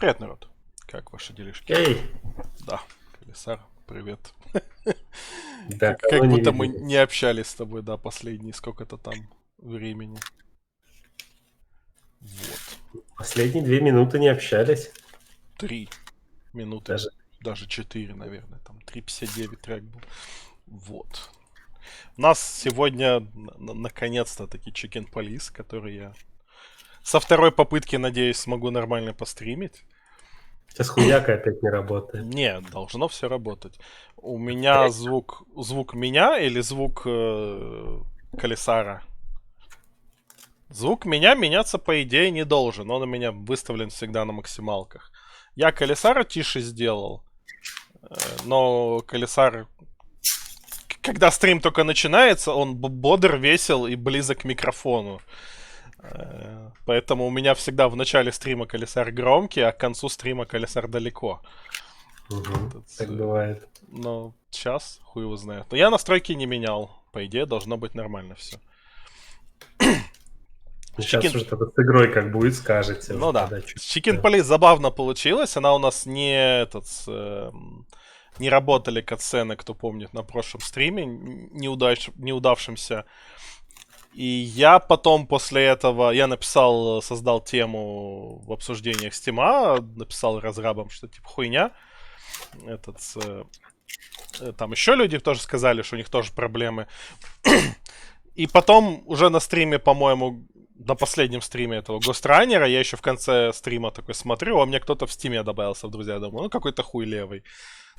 Привет, народ. Как ваши делишки? Эй, Да, Комиссар, привет. давно Как не будто мы виделись. не общались с тобой, да, последние сколько-то там времени. Вот. Последние 2 минуты не общались. 3 минуты, Даже даже 4, наверное. Там 3:59 трек был. Вот. У нас сегодня наконец-то таки Chicken Police, который я со второй попытки, надеюсь, смогу нормально постримить. сейчас хуяка опять не работает. Не, должно все работать. У меня звук меня или звук Колесара? Звук меня меняться, по идее, не должен. Он у меня выставлен всегда на максималках. Я Колесара тише сделал, но Колесар, когда стрим только начинается, он бодр, весел и близок к микрофону. Поэтому у меня всегда в начале стрима Колесар громкий, а к концу стрима Колесар далеко. Угу, Тут, так бывает. но сейчас хуй его знает. Но я настройки не менял. По идее, должно быть нормально все. Сейчас Chicken... уже тогда с игрой как будет, скажете уже Ну да. тогда что. Chicken Police забавно получилось. Она у нас не работали катсцены, кто помнит, на прошлом стриме, неудавшемся. И я потом после этого, я написал, создал тему в обсуждениях Стима, написал разрабам, что типа хуйня. Там еще люди тоже сказали, что у них тоже проблемы. И потом уже на стриме, по-моему, на последнем стриме этого Гостранера, я еще в конце стрима такой смотрю, а мне кто-то в стиме добавился в друзья. Думаю, ну какой-то хуй левый.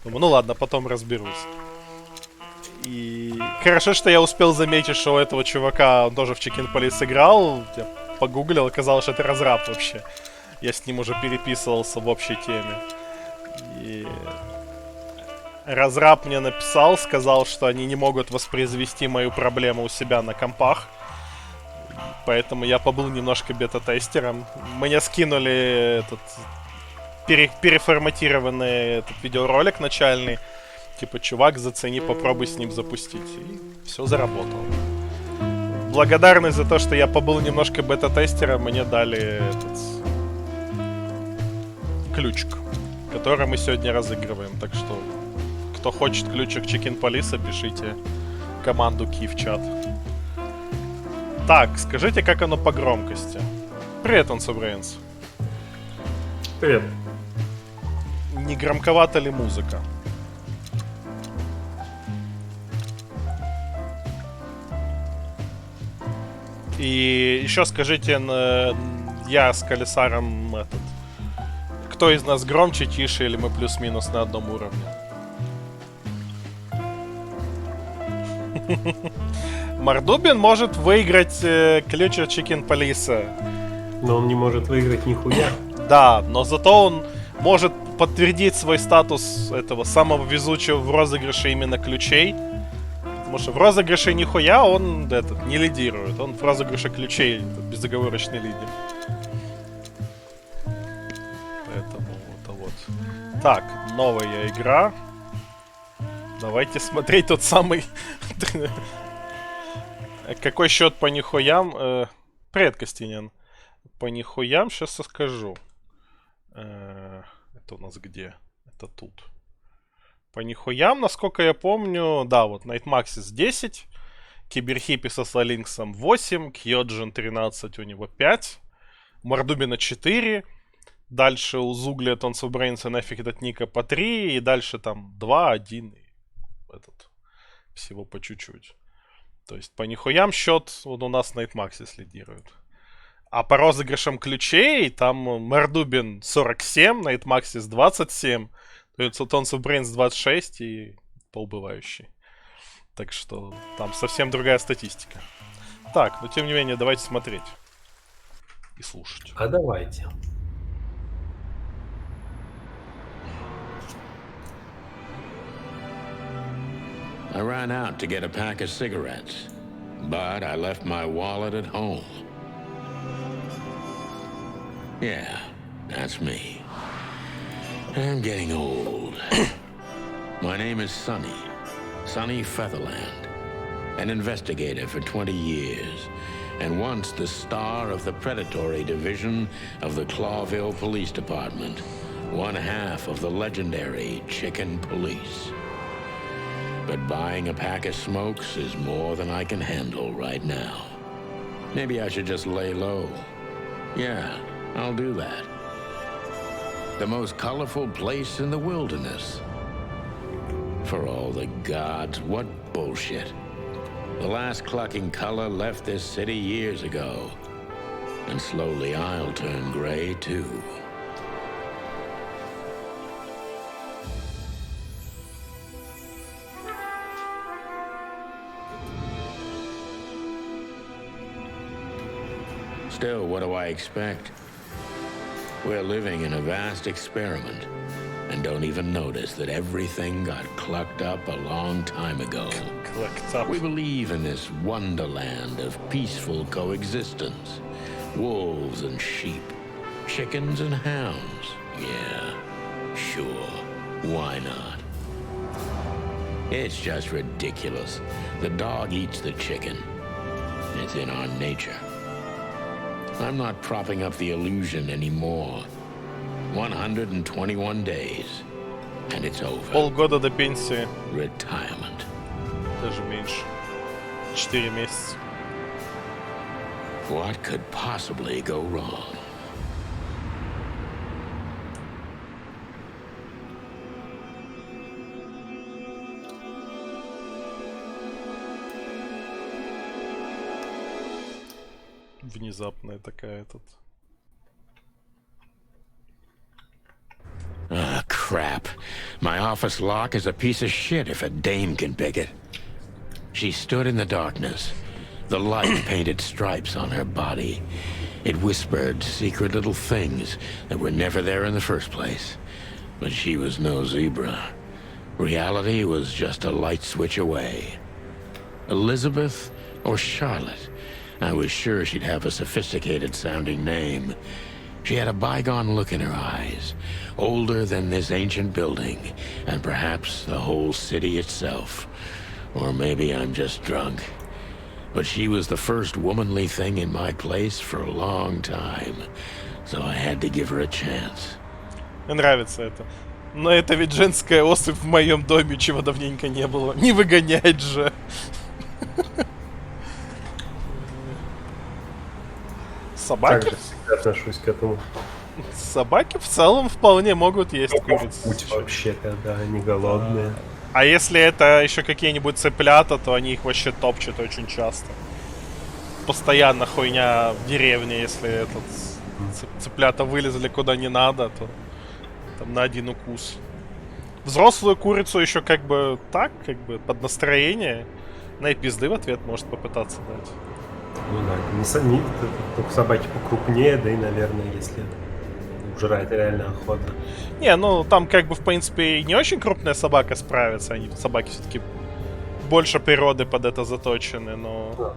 Думаю, ну ладно, потом разберусь. И хорошо, что я успел заметить, что у этого чувака, он тоже в Chicken Police играл. Я погуглил, оказалось, что это разраб вообще. Я с ним уже переписывался в общей теме. И разраб мне написал, сказал, что они не могут воспроизвести мою проблему у себя на компах. Поэтому я побыл немножко бета-тестером. Мне скинули этот переформатированный этот видеоролик начальный. Типа, чувак, зацени, попробуй с ним запустить. И все заработало. Благодарность за то, что я побыл немножко бета-тестером, мне дали этот ключик, который мы сегодня разыгрываем. Так что, кто хочет ключик Chicken Police, пишите команду Ки в чат. Так, скажите, как оно по громкости. Привет, Ансубрейнс. Привет. Не громковата ли музыка? И еще скажите, я с Колесаром этот... Кто из нас громче, тише, или мы плюс-минус на одном уровне? Мордубин может выиграть ключ от Chicken Police. Но он не может выиграть нихуя. Да, но зато он может подтвердить свой статус этого самого везучего в розыгрыше именно ключей. Потому что в розыгрыше нихуя он этот, не лидирует. Он в розыгрыше ключей этот, безоговорочный лидер. Поэтому это вот. Так, новая игра. Давайте смотреть тот самый... Какой счет по нихуям? Привет, Костинян. По нихуям сейчас скажу. Это у нас где? Это тут. По нихуям, насколько я помню, да, вот Nightmaxis 10, Киберхиппи со Слалинксом 8, Кьоджин 13, у него 5, Мордубина 4, дальше у Зугли от Онсубрейнса нафиг этот Ника по 3, и дальше там 2, 1, и этот, всего по чуть-чуть. То есть по нихуям счет вот у нас Nightmaxis лидирует. А по розыгрышам ключей там Мордубин 47, Nightmaxis 27, Sons of Brains 26 и полбывающий. Так что там совсем другая статистика. Так, но тем не менее, давайте смотреть и слушать. А давайте. I ran out to get a pack of cigarettes, but I left my wallet at home. Yeah, that's me. I'm getting old. My name is Sonny Featherland, an investigator for 20 years. and once the star of the predatory division of the Clawville Police Department, one half of the legendary Chicken Police. But buying a pack of smokes is more than I can handle right now. Maybe I should just lay low. Yeah, I'll do that. The most colorful place in the wilderness. For all the gods, what bullshit. The last clucking color left this city years ago. And slowly I'll turn gray too. Still, what do I expect? We're living in a vast experiment, and don't even notice that everything got clucked up a long time ago. Clucked up. We believe in this wonderland of peaceful coexistence. Wolves and sheep, chickens and hounds. Yeah, sure, why not? It's just ridiculous. The dog eats the chicken. It's in our nature. I'm not propping up the illusion anymore. 121 days, and it's over. Полгода до пенсии. Retirement. Даже меньше. 4 месяца. What could possibly go wrong? Внезапная такая тут. Ah, crap. My office lock is a piece of shit if a dame can pick it. She stood in the darkness. The light painted stripes on her body. It whispered secret little things that were never there in the first place. But she was no zebra. Reality was just a light switch away. Elizabeth or Charlotte? I was sure she'd have a sophisticated-sounding name. She had a bygone look in her eyes, older than this ancient building, and perhaps the whole city itself. Or maybe I'm just drunk. But she was the first womanly thing in my place for a long time, so I had to give her a chance. Мне нравится это. Но это ведь женская особь в моем доме, чего давненько не было. Не выгонять же. Собаки? Так же всегда отношусь к этому. Собаки в целом вполне могут есть курицу. Путь вообще, когда они голодные. А если это еще какие-нибудь цыплята, то они их вообще топчут очень часто. Постоянно хуйня в деревне, если этот цыплята вылезли куда не надо, то там на один укус. Взрослую курицу еще как бы так, как бы под настроение. На и пизды в ответ может попытаться дать. Ну да, только собаки покрупнее, да и, наверное, если жрать реально охота. Не, ну там как бы в принципе не очень крупная собака справится. Они собаки все-таки больше природы под это заточены, но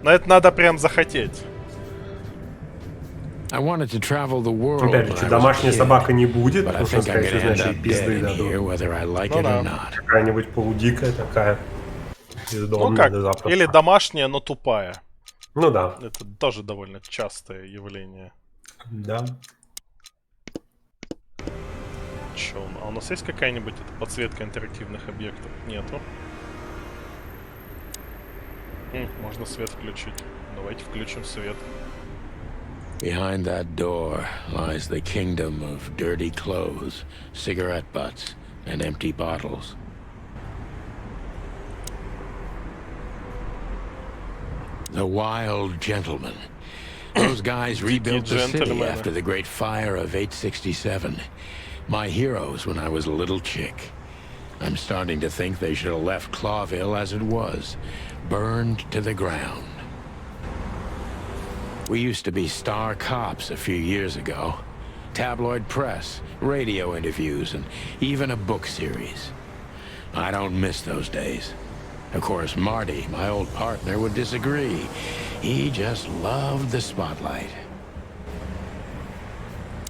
это надо прям захотеть. Опять же, что домашняя собака не будет, потому что, скорее всего, значит, и пизды дадут. Ну да. Какая-нибудь полудикая такая. Ну как, или домашняя, но тупая. Ну да. Это тоже довольно частое явление. Да. Чё, а у нас есть какая-нибудь подсветка интерактивных объектов? Нету. Можно свет включить. Давайте включим свет. Behind that door lies the kingdom of dirty clothes, cigarette butts, and empty bottles. The Wild Gentlemen. Those guys rebuilt the city after the Great Fire of 867. My heroes when I was a little chick. I'm starting to think they should have left Clawville as it was, burned to the ground. We used to be star cops a few years ago. Tabloid press, radio interviews, and even a book series. I don't miss those days. Of course, Marty, my old partner, would disagree. He just loved the spotlight.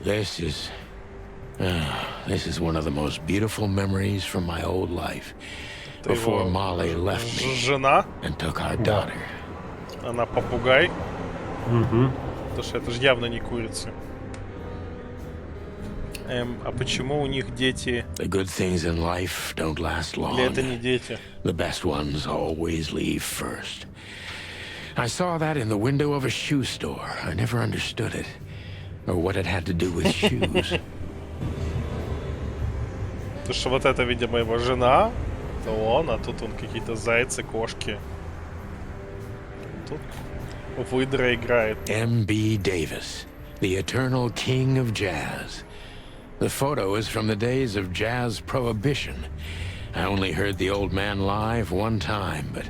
This is one of the most beautiful memories from my old life. Before Molly left me and took our daughter. Она попугай. Угу. Потому что это же явно не курица. А почему у них дети? The good things in life don't last long. Или это не дети? The best ones always leave first. I saw that in the window of a shoe store. I never understood it. Or what it had to do with shoes. Потому что вот это, видимо, его жена. Это он, а тут он какие-то зайцы, кошки. Тут выдра играет. M.B. Davis, the eternal king of jazz. The photo is from the days of jazz prohibition. I only heard the old man live one time, but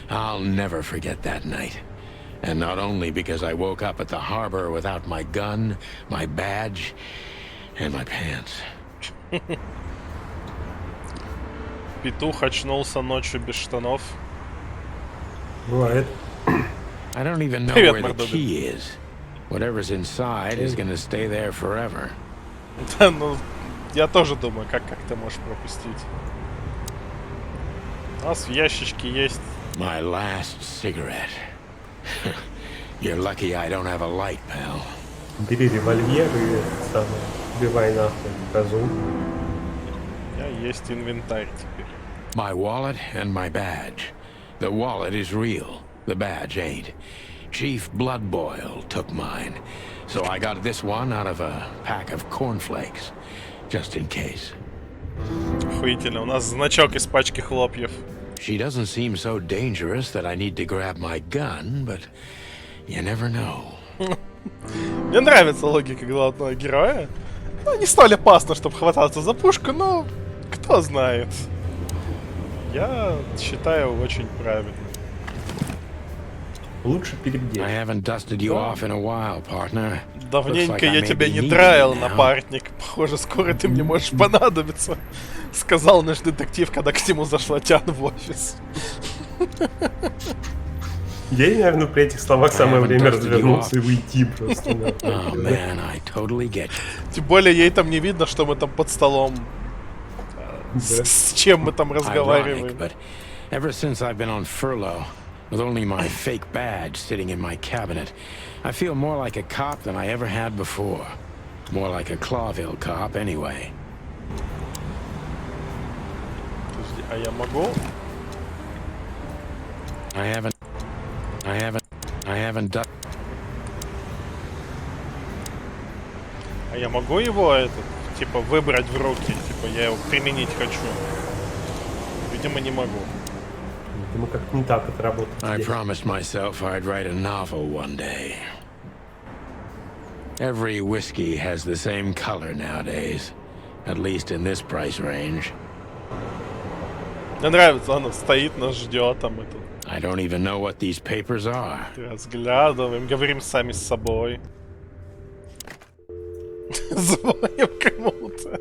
I'll never forget that night. And not only because I woke up at the harbor without my gun, my badge, and my pants. Петух очнулся ночью без штанов. Бывает. I don't even know Привет, where the Мордобин. key is. Whatever's inside is gonna stay there forever. Да, ну, я тоже думаю, как ты можешь пропустить. У нас в ящичке есть... My last cigarette. You're lucky I don't have a light, pal. Бери револьвер и самое, убивай нахуй козу. У меня есть инвентарь теперь. My wallet and my badge. The wallet is real. The badge ain't. Chief Bloodboil took mine. So I got this one out of a pack of cornflakes. Just in case. Охуительно, у нас значок из пачки хлопьев. She doesn't seem so dangerous that I need to grab my gun, but you never know. Мне нравится логика главного героя. Ну, не столь опасно, чтобы хвататься за пушку, но кто знает. Я считаю очень правильно. Лучше I перебдеть. haven't dusted you off in a while, partner. Давненько Looks like I я may тебя be не needing драил, you now. напарник. Похоже, скоро ты мне можешь понадобиться. Сказал наш детектив, когда к нему зашла Тян в офис. Ей, наверное, при этих словах самое haven't время dusted you развернуться и off. выйти просто. Oh man, I totally get you. Тем более ей там не видно, что мы там под столом. Да. С чем мы там Ironic, разговариваем. but ever since I've been on furlough, with only my fake badge sitting in my cabinet, I feel more like a cop than I ever had before. More like a Clawville cop, anyway. Подожди, а я могу? I haven't done. А я могу его типа выбрать в руки? Tипа я его применить хочу. Видимо, не могу. Видимо, как-то не так это работает. I здесь. promised myself I'd write a novel one day. Every whiskey has the same color nowadays, at least in this price range. Мне нравится, она стоит, нас ждет, а мы тут I don't even know what these papers are. разглядываем, говорим сами с собой. Звоним кому-то.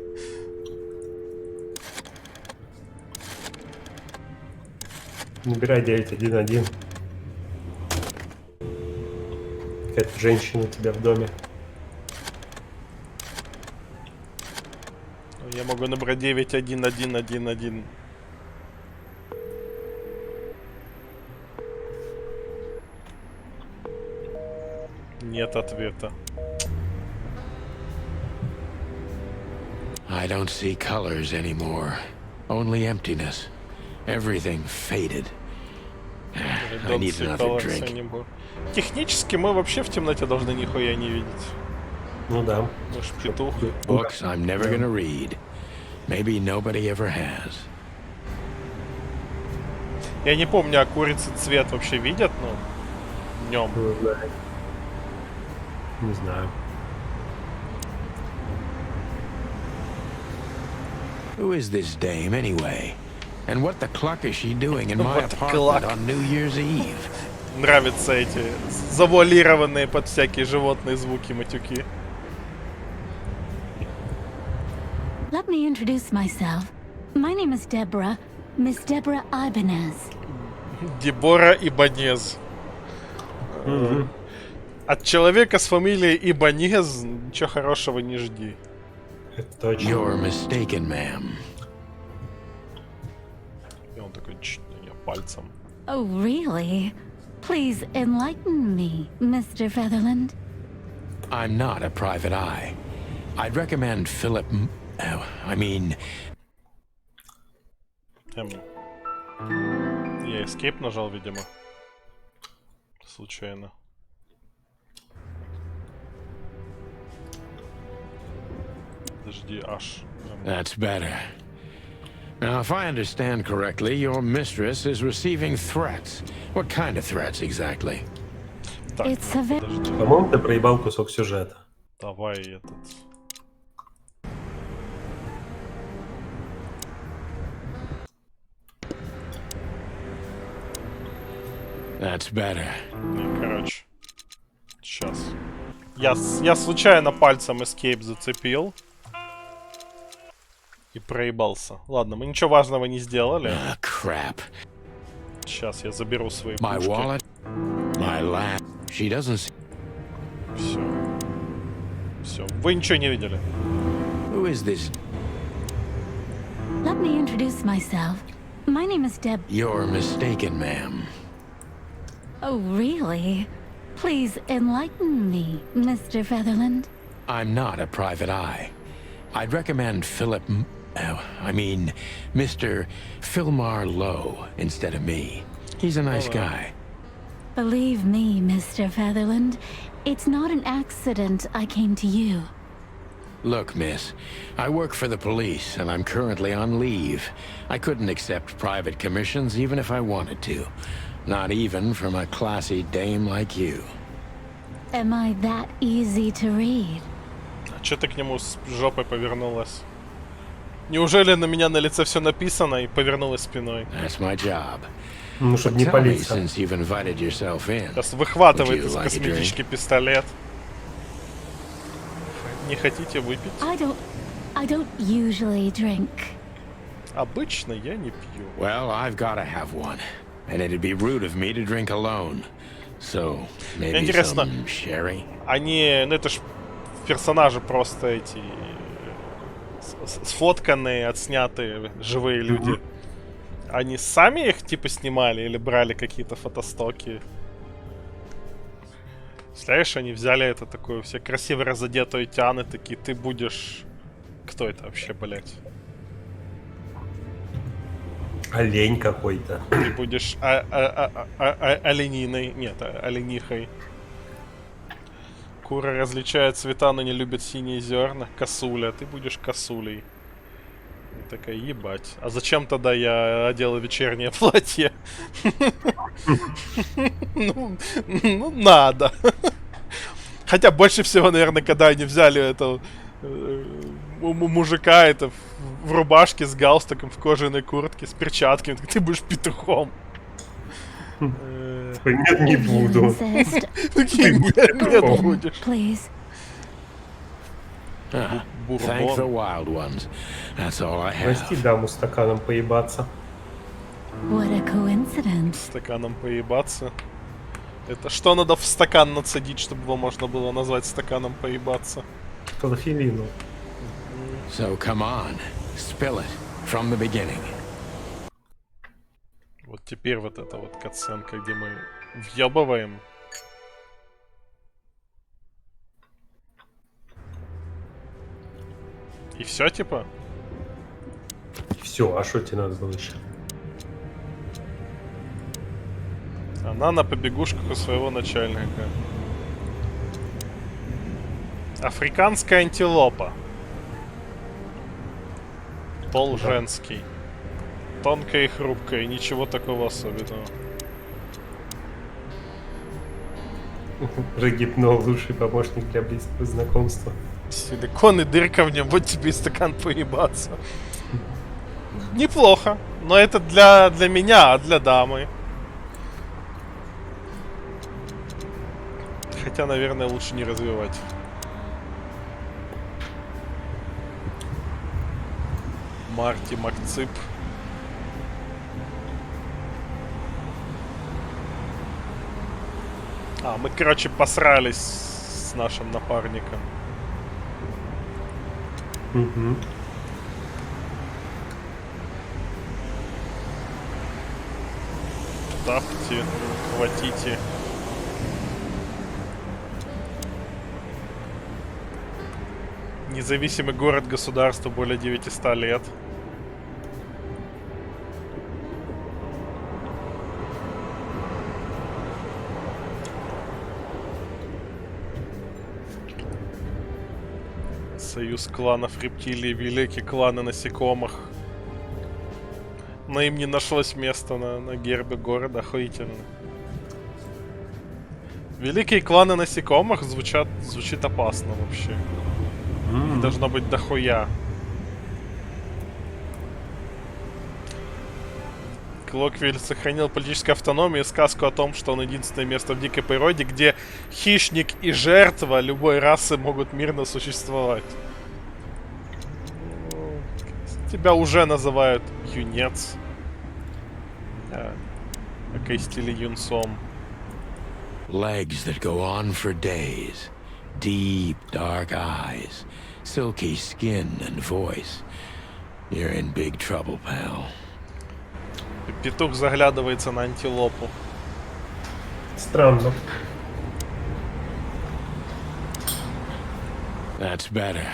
Набирай 911. Какая-то женщина у тебя в доме. Я могу набрать 91111. Нет ответа. I don't see colors anymore. Only emptiness. Everything faded. I need another drink. Технически мы вообще в темноте должны нихуя не видеть. Ну да. Мы ж петух. Books I'm never gonna read. Maybe nobody ever has. Я не помню, а курицы цвет вообще видят, ну, днем. Не знаю. Не знаю. Who is this dame anyway? And what the cluck is she doing in my What the apartment cluck? on New Year's Eve? Нравятся эти завуалированные под всякие животные звуки матюки. Let me introduce myself. My name is Deborah, Miss Deborah Ibanez. Дебора Ибанез. От человека с фамилией Ибанез ничего хорошего не жди. Это точно. You're mistaken, ma'am. И он такой, я пальцем. Oh, really? Please enlighten me, Mr. Featherland. I'm not a private eye. I'd recommend Philip... Oh, I mean... Я escape нажал, видимо. Случайно. Подожди, аж. That's better. Now, if I understand correctly, your mistress is receiving threats. What kind of threats exactly? Так, It's a very... подожди. По-моему, ты проебал кусок сюжета. Давай этот. That's better. Не, короче. Сейчас. Я случайно пальцем escape зацепил. И проебался. Ладно, мы ничего важного не сделали. Ah, crap. Сейчас я заберу свои My пушки. wallet? My lap. She doesn't... Все. Все. Вы ничего не видели. Who is this? Let me introduce myself. My name is Deb. You're mistaken, ma'am. Oh, really? Please enlighten me, Mr. Featherland. I'm not a private eye. I'd recommend Philip... Oh, I mean, Mr. Philmar Lowe instead of me. He's a nice guy. Believe me, Mr. Featherland, it's not an accident I came to you. Look, miss, I work for the police, and I'm currently on leave. I couldn't accept private commissions even if I wanted to. Not even from a classy dame like you. Am I that easy to read? А чё ты к нему с жопой повернулась? Неужели на меня на лице все написано и повернулась спиной? That's my job. Ну, чтобы не Tell me, палиться. since you've invited yourself in, Сейчас выхватывает Would you из like a косметички пистолет. Не хотите выпить? I don't usually drink. Обычно я не пью. well, I've got to have one, and it'd be rude of me to drink alone. So, maybe Интересно. some sherry? Они, ну это ж персонажи просто эти сфотканные, отснятые живые люди. Они сами их типа снимали или брали какие-то фотостоки? Представляешь, они взяли это такое, все красиво разодетые тяны, такие, ты будешь... Кто это вообще, блять? Олень какой-то. Ты будешь олениной, нет, оленихой. Кура различает цвета, но не любит синие зерна. Косуля, ты будешь косулей. И такая, ебать. А зачем тогда я одела вечернее платье? Ну, надо. Хотя больше всего, наверное, когда они взяли это мужика это в рубашке с галстуком, в кожаной куртке, с перчатками, ты будешь петухом. Нет, не If you буду. insist, Нет, будешь. please. Ah, thank the wild ones. That's all I have. Прости даму стаканом поебаться. What a coincidence. Стаканом поебаться. Это что надо в стакан нацедить, чтобы его можно было назвать стаканом поебаться? Клофелину. So come on, spill it from the beginning. Вот теперь вот эта вот катсценка, где мы въебываем. И все типа? Все, а что тебе надо было еще? Она на побегушках у своего начальника. Африканская антилопа. Пол женский. Тонкая и хрупкая, ничего такого особенного. Рогипнол, лучший помощник для близкого знакомства. Силикон и дырка в нем, вот тебе и стакан поебаться. Неплохо, но это для меня, а для дамы. Хотя, наверное, лучше не развивать. Марти Макцип. А, мы, короче, посрались с нашим напарником. Угу. Тапьте, хватите. Независимый город-государство более 900 лет. Союз кланов рептилий, великие кланы насекомых. Но им не нашлось места на гербе города, охуительно. Великие кланы насекомых звучит опасно вообще. Их должно быть дохуя. Клоквиль сохранил политическую автономию и сказку о том, что он единственное место в дикой природе, где хищник и жертва любой расы могут мирно существовать. Тебя уже называют юнец. Окрестили юнцом. Legs that go on for days. Deep, dark eyes. Silky skin and voice. You're in big trouble, pal. Петух заглядывается на антилопу. Странно. That's better.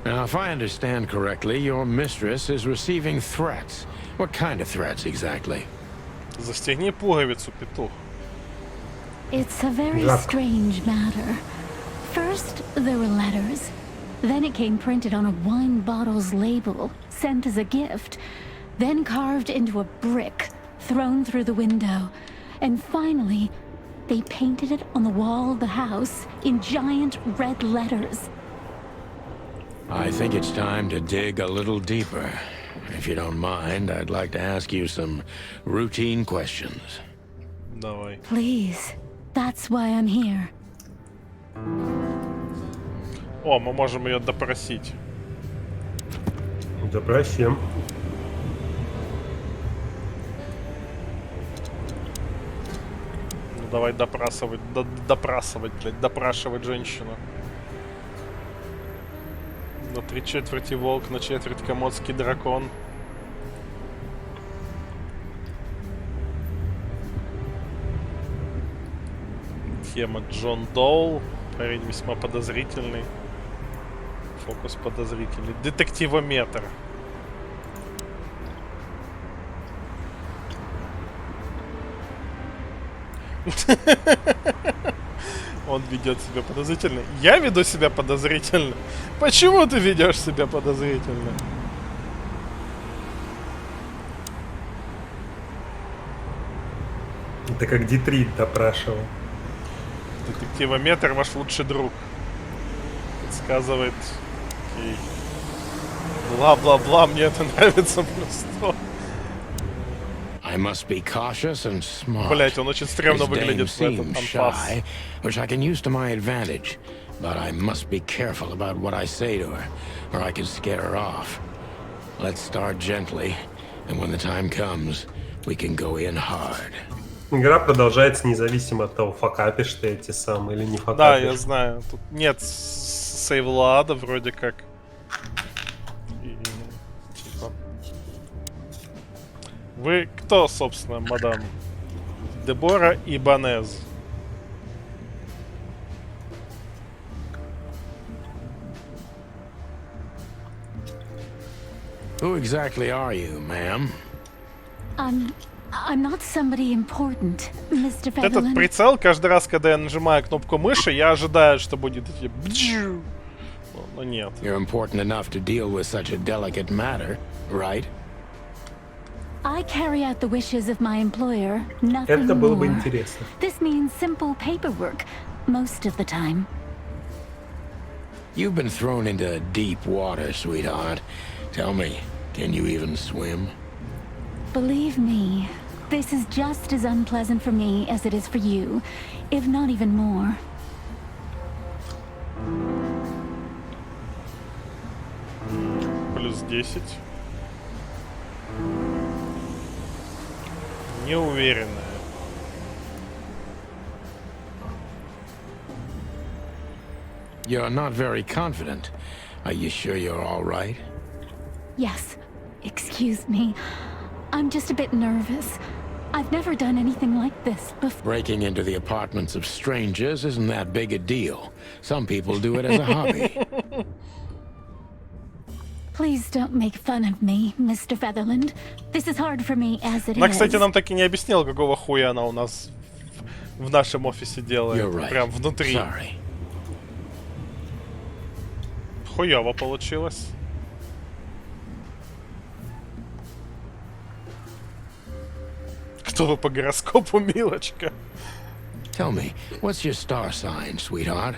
Now, if I understand correctly, your mistress is receiving threats. What kind of threats exactly? Застегни пуговицу, петух. It's a very strange matter. First, there were letters. Then it came printed on a wine bottle's label, sent as a gift. Then carved into a brick, thrown through the window. And finally, they painted it on the wall of the house in giant red letters. I think it's time to dig a little deeper. If you don't mind, I'd like to ask you some routine questions. Давай. Please, that's why I'm here. О, мы можем ее допросить. Допросим. Ну давай допрашивать, допрашивать женщину. На 3/4 волк, на четверть комодский дракон. Тема Джон Доул. Парень весьма подозрительный. Фокус подозрительный. Детективометр. Он ведет себя подозрительно. Я веду себя подозрительно. Почему ты ведешь себя подозрительно? Это как Дитрит допрашивал. Детективометр ваш лучший друг. Подсказывает. Окей. Бла-бла-бла, мне это нравится просто. I must be cautious and smart. Блять, он очень стрёмно This dame выглядит в этот seems анфас. shy, which I can use to my advantage. But I must be careful about what I say to her, or I can scare her off. Let's start gently, and when the time comes, we can go in hard. Игра продолжается независимо от того, факапишь ты эти самые или не факапишь. Да, я знаю. Тут нет сейвлада вроде как. И, типа... Вы кто, собственно, мадам? Дебора Ибанез. Who exactly are you, ma'am? I'm not somebody important, Mr. Этот Featherland. прицел, каждый раз, когда я нажимаю кнопку мыши, я ожидаю, что будет эти... Но нет. You're important enough to deal with such a delicate matter, right? I carry out the wishes of my employer, nothing Это было бы more. интересно. This means simple paperwork, most of the time. You've been thrown into deep water, sweetheart. Tell me, can you even swim? Believe me, this is just as unpleasant for me as it is for you, if not even more. Плюс 10. Неуверенная. You're not very confident. Are you sure you're all right? Yes, excuse me. I'm just a bit nervous. I've never done anything like this before. Breaking into the apartments of strangers isn't that big a deal. Some people do it as a hobby. Please don't make fun of me, Mr. Featherland. This is hard for me as it Она, is. кстати, нам так и не объяснила, какого хуя она у нас в нашем офисе делает. You're right. Прям внутри. Sorry. Хуёво получилось. Кто вы по гороскопу, милочка? Tell me, what's your star sign, sweetheart?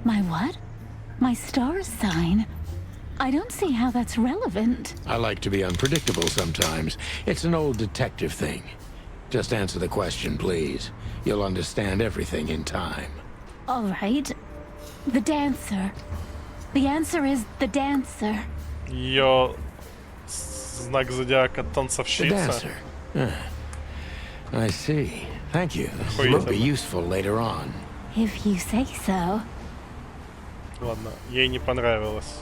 My what? My star sign? I don't see how that's relevant. I like to be unpredictable sometimes. It's an old detective thing. Just answer the question, please. You'll understand everything in time. All right. The dancer. The answer is the dancer. Ее знак зодиака The танцовщица. dancer. I see. Thank you. Who It will is be it? useful later on. If you say so. Ладно, ей не понравилось.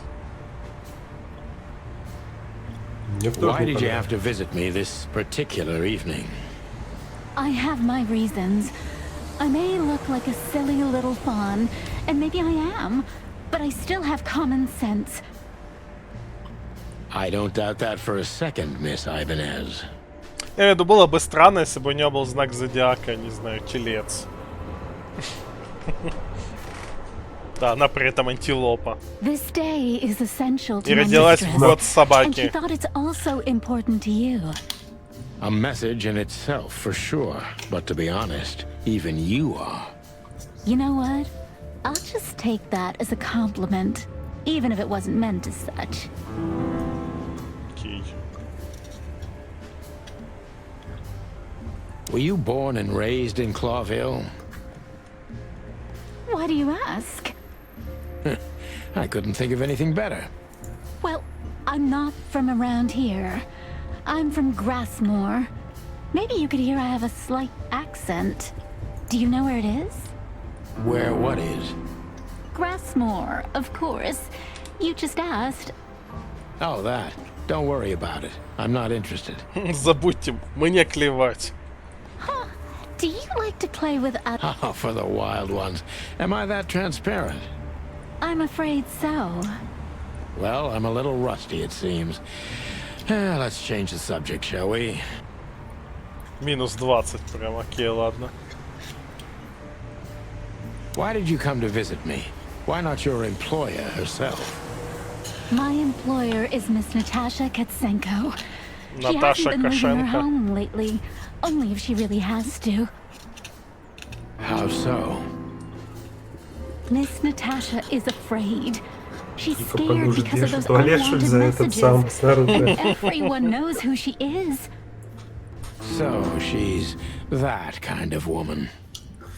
Мне тоже Why не did you понравилось. have to visit me this particular evening? I have my reasons. I may look like a silly little fawn, and maybe I am, but I still have common sense. I don't doubt that for a second, Miss Ibanez. Я имею в виду, было бы странно, если бы у нее был знак зодиака, не знаю, телец. Да, она при этом антилопа. This day is essential to И my родилась mistress, в год and she собаки. thought it's also important to you. A message in itself, for sure. But to be honest, even you are. You know what? I'll just take that as a compliment, even if it wasn't meant as such. Окей. Were you born and raised in Clawville? Why do you ask? I couldn't think of anything better. Well, I'm not from around here. I'm from Grassmore. Maybe you could hear I have a slight accent. Do you know where it is? Where what is? Grassmore, of course. You just asked. Oh, that. Don't worry about it. I'm not interested. Забудьте, мне клевать. Huh. Do you like to play with Oh, for the wild ones. Am I that transparent? I'm afraid so. Well, I'm a little rusty, it seems. Let's change the subject, shall we? Минус 20 прям, окей, ладно. Why did you come to visit me? Why not your employer herself? My employer is Miss Natasha Katsenko. She Natasha hasn't been leaving her Kashenko. home lately, only if she really has to. How so? Miss Natasha is afraid. She's Типа scared поможет because of ешь в those туалет, что ли, unwanted за этот сам messages. снаружи. Everyone knows who she is. So she's that kind of woman.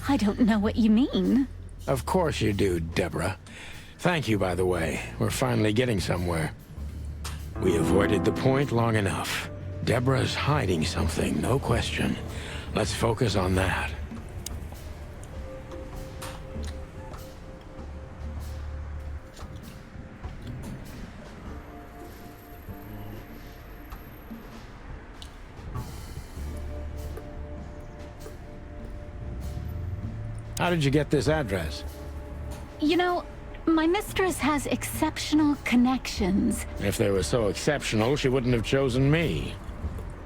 I don't know what you mean. Of course you do, Deborah. Thank you, by the way. We're finally getting somewhere. We avoided the point long enough. Deborah's hiding something, no question. Let's focus on that. How did you get this address? You know, my mistress has exceptional connections. If they were so exceptional, she wouldn't have chosen me.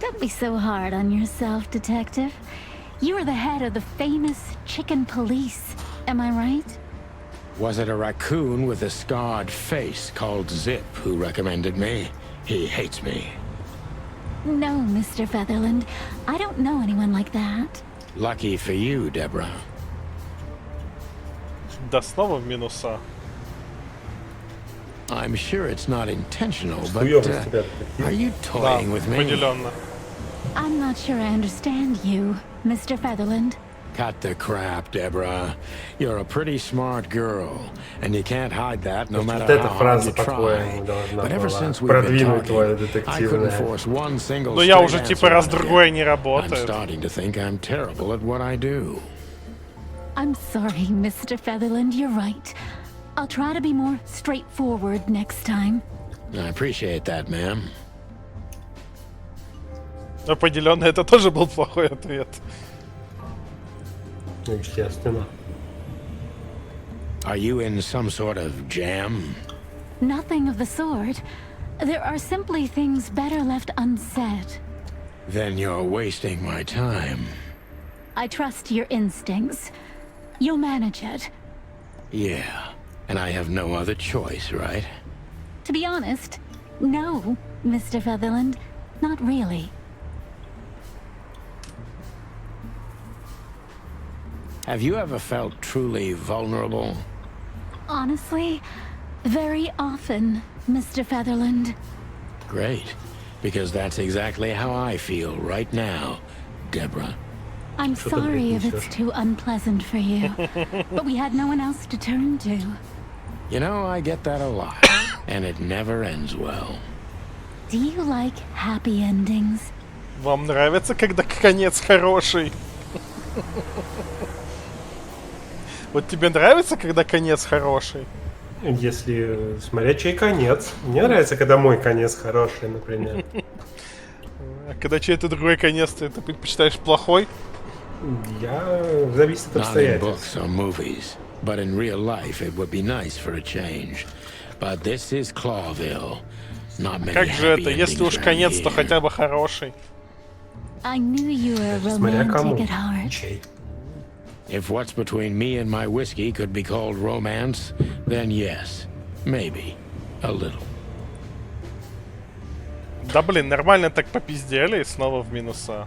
Don't be so hard on yourself, Detective. You are the head of the famous chicken police. Am I right? Was it a raccoon with a scarred face called Zip who recommended me? He hates me. No, Mr. Featherland. I don't know anyone like that. Lucky for you, Deborah. Да, снова в минуса. I'm sure it's not intentional, but Хуёвость тебя are you Да, toying with me? определенно. I'm not sure I understand you, Mr. Featherland. Cut the crap, Deborah. You're a pretty smart girl, and you can't hide that no matter Вот эта how hard фраза, you try. по-твоему, должна But ever была since we've been продвинуть твое talking, I couldn't детективное. force one single Но я straight уже answer типа раз out of you. другое не I'm работает. starting to think I'm terrible at what I do. I'm sorry, Mr. Featherland. You're right. I'll try to be more straightforward next time. I appreciate that, ma'am. Определенно, это тоже был плохой ответ. Ну, естественно. Are you in some sort of jam? Nothing of the sort. There are simply things better left unsaid. Then you're wasting my time. I trust your instincts. You'll manage it. Yeah, and I have no other choice, right? To be honest, no, Mr. Featherland. Not really. Have you ever felt truly vulnerable? Honestly, very often, Mr. Featherland. Great, because that's exactly how I feel right now, Deborah. I'm Что-то sorry if несёшь. it's too unpleasant for you, but we had no one else to turn to. You know, I get that a lot, and it never ends well. Do you like happy endings? Вам нравится, когда конец хороший? Вот тебе нравится, когда конец хороший? Если смотря чей конец. Мне нравится, когда мой конец хороший, например. А когда чей-то другой конец, ты предпочитаешь плохой? Я... Зависит от Not in обстоятельств. books or movies, but in real life it would be nice for a change. But this is Clawville. Not many Как же happy это? Если уж endings конец, around то here. хотя бы хороший. I knew you were Смотря кому. romantic at heart. Чей. If what's between me and my whiskey could be called romance, then yes, maybe, a little. Да блин, нормально так попиздели и снова в минуса.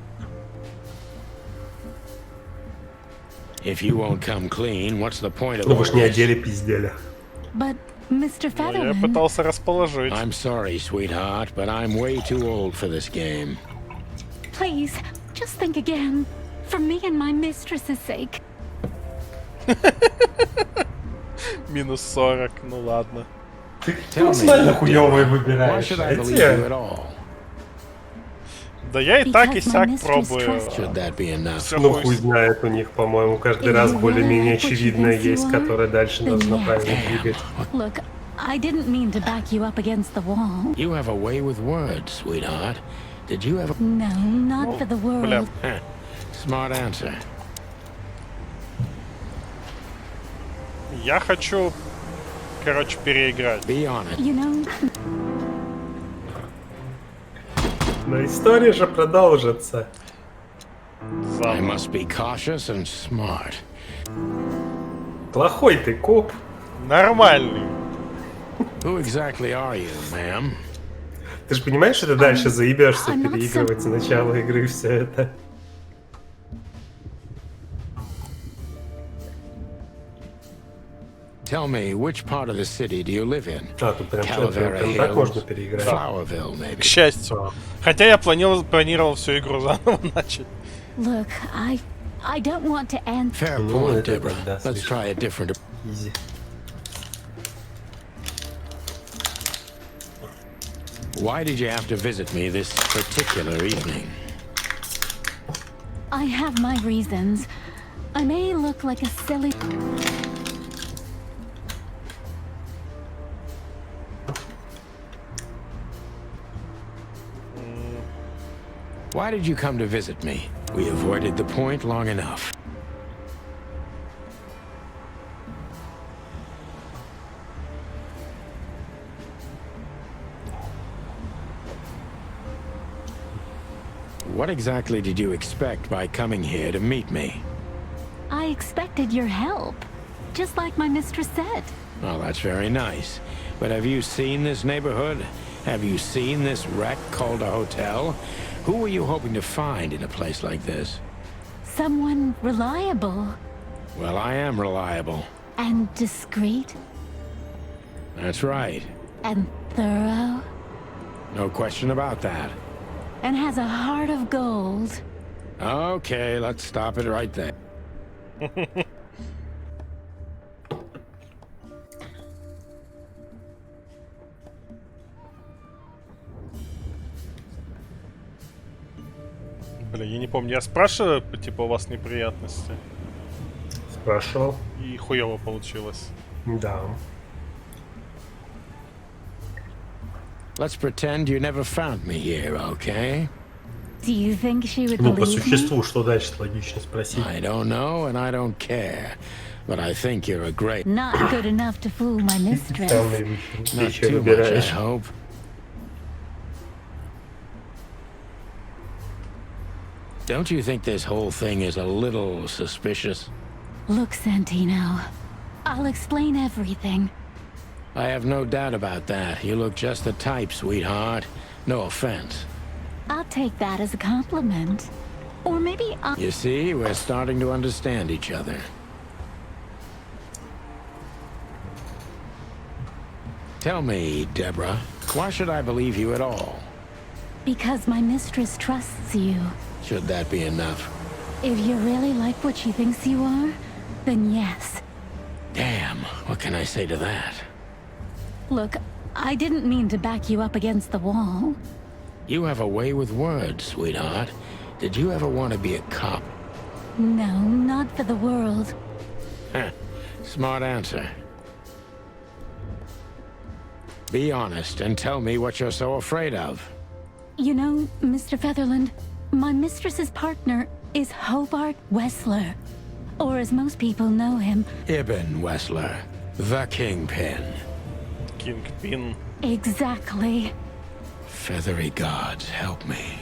If you won't come clean, what's the point of Ну all вы ж не о this? деле пиздели. But, Mr. Ну, я Featherland, пытался расположить. I'm sorry, sweetheart, but I'm way too old for this game. please, just think again. For me and my mistress's sake. Минус 40, ну ладно. Ты Tell me, максимально хуёвые Why выбираешь. should А I believe you at эти... all? Да я и так и Because my сяк mistress пробую. trusts Should that be enough? Всё Ну хуй хуй с- знает, у них, по-моему, каждый If раз you более-менее wanna put очевидное you in есть, CY, которое дальше then должно yes. правильно двигать. Look, I didn't mean to back you up against the wall. You have a way with words, sweetheart. Did you ever? No, not for the Бля, world. Huh. Smart answer. я хочу, короче, переиграть. Be on it. You know, Но история же продолжится. I Заново. must be cautious and smart. Плохой ты коп. Нормальный. Who exactly are you, ma'am? Ты же понимаешь, что ты дальше заебешься I'm not переигрывать с начала игры все это? Tell me, which part of the city do you live in? А, тут прям Calavera прям так Hills, можно переиграть. Flowerville, maybe. К счастью. Хотя я планировал всю игру заново начать. look, I don't want to answer. Fair Ну, point, это Deborah. да, Let's слишком. try a different. Изи. Why did you have to visit me this particular evening? I have my reasons. I may look like a silly. Why did you come to visit me? We avoided the point long enough. What exactly did you expect by coming here to meet me? I expected your help, just like my mistress said. Well, that's very nice. But have you seen this neighborhood? Have you seen this wreck called a hotel? Who were you hoping to find in a place like this? Someone reliable Well, I am reliable. and discreet That's right. and thorough No question about that. and has a heart of gold. Okay, let's stop it right there. Бля, я не помню, я спрашиваю, типа, у вас неприятности? Спрашивал. И хуево получилось. Да. Let's pretend you never found me here, okay? Do you think she would Ну, по believe me? существу, что дальше логично спросить. I don't know and I don't care, but I think you're a great... Not good enough to fool my mistress. Самые Not вещи too much, I выбираешь. hope. Don't you think this whole thing is a little suspicious? Look, Santino, I'll explain everything. I have no doubt about that. You look just the type, sweetheart. No offense. I'll take that as a compliment. Or maybe I'll... You see, we're starting to understand each other. Tell me, Deborah, why should I believe you at all? Because my mistress trusts you. Should that be enough? If you really like what she thinks you are, then yes. Damn, what can I say to that? Look, I didn't mean to back you up against the wall. You have a way with words, sweetheart. Did you ever want to be a cop? No, not for the world. Heh, smart answer. Be honest and tell me what you're so afraid of. You know, Mr. Featherland, my mistress's partner is Hobart Wessler. Or as most people know him, Ibn Wessler, the Kingpin. Kingpin. exactly. Feathery gods, help me.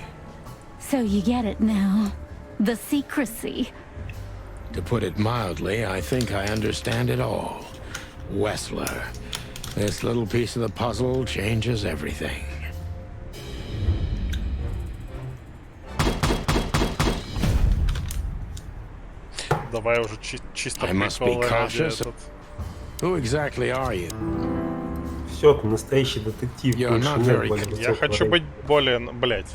So you get it now. The secrecy. To put it mildly, I think I understand it all. Wessler. This little piece of the puzzle changes everything. Давай уже чисто I must be приколы ради cautious. этот. Who exactly are you? Все, настоящий детектив. You're Больше not нет very более good. Я высокого хочу быть более... Блять.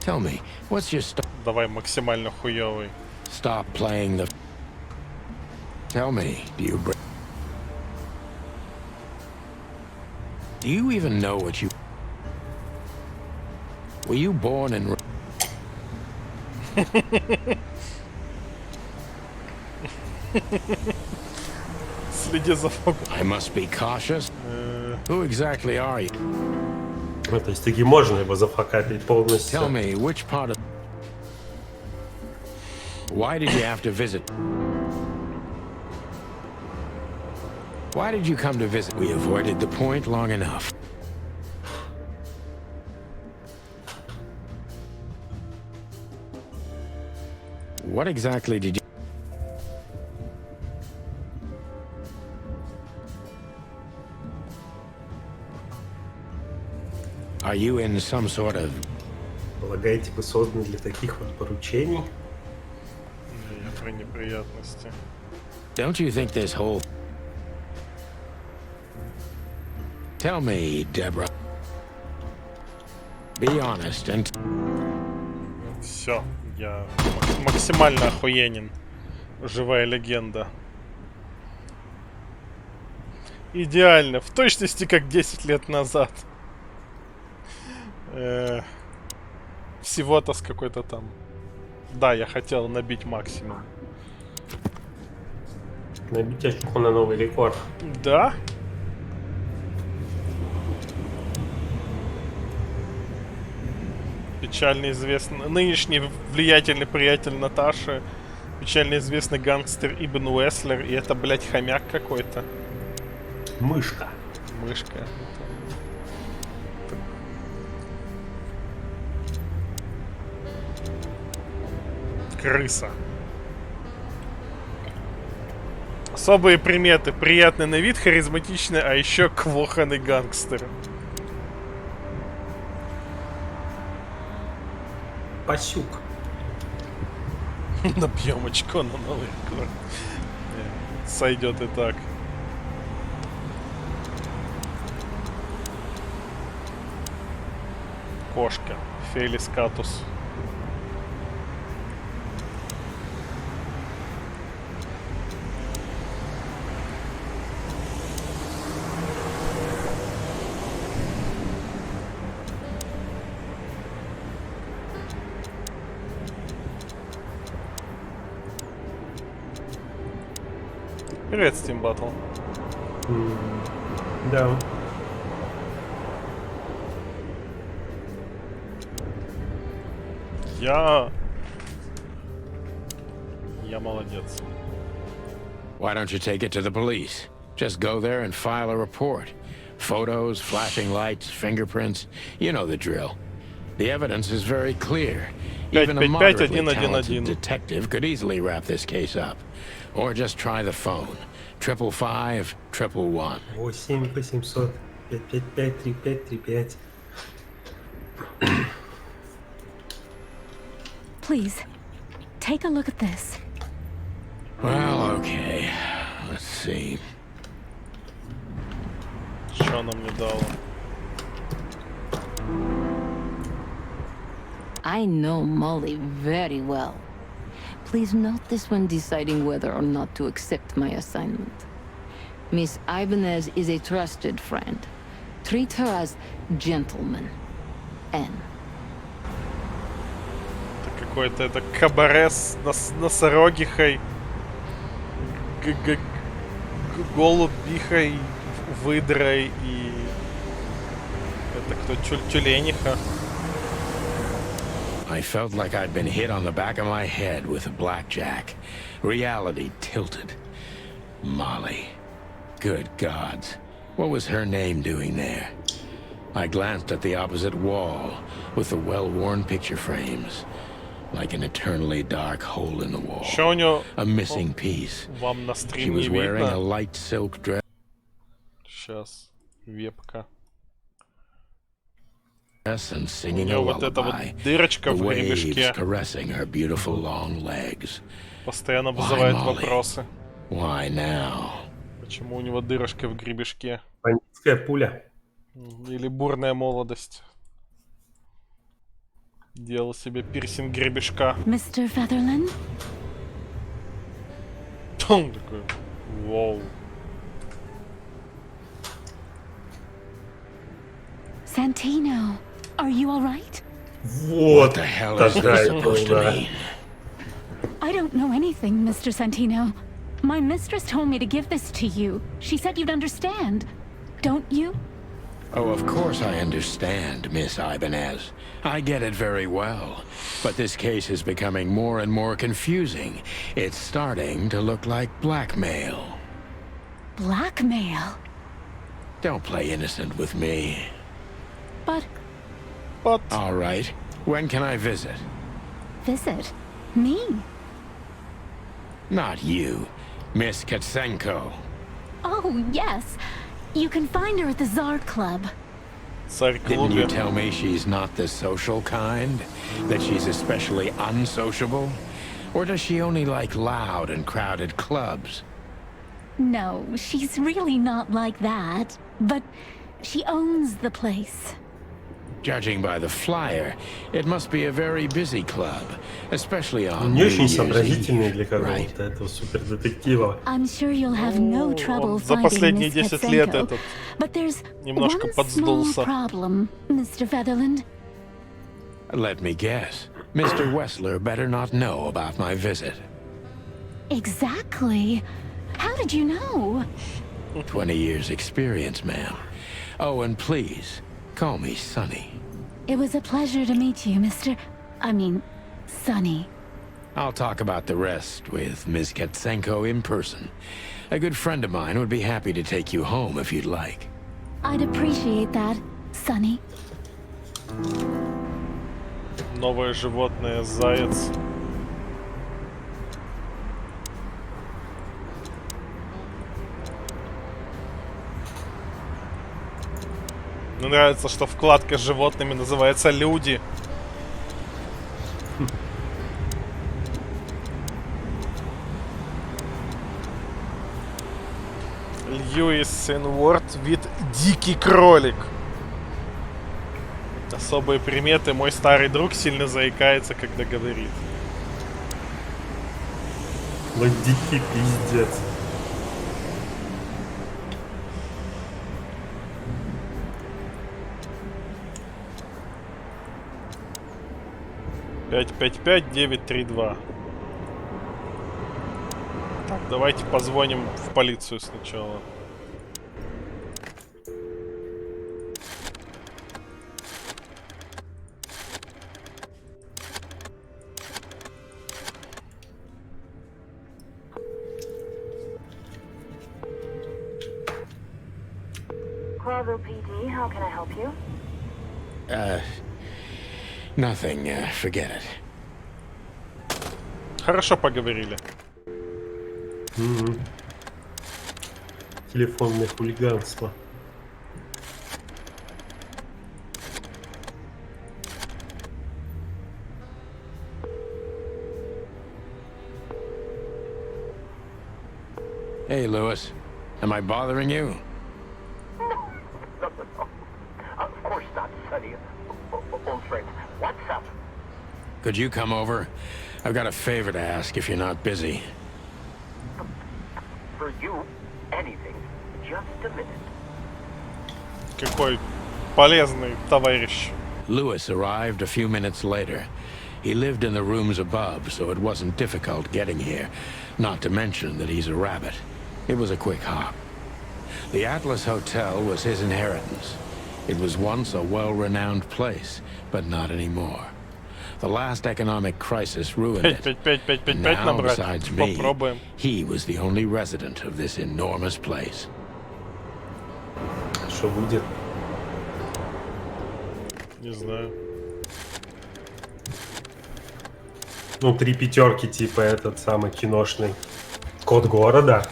Tell me, what's your Давай максимально хуёвый. stop playing the... Tell me, do you even know what you... Were you born in... Следи за фокусом. I must be cautious. Who exactly are you? Ну, то есть таки можно его зафакапить полностью. Tell me, which part of... Why did you have to visit? Why did you come to visit? We avoided the point long enough. What exactly did you... Are you in some sort of... Полагаете, вы созданы для таких вот поручений? Я про неприятности. Don't you think this whole... Tell me, Deborah. Be honest and... Все, я максимально охуенен. Живая легенда. Идеально, в точности как 10 лет назад. Всего-то с какой-то там... Да, я хотел набить максимум. Набить очко на новый рекорд. Да? Печально известный... Нынешний влиятельный приятель Наташи. Печально известный гангстер Ибн Уэслер. И это, блядь, хомяк какой-то. Мышка. Мышка. Крыса. Особые приметы. Приятный на вид, харизматичный, а еще квоханый гангстер. Пасюк. Набьем очко на новый рекорд. Сойдет и так. Кошка. Фелис катус. Привет, Steam Battle. Да. Я молодец. Why don't you take it to the police? Just go there and file a report. Photos, flashing lights, fingerprints. You know the drill. The evidence is very clear. Even a 555 moderately 111. talented detective could easily wrap this case up. Or just try the phone. 555 111. 8 800 555 3535. Please, take a look at this. Well, okay. Let's see. Что она мне дала? I know Molly very well. Please note this when deciding whether or not to accept my assignment. Miss Ibanez is a trusted friend. Treat her as gentleman. N. Это какое-то это кабаре с носорогихой, голубихой, выдрой и... Это кто? Тюлениха? I felt like I'd been hit on the back of my head with a blackjack. Reality tilted. Molly. Good gods. What was her name doing there? I glanced at the opposite wall with the well-worn picture frames. Like an eternally dark hole in the wall. Что у него A missing piece. вам на She стриме was не wearing a видно? light silk dress Сейчас. Вебка. and У singing a нее вот эта вот lullaby. дырочка The в waves гребешке caressing her beautiful long legs. постоянно вызывает Molly? вопросы. Why now? Почему у него дырочка в гребешке? Бандитская пуля. Или бурная молодость. Делал себе пирсинг гребешка. Mr. Featherland? Он такой, вау. Santino, are you all right? Вот What the hell is тогда this это supposed to да. mean? I don't know anything, Mr. Santino. My mistress told me to give this to you. She said you'd understand. Don't you? Oh, of course I understand, Miss Ibanez. I get it very well. But this case is becoming more and more confusing. It's starting to look like blackmail. Blackmail? Don't play innocent with me. But But All right. When can I visit? visit me? Not you. Miss Katsenko. Oh, yes. You can find her at the Czar Club. царь Didn't you клубе. tell me she's not the social kind? That she's especially unsociable? Or does she only like loud and crowded clubs? No, she's really not like that. But she owns the place. Judging by the flyer, it must be a very busy club, especially on Не New очень Year's сообразительный Eve, для right? какого-то этого супердетектива. I'm sure you'll have no trouble он за finding последние Miss 10 лет Katsenko. этот But there's немножко one small подсдулся. problem, Mr. Featherland. Let me guess. Mr. Wessler better not know about my visit. Exactly. How did you know? 20 years experience, ma'am. Oh, and please, call me Sonny. It was a pleasure to meet you, Sonny. I'll talk about the rest with Ms. Katsenko in person. A good friend of mine would be happy to take you home if you'd like. I'd appreciate that, Sonny. Новое животное, заяц. Мне нравится, что вкладка с животными называется «Люди». Льюис Сенворд, вид дикий кролик. Особые приметы. Мой старый друг сильно заикается, когда говорит. Ну дикий пиздец. Пять, 932. Так, давайте позвоним в полицию сначала. D, how can I help you? Nothing. Forget it. Хорошо поговорили. Телефонное хулиганство. Hey, Lewis. Am I bothering you? No. Of course not, Sonny. Old friend. What's up? Could you come over? I've got a favor to ask if you're not busy. For you, anything. Just a minute. Какой полезный товарищ. Lewis arrived a few minutes later. He lived in the rooms above, so it wasn't difficult getting here. Not to mention that he's a rabbit. It was a quick hop. The Atlas Hotel was his inheritance. It was once a well-renowned place, but not anymore. The last economic crisis ruined it. 5 And now, набрать. besides me, Попробуем. he was the only resident of this enormous place. Что будет? Не знаю. Ну, 3 пятерки, типа этот самый киношный код города.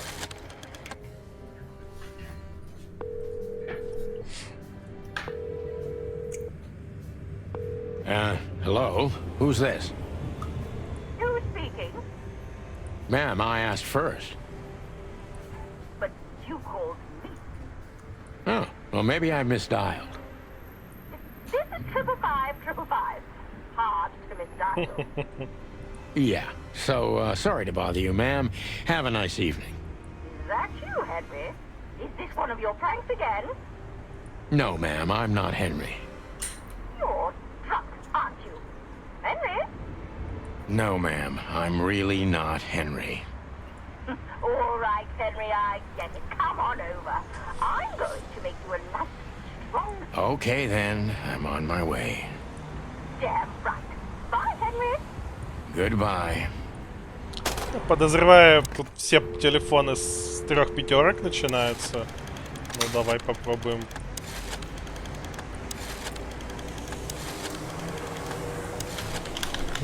Hello? Who's this? Who's speaking? Ma'am, I asked first. But you called me. Oh, well, maybe I misdialed. This is 555. Hard to misdial. Yeah, so, sorry to bother you, ma'am. Have a nice evening. Is that you, Henry? Is this one of your pranks again? No, ma'am, I'm not Henry. You're drunk, aren't you? Henry? No, ma'am, I'm really not Henry. All right, Henry, I get it. Come on over. I'm going to make you a nice, strong... Okay, then, I'm on my way. Damn right. Bye, Henry. Goodbye. Подозреваю, тут все телефоны с 3 пятерок начинаются. Ну, давай попробуем.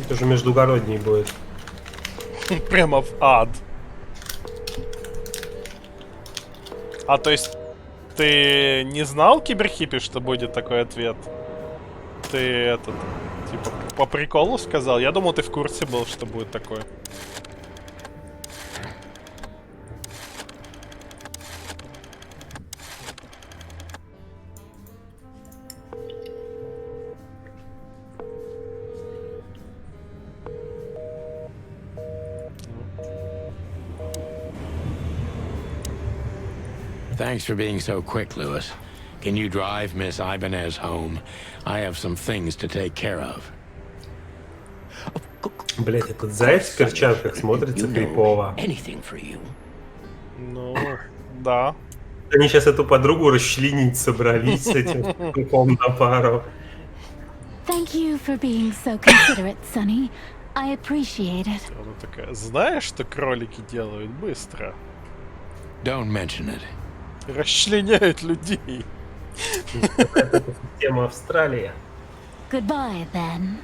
Это уже междугородний будет. Прямо в ад. А то есть ты не знал, Киберхиппи, что будет такой ответ? Ты этот, типа, по приколу сказал? Я думал, ты в курсе был, что будет такое. Thanks for being so quick, Lewis. Can you drive Miss Ibanez home? I have some things to take care of. Блять, этот заяц в перчатках смотрится крипово. Ну, да. Они сейчас эту подругу расчленить собрались с этим криком на пару. Thank you for being so considerate, Sonny. I appreciate it. Она такая, знаешь, что кролики делают быстро? Don't mention it. Расчленяют людей. Это система Австралии. Goodbye, then.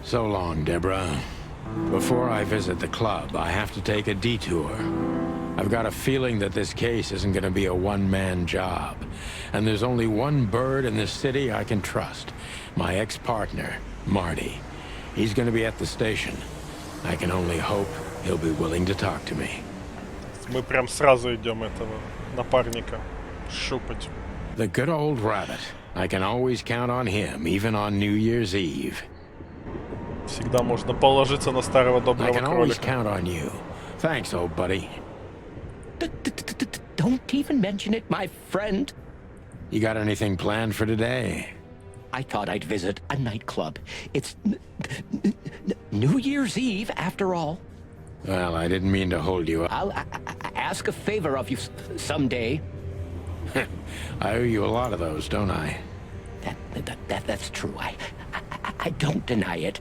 So long, Deborah. Before I visit the club, I have to take a detour. I've got a feeling that this case isn't going to be a one-man job. And there's only one bird in this city I can trust. My ex-partner, Marty. He's going to be at the station. I can only hope he'll be willing to talk to me. Мы прям сразу идем этого напарника шупать. The good old rabbit. I can always count on him, even on New Year's Eve. Всегда можно положиться на старого I доброго can always кролика. count on you. Thanks, old buddy. Don't even mention it, my friend. You got anything planned for today? I thought I'd visit a nightclub. It's New Year's Eve, after all. Well, I didn't mean to hold you up. I'll ask a favor of you someday. I owe you a lot of those, don't I? That's true. I don't deny it.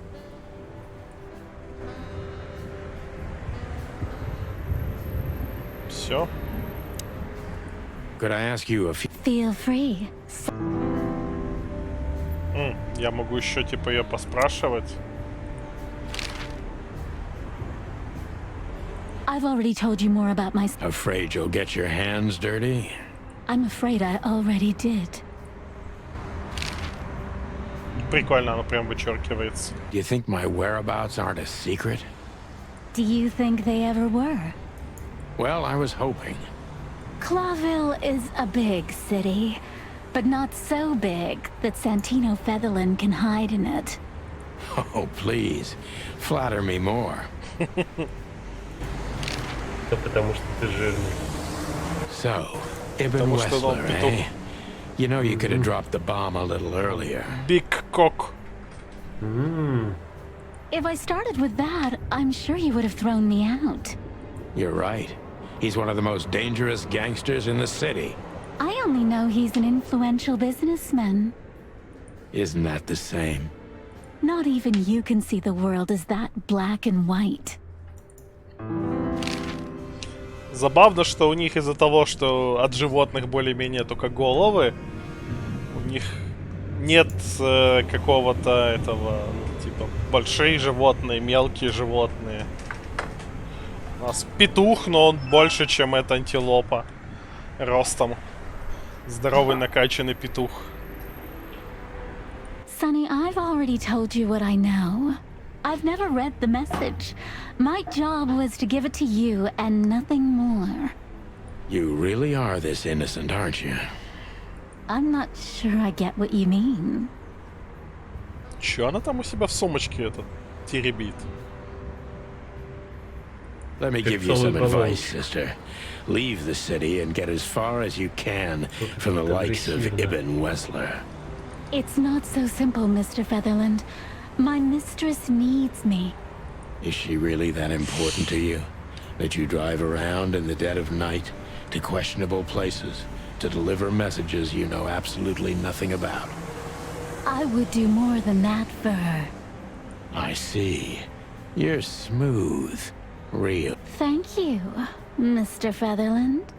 Все. Could I ask you a few... Feel free. Я могу еще типа ее поспрашивать. I've already told you more about my... Afraid you'll get your hands dirty? I'm afraid I already did. Прикольно, оно прям вычеркивается. Do you think my whereabouts aren't a secret? Do you think they ever were? Well, I was hoping. Clawville is a big city, but not so big that Santino Featherland can hide in it. Oh, please. Flatter me more. Это потому что ты жирный. So, Ibn Потому что он Wessler, петух. eh? You know you could have dropped the bomb a little earlier. Big cock. If I started with that, I'm sure you would have thrown me out. You're right. He's one of the most dangerous gangsters in the city. I only know he's an influential businessman. Isn't that the same? Not even you can see the world as that black and white. Забавно, что у них из-за того, что от животных более-менее только головы, у них нет какого-то этого, типа, большие животные, мелкие животные. У нас петух, но он больше, чем эта антилопа ростом. Здоровый накачанный петух. Sonny, I've already told you what I know. I've never read the message. My job was to give it to you and nothing more. You really are this innocent, aren't you? I'm not sure I get what you mean. Чё она там у себя в сумочке этот теребит? Let me give you some advice, sister. Leave the city and get as far as you can from the likes of Ibn Wessler. It's not so simple, Mr. Featherland. My mistress needs me. Is she really that important to you? That you drive around in the dead of night to questionable places to deliver messages you know absolutely nothing about? I would do more than that for her. I see. You're smooth. Real. Thank you, Mr. Featherland.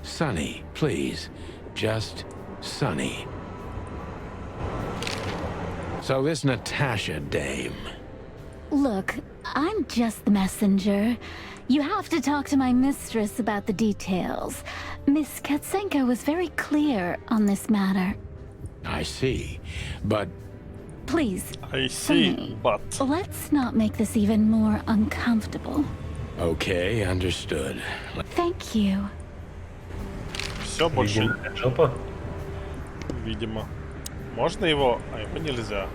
Sonny, please. Just Sonny. So this Natasha dame. Look, I'm just the messenger. You have to talk to my mistress about the details. Miss Katsenko was very clear on this matter. I see. But Please, I see, Sonny, but... let's not make this even more uncomfortable. okay, understood. Thank you. Все, больше, Ледяная жопа. видимо. Можно его? А, его нельзя.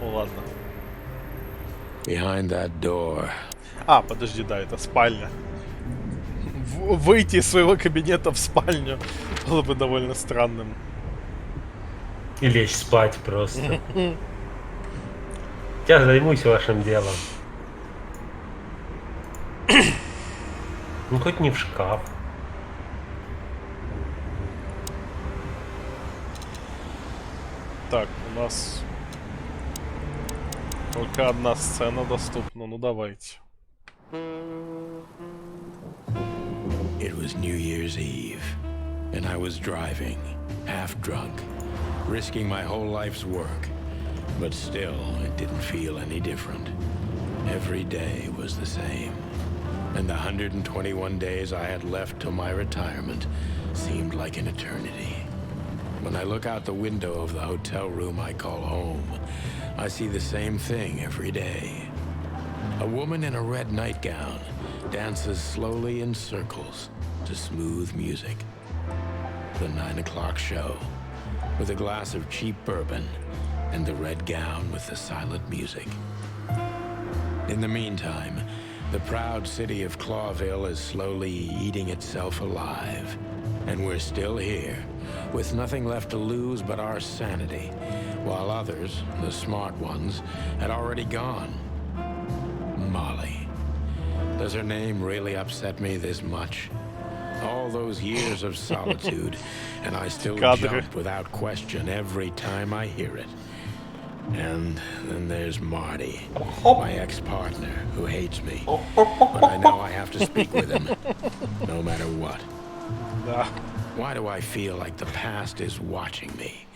Ну ладно. Behind that door. А, подожди, да, это спальня. Выйти из своего кабинета в спальню было бы довольно странным. И лечь спать просто. Я займусь вашим делом. Ну хоть не в шкаф. Так, у нас только одна сцена доступна. Ну давайте. It was New Year's Eve, and I was driving, half drunk, risking my whole life's work. But still, it didn't feel any different. Every day was the same. And the 121 days I had left till my retirement seemed like an eternity. When I look out the window of the hotel room I call home, I see the same thing every day. A woman in a red nightgown dances slowly in circles to smooth music. The 9 o'clock show, with a glass of cheap bourbon and the red gown with the silent music. In the meantime, the proud city of Clawville is slowly eating itself alive. And we're still here, with nothing left to lose but our sanity, while others, the smart ones, had already gone. Molly. Does her name really upset me this much? All those years of solitude, and I still jump without question every time I hear it. And then there's Marty, my ex-partner, who hates me. But I know I have to speak with him, no matter what. Да. Why do I feel like the past is watching me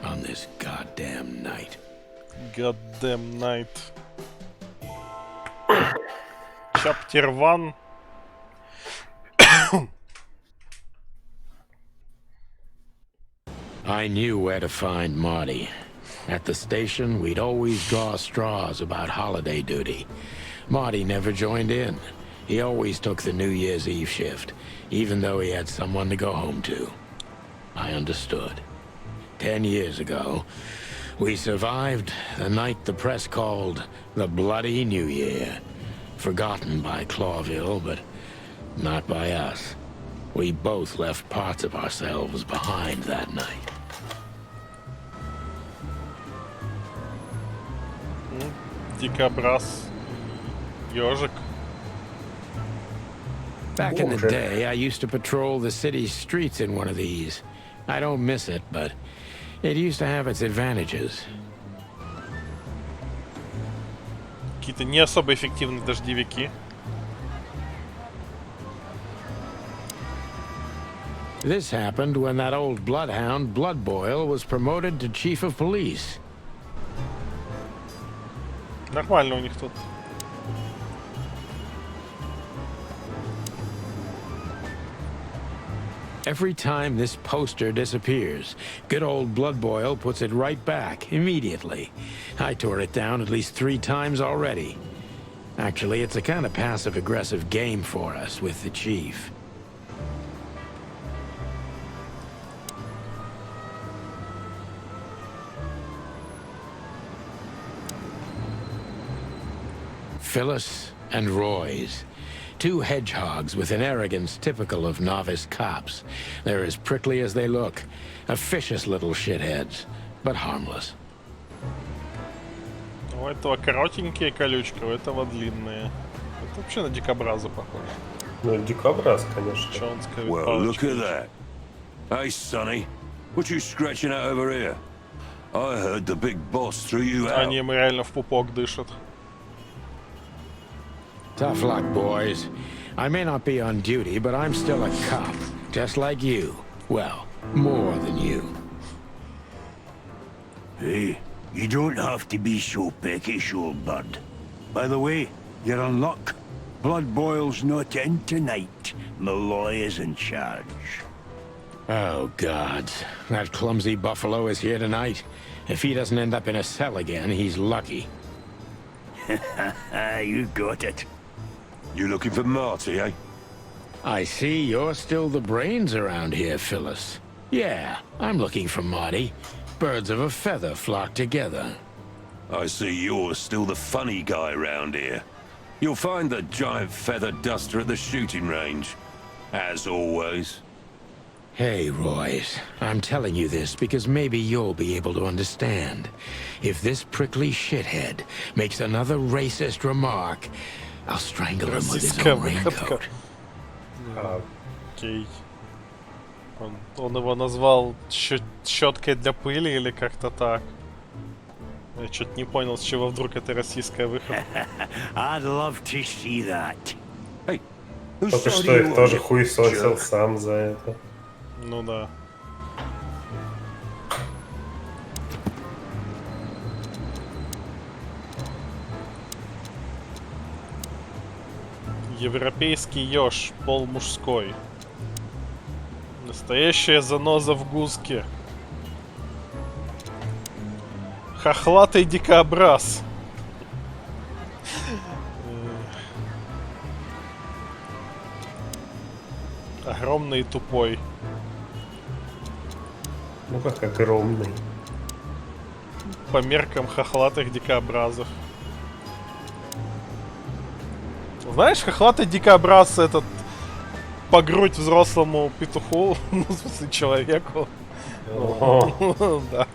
on this goddamn night? Goddamn night. Chapter 1. I knew where to find Marty. At the station, we'd always draw straws about holiday duty. Marty never joined in. He always took the New Year's Eve shift, even though he had someone to go home to. I understood. 10 years ago, we survived the night the press called the Bloody New Year. Forgotten by Clawville, but not by us. We both left parts of ourselves behind that night. Дикобраз. Ёжик. Back in the day, I used to patrol the city's streets in one of these. I don't miss it, but it used to have its advantages. Какие-то не особо эффективные дождевики. This happened when that old bloodhound, Bloodboil, was promoted to chief of police. Нормально у них тут. Every time this poster disappears, good old Bloodboil puts it right back, immediately. I tore it down at least 3 times already. Actually, it's a kind of passive-aggressive game for us with the chief. Phyllis and Roy's. 2 hedgehogs with an arrogance typical of novice cops. They're as prickly as they look. Officious little shitheads, but harmless. У этого коротенькие колючки, у этого длинные. Это вообще на дикобраза похоже. Ну, дикобраз, конечно. Чонская Well, look палочка. at that. Hey, Sonny, what you scratching at over here? I heard the big boss threw you out. Они им реально в пупок дышат. Tough luck, boys. I may not be on duty, but I'm still a cop, just like you. Well, more than you. Hey, you don't have to be so peckish, old bud. By the way, you're in luck. Bloodboil's not in tonight. Malloy is in charge. Oh, God. That clumsy buffalo is here tonight. If he doesn't end up in a cell again, he's lucky. You got it. You looking for Marty, eh? I see you're still the brains around here, Phyllis. Yeah, I'm looking for Marty. Birds of a feather flock together. I see you're still the funny guy round here. You'll find the giant feather duster at the shooting range. As always. Hey, Royce. I'm telling you this because maybe you'll be able to understand. If this prickly shithead makes another racist remark, I'll strangle him with his Российская own выходка. raincoat. Окей. Он его назвал щеткой для пыли или как-то так. Я что-то не понял, с чего вдруг это российская выходка. I'd love to see that. Hey, who Только shot что you их on, тоже you хуесосил jerk? сам за это. Ну да. Европейский еж, пол мужской. Настоящая заноза в гуске. Хохлатый дикобраз. Огромный и тупой. Ну как огромный. По меркам хохлатых дикобразов. Знаешь, хохлатый дикобраз этот по грудь взрослому петуху, ну, в смысле, человеку. Да.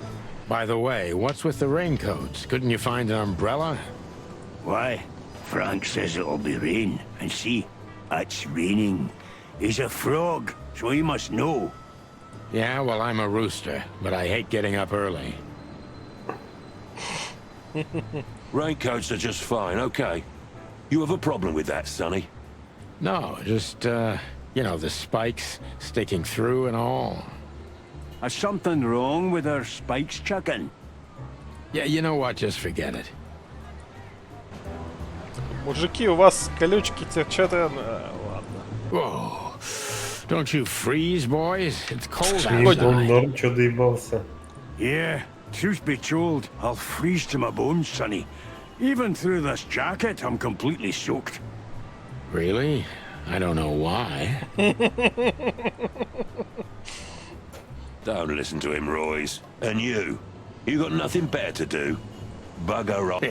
By the way, what's with the raincoats? Couldn't you find an umbrella? Why? Frank says it'll be rain. And see, it's raining. He's a frog, so he must know. Yeah, well, I'm a rooster, but I hate getting up early. Raincoats are just fine, okay. You have a problem with that, Sonny? No, just, You know, the spikes sticking through and all. Is something wrong with our spikes, chicken? Yeah, you know what? Just forget it. Мужики, у вас колючки торчат. Ладно. Whoa. Don't you freeze, boys? It's cold И он outside. норм, чё доебался. Yeah, truth be told, I'll freeze to my bones, sonny. Even through this jacket, I'm completely soaked. Really? I don't know why. Don't listen to him, Royce. And you got nothing better to do? Bugger off.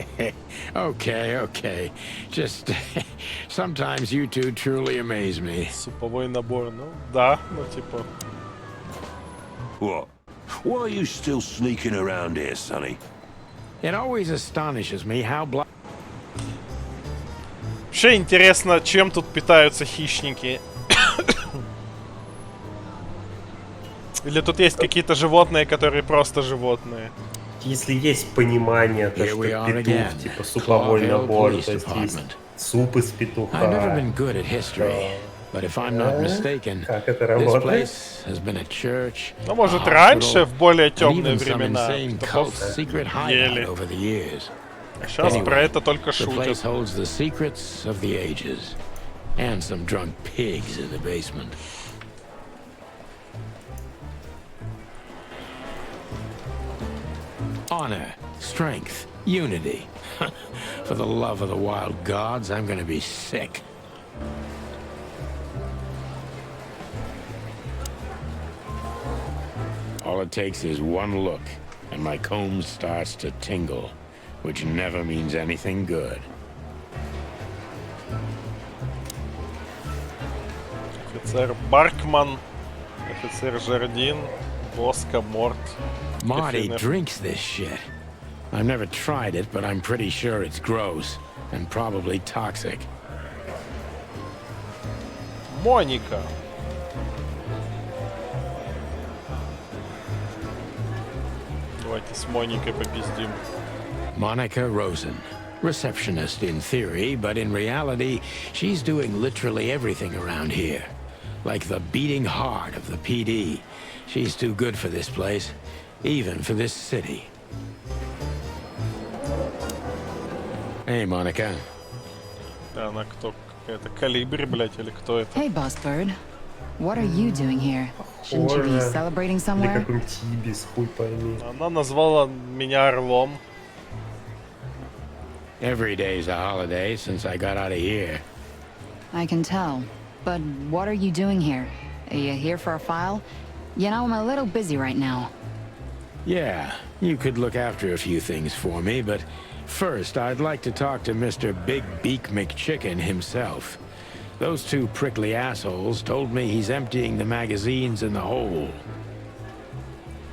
Okay. Just sometimes you two truly amaze me. Суповой набор, ну да, ну типа. What? Why are you still sneaking around here, Sonny? It always astonishes me how Вообще интересно, чем тут питаются хищники. Или тут есть какие-то животные, которые просто животные? Если есть понимание, то что петух, типа суповой набор, то есть есть суп из петуха. I've never been good at history, but if I'm not mistaken, Как это this работает? place has been a church, Ну, может, a раньше, hospital, в более and темные even some времена. insane петухов cult secret ели. hideout over the years. А сейчас Anyway, про это только The place шутят. holds the secrets of the ages, and some drunk pigs in the basement. Honor, strength, unity. For the love of the wild gods, I'm gonna be sick. All it takes is one look, and my comb starts to tingle, which never means anything good. Офицер Баркман, офицер Жардин, Боска, Морт. Marty Кофейный. drinks this shit. I've never tried it, but I'm pretty sure it's gross and probably toxic. Моника. Давайте с Моникой попиздим. Monica Rosen. Receptionist in theory, but in reality, she's doing literally everything around here. Like the beating heart of the PD. She's too good for this place, even for this city. Hey, Monica. Она кто? Какая-то Калибри, блядь, или кто это? Hey, Boss Bird. What are you doing here? Shouldn't you be Похоже. celebrating Или somewhere? какой-нибудь Ибис, хуй пойми. Она назвала меня орлом. Every day's a holiday since I got out of here. I can tell. But what are you doing here? Are you here for a file? You know, I'm a little busy right now. Yeah, you could look after a few things for me, but first I'd like to talk to Mr. Big Beak McChicken himself. Those two prickly assholes told me he's emptying the magazines in the hole.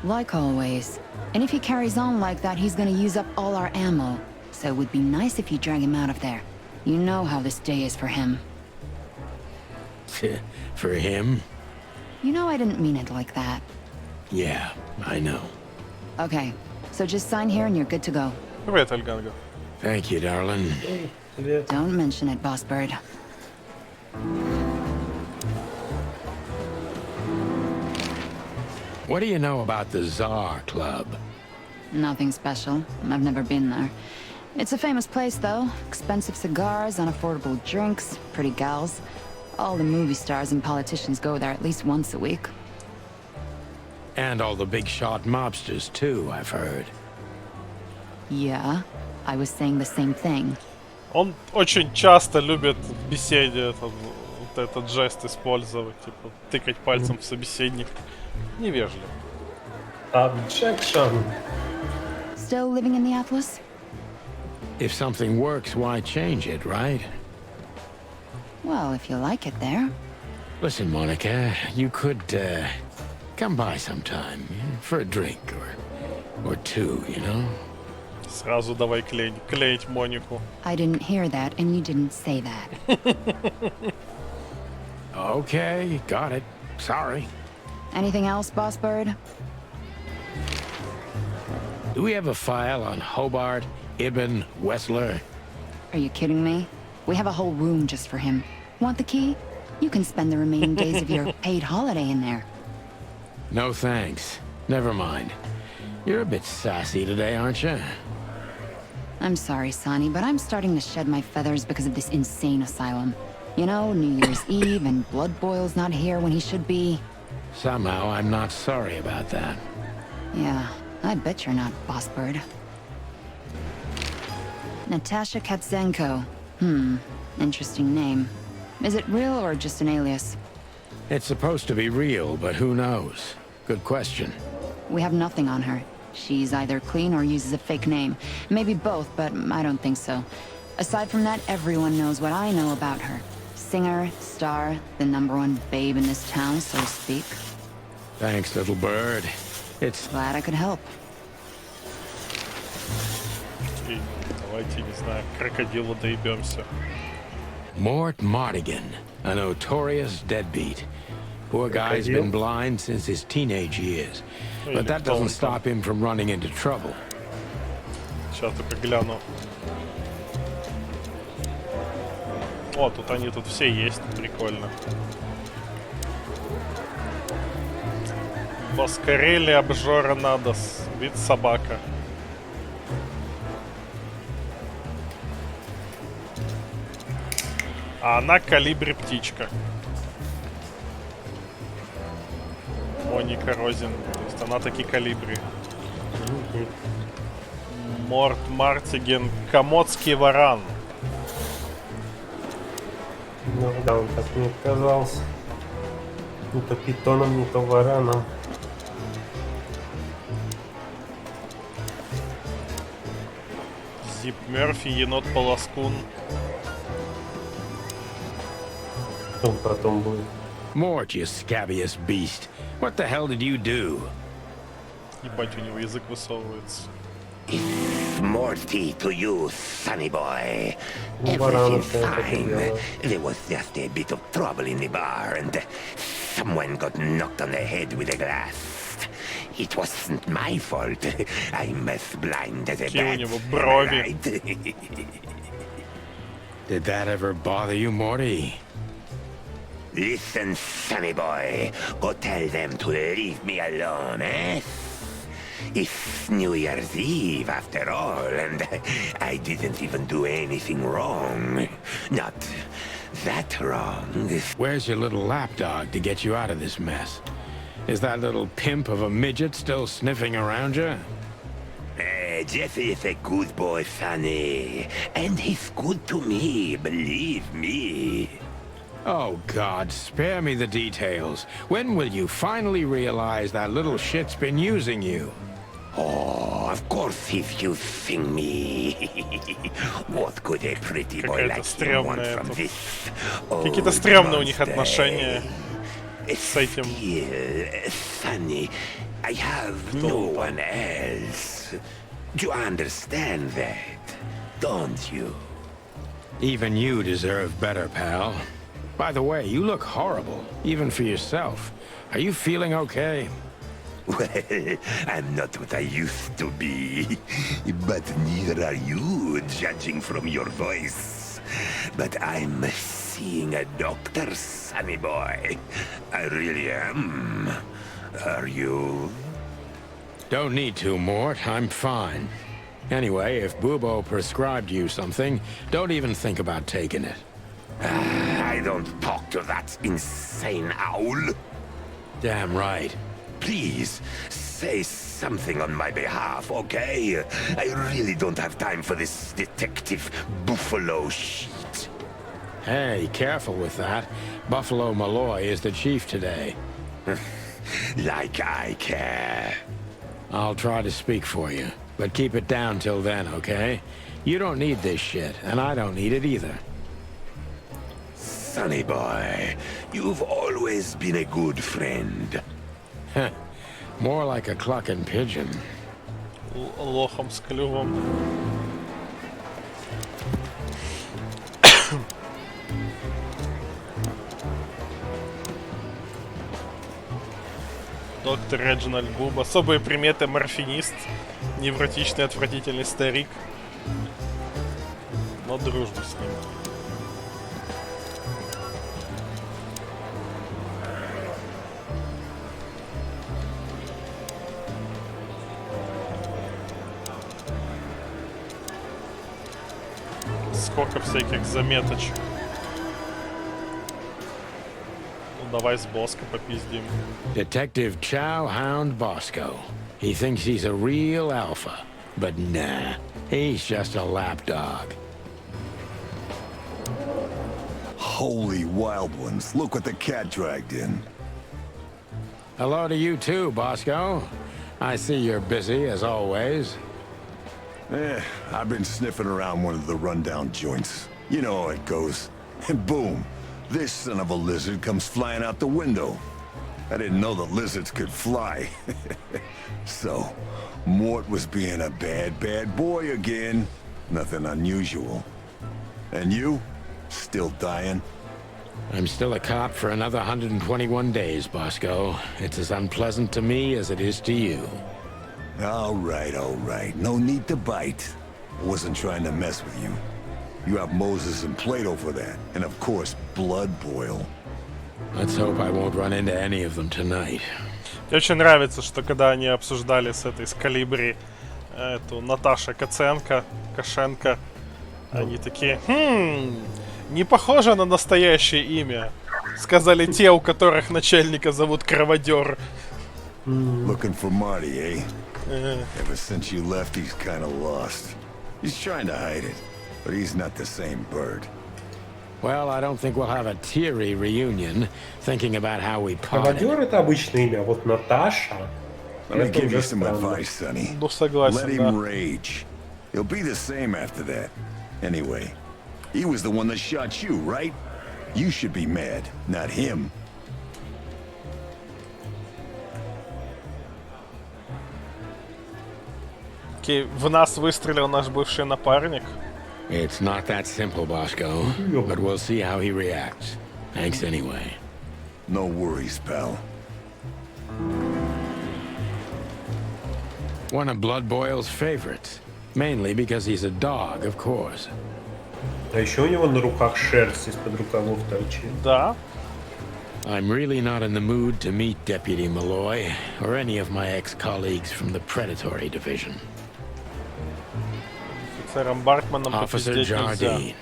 Like always. And if he carries on like that, he's gonna use up all our ammo. So it would be nice if you drag him out of there. You know how this day is for him. For him? You know I didn't mean it like that. Yeah, I know. Okay, so just sign here and you're good to go. Привет, Альганга. Thank you, darling. Привет. Don't mention it, Boss Bird. What do you know about the Czar Club? Nothing special. I've never been there. It's a famous place, though. Expensive cigars, unaffordable drinks, pretty gals. All the movie stars and politicians go there at least once a week. And all the big shot mobsters, too, I've heard. Yeah, I was saying the same thing. Он очень часто любит в беседе вот этот жест использовать, типа тыкать пальцем в собеседник. Невежливо. Objection. Still living in the Atlas? If something works, why change it, right? Well, if you like it there. Listen, Monica, you could, come by sometime, for a drink, or two, you know? Сразу давай клеить Монику. I didn't hear that, and you didn't say that. Okay, got it. Sorry. Anything else, Boss Bird? Do we have a file on Hobart, Ibn, Wessler? Are you kidding me? We have a whole room just for him. Want the key? You can spend the remaining days of your paid holiday in there. No thanks. Never mind. You're a bit sassy today, aren't you? I'm sorry, Sonny, but I'm starting to shed my feathers because of this insane asylum. You know, New Year's Eve and Blood Boil's not here when he should be. Somehow I'm not sorry about that. Yeah, I bet you're not, Boss Bird. Natasha Katzenko. Interesting name. Is it real or just an alias? It's supposed to be real, but who knows? Good question. We have nothing on her. She's either clean or uses a fake name. Maybe both, but I don't think so. Aside from that, everyone knows what I know about her. Singer, star, the #1 babe in this town, so to speak. Thanks, little bird. It's... Glad I could help. И давайте, не знаю, к крокодилу доебемся. Mort Mardigan, a notorious deadbeat. Poor guy's been blind since his teenage years. But that doesn't stop him from running into trouble. Сейчас только гляну. О, тут они тут все есть, прикольно. Воскорели обжора надо, вид собака. А она калибре птичка. Моника Розин. То есть она таки калибри. Морт Мартиген. Комодский варан. Ну да, он так мне казался. Не то питоном, не то вараном. Зип Мерфи, енот Полоскун. Что потом будет? Mort, you scabious beast. What the hell did you do? Ебать, у него язык высовывается. Morty to you, sonny boy. Everything's Fine. There was just a bit of trouble in the bar, and someone got knocked on the head with a glass. It wasn't my fault. I'm as blind as a bat. Right? Did that ever bother you, Morty? Listen, sonny boy. Go tell them to leave me alone, eh? It's New Year's Eve, after all, and I didn't even do anything wrong. Not that wrong. Where's your little lapdog to get you out of this mess? Is that little pimp of a midget still sniffing around you? Jeffy is a good boy, Sonny. And he's good to me, believe me. Oh, God, spare me the details. When will you finally realize that little shit's been using you? Oh, of course he's using me. What could a pretty boy like him want from this? Какие-то стрёмные у них отношения с этим. Sonny, I have no one else. Do you understand that? Don't you? Even you deserve better, pal. By the way, you look horrible, even for yourself. Are you feeling okay? Well, I'm not what I used to be. But neither are you, judging from your voice. But I'm seeing a doctor, sonny boy. I really am. Are you? Don't need to, Mort. I'm fine. Anyway, if Bubo prescribed you something, don't even think about taking it. I don't talk to that insane owl. Damn right. Please, say something on my behalf, okay? I really don't have time for this Detective Buffalo shit. Hey, careful with that. Buffalo Malloy is the chief today. Like I care. I'll try to speak for you, but keep it down till then, okay? You don't need this shit, and I don't need it either. Sonny boy, you've always been a good friend. More like a clucking pigeon. Лохом с клювом. Доктор Реджинальд Губ. Особые приметы: морфинист, невротичный, отвратительный старик. Но дружбу с ним. Сколько всяких заметочек. Ну, давай с Боско попиздим. Detective Chowhound Bosco. He thinks he's a real alpha, but nah, he's just a lapdog. Holy wild ones, look what the cat dragged in. Hello to you too, Bosco. I see you're busy, as always. I've been sniffing around one of the rundown joints. You know how it goes. And boom, this son of a lizard comes flying out the window. I didn't know the lizards could fly. So, Mort was being a bad boy again. Nothing unusual. And you? Still dying? I'm still a cop for another 121 days, Bosco. It's as unpleasant to me as it is to you. All right. No need to bite. I wasn't trying to mess with you. You have Moses and Plato for that. And of course, Blood Boil. Let's hope I won't run into any of them tonight. Мне очень нравится, что когда они обсуждали с Калибри эту Наташа Кошенко, они такие, не похоже на настоящее имя. Сказали те, у которых начальника зовут Кроводер. Looking for Marty, eh? Ever since you left, he's kind of lost. He's trying to hide it, but he's not the same bird. Well, I don't think we'll have a teary reunion, thinking about how we parted. Кроводер это обычное имя, вот Наташа. Let me give you some advice, Sonny. Ну, согласен, Let him rage. He'll be the same after that. Anyway, he was the one that shot you, right? You should be mad, not him. Окей, в нас выстрелил наш бывший напарник. It's not that simple, Bosco, but we'll see how he reacts. Thanks anyway. No worries, pal. One of Blood Boil's favorites. Mainly because he's a dog, of course. А еще у него на руках шерсть из-под рукавов торчит. Да. I'm really not in the mood to meet Deputy Malloy, or any of my ex-colleagues from the Predatory Division. Офицером Баркманом Officer попиздеть нельзя. Jardine.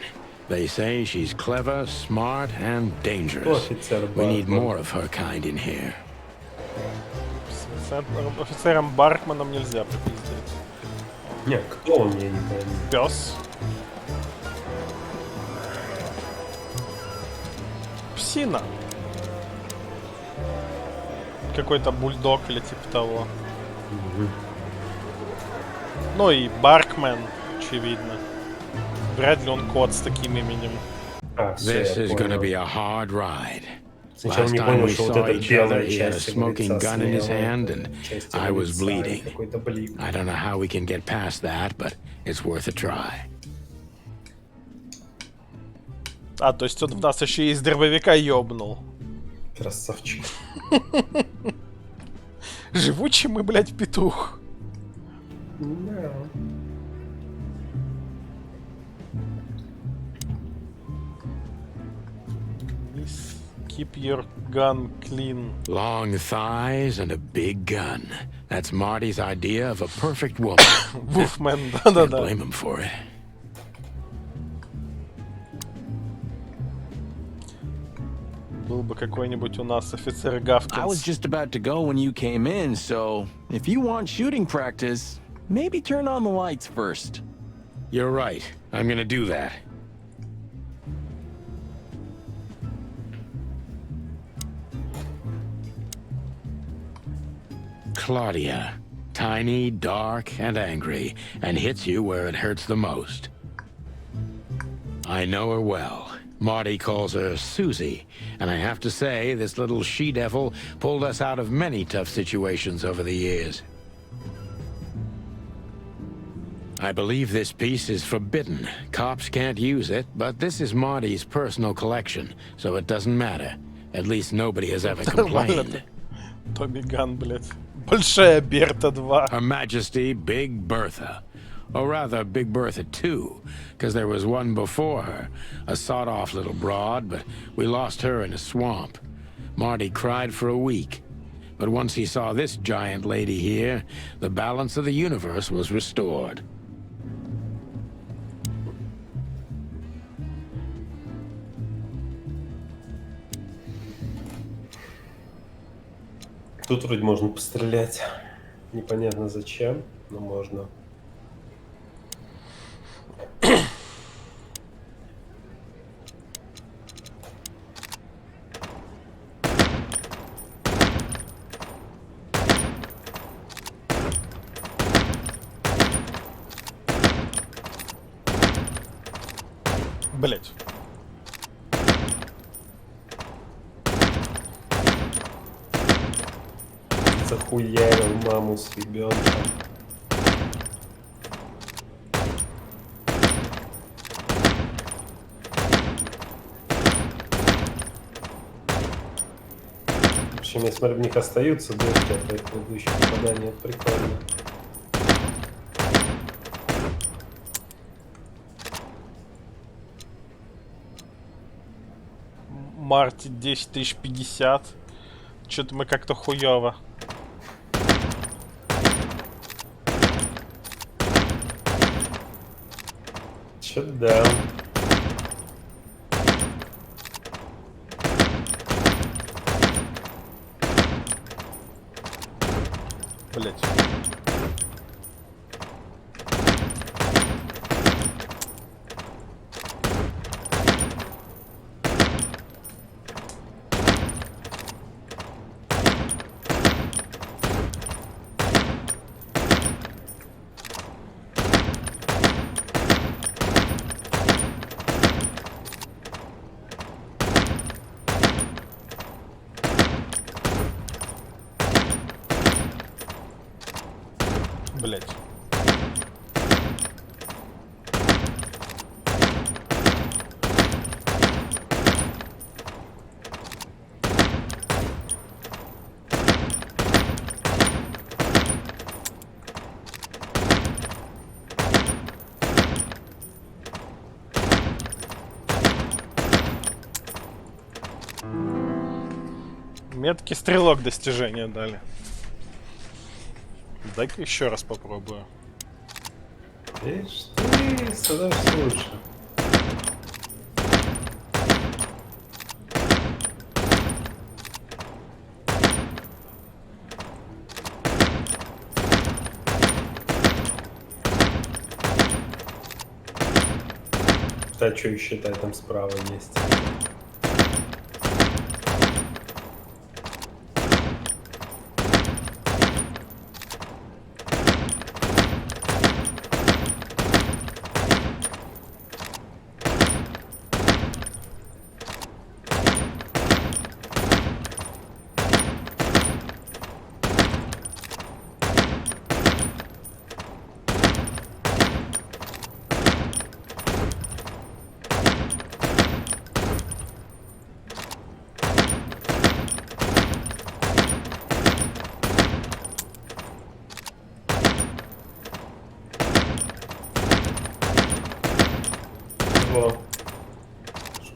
They say she's clever, smart, and dangerous. We need more of her kind in here. Офицером Баркманом нельзя попиздеть. Нет, кто он, я не помню. Пес. Псина. Какой-то бульдог или типа того. Ну и Баркмен, очевидно. Вряд ли он кот с таким именем. This is gonna be a hard ride. Сначала Last не time понял, we что вот saw эта each other, белая he had a часть его smoking лица gun in his слева, hand, and часть I его was лица и bleeding. какой-то блик. I don't know how we can get past that, but it's worth a try. А, то есть он в нас еще и из дробовика ёбнул. Красавчик. Живучий мы, блядь, петух. Да. Keep your gun clean. Long thighs and a big gun. That's Marty's idea of a perfect woman. Wolfman, Can't да-да-да. blame him for it. Был бы какой-нибудь у нас офицер I was Гавкинс. just about to go when you came in, so if you want shooting practice, maybe turn on the lights first. You're right. I'm gonna do that. Claudia. Tiny, dark, and angry, and hits you where it hurts the most. I know her well. Marty calls her Susie, and I have to say, this little she-devil pulled us out of many tough situations over the years. I believe this piece is forbidden. Cops can't use it, but this is Marty's personal collection, so it doesn't matter. At least nobody has ever complained. Томми Ган, блядь. Большая Берта 2. Her Majesty Big Bertha. Or rather, Big Bertha 2, because there was one before her, a sawed-off little broad, but we lost her in a swamp. Marty cried for a week. But once he saw this giant lady here, the balance of the universe was restored. Тут вроде можно пострелять. Непонятно зачем, но можно. Блять. Захуярил маму с ребенком. В общем, я смотрю, в них остаются дырки от твоих предыдущих попаданий. Это прикольно. Марти 10050. Что-то мы как-то хуёво. Чё-то да. Блять. Блять. Меткий стрелок достижения дали. Дай-ка еще раз попробую. Видишь, ты становишься лучше. А что еще считай, там справа есть.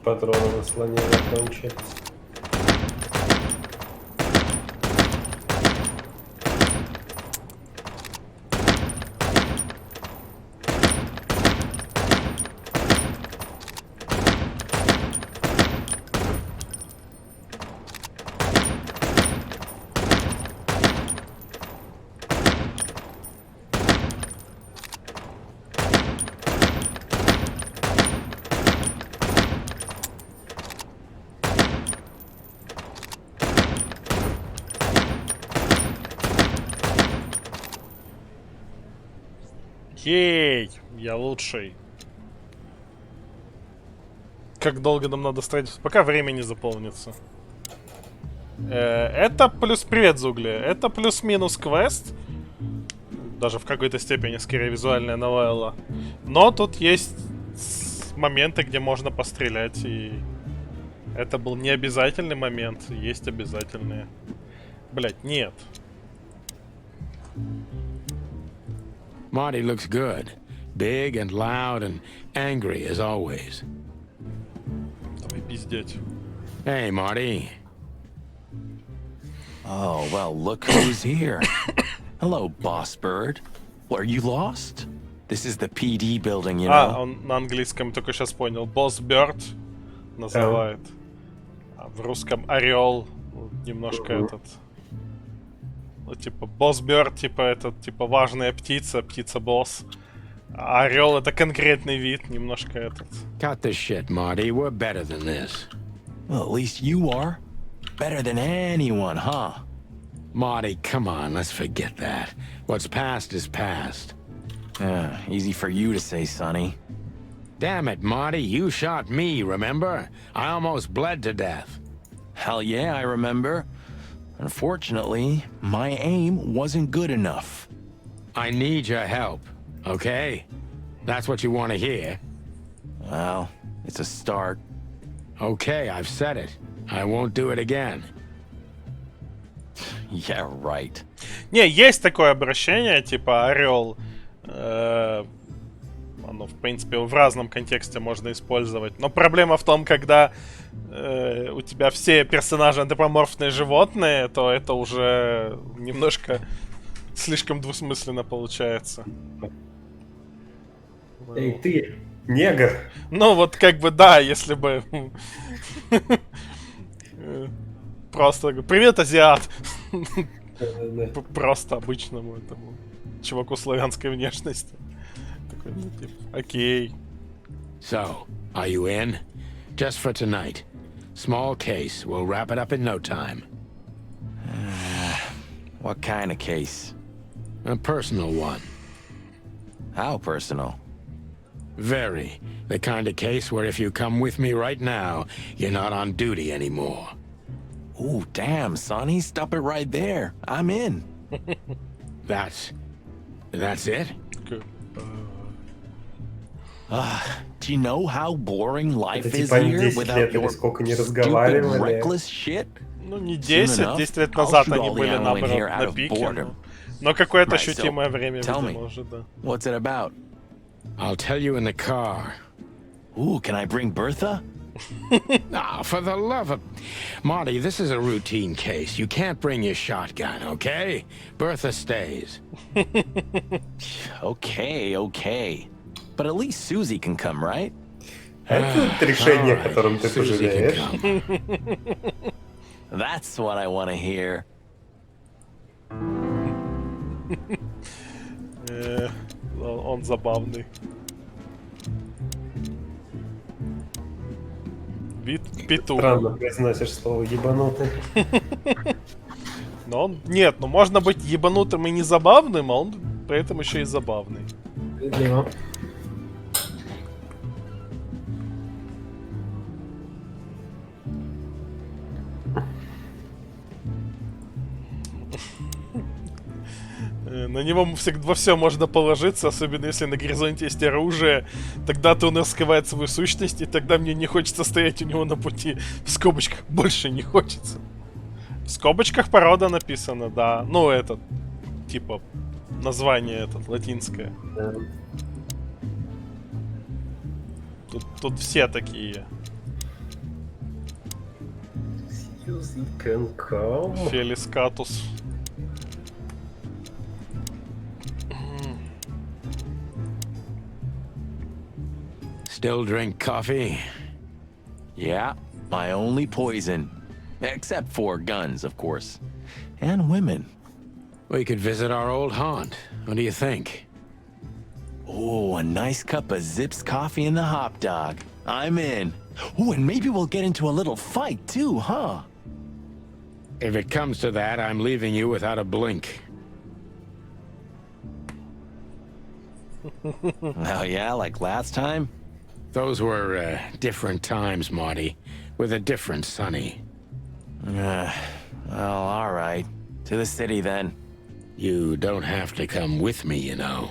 Патроны на слоне закончились. Ей, я лучший. Как долго нам надо строить? Пока время не заполнится. Это плюс привет, Зугли. Это плюс-минус квест. Даже в какой-то степени скорее визуальная новелла. Но тут есть моменты, где можно пострелять. И это был не обязательный момент. Есть обязательные. Блять, нет. Marty looks good. Big and loud and angry as always. Давай пиздеть. Hey, Marty. Oh, well, look who's here. Hello, boss bird. Are you lost? This is the PD building, you know. Он на английском только сейчас понял. Boss Bird называет. А в русском орел. Немножко этот. Ну, типа, босс-бёрд, типа, это, типа, важная птица, птица-босс. А орел это конкретный вид, немножко этот. Cut the shit, Marty. We're better than this. Well, at least you are. Better than anyone, huh? Marty, come on, let's forget that. What's past is past. Easy for you to say, Sonny. Damn it, Marty, you shot me, remember? I almost bled to death. Hell yeah, I remember. Unfortunately, my aim wasn't good enough. I need your help, okay? That's what you want to hear. Well, it's a start. Okay, I've said it. I won't do it again. Yeah, right. Не, есть такое обращение, типа орел. Оно, в принципе, в разном контексте можно использовать. Но проблема в том, когда у тебя все персонажи антропоморфные животные, то это уже немножко слишком двусмысленно получается. Эй, ты, негр! Ну, вот как бы да, если бы... Просто привет, азиат! Просто обычному этому чуваку славянской внешности. Такой, ну, типа, окей. So, are you in? Just for tonight. Small case. We'll wrap it up in no time. What kind of case? A personal one. How personal? Very. The kind of case where if you come with me right now, you're not on duty anymore. Ooh, damn, Sonny. Stop it right there. I'm in. That's it? Good. Do you know how boring life Это is типа они here 10 without лет или your сколько не stupid, разговаривали. reckless shit? Ну, не Soon 10, enough, 10 лет I'll назад shoot они all the были, ammo in наоборот, here out на of пике. boredom. Но какое-то Right, so, ощутимое время, tell видимо, me. уже, да. What's it about? I'll tell you in the car. Ooh, can I bring Bertha? Ah, for the love of... Marty, this is a routine case. You can't bring your shotgun, okay? Bertha stays. Okay. But at least Susie can come, right? Это решение, о котором ты Susie can пожалеешь. come. That's what I want to hear. Он забавный. Вид петух. Странно произносишь слово ебанутый. Но он... Нет, ну можно быть ебанутым и не забавным, а он при этом еще и забавный. Да. На него всегда во все можно положиться, особенно если на горизонте есть оружие. Тогда-то он раскрывает свою сущность, и тогда мне не хочется стоять у него на пути. В скобочках больше не хочется. В скобочках порода написано, да. Ну, это, типа, название этот, латинское. Да. Тут все такие. Susie can come. Фелискатус. Still drink coffee? Yeah, my only poison. Except for guns, of course. And women. We could visit our old haunt. What do you think? Oh, a nice cup of Zips coffee and the hop dog. I'm in. Oh, and maybe we'll get into a little fight too, huh? If it comes to that, I'm leaving you without a blink. Oh yeah, like last time? Those were different times, Marty, with a different Sonny. Well, all right. To the city then. You don't have to come with me, you know.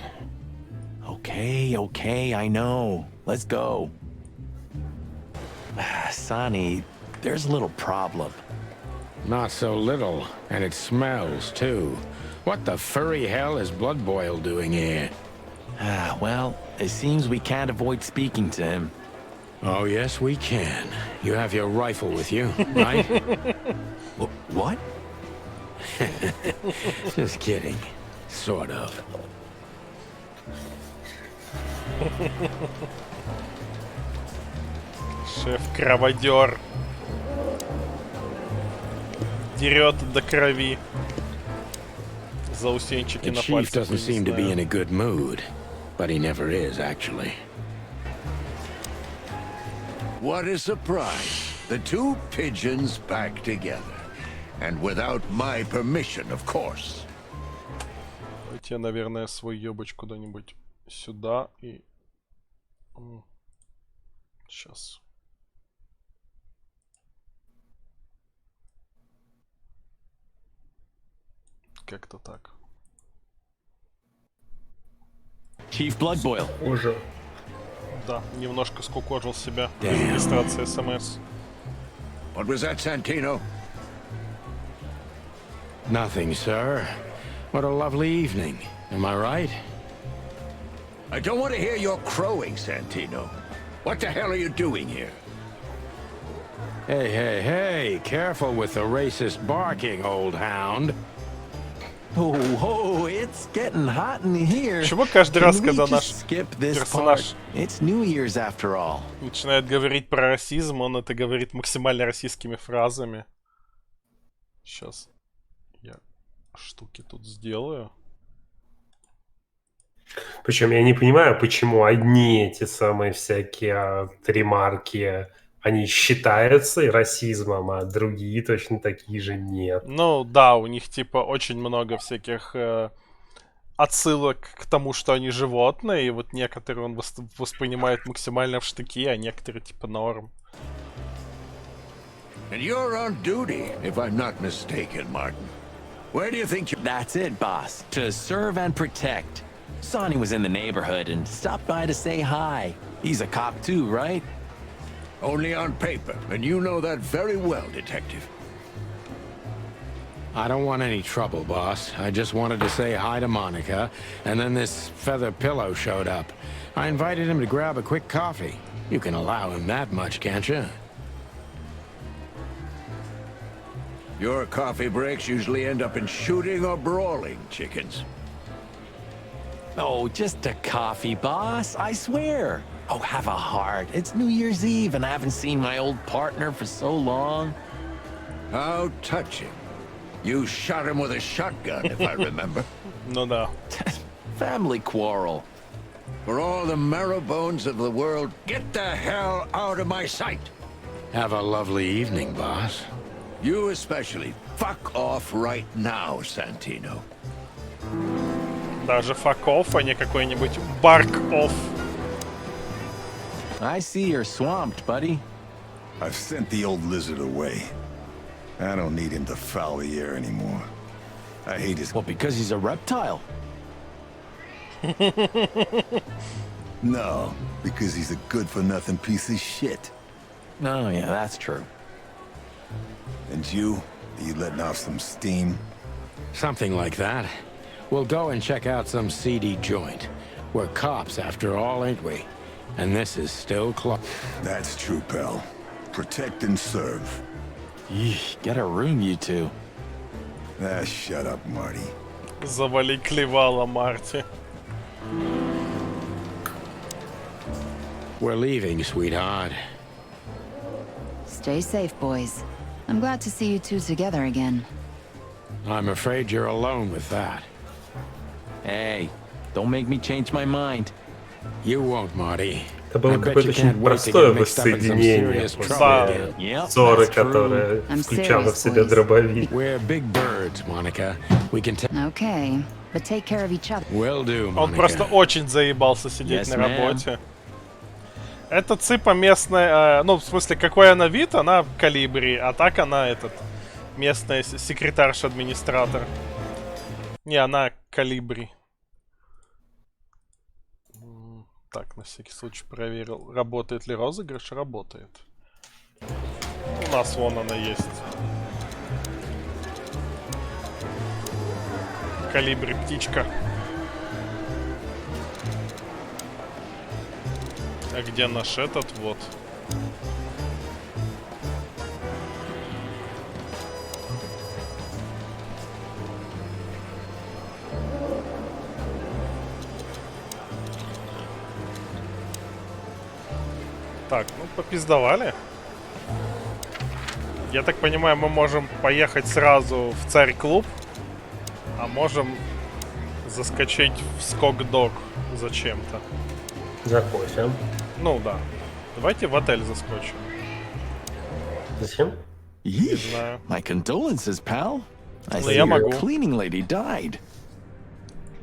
Okay, I know. Let's go. Sonny, there's a little problem. Not so little, and it smells, too. What the furry hell is Blood Boil doing here? Well, it seems we can't avoid speaking to him. Oh, yes, we can. You have your rifle with you, right? What? Just kidding. Sort of. Шеф-кроводер. Дерет до крови. Заусенчики The на chief пальцах. doesn't seem to be in a good mood, but he never is, actually. What a surprise. The two pigeons back together. And without my permission, of course. Давайте я, наверное, свой ёбач куда-нибудь сюда и... Сейчас. Как-то так. Chief Blood Boil. Уже. Да, немножко скукожил себя в регистрации СМС. What was that, Santino? Nothing, sir. What a lovely evening. Am I right? I don't want to hear your crowing, Santino. What the hell are you doing here? Hey, hey, hey, careful with the racist barking, old hound. Oh, it's getting hot in here. Почему каждый раз, Can we когда just наш skip this персонаж part? It's New Year's after all. начинает говорить про расизм, он это говорит максимально российскими фразами? Сейчас я штуки тут сделаю. Причем я не понимаю, почему одни эти самые всякие ремарки, они считаются расизмом, а другие точно такие же нет. Ну да, у них типа очень много всяких отсылок к тому, что они животные, и вот некоторые он воспринимает максимально в штыки, а некоторые типа норм. And you're on duty, if I'm not mistaken, Martin. Where do you think you... That's it, boss. To serve and protect. Sonny was in the neighborhood and stopped by to say hi. He's a cop too, right? Only on paper, and you know that very well, Detective. I don't want any trouble, boss. I just wanted to say hi to Monica, and then this feather pillow showed up. I invited him to grab a quick coffee. You can allow him that much, can't you? Your coffee breaks usually end up in shooting or brawling, chickens. Oh, just a coffee, boss. I swear. Oh, have a heart. It's New Year's Eve and I haven't seen my old partner for so long. How touching. You shot him with a shotgun, if I remember. Ну да. Family quarrel. For all the marrow bones of the world, get the hell out of my sight. Have a lovely evening, boss. You especially. Fuck off right now, Santino. Даже fuck off, а не какой-нибудь bark off. I see you're swamped, buddy. I've sent the old lizard away. I don't need him to foul the air anymore. I hate his... Well, because he's a reptile. No, because he's a good-for-nothing piece of shit. Oh, yeah, that's true. And you? Are you letting off some steam? Something like that. We'll go and check out some seedy joint. We're cops, after all, ain't we? And this is still closed. That's true, pal. Protect and serve. Yeesh, get a room, you two. Ah, shut up, Marty. Завали клевала, Марти. We're leaving, sweetheart. Stay safe, boys. I'm glad to see you two together again. I'm afraid you're alone with that. Hey, don't make me change my mind. You won't, Marty. Это было какое-то очень простое воссоединение после ссоры, которая включала в себя дробовик. We're big birds, Monica. We can Okay, but take care of each other. Will do, Monica. Он просто очень заебался сидеть на работе. Это цыпа местная, ну, в смысле, какой она вид, она калибри, а так она местная секретарша-администратор. Не, она калибри. Так, на всякий случай проверил, работает ли розыгрыш. Работает. У нас вон она есть. Калибри птичка. А где наш этот вот? Так, ну попиздовали. Я так понимаю, мы можем поехать сразу в Царь-клуб, а можем заскочить в скок-дог зачем-то. За кофе. Ну да. Давайте в отель заскочим. Зачем? Не знаю. My condolences, pal. I Ну, see я your могу. cleaning lady died.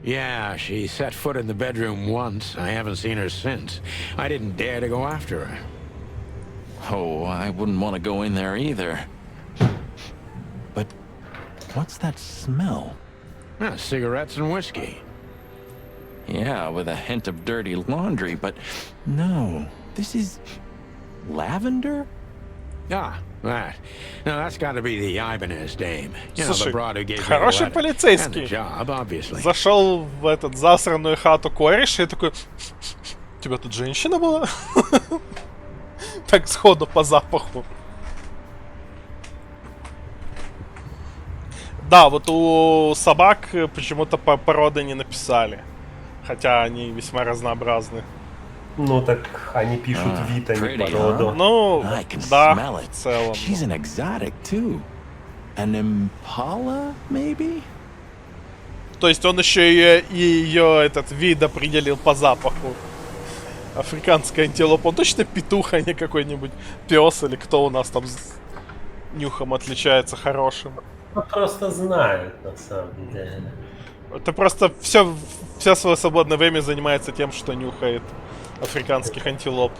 Yeah, she set foot in the bedroom once. I haven't seen her since. I didn't dare to go after her. Oh, I wouldn't want to go in there either. But what's that smell? Cigarettes and whiskey. Yeah, with a hint of dirty laundry, but no. This is lavender? Ah, that. Now that's got to be the Ibanez dame. You know, the Слушай, broad who gave me the хороший letter. And the полицейский. job, obviously. Зашел в этот засранную хату кореша и такой... У тебя тут женщина была? Так сходу по запаху. Да, вот у собак почему-то породы не написали. Хотя они весьма разнообразны. Ну так они пишут вид, а не pretty, породу. huh? Ну, I can да, smell в it. целом. She's an exotic too. An impala, maybe? То есть он еще и ее этот вид определил по запаху. Африканская антилопа. Он точно петух, а не какой-нибудь пес или кто у нас там с нюхом отличается хорошим. Он просто знает, на самом деле. Это просто все свое свободное время занимается тем, что нюхает африканских антилоп.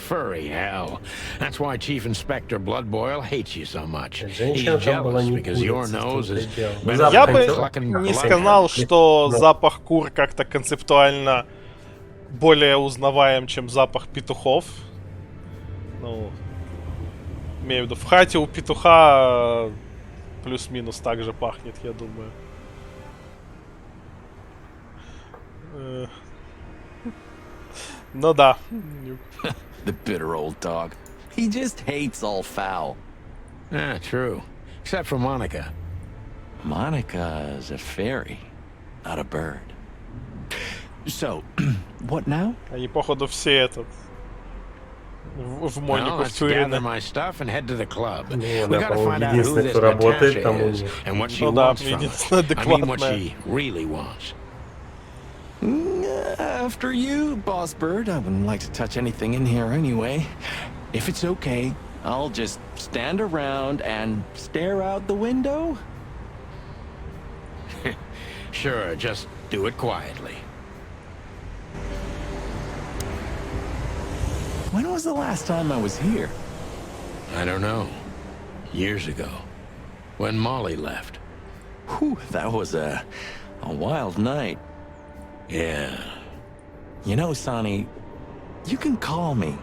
Furry hell. That's why Chief Inspector Bloodboil hates you so much. He's Женщина там была jealous не because your курица, nose что-то is... делала. been Запах Я бы clucking не black. сказал, что Да. запах кур как-то концептуально более узнаваем, чем запах петухов. Ну, имею в виду, в хате у петуха плюс-минус так же пахнет, я думаю. Ну да. The bitter old dog. He just hates all foul. Ah, true. Except for Monica. Monica's a fairy, not a bird. So, what now? Они, походу, все этот... В Well, Монику let's gather втюрены. my stuff and head to the club. Ну, We она, gotta по-моему, find out who единственная, this кто работает Natasha там у is них. and what she Ну да, wants from единственная us. I mean, what адекватная. she really wants. After you, Boss Bird. I wouldn't like to touch anything in here anyway. If it's okay, I'll just stand around and stare out the window. Sure, just do it quietly. When was the last time I was here? I don't know. Years ago. When Molly left. Whew, that was a wild night. Yeah. You know, Sonny, you can call me.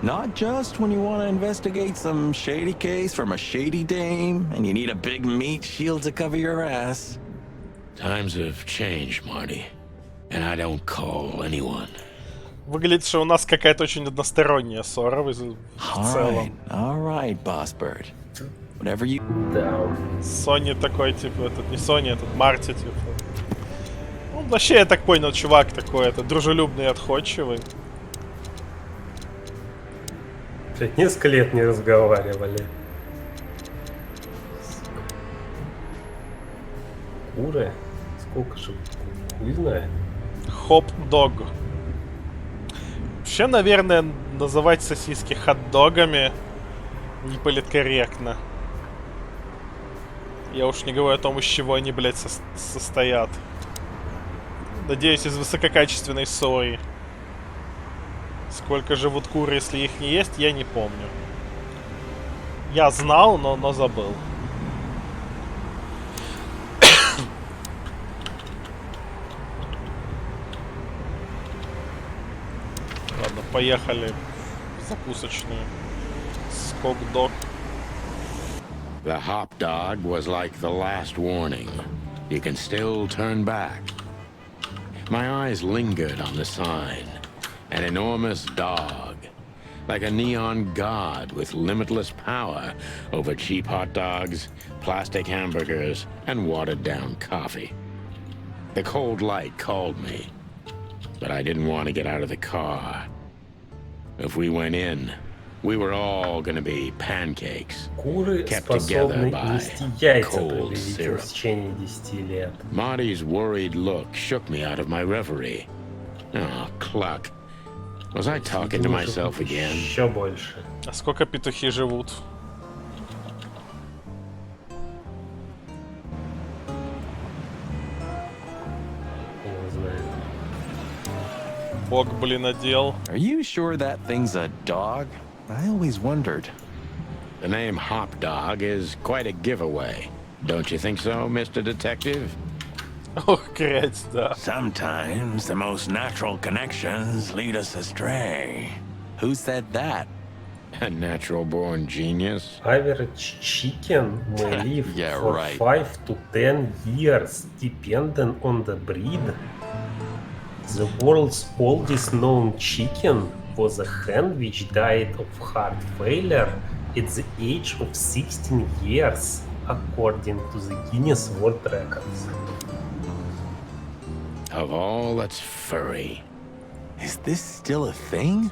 Not just when you want to investigate some shady case from a shady dame and you need a big meat shield to cover your ass. Times have changed, Marty. And I don't call anyone. Выглядит, что у нас какая-то очень односторонняя ссора в целом. All right, Boss Bird. Whatever you... Да. Сони такой, типа, этот не Сони, этот Марти, типа. Ну, вообще, я так понял, чувак такой, это дружелюбный и отходчивый. Блядь, несколько лет не разговаривали. Куры? Сколько же? Хуй знает. Хоп-дог. Вообще, наверное, называть сосиски хот-догами не политкорректно. Я уж не говорю о том, из чего они, блядь, состоят. Надеюсь, из высококачественной сои. Сколько живут куры, если их не есть, я не помню. Я знал, но забыл. Ладно, поехали в закусочную. Скок-дог. The hop dog was like the last warning. You can still turn back. My eyes lingered on the sign. An enormous dog. Like a neon god with limitless power over cheap hot dogs, plastic hamburgers, and watered-down coffee. The cold light called me, but I didn't want to get out of the car. If we went in, we were all gonna be pancakes, Куры kept together способны by нести яйца cold приблизительно syrup. в течение 10 лет. Marty's worried look shook me out of my reverie. Oh, cluck. Was I talking to myself again? Еще больше. А сколько петухи живут? Не знаю. Бог, блин, одел. Are you sure that thing's a dog? I always wondered. The name Hop Dog is quite a giveaway. Don't you think so, Mr. Detective? Ох, грязь, да. Sometimes the most natural connections lead us astray. Who said that? A natural-born genius. Average chicken may live Yeah, for right. 5 to 10 years, depending on the breed. The world's oldest known chicken was a hen which died of heart failure at the age of 16 years, according to the Guinness World Records. Of all that's furry. Is this still a thing?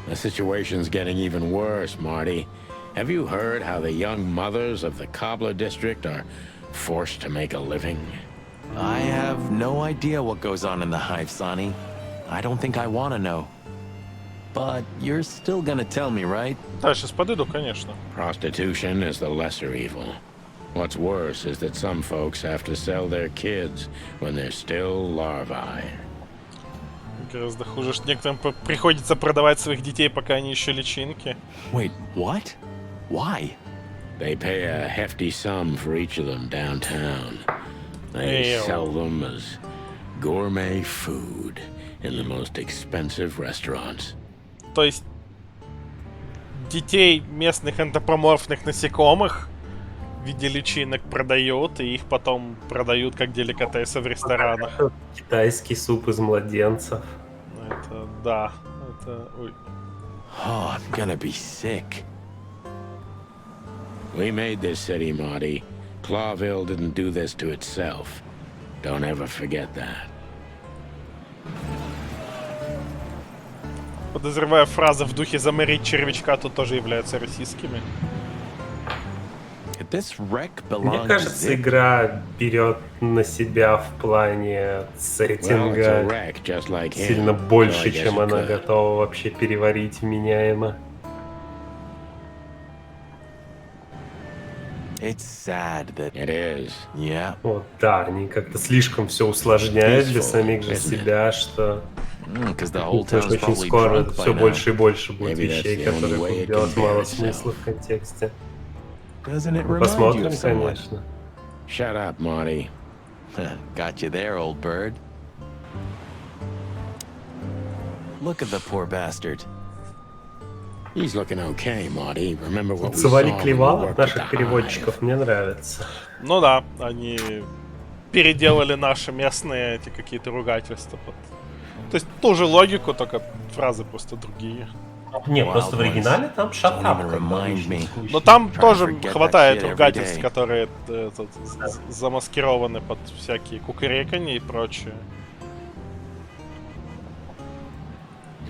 The situation's getting even worse, Marty. Have you heard how the young mothers of the Cobbler district are forced to make a living? I have no idea what goes on in the hive, Sonny. I don't think I want to know. But you're still gonna tell me, right? Да, сейчас подойду, конечно. Prostitution is the lesser evil. What's worse is that some folks have to sell their kids when they're still larvae. Гораздо хуже, что некоторым приходится продавать своих детей, пока они еще личинки. Wait, what? Why? They pay a hefty sum for each of them downtown. They sell them as gourmet food in the most expensive restaurants. То есть детей местных антропоморфных насекомых в виде личинок продают, и их потом продают как деликатесы в ресторанах. Китайский суп из младенцев. Это да, это... Ой. Oh, I'm gonna be sick. We made this city, Marty. Clawville didn't do this to itself. Don't ever forget that. Подозреваю, фразы в духе «заморить червячка» тут тоже являются российскими. Мне кажется, игра берет на себя в плане сеттинга сильно больше, чем она готова вообще переварить вменяемо. It's sad that it is. Yeah. Вот, да, они как-то слишком все усложняют для самих же себя, что очень скоро все больше и больше будет вещей, которые будут делать мало смысла в контексте. Посмотрим, конечно. Shut up, Marty. Got you there, old bird. Look at the poor bastard. He's looking okay, Marty. Remember what we saw Завали when we клевал worked от at наших the переводчиков, мне нравится. Ну да, они переделали наши местные эти какие-то ругательства. То есть ту же логику, только фразы просто другие. Не, просто в оригинале там шатап. Но там тоже хватает ругательств, которые замаскированы под всякие кукареканье и прочее.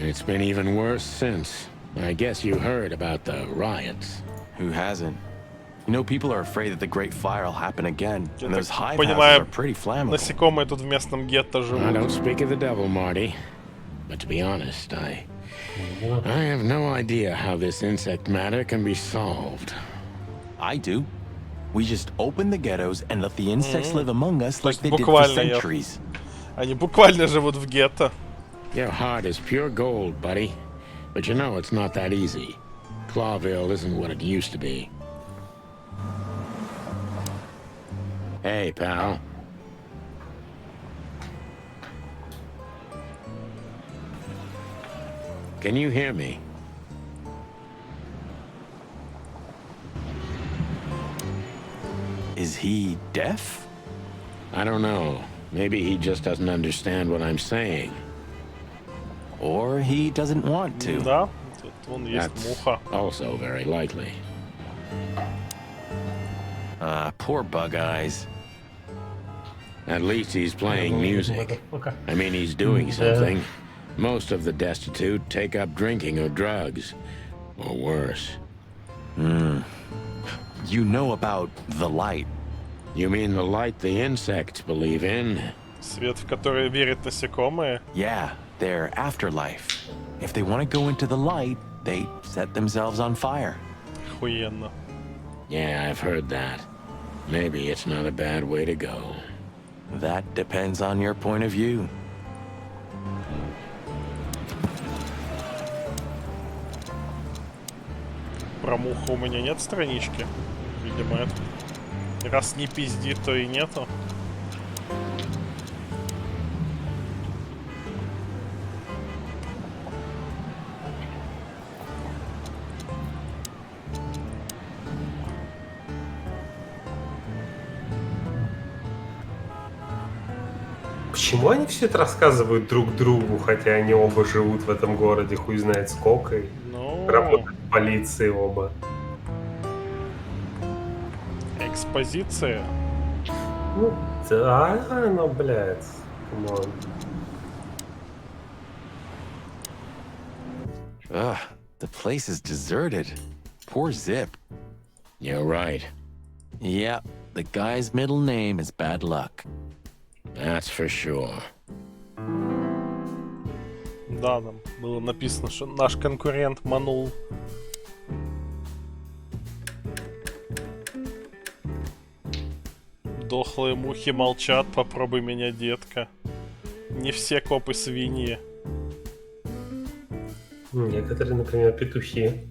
It's been even worse since. I guess you heard about the riots. Who hasn't? You know, people are afraid that the Great Fire will happen again, and those hive houses Понимаю, are pretty flammable. насекомые тут в местном гетто живут. I don't speak of the devil, Marty. But to be honest, I have no idea how this insect matter can be solved. I do. We just open the ghettos and let the insects live among us like they did for centuries. Они буквально живут в гетто. Your heart is pure gold, buddy. But you know it's not that easy. Clawville isn't what it used to be. Hey, pal. Can you hear me? Is he deaf? I don't know. Maybe he just doesn't understand what I'm saying. Or he doesn't want to. Да, тут вон есть муха. Also very likely. Poor Bug Eyes. At least he's playing music. I mean, he's doing something. Most of the destitute take up drinking or drugs, or worse. You know about the light. You mean the light the insects believe in? Свет, в который верят насекомые. Yeah, their afterlife. If they want to go into the light, they set themselves on fire. Охуенно. Yeah, I've heard that. Maybe it's not a bad way to go. That depends on your point of view. Про муху у меня нет странички. Видимо, это... Раз не пиздит, то и нету. Почему они все это рассказывают друг другу, хотя они оба живут в этом городе, хуй знает сколько, и работают в полиции оба? Экспозиция. Ну да, но, блядь, камон. Ugh, the place is deserted. Poor Zip. You're right. Yeah, the guy's middle name is Bad Luck. That's for sure. Да, там было написано, что наш конкурент манул. Дохлые мухи молчат, попробуй меня, детка. Не все копы свиньи. Некоторые, например, петухи.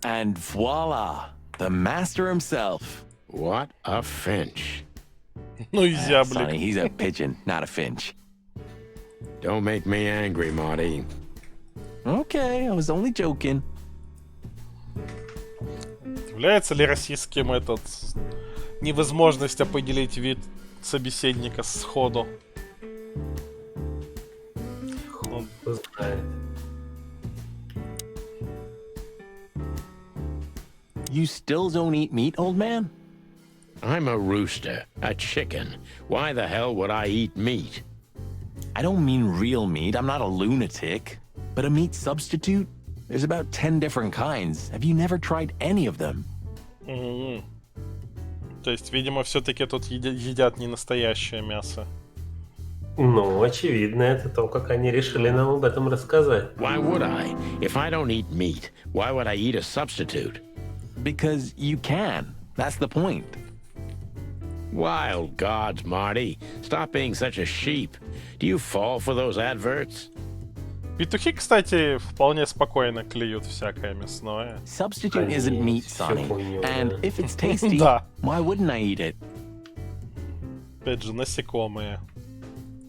And voila, the master himself. What a finch. Ну и зяблик. Sonny, he's a pigeon, not a finch. Don't make me angry, Marty. Okay, I was only joking. Является ли российским этот невозможность определить вид собеседника сходу? Хуй знает. You still don't eat meat, old man? I'm a rooster, a chicken. Why the hell would I eat meat? I don't mean real meat. I'm not a lunatic. But a meat substitute? There's about 10 different kinds. Have you never tried any of them? То есть, видимо, все-таки тут едят не настоящее мясо. Ну, очевидно, это то, как они решили нам об этом рассказать. Why would I? If I don't eat meat, why would I eat a substitute? Because you can. That's the point. Wild gods, Marty. Stop being such a sheep. Do you fall for those adverts? Петухи, кстати, вполне спокойно клюют всякое мясное. Substitute isn't meat, Sonny. And if it's tasty, Да. why wouldn't I eat it? Опять же, насекомые.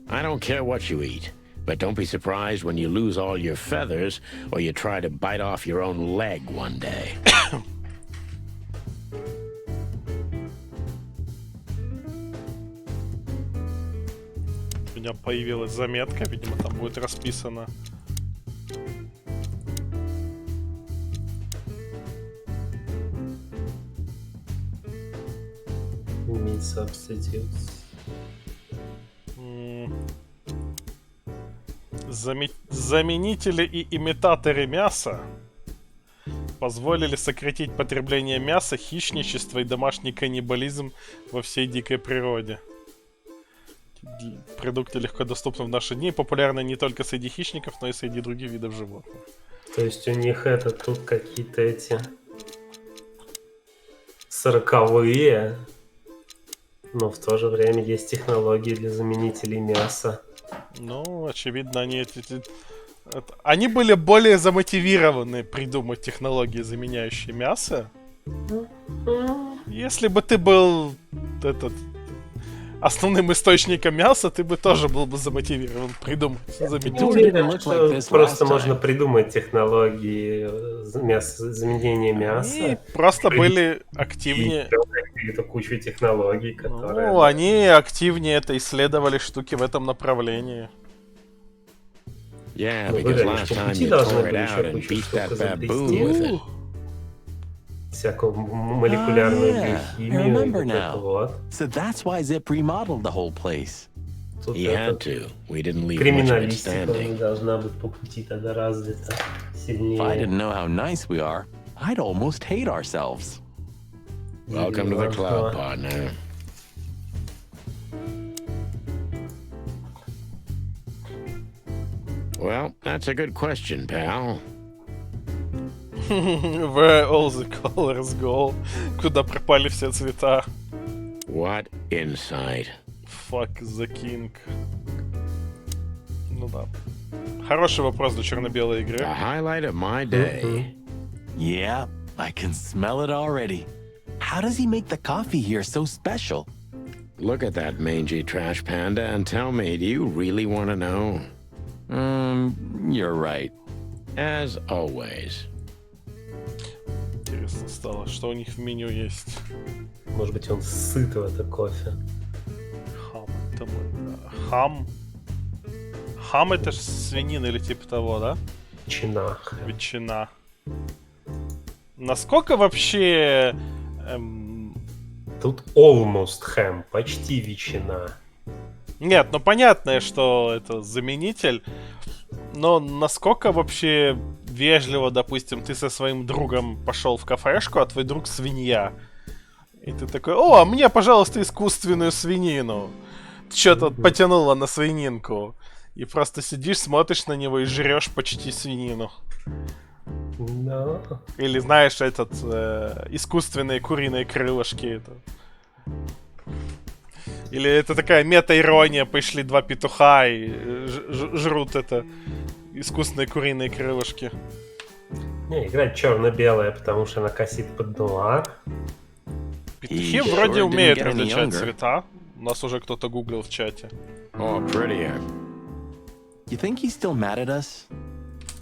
I don't care what you eat, but don't be surprised when you lose all your feathers or you try to bite off your own leg one day. У меня появилась заметка, видимо, там будет расписано. Meat substitutes. Заменители и имитаторы мяса позволили сократить потребление мяса, хищничество и домашний каннибализм во всей дикой природе. Продукты легко доступны в наши дни, популярны не только среди хищников, но и среди других видов животных. То есть у них это тут какие-то эти 40-е, но в то же время есть технологии для заменителей мяса. Ну, очевидно, они были более замотивированы придумать технологии, заменяющие мясо. Если бы ты был основным источником мяса, ты бы тоже был бы замотивирован придумать, заменить. Я уверен, что просто можно придумать технологии заменения мяса. Они просто были активнее. Эту кучу технологий, которые... Ну, они активнее это исследовали штуки в этом направлении. Yeah, Ну, because говорят, last что time пути you должны tore it были out еще and кучу beat штук that baboon with изобрести. it. Всякую молекулярную I биохимию, и remember вот это now. вот. So that's why Zip remodeled the whole place. Тут He это had to. We didn't leave much of it криминалистика не standing. должна быть по пути тогда развита If I сильнее. didn't know how nice we are, I'd almost hate ourselves. Welcome to the club, partner. Well, that's a good question, pal. Where all the colors go? Куда пропали все цвета? What insight? Fuck the king. Ну да. Хороший вопрос для черно-белой игры. The highlight of my day. Yeah, I can smell it already. How does he make the coffee here so special? Look at that mangy trash panda and tell me, do you really want to know? You're right. As always. Интересно стало, что у них в меню есть. Может быть, он сыт в это кофе. Хам. Это хам. Хам это ж свинина или типа того, да? Ветчина. Ветчина. Насколько вообще... Тут almost ham, почти ветчина. Нет, ну понятно, что это заменитель. Но насколько вообще вежливо, допустим, ты со своим другом пошел в кафешку, а твой друг свинья. И ты такой: о, а мне, пожалуйста, искусственную свинину. Ты что-то потянула на свининку. И просто сидишь, смотришь на него и жрешь почти свинину. Да. Или знаешь, этот искусственные куриные крылышки. Это. Или это такая мета-ирония, пришли два петуха и жрут это искусственные куриные крылышки. Не, играть черно-белая, потому что она косит под нуар. Петухи вроде умеют различать цвета. У нас уже кто-то гуглил в чате. Oh, prettier. You think he's still mad at us?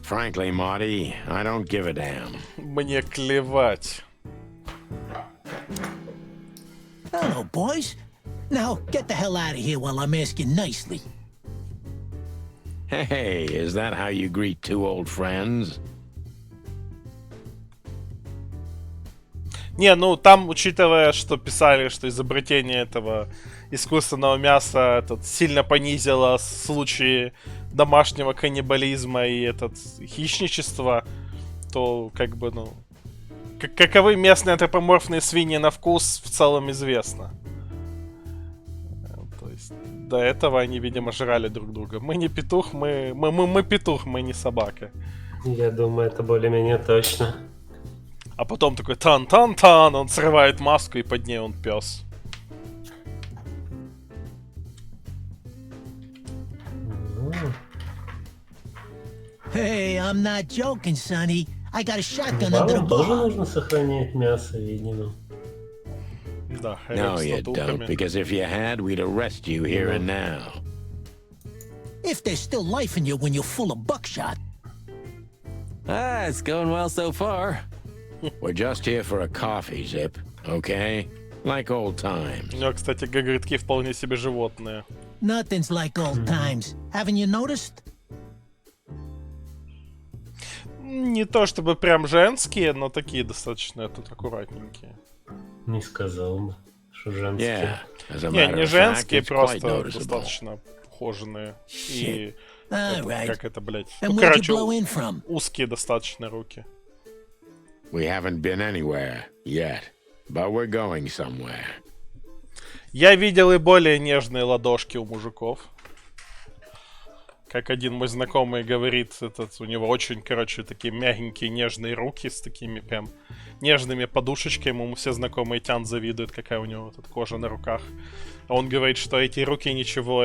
Frankly, Marty, I don't give a damn. Мне клевать. Hello, boys. Now, get the hell out of here while I'm asking nicely. Hey, is that how you greet two old friends? Не, ну там, учитывая, что писали, что изобретение этого искусственного мяса этот сильно понизило случаи домашнего каннибализма и этот хищничества, то как бы, ну... Каковы местные антропоморфные свиньи на вкус, в целом известно. То есть до этого они, видимо, жрали друг друга. Мы не петух, мы петух, мы не собака. Я думаю, это более-менее точно. А потом такой тан-тан-тан, он срывает маску, и под ней он пес. Hey, I'm not joking, Sonny. I got a shotgun under the Вам тоже bar. нужно сохранять мясо, видимо. Да, No, you don't, because if you had, we'd arrest you here and now. If there's still life in you when you're full of buckshot. Ah, it's going well so far. We're just here for a coffee, Zip, okay? Like old times. У него, кстати, гагритки вполне себе животные. Nothing's like old times. Haven't you noticed? Не то чтобы прям женские, но такие достаточно тут аккуратненькие. Не сказал бы, что женские. Yeah, as a Не, matter не of fact, женские, it's quite просто noticeable. достаточно ухоженные. И Alright. как это, блядь? And Ну, where'd you короче, blow in from? узкие достаточно руки. We haven't been anywhere yet, but we're going somewhere. Я видел и более нежные ладошки у мужиков. Как один мой знакомый говорит, у него очень, короче, такие мягенькие, нежные руки с такими прям нежными подушечками. Ему все знакомые тян завидуют, какая у него тут кожа на руках. А он говорит, что эти руки ничего,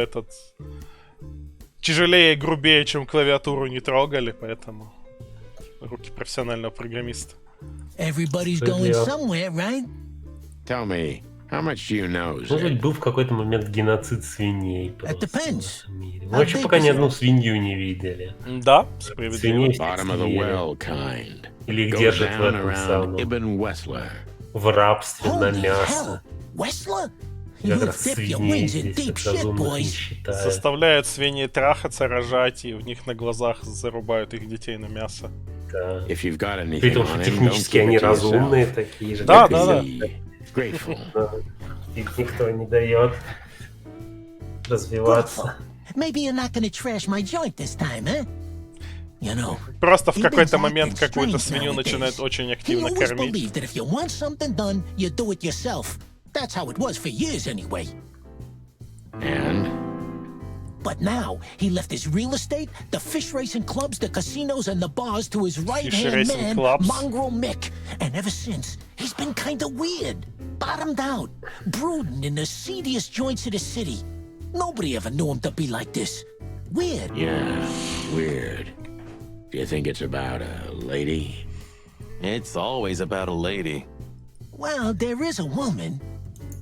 тяжелее и грубее, чем клавиатуру не трогали, поэтому руки профессионального программиста. Everybody's going somewhere, right? Tell me, How much do you know, Может быть, Zip? был в какой-то момент геноцид свиней просто в depends. этом мире. Мы вообще пока ни одну свинью не видели. Да, справедливо. Свиней все Bottom of the съели. well kind. Или их Goes держат в down этом around самом... Ibn Wessler. в рабстве на Holy мясо. hell. Wessler? Как You раз dip your свиней wings in здесь deep как shit, разумных не boys. считают. Заставляют свиней трахаться, рожать, и у них на глазах зарубают их детей на мясо. Да. If you've got anything При том, on что him, don't технически keep они it to разумные yourself. такие же. Да, как и да, да. все. Be grateful. Да. Их никто не дает развиваться. Maybe you're not gonna trash my joint this time, huh? You know, Просто в Ibn's какой-то acting момент какую-то strange свинью nowadays. начинают очень He активно always кормить. believed that if you want something done, you do it yourself. That's how it was for years anyway. And But now, he left his real estate, the fish racing clubs, the casinos, and the bars to his right-hand racing man, clubs? Mongrel Mick. And ever since, he's been kinda weird, bottomed out, brooding in the seediest joints of the city. Nobody ever knew him to be like this. Weird. yeah, weird. Do you think it's about a lady? It's always about a lady. Well, there is a woman.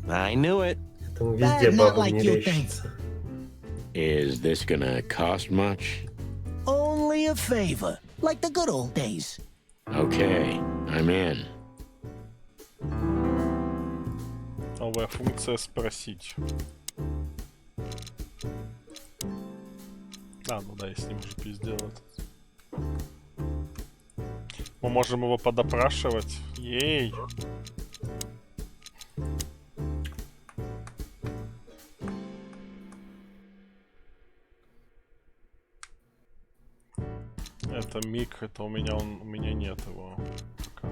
I knew it. Там везде not бабы like не you мерещится. Is this gonna cost much? Only a favor, like the good old days. Okay, I'm in. Новая функция спросить. А, ну да, я с ним уже пиздел этот. Мы можем его подопрашивать. Ей. Это Мик, это у меня у меня нет его пока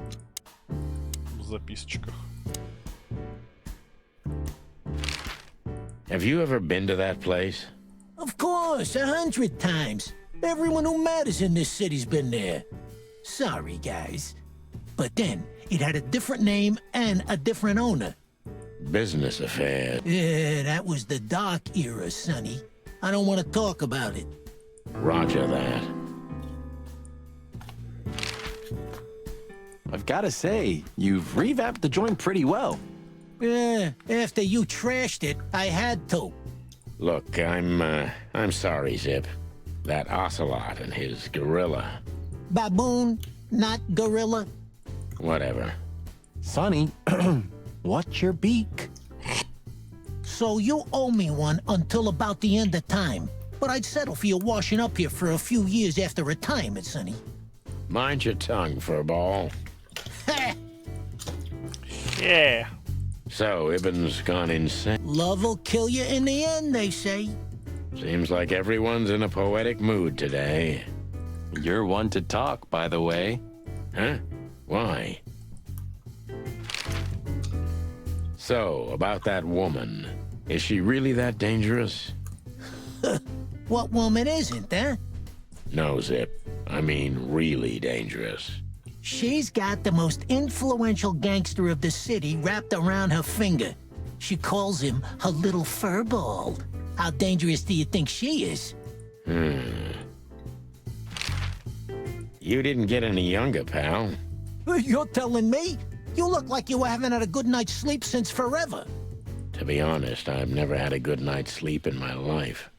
в записочках. Have you ever been to that place? Of course, 100 times. Everyone who matters in this city's been there. Sorry, guys. But then, it had a different name and a different owner. Business affair. Yeah, that was the dark era, Sonny. I don't want to talk about it. Roger that. I've got to say, you've revamped the joint pretty well. Yeah, after you trashed it, I had to. Look, I'm sorry, Zip. That ocelot and his gorilla. Baboon, not gorilla. Whatever. Sonny, what's your beak? So you owe me one until about the end of time. But I'd settle for you washing up here for a few years after retirement, Sonny. Mind your tongue, furball. Yeah. So, Ibn's gone insane. Love will kill you in the end, they say. Seems like everyone's in a poetic mood today. You're one to talk, by the way. Huh? Why? So, about that woman. Is she really that dangerous? What woman isn't, huh? No, Zip. I mean really dangerous. She's got the most influential gangster of the city wrapped around her finger. She calls him her little furball. How dangerous do you think she is? You didn't get any younger, pal. You're telling me? You look like you haven't had a good night's sleep since forever. To be honest, I've never had a good night's sleep in my life.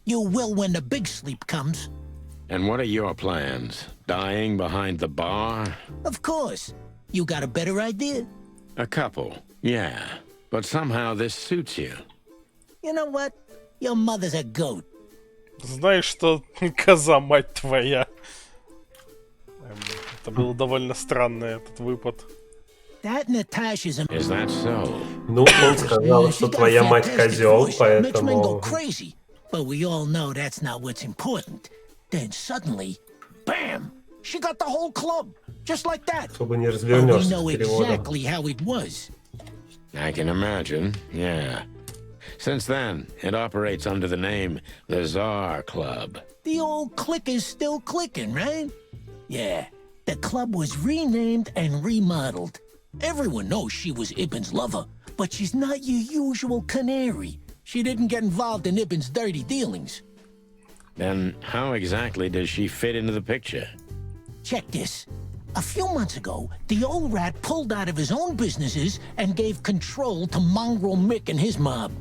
You will when the big sleep comes. And what are your plans? Dying behind the bar? Of course. You got a better idea? A couple, yeah. But somehow this suits you. You know what? Your mother's a goat. Знаешь что, коза, мать твоя. Это было довольно странный этот выпад. That Natasha's a... Is that so? Ну, он сказал, что твоя мать козел, Makes men go поэтому... crazy. But we all know that's not what's important. Then suddenly, bam! She got the whole club, just like that. Особо не But we развернешься know с переводом. exactly how it was. I can imagine, yeah. Since then, it operates under the name the Czar Club. The old click is still clicking, right? Yeah, the club was renamed and remodeled. Everyone knows she was Ibn's lover, but she's not your usual canary. She didn't get involved in Ibn's dirty dealings. Then how exactly does she fit into the picture? Check this. A few months ago, the old rat pulled out of his own businesses and gave control to Mongrel Mick and his mob.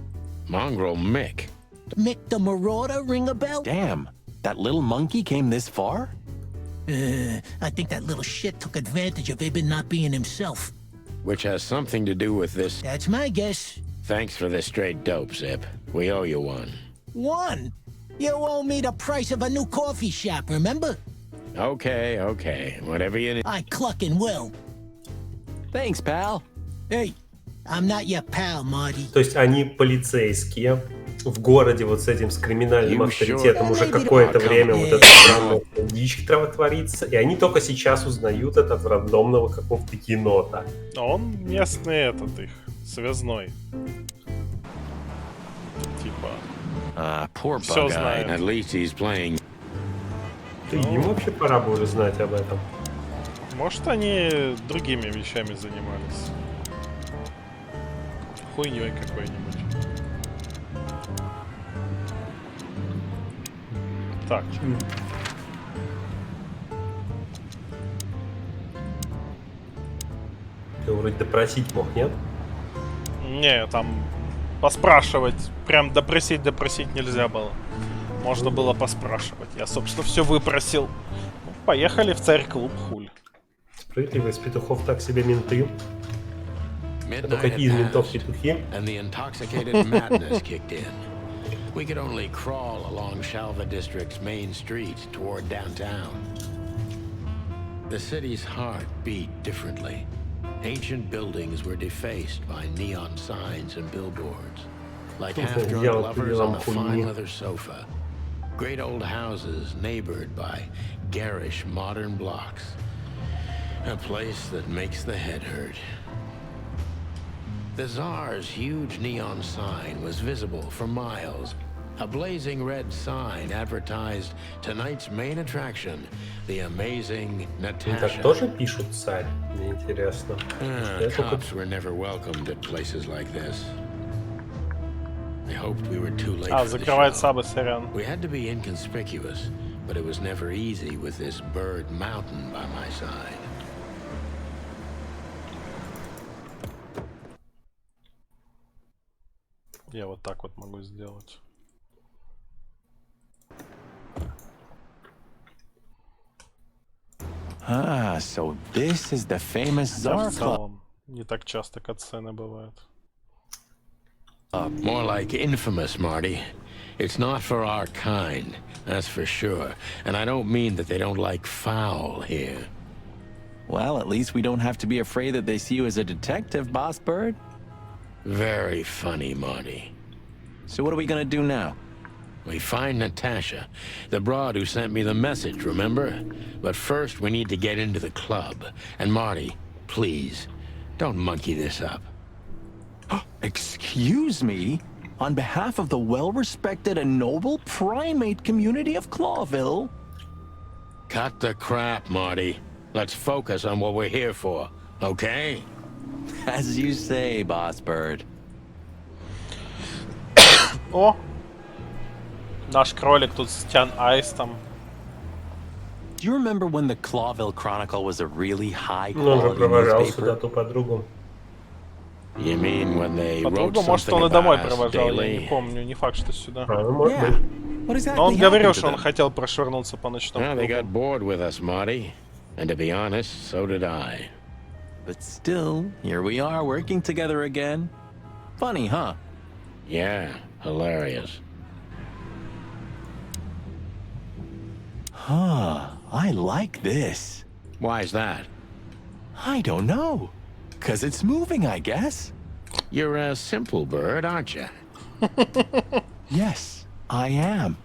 Mongrel Mick? Mick the Marauder, ring a bell? Damn, that little monkey came this far? I think that little shit took advantage of Ibn not being himself. Which has something to do with this. That's my guess. Thanks for the straight dope, Zip. We owe you one. One? You owe me the price of a new coffee shop, remember? Okay, okay. Whatever you need. I clucking will. Thanks, pal. Hey, I'm not your pal, Marty. То есть они полицейские в городе вот с этим, с криминальным авторитетом уже какое-то время вот эта странная дичь творится, и они только сейчас узнают это в рандомного какого-то енота. Он местный этот их, связной. Типа. Poor Все bug знает. At least he's playing. Да им вообще пора бы уже знать об этом. Может, они другими вещами занимались. Хуйней какой-нибудь. Так. Ты вроде допросить мог, нет? Не, там поспрашивать. Прям допросить нельзя было. Можно было поспрашивать. Я, собственно, все выпросил. Ну, поехали в царь-клуб, хуль. Справедливо, из петухов так себе менты. Это какие из ментов петухи? And the intoxicated madness kicked in. We could only crawl along Shalva District's main street toward downtown. The city's heart beat differently. Ancient buildings were defaced by neon signs and billboards, like half-drunk lovers on a fine leather sofa. Great old houses neighbored by garish modern blocks. A place that makes the head hurt. The Tsar's huge neon sign was visible for miles. A blazing red sign advertised tonight's main attraction, the amazing Natasha. Так тоже пишут царь? Мне интересно. Cops were never welcomed at places like this. I hoped we were too late for the закрывает show. сабы, сорян. We had to be inconspicuous, but it was never easy with this bird mountain by my side. Я вот так вот могу сделать. Ah, so this is the famous Tsar В Club. целом, не так часто катсцены бывают. More like infamous, Marty. It's not for our kind, that's for sure. And I don't mean that they don't like foul here. Well, at least we don't have to be afraid that they see you as a detective, Boss Bird. Very funny, Marty. So what are we gonna do now? We find Natasha, the broad who sent me the message, remember? But first we need to get into the club. And Marty, please, don't monkey this up. Excuse me? On behalf of the well-respected and noble primate community of Clawville? Cut the crap, Marty. Let's focus on what we're here for, okay? As you say, Boss Bird. О! Наш кролик тут с Тян Айстом. Do you remember when the Clawville Chronicle was a really Он же high-quality провожал сюда newspaper? ту подругу. You mean when they wrote Подругу, может, something он и домой about us провожал, я не daily? помню, не факт, что сюда. Может быть. What exactly Но он говорил, happened to что он them? хотел прошвырнуться по ночному Well, they got клубу. bored with us, Marty. And to be honest, so did I. But still, here we are working together again. Funny, huh? Yeah, hilarious. Huh, I like this. Why's that? I don't know. 'Cause it's moving, I guess. You're a simple bird, aren't you? Yes, I am.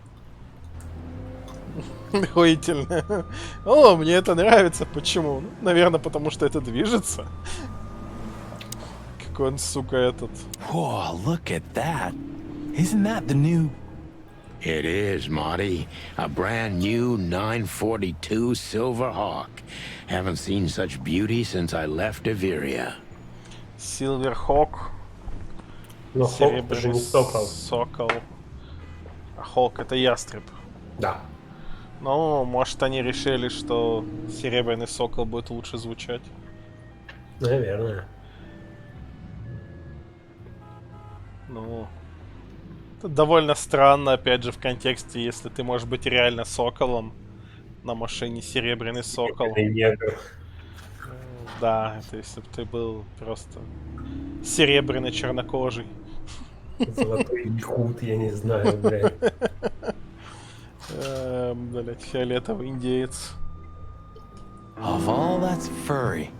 Охуительно. О, мне это нравится. Почему? Ну, наверное, потому что это движется. Какой он, сука, этот. Whoa, look at that. Isn't that the new... It is, Marty. A brand new 942 Silver Hawk. Haven't seen such beauty since I left Averia. Силверхок. Но Хок это же не сокол. Сокол. А Хок это ястреб. Да. Ну, может, они решили, что Серебряный Сокол будет лучше звучать. Наверное. Ну, это довольно странно, опять же, в контексте, если ты можешь быть реально соколом на машине Серебряный Сокол. Да, это если бы ты был просто серебряный чернокожий. Золотой якут, я не знаю, блядь. Блять, фиолетовый индеец. Of all that's furry.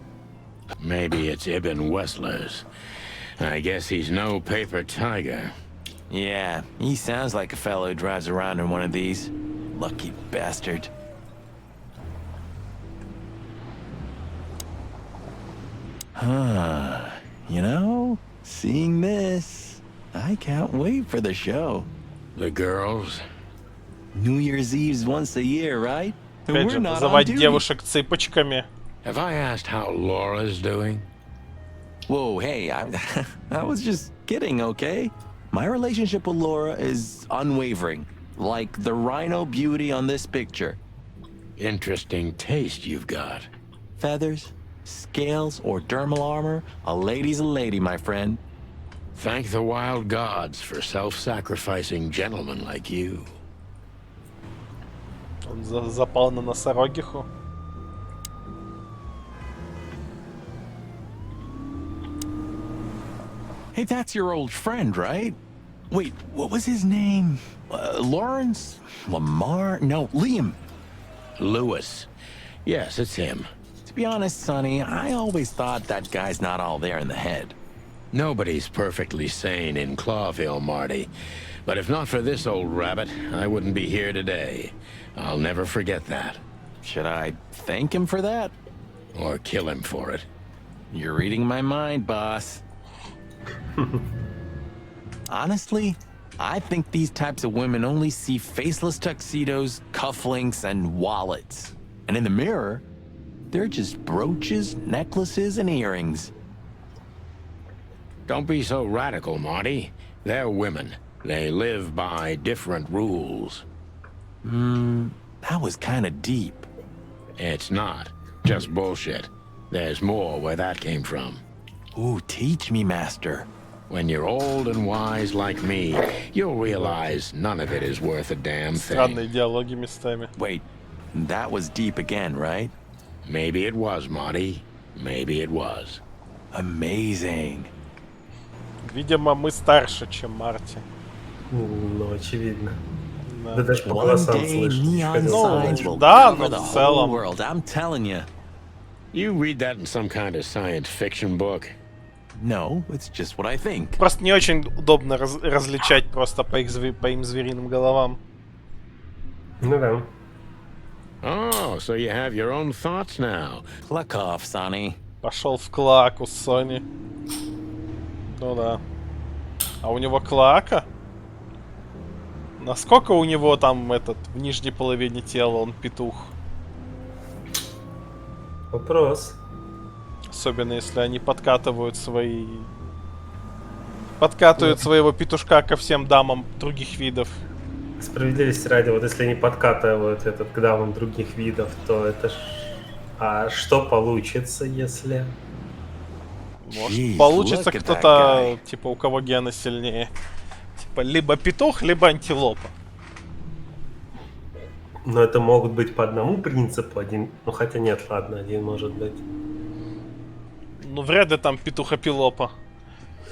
Maybe it's Ibn Wessler's. I guess he's no paper tiger. Yeah, he sounds like a fellow who drives around in one of these. Lucky bastard. Huh. You know, seeing this, I can't wait for the show. The girls? New Year's Eve's once a year, right? And Опять we're же, not on называть duty. девушек цыпочками. Have I asked how Laura's doing? Whoa, hey, I was just kidding, okay? My relationship with Laura is unwavering, like the rhino beauty on this picture. Interesting taste you've got. Feathers, scales, or dermal armor, a lady's a lady, my friend. Thank the wild gods for self-sacrificing gentlemen like you. Он запал на носорогиху. Hey, that's your old friend, right? Wait, what was his name? Lawrence? Lamar? No, Liam. Lewis. Yes, it's him. To be honest, Sonny, I always thought that guy's not all there in the head. Nobody's perfectly sane in Clawville, Marty. But if not for this old rabbit, I wouldn't be here today. I'll never forget that. Should I thank him for that? Or kill him for it? You're reading my mind, boss. Honestly, I think these types of women only see faceless tuxedos, cufflinks, and wallets. And in the mirror, they're just brooches, necklaces, and earrings. Don't be so radical, Marty. They're women. They live by different rules. That was kind of deep. It's not. Just bullshit. There's more where that came from. Ooh, teach me, master. When you're old and wise like me, you'll realize none of it is worth a damn Странные thing. диалоги местами. Wait, that was deep again, right? Maybe it was, Marty. Maybe it was. Amazing. Видимо, мы старше, чем Марти. Ну, очевидно. Да. Да даже по One голосам day, слышно. neon Ну, signs will да, cover но the в whole целом. world. I'm telling you. You read that in some kind of science fiction book? No, it's just what I think. Просто не очень удобно различать просто по им звериным головам. Ну да. Oh, so you have your own thoughts now. Pluck off, Sonny. Пошел в клаку с Сони. Ну да. А у него клака? Насколько у него там в нижней половине тела он петух? Вопрос. Особенно если они подкатывают своего петушка ко всем дамам других видов. Справедливости ради, вот если они подкатывают этот к дамам других видов, то это ж... А что получится, если... Может, Jeez, получится look at that кто-то, guy. типа, у кого гены сильнее. Типа, либо петух, либо антилопа. Но это могут быть по одному принципу один... Ну, хотя нет, ладно, один может быть. Ну, вряд ли там петухопилопа.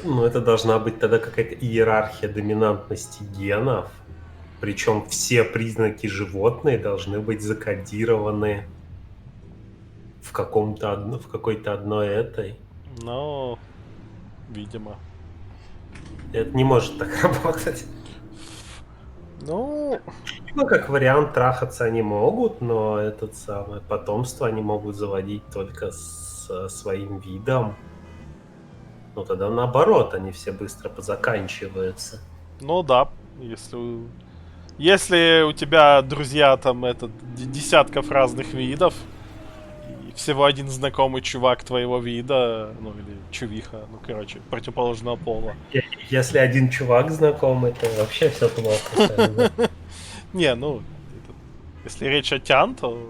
Ну, это должна быть тогда какая-то иерархия доминантности генов. Причем все признаки животные должны быть закодированы в какой-то одной этой. Ну, видимо. Это не может так работать. Ну, Ну, как вариант, трахаться они могут, но это самое потомство они могут заводить только с своим видом. Ну, тогда наоборот, они все быстро позаканчиваются. ну да, если у тебя друзья там десятков разных видов, и всего один знакомый чувак твоего вида, ну или чувиха, ну короче, противоположного пола. Если один чувак знакомый, то вообще все плохо. Не, ну, Если речь о Тян, то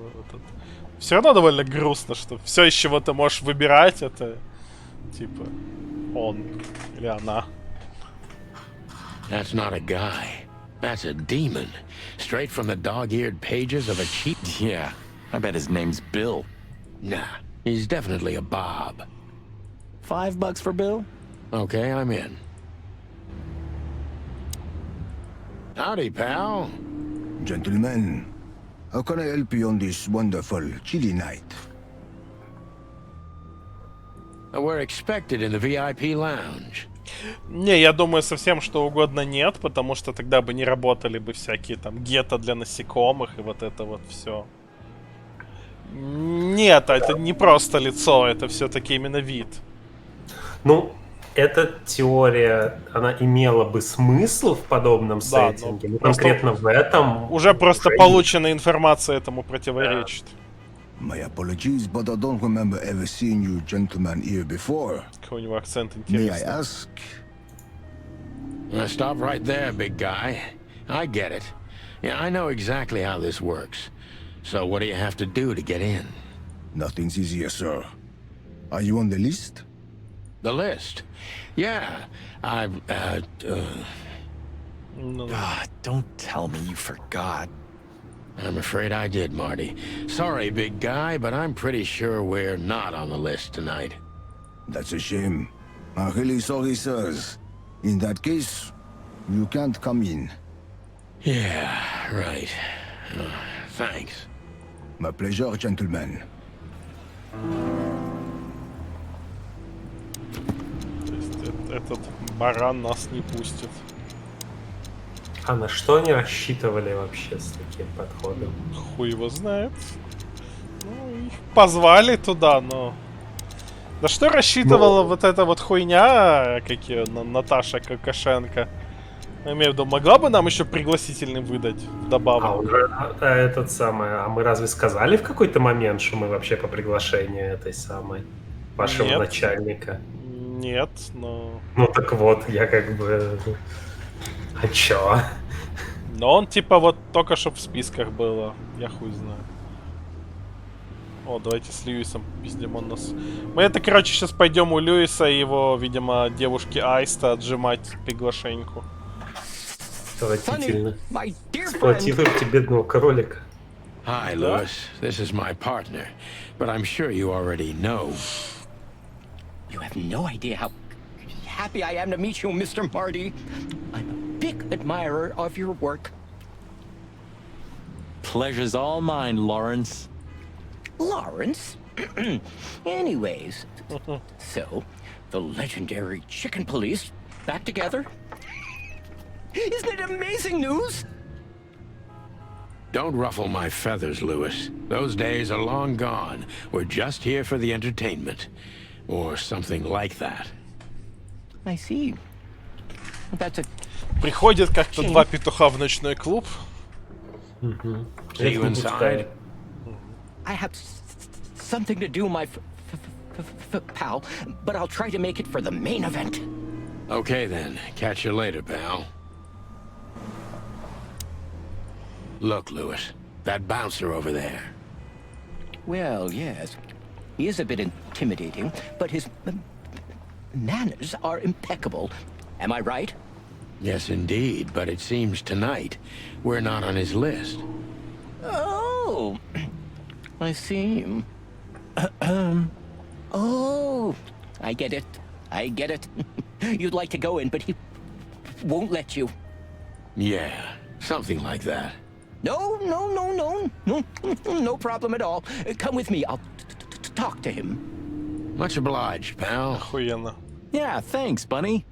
все равно довольно грустно, что все, из чего ты можешь выбирать, это типа он или она. That's not a guy. That's a demon. Straight from the dog-eared pages of a cheap... Yeah, I bet his name's Bill. Nah, he's definitely a Bob. $5 for Bill? Okay, I'm in. Howdy, pal. Gentlemen, how can I help you on this wonderful, chilly night? We're expected in the VIP lounge. Не, я думаю, совсем что угодно нет, потому что тогда бы не работали бы всякие там гетто для насекомых и вот это вот все. Нет, это не просто лицо, это все-таки именно вид. Ну, эта теория, она имела бы смысл в подобном сеттинге, но конкретно в этом... Уже просто полученная информация этому противоречит. My apologies, but I don't remember ever seeing you gentlemen here before. Какой у него акцент May I интересный. ask? Stop right there, big guy. I get it. Yeah, I know exactly how this works. So what do you have to do to get in? Nothing's easier, sir. Are you on the list? The list? Yeah, I've, Don't tell me you forgot. I'm afraid I did, Marty. Sorry, big guy, but I'm pretty sure we're not on the list tonight. That's a shame. I'm really sorry, sirs. In that case, you can't come in. Yeah, right. Thanks. My pleasure, gentlemen. То есть этот баран нас не пустит. А на что они рассчитывали вообще с таким подходом? Хуй его знает. Ну, их позвали туда, но... Да что рассчитывала вот эта вот хуйня, как ее, Наташа Какашенко? Я имею в виду, могла бы нам еще пригласительный выдать вдобавок? А мы разве сказали в какой-то момент, что мы вообще по приглашению этой самой вашего Нет. начальника? Нет, но... Ну так вот, я как бы... А чё? Но он типа вот только что в списках было. Я хуй знаю. О, давайте с Льюисом пиздим он нас. Мы это, короче, сейчас пойдем у Льюиса и его, видимо, девушки Айста отжимать приглашеньку. Отвратительно. Эксплуатируйте бедного кролика. Hi, Lewis. This is my partner, but I'm sure you already know. You have no idea how happy I am to meet you, Mr. Marty. I'm a big admirer of your work. Pleasure's all mine, Lawrence. Lawrence? Anyways, so, the legendary chicken police back together? Isn't it amazing news? Don't ruffle my feathers, Lewis. Those days are long gone. We're just here for the entertainment. Or something like that. I see. That's a... Приходит как-то два петуха в ночной клуб. See you inside. I have something to do, my pal, but I'll try to make it for the main event. Okay then. Catch you later, pal. Look, Lewis. That bouncer over there. Well, yes. He is a bit intimidating, but his manners are impeccable. Am I right? Yes, indeed. But it seems tonight we're not on his list. Oh, I see. Oh, I get it. I get it. You'd like to go in, but he won't let you. Yeah, something like that. No, no problem at all. Come with me. I'll talk to him. Much obliged, pal. Охуенно. Yeah, thanks, Bunny.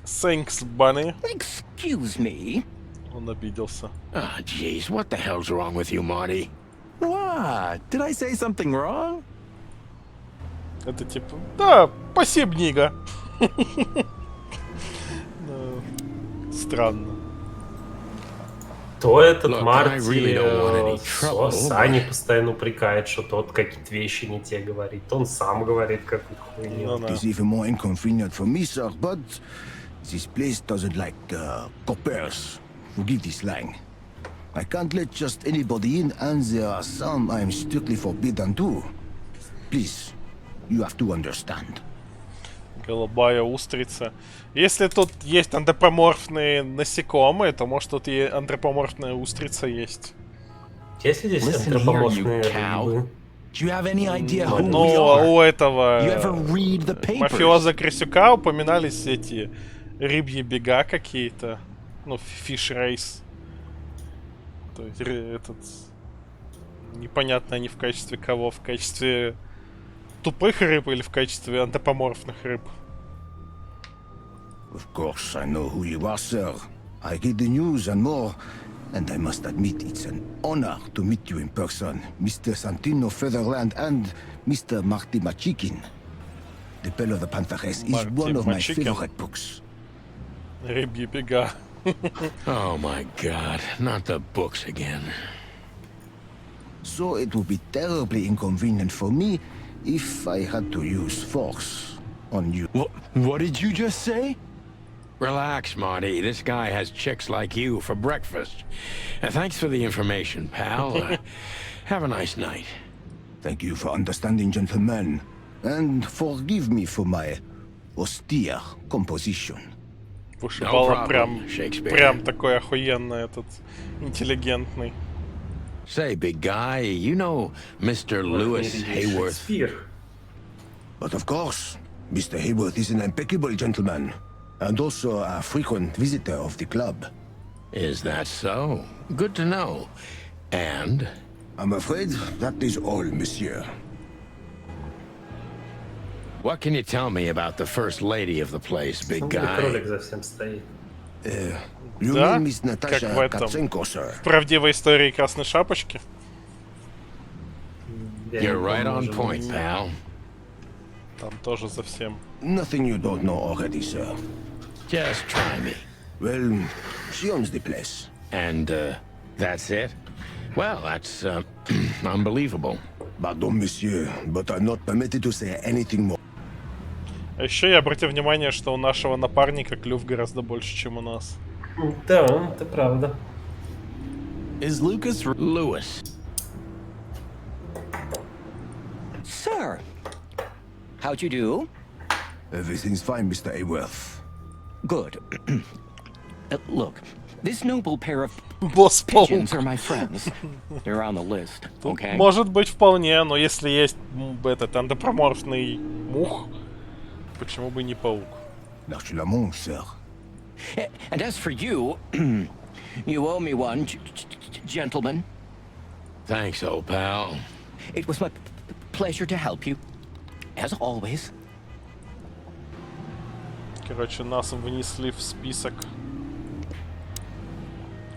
Thanks, Bunny. Excuse me. Он обиделся. Ah, jeez, what the hell's wrong with you, Marty? What? Did I say something wrong? Это типа... Да, спасибо, Нига. Странно. То этот Look, Марти I really don't want any trouble, Сани постоянно упрекает, что тот какие-то вещи не те говорит. Он сам говорит какую-то хуйню. It's even more inconvenient for me, sir, but this place doesn't like coppers. Forgive this slang. I can't let just anybody in, and there are some I'm strictly forbidden to. Please, you have to understand. Голубая устрица. Если тут есть антропоморфные насекомые, то может тут и антропоморфная устрица есть. Есть здесь Listen here, антропоморфные you cow. рыбы? Do you have any idea who we Ну, are? у этого You ever read the papers? мафиоза Крысюка упоминались эти рыбьи бега какие-то. Ну, фиш рейс. То есть этот... Непонятно они в качестве кого. В качестве тупых рыб или в качестве антропоморфных рыб. Of course, I know who you are, sir. I get the news and more, and I must admit it's an honor to meet you in person, Mr. Santino Featherland and Mr. Marty Machikin. The Bell of the Pantheress is one of my Machikin. favorite books. Рыбьи бега. Oh my god, not the books again. So it would be terribly inconvenient for me if I had to use force on you. What did you just say? Relax, Marty. This guy has chicks like you for breakfast. Thanks for the information, pal. Have a nice night. Thank you for understanding, gentlemen, and forgive me for my austere composition. Вышибала прям такой охуенный этот, интеллигентный. Say, big guy, you know Mr. Lewis Hayworth? But of course, Mr. Hayworth is an impeccable gentleman, and also a frequent visitor of the club. Is that so? Good to know. And? I'm afraid that is all, monsieur. What can you tell me about the first lady of the place, big guy? Кролик за всем стоит. You Да? mean Miss Как Natasha в этом. Katsenko, sir? В правдивой истории Красной Шапочки. You're right on point, pal. Там тоже за всем. Nothing you don't know already, sir. Just try me. Well, she owns the place. And, that's it? Well, that's, unbelievable. Pardon, monsieur, but I'm not permitted to say anything more. А еще я обратил внимание, что у нашего напарника клюв гораздо больше, чем у нас. Да, это правда. Is Lucas Lewis? Sir, how'd you do? Everything's fine, Mr. Hayworth. Good. Look, this noble pair of Босс pigeons are my friends. They're on the list, okay? Может быть вполне, но если есть этот антропоморфный мух, почему бы не паук? Naturellement, sir. And as for you, you owe me one, gentlemen. Thanks, old pal. It was my pleasure to help you, as always. Короче, нас внесли в список.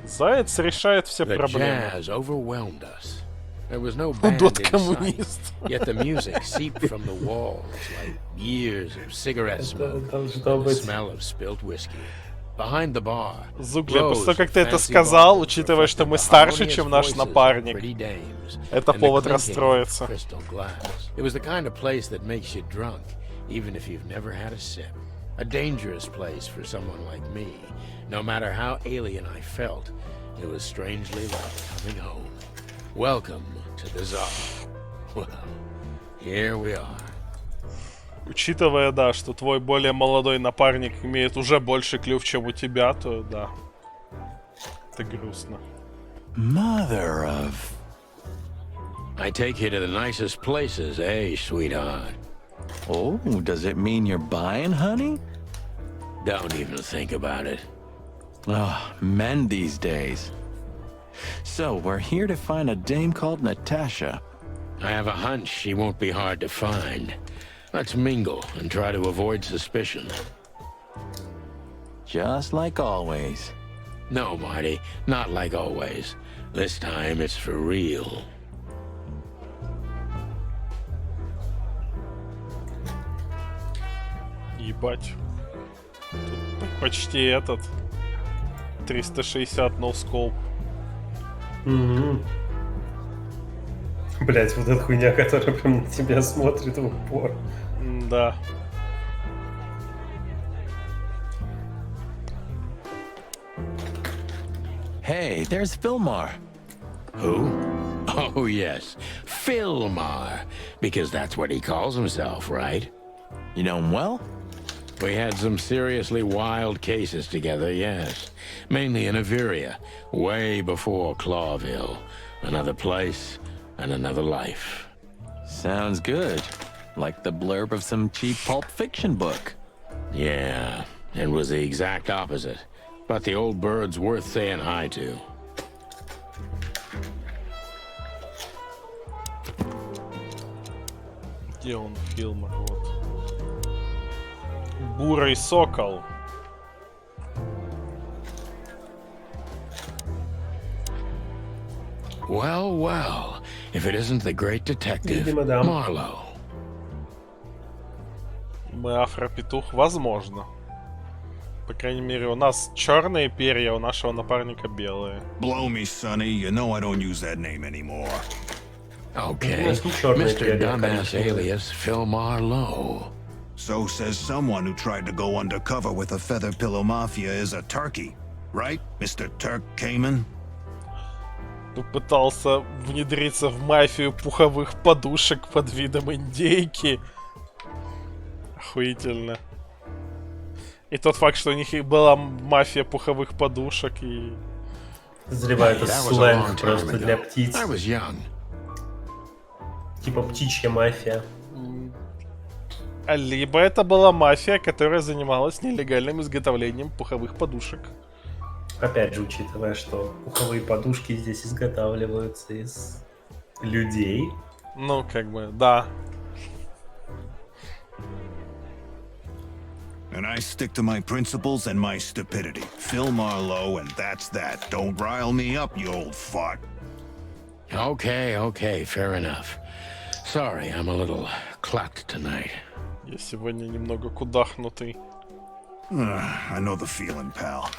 Заяц решает все The проблемы. jazz overwhelmed us. There was no band Удот in sight, коммунист. yet the music seeped from the walls like years of cigarette smoke and должно the быть. smell of spilt whiskey. Behind the bar, Зугля, после rows того, как of ты это fancy сказал, bottles учитывая, что мы reflected the старше, harmonious чем наш voices of напарник, pretty dames это and the повод clinking of расстроиться. crystal glass. It was the kind of place that makes you drunk, even if you've never had a sip. A dangerous place for someone like me. No matter how alien I felt, it was strangely like coming home. Welcome to the Czar. Well, here we are. Учитывая, да, что твой более молодой напарник имеет уже больше клюв, чем у тебя, то да. Это грустно. Mother of... I take you to the nicest places, eh, sweetheart? Oh, does it mean you're buying, honey? Don't even think about it. Oh, men these days. So, we're here to find a dame called Natasha. I have a hunch she won't be hard to find. Let's mingle and try to avoid suspicion. Just like always. No, Marty, not like always. This time it's for real. Ебать. Тут почти этот 360 ноускоп. Блять, вот эта хуйня, которая прям на тебя смотрит в упор. Да. Hey, there's Filmar. Who? Oh, yes. Filmar. Because that's what he calls himself, right? You know him well? We had some seriously wild cases together, yes. Mainly in Averia, way before Clawville. Another place and another life. Sounds good. Like the blurb of some cheap pulp fiction book. Yeah, it was the exact opposite. But the old bird's worth saying hi to. Где он, Филмор? Вот. Бурый сокол. Well, well, if it isn't the great detective, Видимо, да. Marlowe. Мы афропетух, возможно. По крайней мере, у нас черные перья, у нашего напарника белые. Blow me, Sonny. You know I don't use that name anymore. Okay, Ну, черные Mr. перья, Dumbass конечно. alias Phil Marlowe. So says someone who tried to go undercover with the Feather Pillow Mafia is a turkey. Right, Mr. Turk Cayman? Попытался внедриться в мафию пуховых подушек под видом индейки. Охуительно. И тот факт, что у них и была мафия пуховых подушек и... Подозреваю, это That was a long сленг time просто для ago. птиц. I was young. Типа птичья мафия. Либо это была мафия, которая занималась нелегальным изготовлением пуховых подушек. Опять же, учитывая, что пуховые подушки здесь изготавливаются из людей. Ну, как бы, да. And I stick to my principles and my stupidity. Phil Marlowe, and that's that. Don't rile me up, you old fart. Okay, fair enough. Sorry, I'm a little clucked tonight. Я сегодня немного кудахнутый. I know the feeling, pal.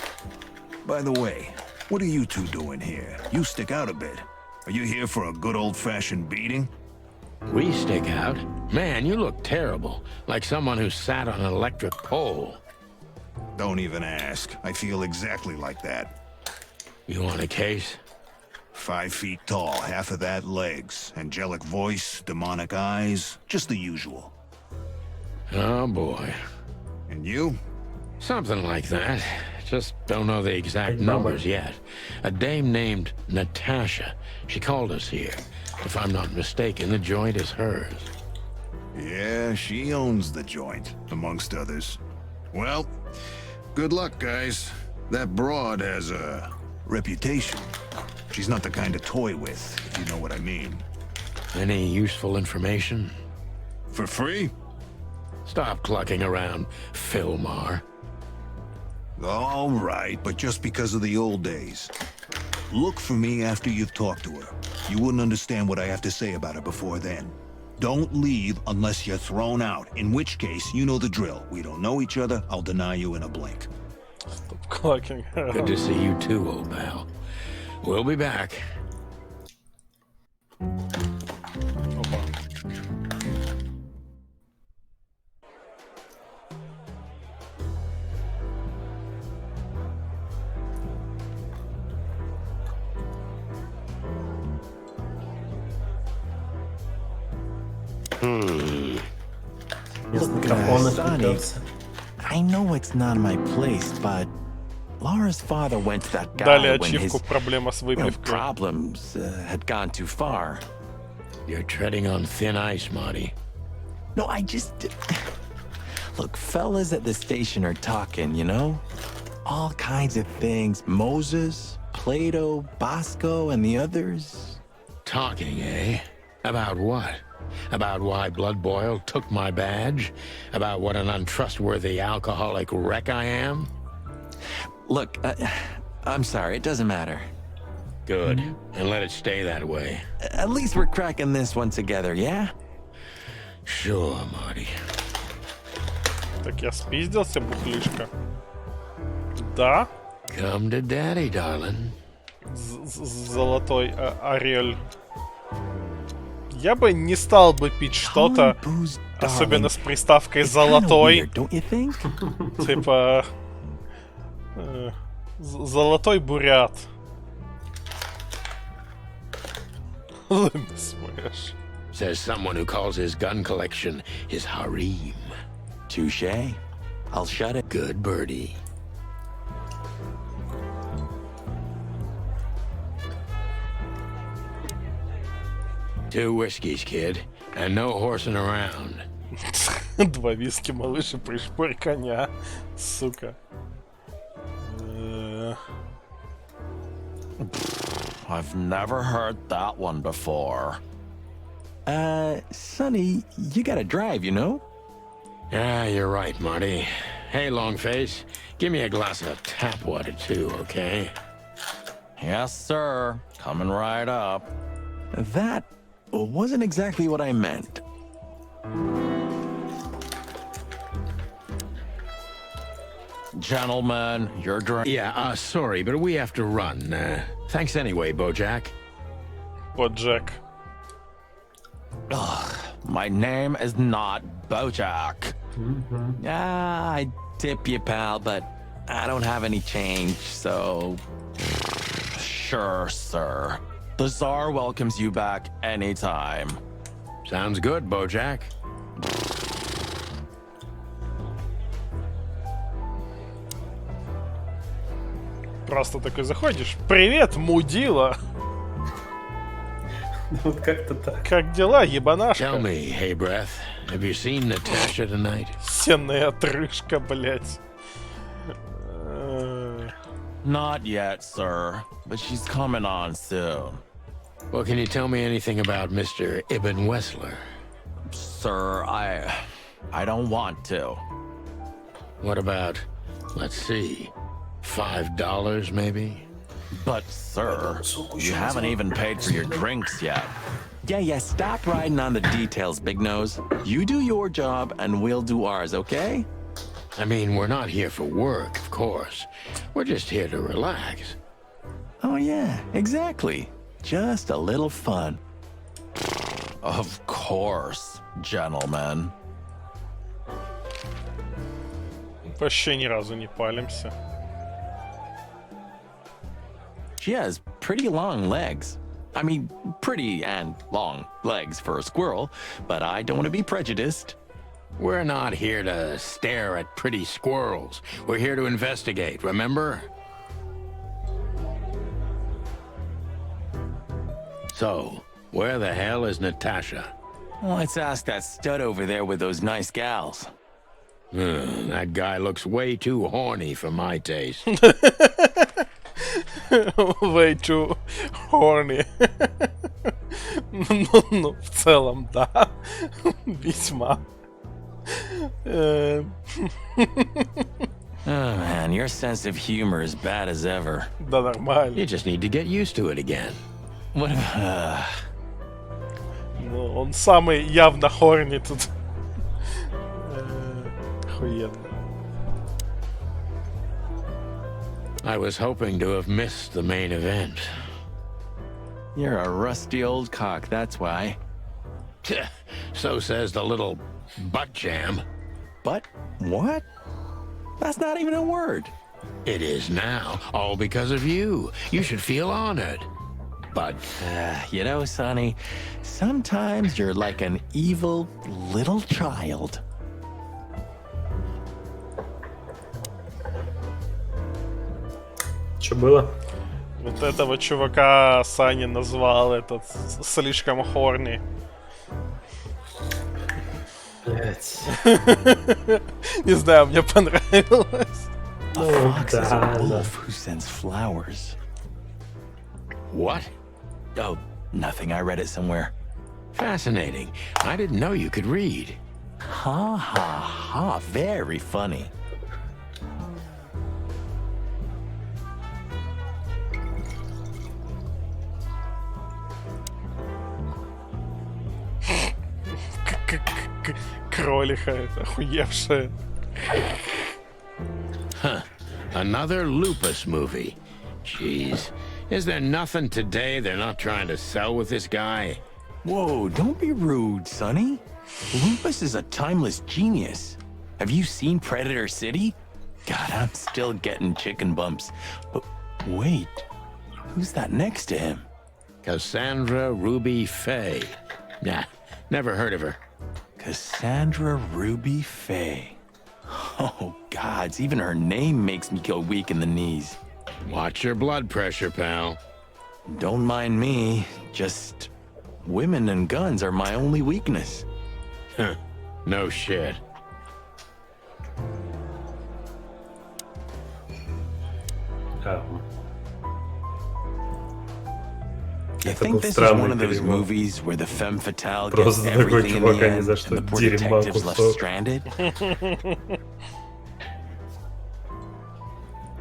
By the way, what are you two doing here? You stick out a bit. Are you here for a good old-fashioned beating? We stick out? Man, you look terrible. Like someone who sat on an electric pole. Don't even ask. I feel exactly like that. You want a case? 5 feet tall, half of that legs. Angelic voice, demonic eyes, just the usual. Oh boy. And you? Something like that. Just don't know the exact numbers yet. A dame named Natasha. She called us here. If I'm not mistaken, the joint is hers. Yeah, she owns the joint, amongst others. Well, good luck, guys. That broad has a reputation. She's not the kind to toy with, if you know what I mean. Any useful information? For free? Stop clucking around, Filmar. All right, but just because of the old days. Look for me after you've talked to her. You wouldn't understand what I have to say about her before then. Don't leave unless you're thrown out, in which case, you know the drill. We don't know each other, I'll deny you in a blink. Stop clucking. Good to see you too, old pal. We'll be back. Опа. Без микрофона Sonny, придется. I know it's not my place, but Laura's father went to that guy Дали when his ачивку «Проблема с выпивкой». problems had gone too far. You're treading on thin ice, Marty. No, I just... Look, fellas at the station are talking, you know? All kinds of things. Moses, Plato, Bosco, and the others. Talking, eh? About what? About why Blood Boil took my badge? About what an untrustworthy alcoholic wreck I am? Look, I'm sorry, it doesn't matter. Good. And let it stay that way. At least we're cracking this one together, yeah? Sure, Marty. Так я спиздился, бухлишка. Да? Come to daddy, darling. Золотой орель. Я бы не стал бы пить что-то, особенно с приставкой «золотой». Типа... Золотой бурят. Says someone who calls his gun collection his harem. Touche. I'll shut it. Good birdie. Two whiskeys, kid, and no horsing around. 2 виски, малыш, и пришпорь коня. Сука. I've never heard that one before. Sonny, you gotta drive, you know? Yeah, you're right, Marty. Hey, Longface, give me a glass of tap water too, okay? Yes, sir. Coming right up. That wasn't exactly what I meant. Gentlemen, your drink. Yeah, sorry, but we have to run. Thanks anyway, Bojack. Bojack. Ugh, my name is not Bojack. I tip you, pal, but I don't have any change, so... Sure, sir. The Tsar welcomes you back anytime. Sounds good, Bojack. Просто такой заходишь. Привет, мудила. Вот как-то так. Как дела, ебанашка? Tell me, hey, Breath, have you seen Natasha tonight? Сенная отрыжка, блядь. Not yet, sir, but she's coming on soon. Well, can you tell me anything about Mr. Ibn Wessler? Sir, I don't want to. What about, let's see, $5 maybe? But, sir, you haven't even paid for your drinks yet. Yeah, stop riding on the details, Big Nose. You do your job, and we'll do ours, okay? I mean, we're not here for work, of course. We're just here to relax. Oh, yeah, exactly. Just a little fun. Of course, gentlemen. Вообще ни разу не палимся. She has pretty long legs. I mean, pretty and long legs for a squirrel, but I don't want to be prejudiced. We're not here to stare at pretty squirrels. We're here to investigate, remember? So, where the hell is Natasha? Let's ask that stud over there with those nice gals. That guy looks way too horny for my taste. Way too horny. Ну, в целом, да. Весьма. Oh man, your sense of humor is bad as ever. Да нормально. You just need to get used to it again. What? Ну, он самый явно хорни тут. Охуенно. I was hoping to have missed the main event. You're a rusty old cock, that's why. So says the little butt jam. But what? That's not even a word. It is now, all because of you. You should feel honored. But, you know, Sonny, sometimes you're like an evil little child. Что было? Вот этого чувака Саня назвал этот слишком хорни. Блять. Не знаю, мне понравилось. A fox is a wolf who sends flowers. What? Oh, nothing. I read it somewhere. Fascinating. I didn't know you could read. Ha ha ha. Very funny. Кролиха, это охуевшая. Huh. Another lupus movie. Jeez. Is there nothing today they're not trying to sell with this guy? Whoa, don't be rude, Sonny. Lupus is a timeless genius. Have you seen Predator City? God, I'm still getting chicken bumps. But wait, who's that next to him? Cassandra Ruby Faye. Nah, never heard of her. Cassandra Ruby Faye. Oh, gods, even her name makes me go weak in the knees. Watch your blood pressure, pal. Don't mind me, just women and guns are my only weakness. Huh, no shit. I think this is one of those movies where the femme fatale gets everything in the end, and the poor detective's left stranded.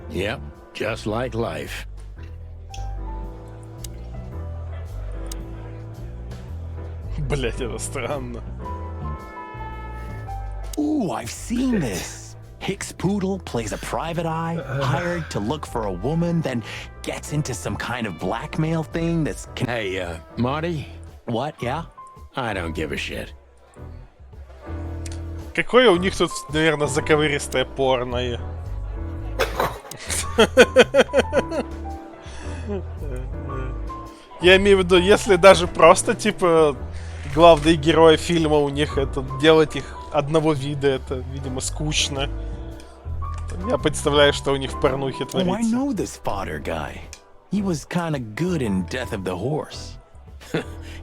Yep, just like life. Блять, это странно. Ooh, I've seen this. Hicks Poodle plays a private eye, hired to look for a woman, then gets into some kind of blackmail thing that's... Hey, Marty? What, yeah? I don't give a shit. Какое у них тут, наверное, заковыристое порно. Я имею в виду, если даже просто, типа, главные герои фильма у них это делать их одного вида, это, видимо, скучно. Я представляю, что у них в порнухе творится. Oh, I know this fodder guy. He was kind of good in Death of the Horse.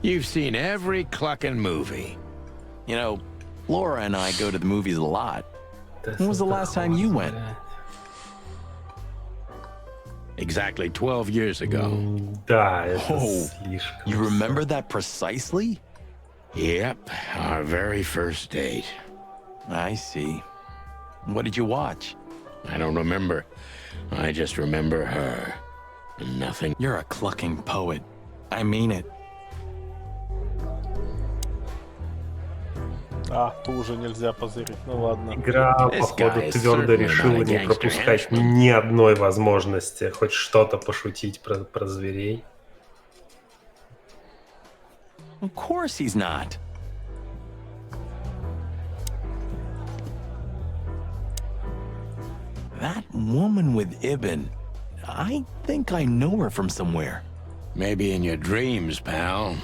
You've seen every clucking movie. You know, Laura and I go to the movies a lot. When was the last time you went? Exactly 12 years ago. Да, это слишком. You remember that precisely? Yep, our very first date. I see. What did you watch? I don't remember. I just remember her. Nothing. You're a clucking poet. I mean it. А, ту уже нельзя позырить, ну ладно. Игра, походу, твердо решила не пропускать ни одной возможности хоть что-то пошутить про зверей. Of course he's not. That woman with Ibn, I think I know her from somewhere. Maybe in your dreams, pal.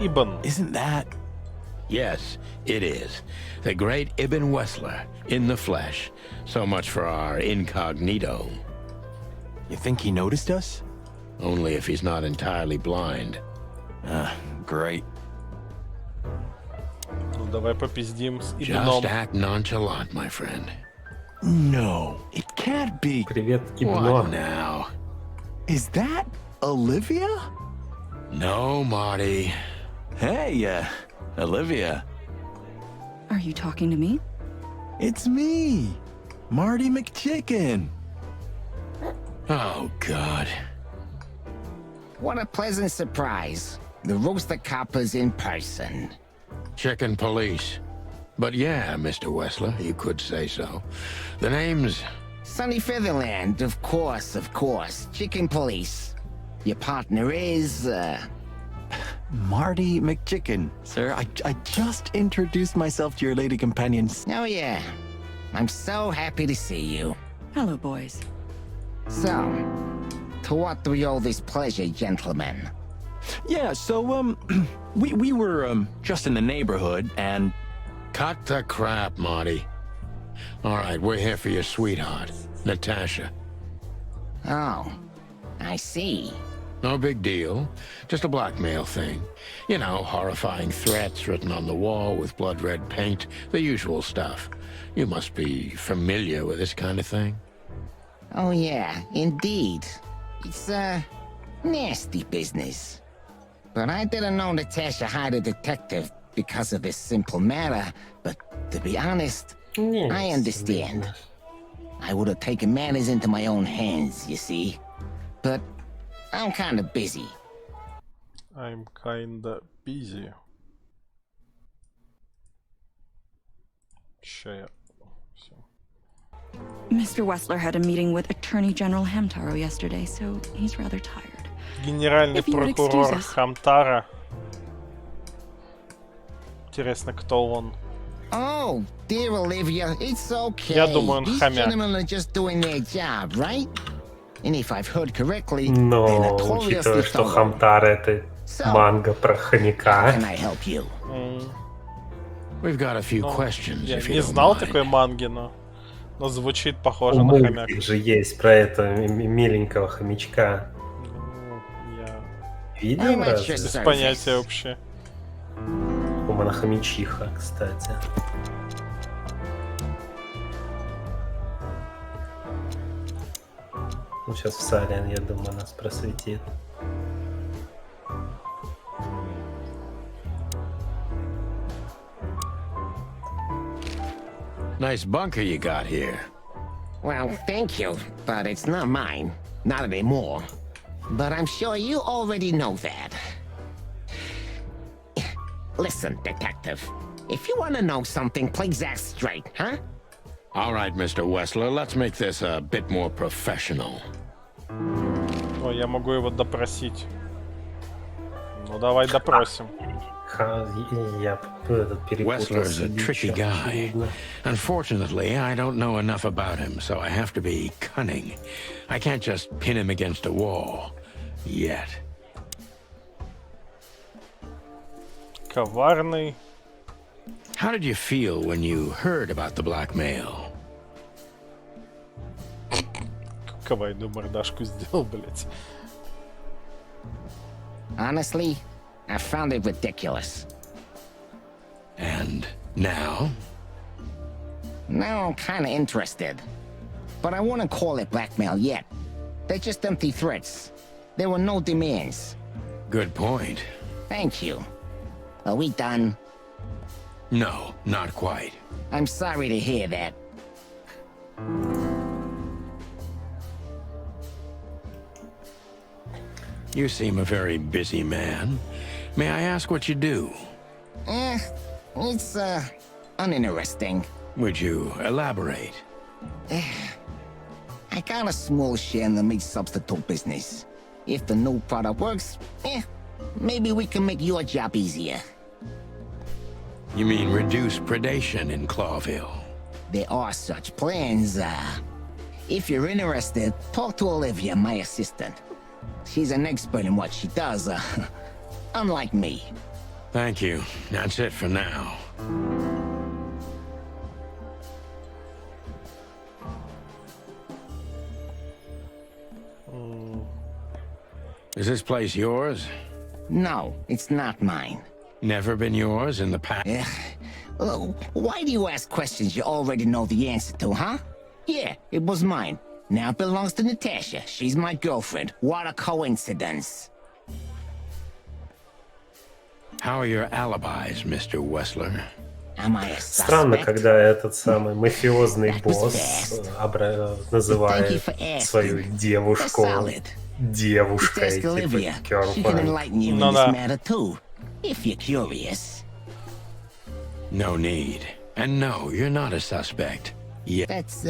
Ibn. Isn't that? Yes, it is. The great Ibn Wessler, in the flesh. So much for our incognito. You think he noticed us? Only if he's not entirely blind. Great. Ну, давай попиздим с Ибном. Just act nonchalant, my friend. No, it can't be. Привет, Ибно. What now? Is that Olivia? No, Marty. Hey, Olivia. Are you talking to me? It's me, Marty McChicken. Oh, God. What a pleasant surprise. The Rooster Copper's in person. Chicken police. But yeah, Mr. Wessler, you could say so. The name's... Sunny Featherland, of course, of course. Chicken police. Your partner is, Marty McChicken, sir. I just introduced myself to your lady companions. Oh, yeah. I'm so happy to see you. Hello, boys. So, to what do we owe this pleasure, gentlemen? Yeah, so, we were, just in the neighborhood, and... Cut the crap, Marty. All right, we're here for your sweetheart, Natasha. Oh, I see. No big deal. Just a blackmail thing. You know, horrifying threats written on the wall with blood-red paint. The usual stuff. You must be familiar with this kind of thing. Oh, yeah, indeed. It's, nasty business. But I didn't know Natasha hired a detective because of this simple matter. But to be honest, I understand. I would have taken matters into my own hands, you see. But I'm kinda busy. I'm kinda busy. Shit. Mr. Wessler had a meeting with Attorney General Hamtaro yesterday, so he's rather tired. Генеральный прокурор Хамтара. Интересно, кто он? Oh, dear Olivia, it's okay. Я думаю, он These хомяк. gentlemen are just doing their job, right? And if I've heard correctly, Но, they're учитывая, notoriously что thorough. Хамтара это манга про How хомяка. can I help you? We've got a few Ну, questions, я if не you don't знал mind. такой манги, но звучит похоже У на хомяка. мультик же есть про этого миленького хомячка. Я Видел разве? без понятия вообще. По-моему, она хомячиха, кстати. Ну, сейчас в Сален, я думаю, нас просветит. Nice bunker you got here. Well, thank you, but it's not mine. Not anymore. But I'm sure you already know that. Listen, detective. If you want to know something, please ask straight, huh? All right, Mr. Wessler, let's make this a bit more professional. Ой, я могу его допросить. Ну, давай допросим. Я этот Wessler is a перепутался. tricky guy. Unfortunately, I don't know enough about him, so I have to be cunning. I can't just pin him against a wall. Yet. Коварный. How did you feel when you heard about the blackmail? Кавайную мордашку сделал, блять. Honestly, I found it ridiculous. And now? Now I'm kinda interested. But I wouldn't call it blackmail yet. They're just empty threats. There were no demands. Good point. Thank you. Are we done? No, not quite. I'm sorry to hear that. You seem a very busy man. May I ask what you do? It's, uninteresting. Would you elaborate? I got a small share in the meat substitute business. If the new product works, maybe we can make your job easier. You mean reduce predation in Clawville? There are such plans, If you're interested, talk to Olivia, my assistant. She's an expert in what she does, unlike me. Thank you. That's it for now. Is this place yours? No, it's not mine. Never been yours in the past? Why do you ask questions you already know the answer to, huh? Yeah, it was mine. Now it belongs to Natasha. She's my girlfriend. What a coincidence. How are your alibis, Mr. Wessler? Am I a Странно, suspect? когда этот самый мафиозный босс называет свою девушку девушкой, Ask Olivia. типа She can girlfriend. enlighten you in No, this no. matter too, if you're curious. No need. And no, you're not a suspect. Yet. That's,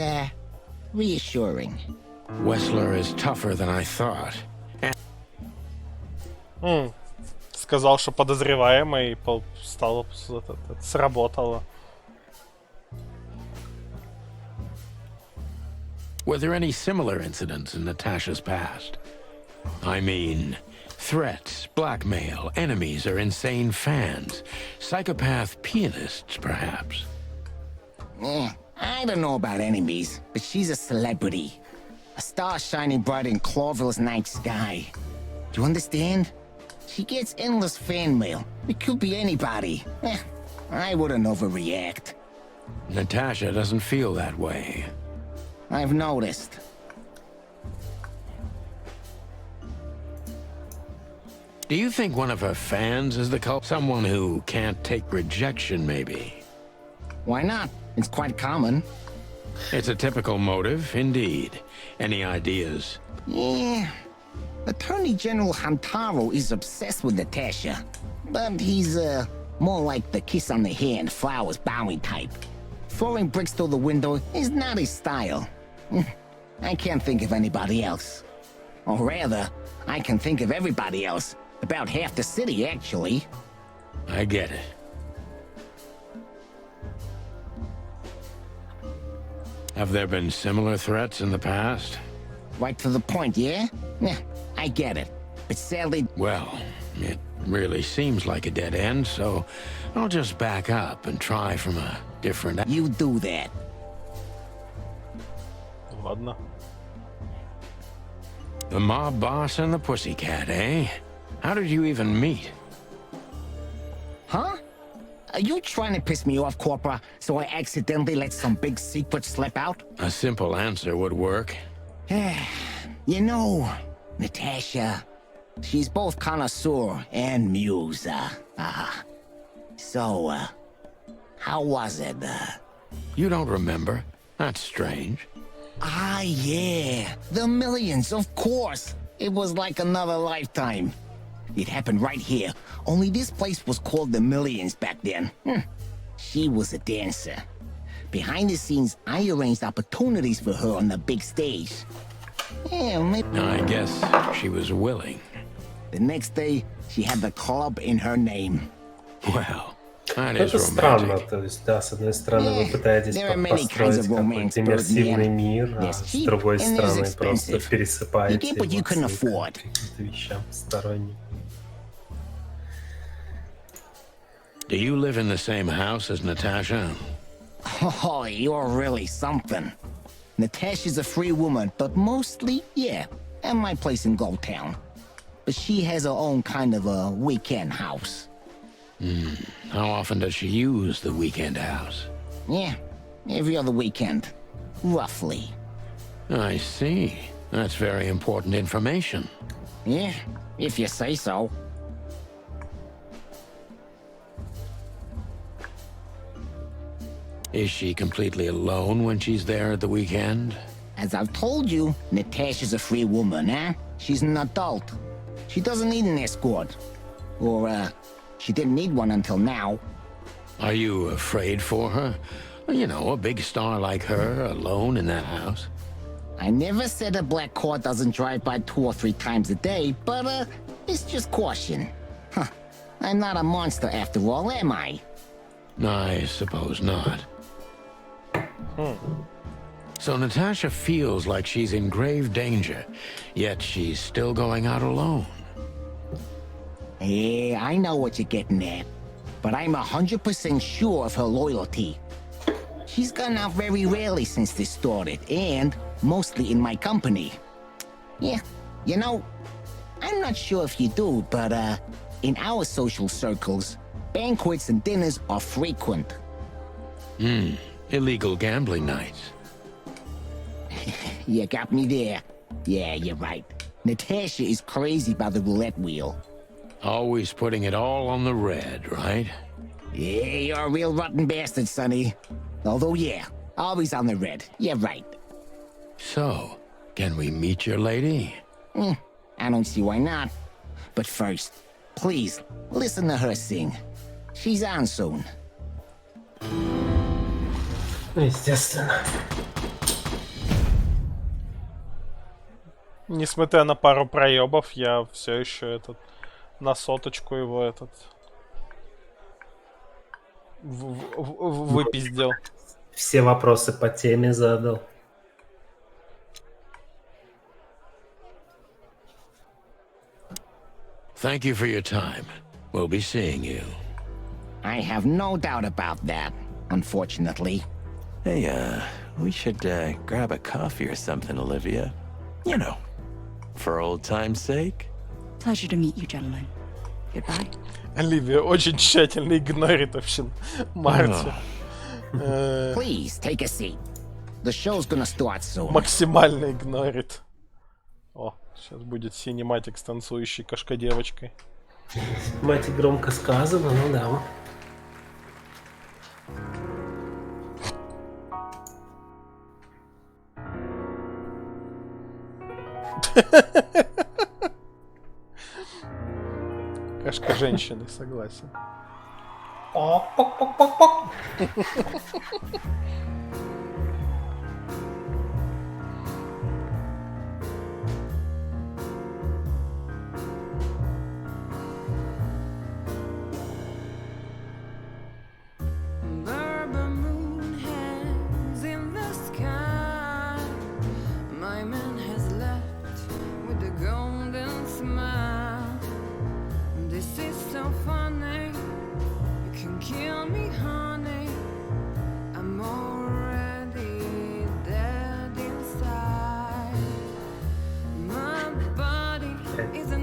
reassuring. Wessler is tougher than I thought. Сказал, что подозреваемый стало сработало. Were there any similar incidents in Natasha's past? I mean, threats, blackmail, enemies or insane fans, psychopath pianists, perhaps. I don't know about enemies, but she's a celebrity. A star shining bright in Clawville's night sky. Do you understand? She gets endless fan mail. It could be anybody. I wouldn't overreact. Natasha doesn't feel that way. I've noticed. Do you think one of her fans is the cult? Someone who can't take rejection, maybe? Why not? It's quite common. It's a typical motive, indeed. Any ideas? Yeah. Attorney General Hamtaro is obsessed with Natasha. But he's, more like the kiss on the hand, flowers bowing type. Throwing bricks through the window is not his style. I can't think of anybody else. Or rather, I can think of everybody else. About half the city, actually. I get it. Have there been similar threats in the past? Right to the point, yeah? Yeah, I get it. But sadly... Well, it really seems like a dead end, so I'll just back up and try from a different... You do that. Ладно. The mob boss and the pussycat, eh? How did you even meet? Huh? Are you trying to piss me off, Corpora, so I accidentally let some big secret slip out? A simple answer would work. You know, Natasha, she's both connoisseur and muse. So, how was it? You don't remember? That's strange. Ah, yeah. The millions, of course. It was like another lifetime. It happened right here. Only this place was called the Millions back then. She was a dancer. Behind the scenes, I arranged opportunities for her on the big stage. Yeah, maybe... I guess she was willing. The next day, she had the club in her name. Well, that is Это странно, romantic. то есть, да, с одной стороны вы пытаетесь построить какой-то иммерсивный мир, а с другой стороны просто пересыпаете каким-то вещам сторонним. Do you live in the same house as Natasha? Oh, you're really something. Natasha's a free woman, but mostly, yeah, at my place in Gold Town. But she has her own kind of a weekend house. How often does she use the weekend house? Yeah, every other weekend, roughly. I see. That's very important information. Yeah, if you say so. Is she completely alone when she's there at the weekend? As I've told you, Natasha's a free woman, eh? She's an adult. She doesn't need an escort. Or, she didn't need one until now. Are you afraid for her? You know, a big star like her, alone in that house. I never said a black car doesn't drive by 2 or 3 times a day, but, it's just caution. Huh. I'm not a monster after all, am I? I suppose not. So Natasha feels like she's in grave danger, yet she's still going out alone. Yeah, I know what you're getting at, but I'm 100% sure of her loyalty. She's gone out very rarely since this started, and mostly in my company. Yeah, you know, I'm not sure if you do, but, in our social circles, banquets and dinners are frequent. Illegal gambling nights. You got me there. Yeah, you're right. Natasha is crazy about the roulette wheel. Always putting it all on the red, right? Yeah, you're a real rotten bastard, Sonny. Although, yeah, always on the red. You're right. So, can we meet your lady? I don't see why not. But first, please, listen to her sing. She's on soon. Естественно. Несмотря на пару проебов, я все еще на соточку его выпиздил. Все вопросы по теме задал. Thank you for your time. We'll be seeing you. I have no doubt about that, unfortunately. Hey, we should grab a coffee or something, Olivia. You know, for old time's sake. Pleasure to meet you, gentlemen. Goodbye. Оливия очень тщательно игнорит вообще Марти. Please, take a seat. The show's gonna start soon. Максимально игнорит. О, сейчас будет синематик с танцующей кошкодевочкой. Мать громко сказано, ну да. Кошка женщины, согласен. Bourbon moon hangs in the sky.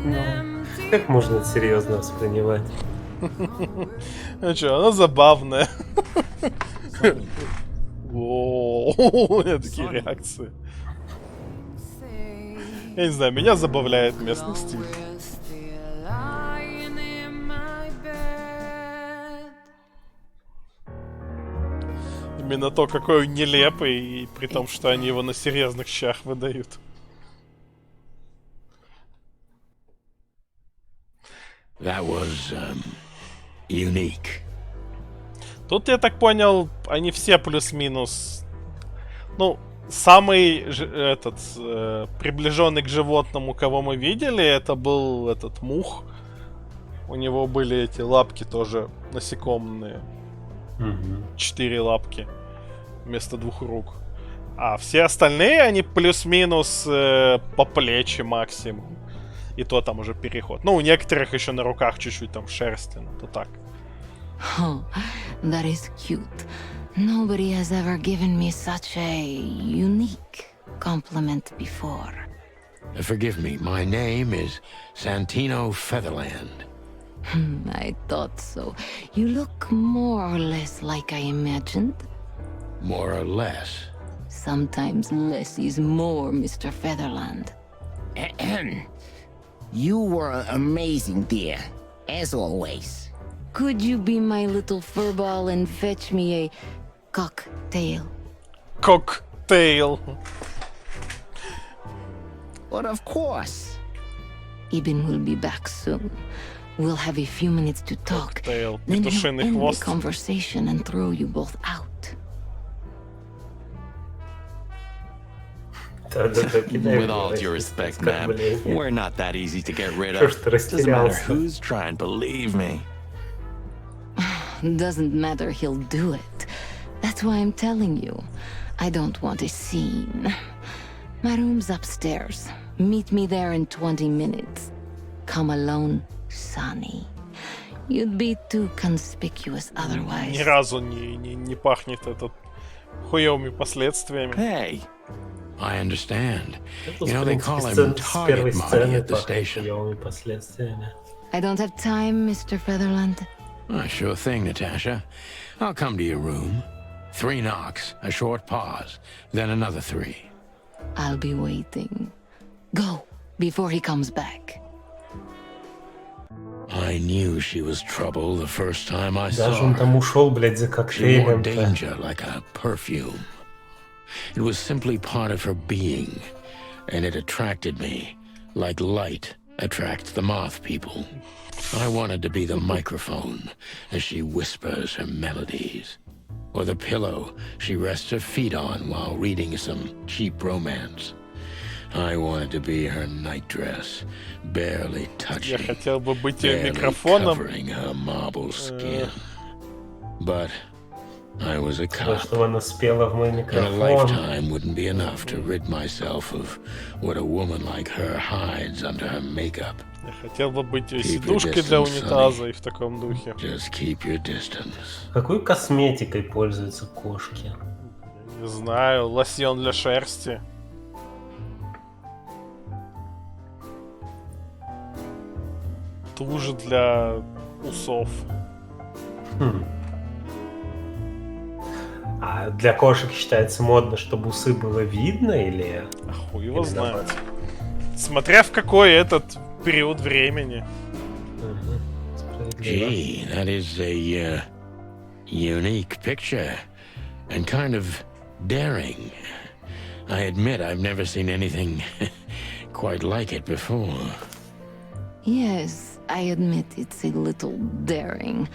Ну, как можно это серьезно воспринимать? Ну что, она забавная. Воу, такие реакции. Я не знаю, меня забавляет местный стиль. Именно то, какой он нелепый, и при том, что они его на серьезных щах выдают. That was unique. Тут, я так понял, они все плюс-минус... Ну, самый приближенный к животному, кого мы видели, это был этот мух. У него были эти лапки тоже насекомые. 4 лапки вместо 2 рук. А все остальные, они плюс-минус по плечи максимум. И то там уже переход. Ну, у некоторых еще на руках чуть-чуть там шерсти, ну то так. Oh, that is cute. Nobody has ever given me such a unique compliment before. Forgive me, my name is Santino Featherland. I thought so. You look more or less like I imagined. More or less. Sometimes less is more, Mr. Featherland. You were amazing, dear, as always. Could you be my little furball and fetch me a cocktail? Cocktail. But of course. Ibn will be back soon. We'll have a few minutes to talk. Cocktail. Then he'll Петушиный end the хвост. conversation and throw you both out. With all due respect, ma'am, we're not that easy to get rid of. Doesn't matter who's trying, believe me. Doesn't matter, he'll do it. That's why I'm telling you. I don't want a scene. My room's upstairs. Meet me there in 20 minutes. Come alone, Sonny. You'd be too conspicuous otherwise. Ни разу не пахнет этот хуёвыми последствиями. Hey, I understand. You know, they call him target money at the station. I don't have time, Mr. Featherland. Sure thing, Natasha. I'll come to your room. 3 knocks, a short pause, then another 3. I'll be waiting. Go, before he comes back. I knew she was trouble the first time I Даже saw он там her. ушел, блядь, за She wore коктейлем. danger like a perfume. It was simply part of her being, and it attracted me, like light attracts the moth people. I wanted to be the microphone as she whispers her melodies, or the pillow she rests her feet on while reading some cheap romance. I wanted to be her nightdress, barely touching, Я хотел бы быть ее barely микрофоном. covering her marble skin. But I was a cop. Чтобы она спела в мой And a микрофон. lifetime wouldn't be enough to rid myself of what a woman like her hides under her makeup. Я хотел бы быть ее Keep your сидушкой для distance, унитаза и в таком духе. Just keep your distance. Какой косметикой пользуются кошки? Не знаю, лосьон для шерсти. Тушь для усов. А для кошек считается модно, чтобы усы было видно или... Хуй его или знает. наоборот? Смотря в какой этот период времени. Gee, that is a unique picture, and kind of daring. I admit I've never seen anything quite like it before. Yes, I admit it's a little daring.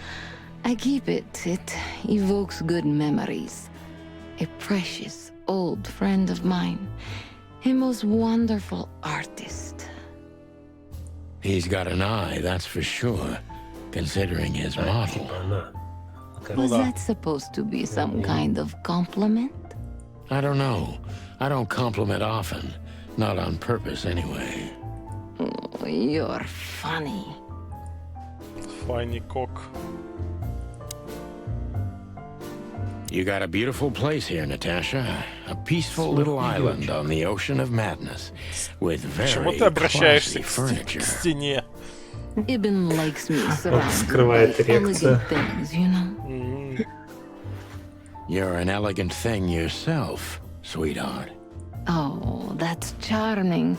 I keep it. It evokes good memories. A precious old friend of mine. A most wonderful artist. He's got an eye, that's for sure, considering his model. Was that supposed to be some kind of compliment? I don't know. I don't compliment often. Not on purpose, anyway. Oh, you're funny. Фанни Кок. You got a beautiful place here, Natasha. A peaceful little island on the ocean of madness, with very classy furniture. Ibn likes me surrounded Скрывает by эрекцию. elegant things, you know. You're an elegant thing yourself, sweetheart. Oh, that's charming.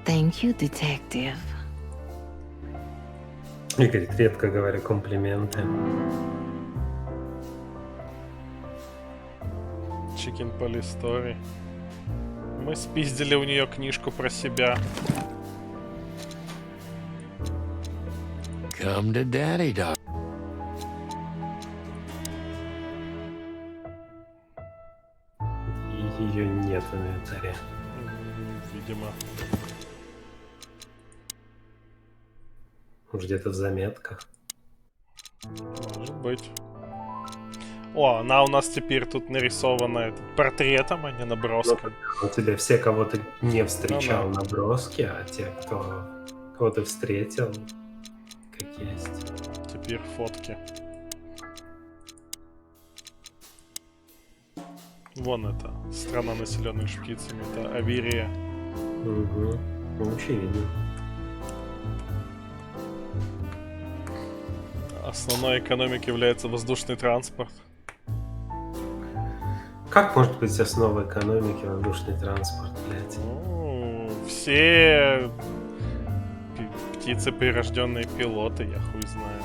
Thank you, detective. И говорит, редко говорю комплименты. Chicken Police Story. Мы спиздили у нее книжку про себя. Come to daddy, dog. И ее нет в инвентаре. Видимо. Может, где-то в заметках. Может быть. О, она у нас теперь тут нарисована портретом, а не наброском. У тебя все, кого ты не встречал, наброски, а те, кого ты встретил, как есть. Теперь фотки. Вон это, страна, населенная птицами, это Аверия. Угу. Ну, очевидно. Основной экономикой является воздушный транспорт. Как может быть основой экономики воздушный транспорт, блядь? Ну, все птицы прирожденные пилоты, я хуй знает.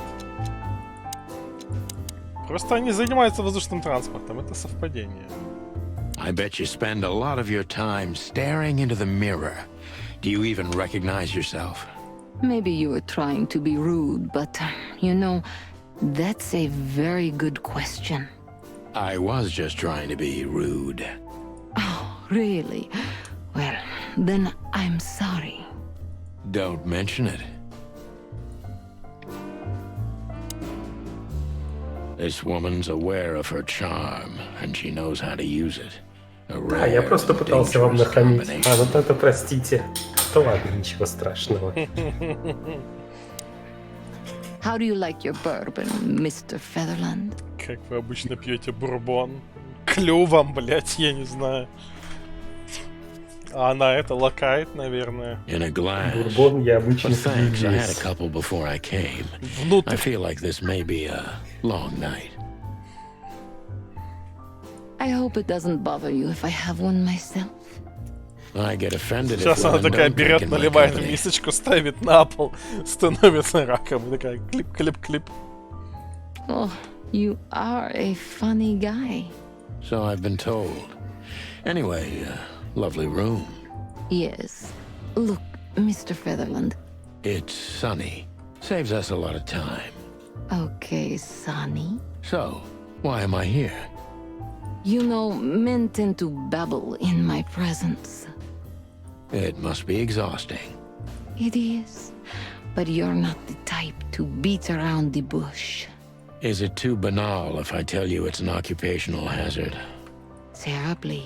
Просто они занимаются воздушным транспортом, это совпадение. I bet you spend a lot of your time staring into the mirror. Do you even recognize yourself? Maybe you were trying to be rude, but, you know, that's a very good question. I was just trying to be rude. Oh, really? Well, then I'm sorry. Don't mention it. This woman's aware of her charm, and she knows how to use it. Да, я просто пытался вам нахамить. А, вот это простите. Да ладно, ничего страшного. How do you like your bourbon, Mr. Featherland? Как вы обычно пьете бурбон? Клювом, блять, я не знаю. А она это лакает, наверное. In a glass. Бурбон я обычно But thanks, пью I had a здесь. couple before I came. Внутрь. I feel like this may be a long night. I hope it doesn't bother you if I have one myself. I get offended if Сейчас она women такая don't drink берет, in my наливает в company. мисочку, ставит на пол, становится раком. И такая клип-клип-клип. Oh, you are a funny guy. So I've been told. Anyway, lovely room. Yes. Look, Mr. Featherland. It's sunny. Saves us a lot of time. Okay, Sonny. So, why am I here? You know, men tend to babble in my presence. It must be exhausting. It is. But you're not the type to beat around the bush. Is it too banal if I tell you it's an occupational hazard? Terribly.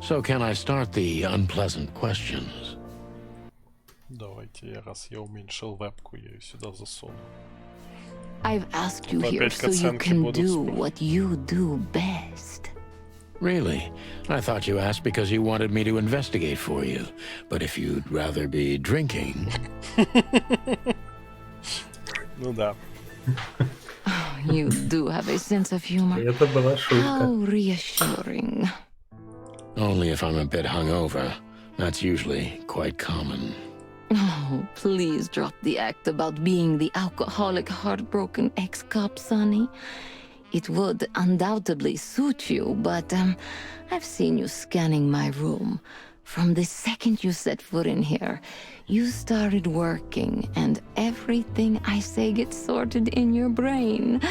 So can I start the unpleasant questions? Давайте, раз я уменьшил вебку, я ее сюда засуну. I've asked you Опять here so you катсценки can будут. do what you do best. Really? I thought you asked because you wanted me to investigate for you. But if you'd rather be drinking... Ну да. You do have a sense of humor. Это была шутка. How reassuring. Only if I'm a bit hungover. That's usually quite common. Oh, please drop the act about being the alcoholic, heartbroken ex-cop, Sonny. It would undoubtedly suit you, but I've seen you scanning my room. From the second you set foot in here, you started working, and everything I say gets sorted in your brain.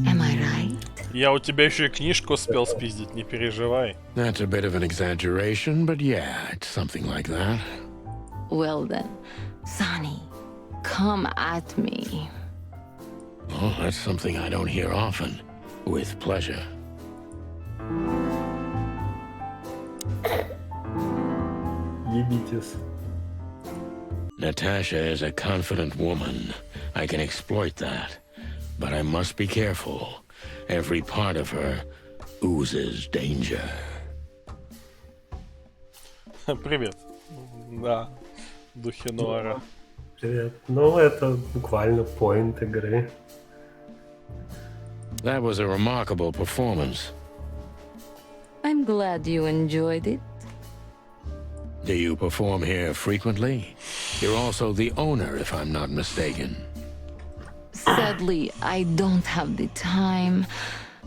Am I right? Я у тебя еще и книжку успел спиздить, не переживай. That's a bit of an exaggeration, but yeah, it's something like that. Well then, Sonny, come at me. Oh, that's something I don't hear often. With pleasure. Ебитесь. Natasha is a confident woman. I can exploit that. But I must be careful. Every part of her, oozes danger. Привет. Да, в духе нуара. Привет. Ну, это буквально поинт игры. That was a remarkable performance. I'm glad you enjoyed it. Do you perform here frequently? You're also the owner, if I'm not mistaken. Sadly, I don't have the time,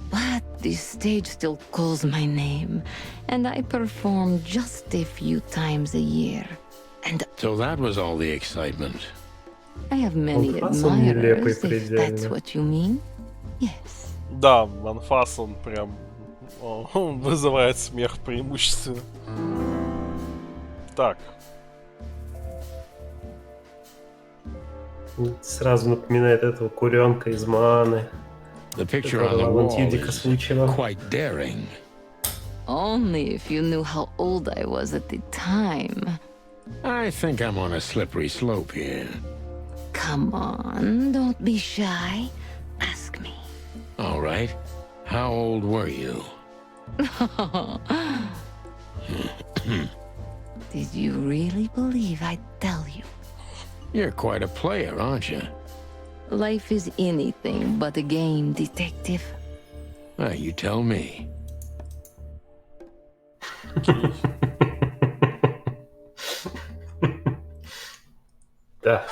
but the stage still calls my name, and I perform just a few times a year. And So that was all the excitement. I have many Анфас он нелепый admirers, if that's предельно. what you mean. Yes. Да, анфас он прям он вызывает смех преимущественно. Так. Сразу напоминает этого куренка из Моаны. The picture on the Которого wall Антидика is случила. quite daring. Only if you knew how old I was at the time. I think I'm on a slippery slope here. Come on, don't be shy. Ask me. All right. How old were you? Did you really believe I'd tell you? You're quite a player, aren't you? Life is anything but a game, detective. You tell me. Да.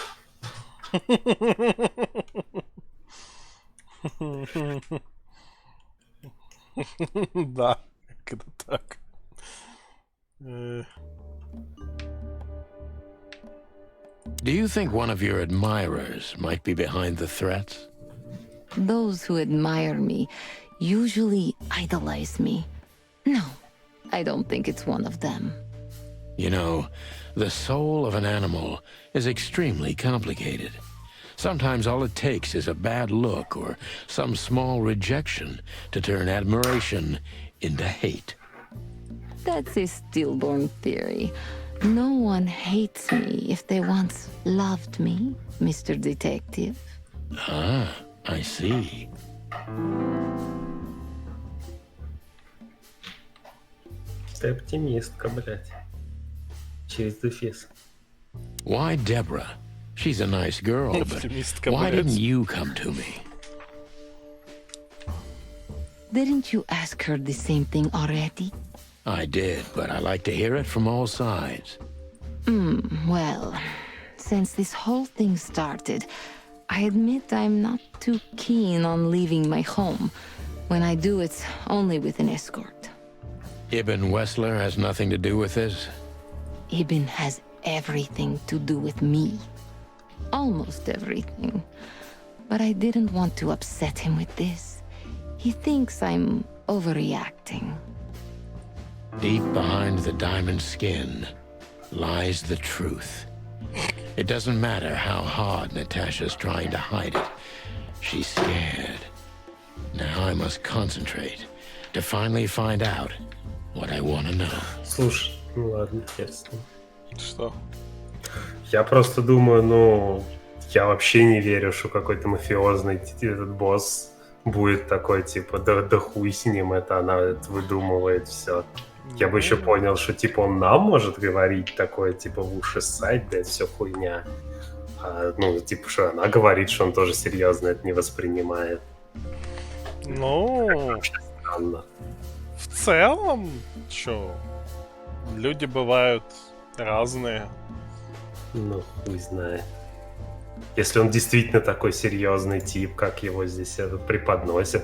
Да, как это так. Do you think one of your admirers might be behind the threats? Those who admire me usually idolize me. No, I don't think it's one of them. You know, the soul of an animal is extremely complicated. Sometimes all it takes is a bad look or some small rejection to turn admiration into hate. That's a stillborn theory. No one hates me if they once loved me, Mr. Detective. Ah, I see. Ты оптимистка, блядь. Через дефис. Why Deborah? She's a nice girl, but Оптимистка, why блядь. didn't you come to me? Didn't you ask her the same thing already? I did, but I like to hear it from all sides. Well, since this whole thing started, I admit I'm not too keen on leaving my home. When I do, it's only with an escort. Ibn Wessler has nothing to do with this? Ibn has everything to do with me. Almost everything. But I didn't want to upset him with this. He thinks I'm overreacting. Deep behind the diamond skin lies the truth. It doesn't matter how hard Natasha's trying to hide it. She's scared. Now I must concentrate to finally find out what I want to know. Слушай, ну ладно, хер с ним. Что? Я просто думаю, ну, я вообще не верю, что какой-то мафиозный этот босс будет такой, типа, да хуй с ним, это она это выдумывает все. Я бы еще понял, что, типа, он нам может говорить такое, типа, в уши ссать, да это все хуйня. Ну, типа, что она говорит, что он тоже серьезно это не воспринимает. Ну, Вообще странно. в целом, чё, люди бывают разные. Ну, хуй знает. Если он действительно такой серьезный тип, как его здесь преподносят,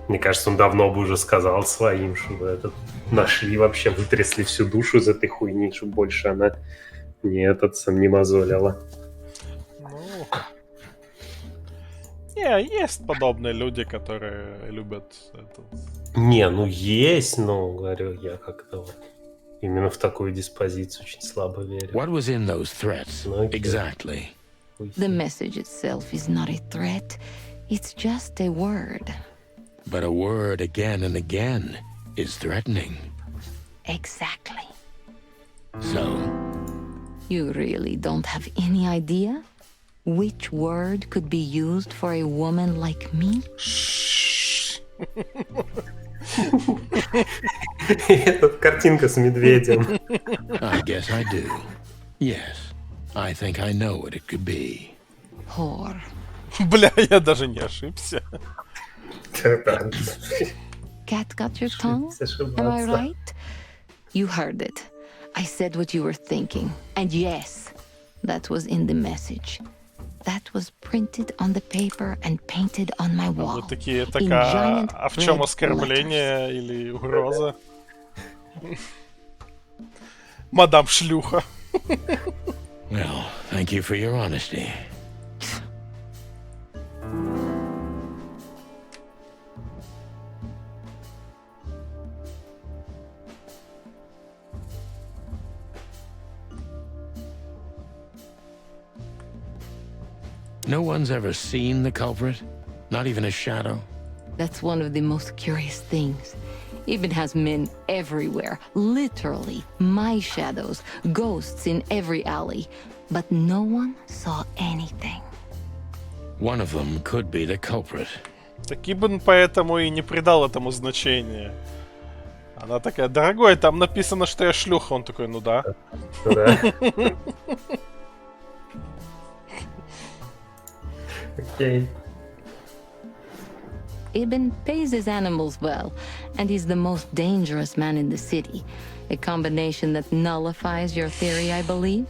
мне кажется, он давно бы уже сказал своим, чтобы этот нашли вообще, вытрясли всю душу из этой хуйни, чтобы больше она не мозолила. Ну, не, есть подобные люди, которые любят это. Не, ну есть, но, говорю, я как-то вот именно в такую диспозицию очень слабо верю. What was in those threats? Okay. Exactly. The message itself is not a threat. It's just a word. But a word again and again is threatening. Exactly. So, You really don't have any idea which word could be used for a woman like me? Это картинка с медведем. I guess I do. Yes, I think I know what it could be. Whore. Бля, я даже не ошибся. Cat got your tongue? Am I right? You heard it. I said what you were thinking. And yes, that was in the message. That was printed on the paper and painted on my wall. Вы такие, in такая, giant а в чем red оскорбление или угроза? Мадам шлюха. Well, thank you for your honesty. No one's ever seen the culprit? Not even a shadow? That's one of the most curious things. Ibn has men everywhere, literally, my shadows, ghosts in every alley, but no one saw anything. One of them could be the culprit. Так Ибн поэтому и не придал этому значения. Она такая, дорогой, там написано, что я шлюха. Он такой, ну да. Окей. Ibn pays his animals well, and he's the most dangerous man in the city. A combination that nullifies your theory, I believe?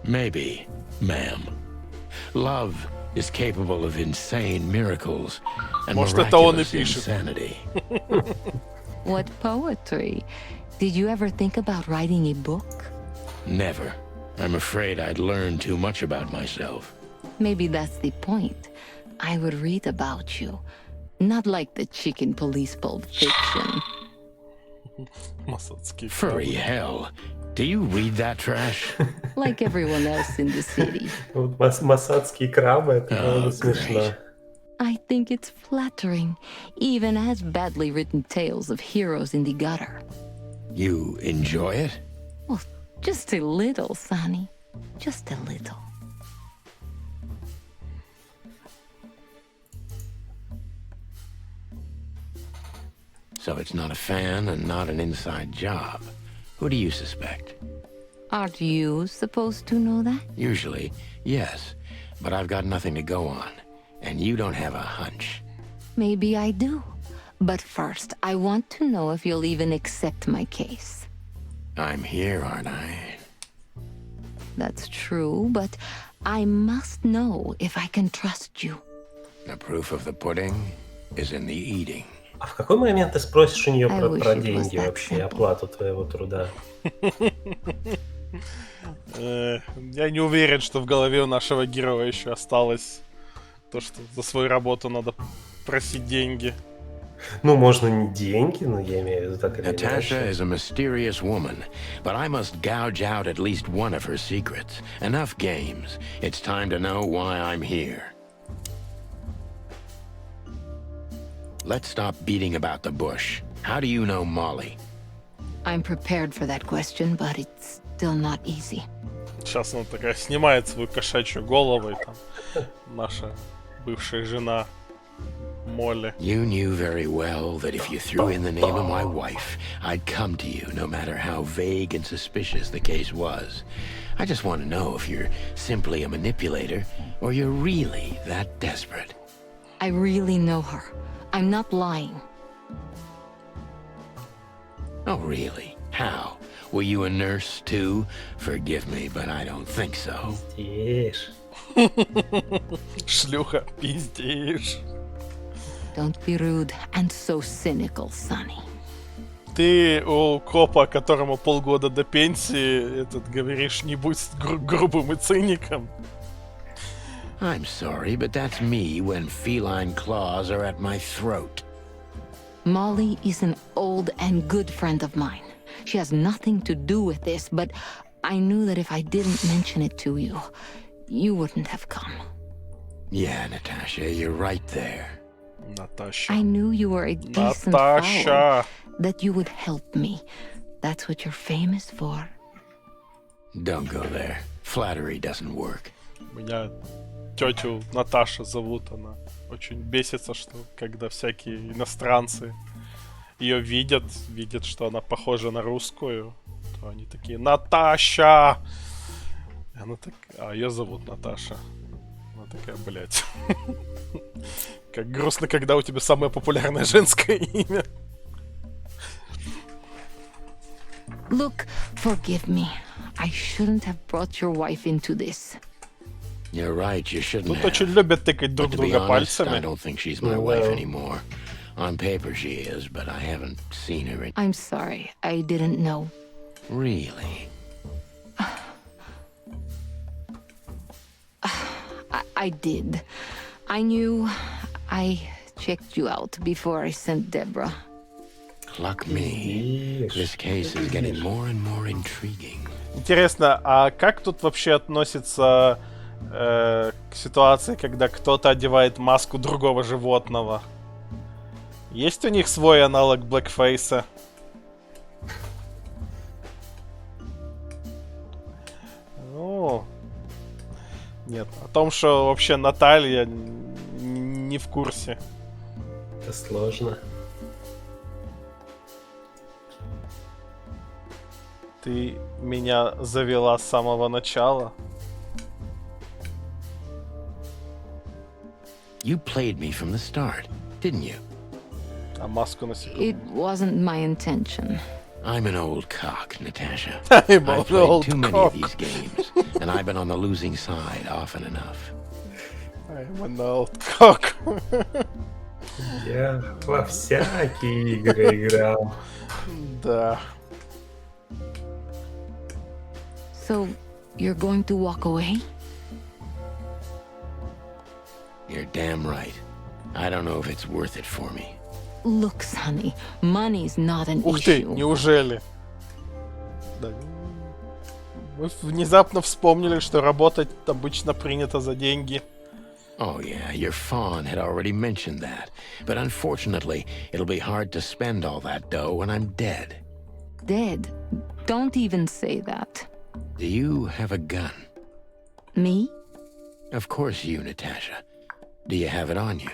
Maybe, ma'am. Love is capable of insane miracles and Может, это он и miraculous пишет. insanity. What poetry. Did you ever think about writing a book? Never. I'm afraid I'd learn too much about myself. Maybe that's the point. I would read about you. Not like the chicken police Pulp Fiction. Furry hell. Do you read that trash? Like everyone else in the city. Вот масадские крабы, это правда смешно. I think it's flattering, even as badly written tales of heroes in the gutter. You enjoy it? Well, just a little, Sonny. Just a little. So it's not a fan and not an inside job. Who do you suspect? Aren't you supposed to know that? Usually, yes. But I've got nothing to go on. And you don't have a hunch. Maybe I do. But first, I want to know if you'll even accept my case. I'm here, aren't I? That's true, but I must know if I can trust you. The proof of the pudding is in the eating. А в какой момент ты спросишь у нее I про wish it was деньги that вообще, simple. оплату твоего труда? Я не уверен, что в голове у нашего героя еще осталось то, что за свою работу надо просить деньги. Ну, можно не деньги, но я имею в виду так или Natasha иначе. is a mysterious woman, but I must gouge out at least one of her secrets. Enough games. It's time to know why I'm here. Let's stop beating about the bush. How do you know Molly? I'm prepared for that question, but it's still not easy. Сейчас она такая снимает свою кошачью голову, и там наша бывшая жена Молли. You knew very well that if you threw in the name of my wife, I'd come to you no matter how vague and suspicious the case was. I just want to know if you're simply a manipulator or you're really that desperate. I really know her. I'm not lying. Oh, really? How? Were you a nurse, too? Forgive me, but I don't think so. Пиздишь. Шлюха, пиздишь. Don't be rude and so cynical, Sonny. Ты у копа, которому полгода до пенсии, говоришь, не будь грубым и циником. I'm sorry, but that's me when feline claws are at my throat. Molly is an old and good friend of mine. She has nothing to do with this, but I knew that if I didn't mention it to you, you wouldn't have come. Yeah, Natasha, you're right there. Natasha. I knew you were a decent Natasha. follower, that you would help me. That's what you're famous for. Don't go there. Flattery doesn't work. Меня тетю Наташа зовут, она очень бесится, что когда всякие иностранцы ее видят, что она похожа на русскую, то они такие: Наташа! И она так... А ее зовут Наташа. Она такая: блять. Как грустно, когда у тебя самое популярное женское имя. Look, forgive me. I shouldn't have brought your wife into this. You're right, you shouldn't Тут have. очень любят тыкать друг But to be друга honest, I пальцами. don't think she's my wife anymore. On paper she is, but I haven't seen her in... I'm sorry, I didn't know. Really? I did. I knew. I checked you out before I sent Deborah. Luck me. This case is getting more and more intriguing. Интересно, а как тут вообще относится к ситуации, когда кто-то одевает маску другого животного? Есть у них свой аналог блэкфейса? Ну... Нет, о том, что вообще Наталья не в курсе. Это сложно. Ты меня завела с самого начала. You played me from the start, didn't you? А маску носил. It wasn't my intention. I'm an old cock, Natasha. I'm I've an played old too many cock. of these games, and I've been on the losing side often enough. I'm an old cock. Я во всякие игры играл. Да. So, you're going to walk away? You're damn right. I don't know if it's worth it for me. Look, Sonny, money's not an Ух ты, issue. неужели? Да. Мы внезапно вспомнили, что работать обычно принято за деньги. Oh yeah, your fawn had already mentioned that. But unfortunately, it'll be hard to spend all that dough when I'm dead. Dead? Don't even say that. Do you have a gun? Me? Of course you, Natasha. Do you have it on you?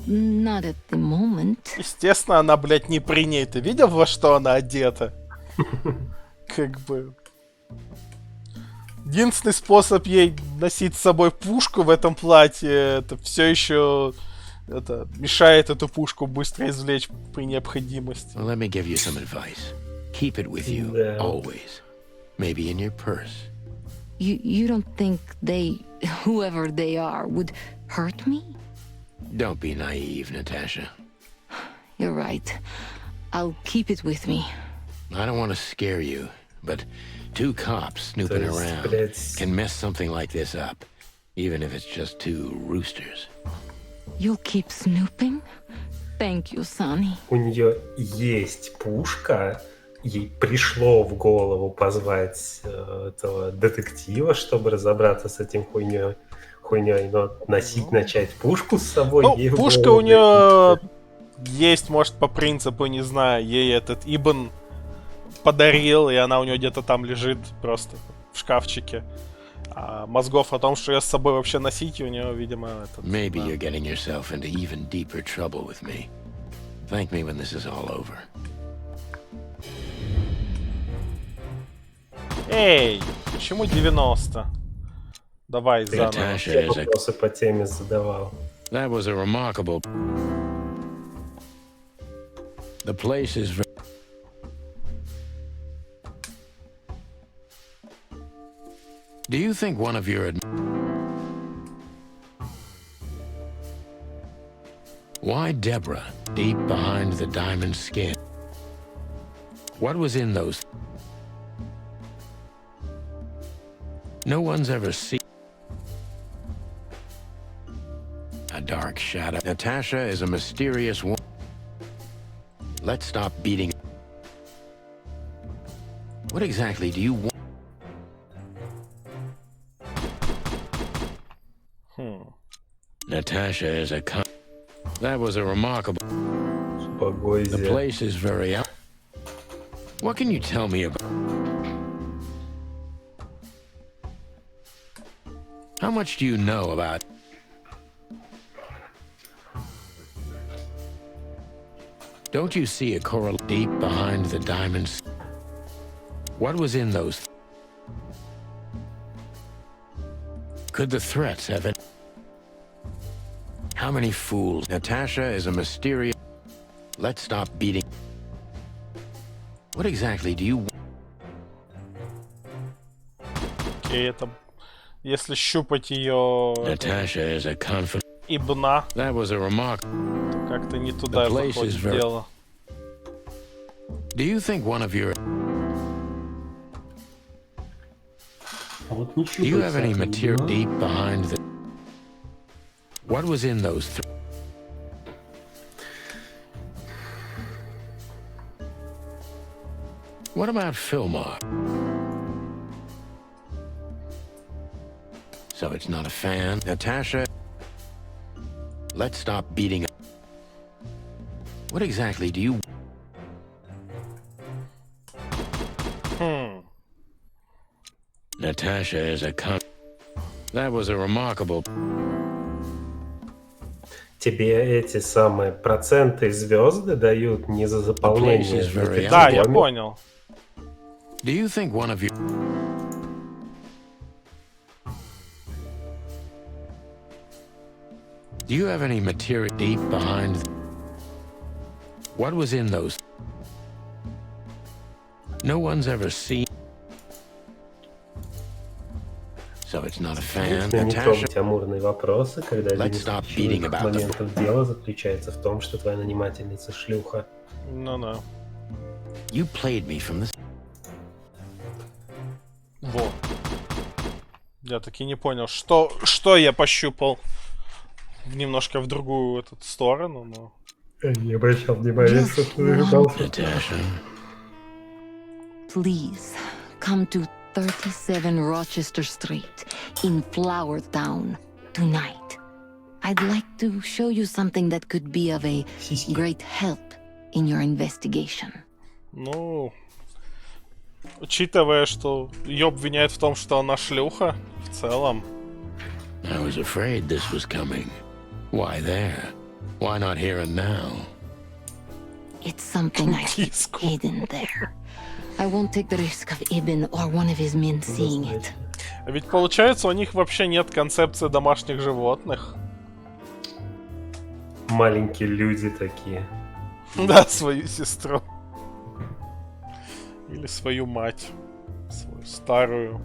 Not at the moment. Естественно, она, блядь, не при ней. Ты видел, во что она одета? Как бы... Единственный способ ей носить с собой пушку в этом платье, это все еще это мешает эту пушку быстро извлечь при необходимости. Well, let me give you some advice. Keep it with you, always. Maybe in your purse. You don't think they, whoever they are, would hurt me? Don't be naive, Natasha. You're right. I'll keep it with me. I don't want to scare you, but 2 cops snooping around can mess something like this up, even if it's just 2 roosters. You'll keep snooping? Thank you, Sonny. У нее есть пушка. Ей пришло в голову позвать этого детектива, чтобы разобраться с этим хуйней, но носить, начать пушку с собой... Ну, пушка у нее есть, может, по принципу, не знаю, ей этот Ибн подарил, и она у нее где-то там лежит просто в шкафчике. А мозгов о том, что ее с собой вообще носить, у нее, видимо, этот... Maybe you're getting yourself into even deeper trouble with me. Thank me when this is all over. Эй, почему 90? Давай заново. Я вопросы по теме задавал. That was a remarkable... The place is... Do you think one of your... Why Deborah, deep behind the diamond skin? What was in those... No one's ever seen... A dark shadow. Natasha is a mysterious woman. Let's stop beating... What exactly do you want? Natasha is a con... That was a remarkable... The place is very out... What can you tell me about... How much do you know about... Don't you see a coral deep behind the diamonds? What was in those? Could the threats have it? How many fools? Natasha is a mysterious... Let's stop beating... What exactly do you... Окей, это... Если щупать ее... Natasha is a confident... Ибна. That was a remark. Как-то не туда заходит дело. Do you think one of your... Do you have any material deep behind the... What was in those... What about Fillmore? So it's not a fan. Natasha... Let's stop beating... What exactly do you... Natasha is a That was a remarkable... Тебе эти самые проценты звезды дают не за заполнение. Да, я понял. Do you think one of you... Do you have any material deep behind... What was in those... No one's ever seen... So it's not a fan. Не трогать амурные вопросы, когда один из ключевых моментов дела заключается в том, что твоя нанимательница шлюха. Ну-ну. You played me from this... Вот. Я таки не понял, что я пощупал немножко в другую эту сторону, но... Я не обращал внимания, что ты ругался. Please, come to 37 Rochester Street in Flower Town tonight. I'd like to show you something that could be of a great help in your investigation. Ну, учитывая, что ее обвиняют в том, что она шлюха, в целом. I was afraid this was coming. Why there? Why not here and now? It's something I've hidden there. I won't take the risk of Ibn or one of his men seeing it. А ведь получается, у них вообще нет концепции домашних животных. Маленькие люди такие. Да, свою сестру. Или свою мать. Свою старую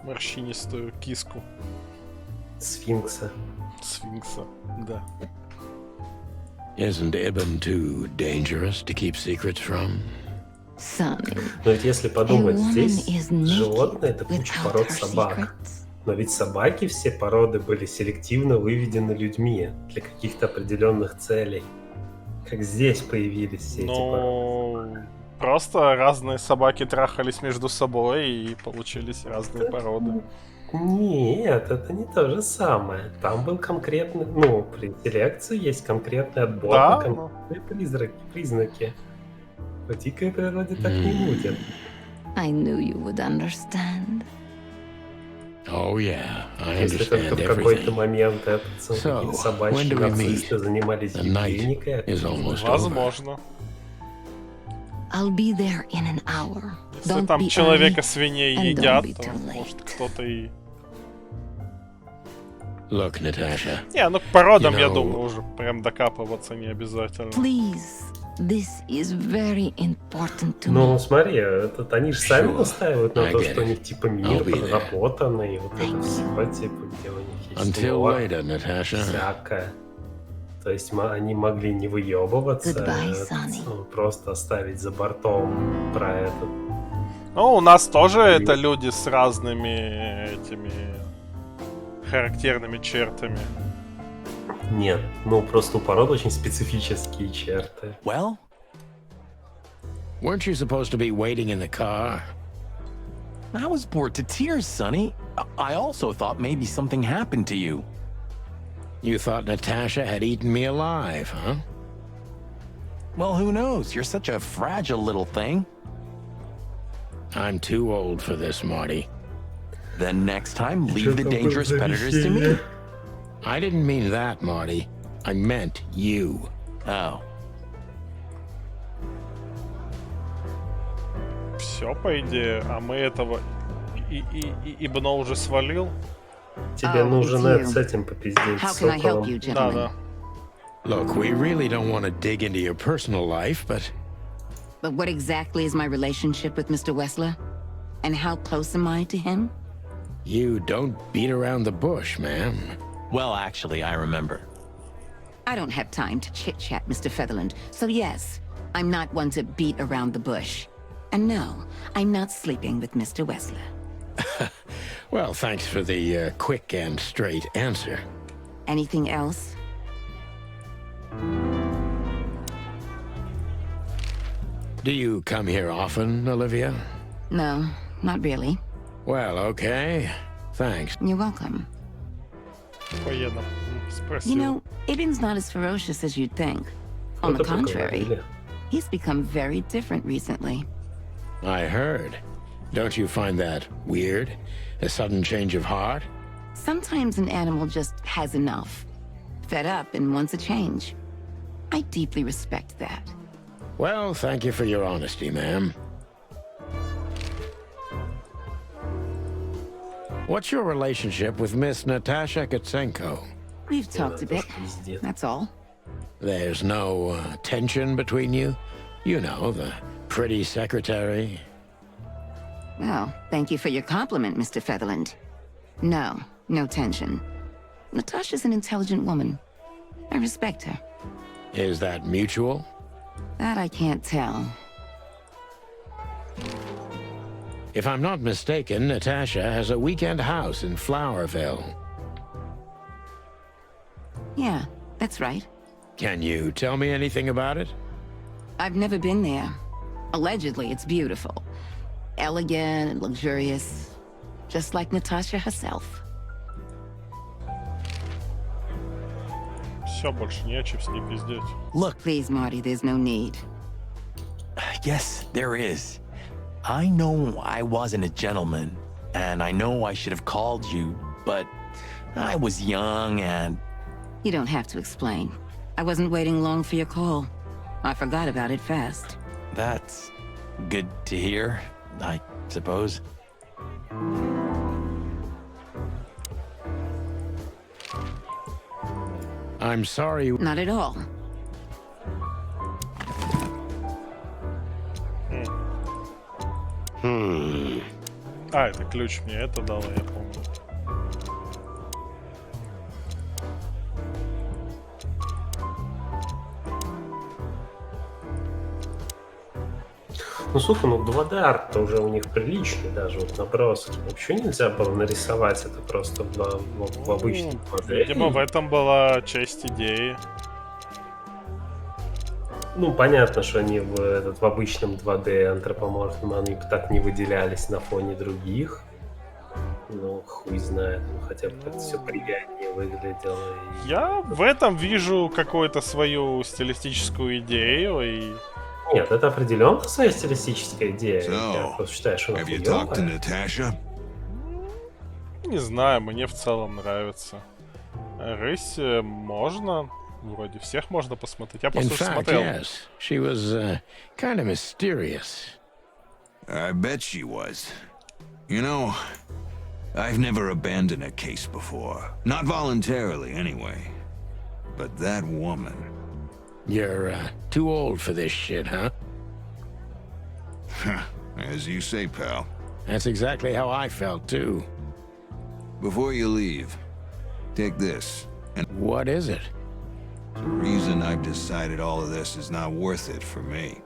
морщинистую киску. Сфинкса. Сфинкса, да. Isn't Ibn too dangerous to keep secrets from? Но ведь если подумать, здесь животные — это куча пород собак. Но ведь собаки, все породы были селективно выведены людьми для каких-то определенных целей. Как здесь появились все эти породы? Просто разные собаки трахались между собой и получились разные породы. Нет, это не то же самое. Там был конкретный... Ну, при селекции есть конкретный отбор на конкретные признаки. В дикой природе так не будет. I knew you would understand. Oh yeah, I Если только в какой-то момент собачьи нацисты занимались гигиеникой, возможно. I'll be there in an hour. Если там человека-свиней едят, то может кто-то и... Look, Natasha. Не, ну к породам, я думаю, уже прям докапываться не обязательно. Please, this is very important to me. Ну, смотри, они же сами настаивают на то, что у них типа мир проработанный, вот это все, типа, где у них есть лор, всякое. То есть они могли не выебываться, просто оставить за бортом про это. Ну, у нас тоже это люди с разными этими характерными чертами. Нет, ну просто у пород очень специфические черты. Well, weren't you supposed to be waiting in the car? I was bored to tears, Sonny. I also thought maybe something happened to you. You thought Natasha had eaten me alive, huh? Well, who knows? You're such a fragile little thing. I'm too old for this, Marty. Then next time, leave the dangerous predators to me. I didn't mean that, Marty. I meant you. Oh. Все, по идее. А мы этого... Ибно уже свалил. Тебе нужен Эд с этим попиздеть. How can I help you, gentlemen? Да. Look, we really don't want to dig into your personal life, but... But what exactly is my relationship with Mr. Wessler? And how close am I to him? You don't beat around the bush, ma'am. Well, actually, I remember. I don't have time to chit-chat, Mr. Featherland. So yes, I'm not one to beat around the bush. And no, I'm not sleeping with Mr. Wessler. Well, thanks for the quick and straight answer. Anything else? Do you come here often, Olivia? No, not really. Well, okay. Thanks. You're welcome. Поедем. You know, Ibn's not as ferocious as you'd think. On the contrary, he's become very different recently. I heard. Don't you find that weird? A sudden change of heart? Sometimes an animal just has enough. Fed up and wants a change. I deeply respect that. Well, thank you for your honesty, ma'am. What's your relationship with Miss Natasha Katsenko? We've talked a bit, that's all. There's no tension between you? You know, the pretty secretary. Well, thank you for your compliment, Mr. Featherland. No, no tension. Natasha's an intelligent woman. I respect her. Is that mutual? That I can't tell. If I'm not mistaken, Natasha has a weekend house in Flowerville. Yeah, that's right. Can you tell me anything about it? I've never been there. Allegedly, it's beautiful. Elegant and luxurious. Just like Natasha herself. Все, больше не о чем с ней пиздеть. Look, please, Marty, there's no need. Yes, there is. I know I wasn't a gentleman, and I know I should have called you, but I was young and... You don't have to explain. I wasn't waiting long for your call. I forgot about it fast. That's good to hear, I suppose. I'm sorry. Not at all. А, это ключ мне это дало, я помню. Ну, слушай, ну 2D-арт-то уже у них приличный, даже вот наброски. Вообще нельзя было нарисовать это просто в обычном 2D. Видимо, в этом была часть идеи. Ну, понятно, что они в обычном 2D антропоморфном, они так не выделялись на фоне других. Ну, хуй знает, ну, хотя бы это все приятнее выглядело. Я в этом вижу какую-то свою стилистическую идею и... Нет, это определенно своя стилистическая идея. Я просто считаю, что она хуёвая. Не знаю, мне в целом нравится. Рысь можно... Вроде всех можно посмотреть. Я просто смотрел. Yes, she was kind of mysterious. I bet she was. You know, I've never abandoned a case before. Not voluntarily, anyway. But that woman... You're too old for this shit, huh? As you say, pal. That's exactly how I felt, too. Before you leave, take this. And what is it? The reason I've decided all of this is not worth it for me.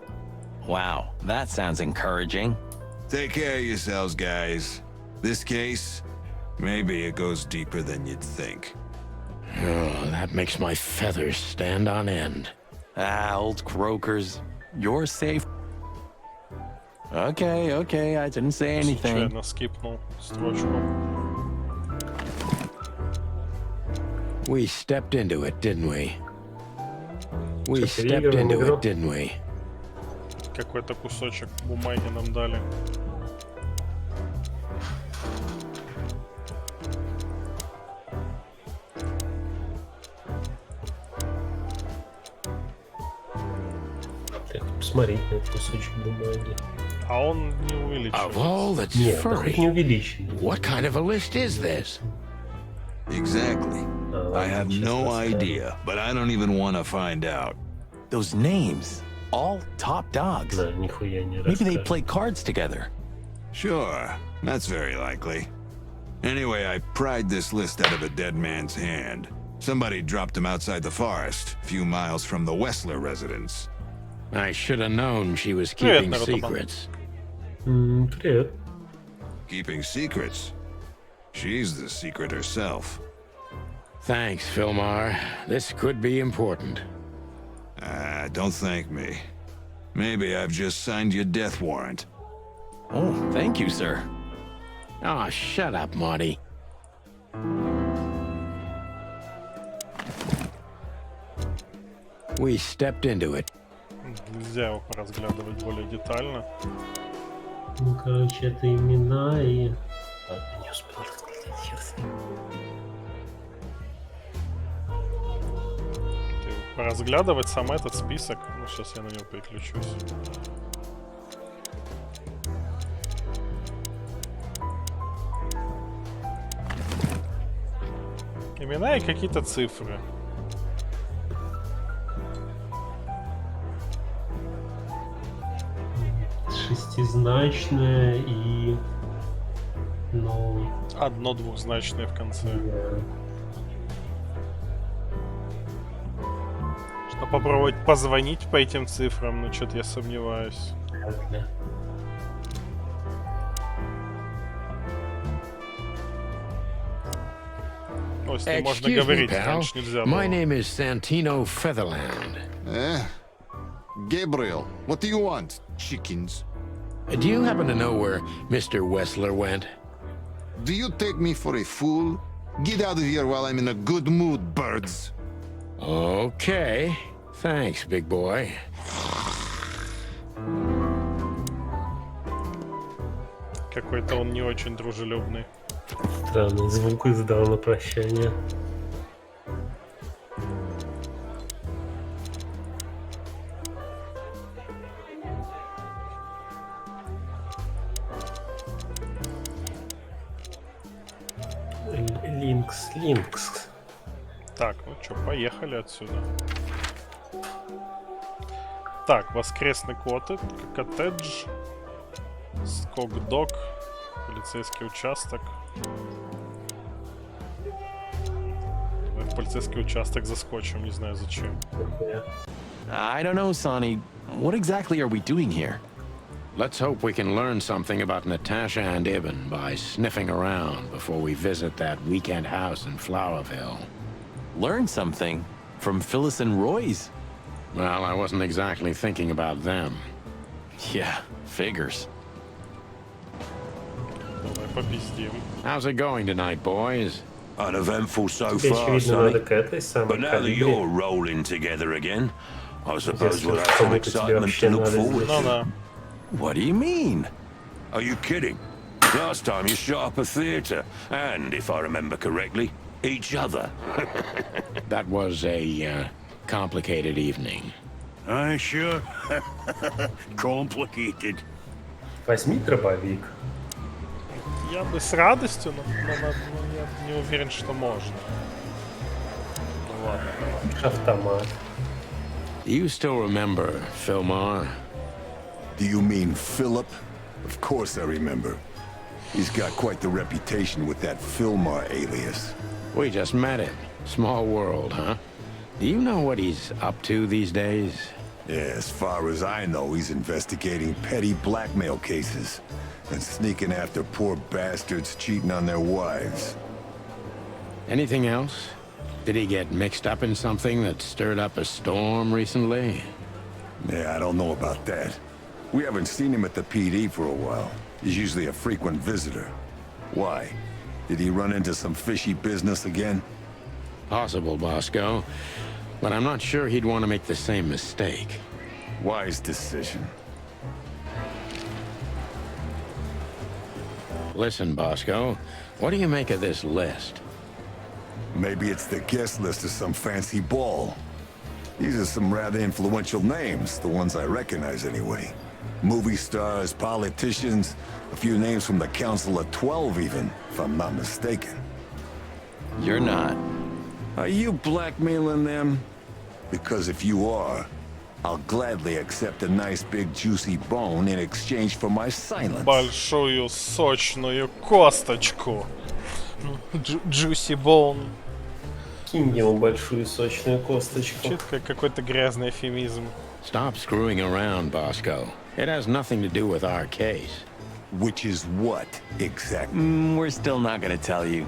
Wow, that sounds encouraging. Take care of yourselves, guys. This case, maybe it goes deeper than you'd think. Oh, that makes my feathers stand on end. Ah, old croakers. You're safe. Okay, okay, I didn't say anything. Случайно скипнул строчку. We stepped into it, didn't we? We stepped into it, didn't we? Какой-то кусочек бумаги нам дали. Посмотреть на этот кусочек бумаги. А он не увеличивается. Of all that's Нет, да furry, хоть не увеличен. what kind of a list is this? Exactly. I have no idea, but I don't even want to find out. Those names, all top dogs. Да, нихуя не Maybe they расскажет. play cards together. Sure, that's very likely. Anyway, I pried this list out of a dead man's hand. Somebody dropped him outside the forest, a few miles from the Wessler residence. I should have known she was Привет, keeping народ, secrets. Привет. Keeping secrets? She's the secret herself. Thanks, Philmar. This could be important. Don't thank me. Maybe I've just signed your death warrant. Oh, thank you, sir. Oh, shut up, Marty. We stepped into it. Нельзя его поразглядывать более детально. Ну, короче, это имена и... Ладно, не успел разглядеть, хер с ним. Поразглядывать сам этот список. Ну, сейчас я на него переключусь. Имена и какие-то цифры. Шестизначное и... Ну... Одно двухзначное в конце. Да. Что попробовать позвонить по этим цифрам, но что-то я сомневаюсь. Вряд ли. Ну, с ним можно Excuse me, говорить, pal. раньше нельзя было. My name is Santino Featherland. Gabriel, what do you want? Chickens. Do you happen to know where Mr. Wessler went? Do you take me for a fool? Get out of here while I'm in a good mood, birds. Okay. Thanks, big boy. Какой-то он не очень дружелюбный. Странный звук издал на прощание. Линкс. Так, ну что, поехали отсюда. Так, воскресный коттедж, скок-дог, полицейский участок. Давай в полицейский участок заскочим, не знаю зачем. I don't know, Sonny. What exactly are we doing here? Let's hope we can learn something about Natasha and Ibn by sniffing around before we visit that weekend house in Flowerville. Learn something from Phyllis and Roy's. Well, I wasn't exactly thinking about them. Yeah, figures. Давай попиздим. How's it going tonight, boys? Uneventful so Тебе, far, очевидно, Sonny. надо к этой самой But now that калибре. you're rolling together again, I suppose we'll have some Кому-то тебе excitement вообще to look надо forward здесь. Ну да. What do you mean? Are you kidding? Last time you shot up a theatre, and if I remember correctly, each other. That was a complicated evening. I sure complicated. Возьми дробовик. Я бы с радостью, но я не уверен, что можно. Ну ладно, давай. Автомат. Do you still remember, Philmar? Do you mean Philip? Of course I remember. He's got quite the reputation with that Philmar alias. We just met him. Small world, huh? Do you know what he's up to these days? Yeah, as far as I know, he's investigating petty blackmail cases and sneaking after poor bastards cheating on their wives. Anything else? Did he get mixed up in something that stirred up a storm recently? Yeah, I don't know about that. We haven't seen him at the PD for a while. He's usually a frequent visitor. Why? Did he run into some fishy business again? Possible, Bosco. But I'm not sure he'd want to make the same mistake. Wise decision. Listen, Bosco, what do you make of this list? Maybe it's the guest list of some fancy ball. These are some rather influential names, the ones I recognize anyway. Movie stars, politicians, a few names from the Council of 12 even, if I'm not mistaken. You're not. Are you blackmailing them? Because if you are, I'll gladly accept a nice big juicy bone in exchange for my silence. Большую сочную косточку. Juicy bone. Кинь ему большую сочную косточку. Звучит как какой-то грязный эвфемизм. Stop screwing around, Bosco. It has nothing to do with our case. Which is what, exactly? We're still not gonna tell you.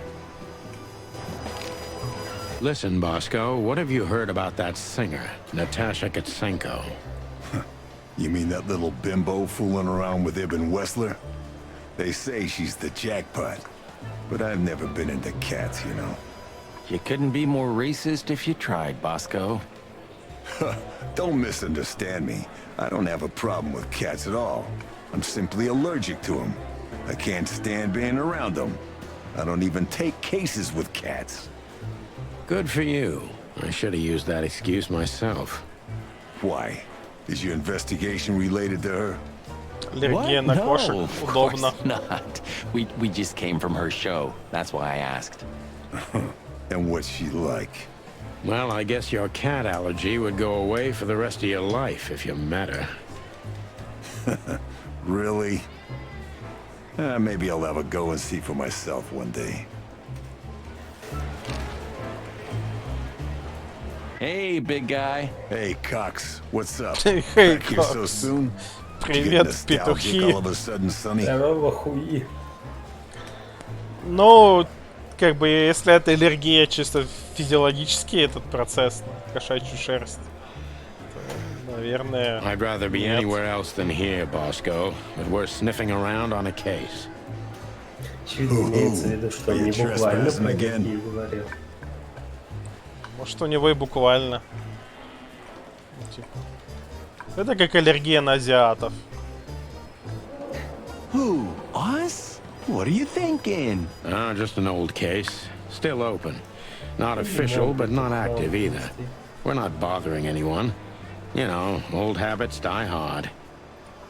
Listen, Bosco, what have you heard about that singer, Natasha Kitsenko? You mean that little bimbo fooling around with Ibn Wessler? They say she's the jackpot, but I've never been into cats, you know. You couldn't be more racist if you tried, Bosco. Don't misunderstand me. I don't have a problem with cats at all. I'm simply allergic to them. I can't stand being around them. I don't even take cases with cats. Good for you. I should have used that excuse myself. Why? Is your investigation related to her? Аллергия на кошек. Удобно. Not. We just came from her show. That's why I asked. And what's she like? Well, I guess your cat allergy would go away for the rest of your life if you met her. Really? Maybe I'll have a go and see for myself one day. Hey, big guy. Hey, Cox. What's up? Hey, Back here Cox. so soon? Привет, Nostalgic петухи. all of a sudden, Sonny? Здорово, хуи. Ну, как бы, если это аллергия чисто физиологический этот процесс на кошачью шерсть, то, наверное... I'd rather be нет. anywhere else than here, Bosco, but we're sniffing around on a case. Очевидно, имеется в виду, что он не буквально про аллергию говорил. Может, у него и буквально. Ну, типа. Это как аллергия на азиатов. Who? Us? What are you thinking? Just an old case. Still open. Not official, but not active either. We're not bothering anyone. You know, old habits die hard.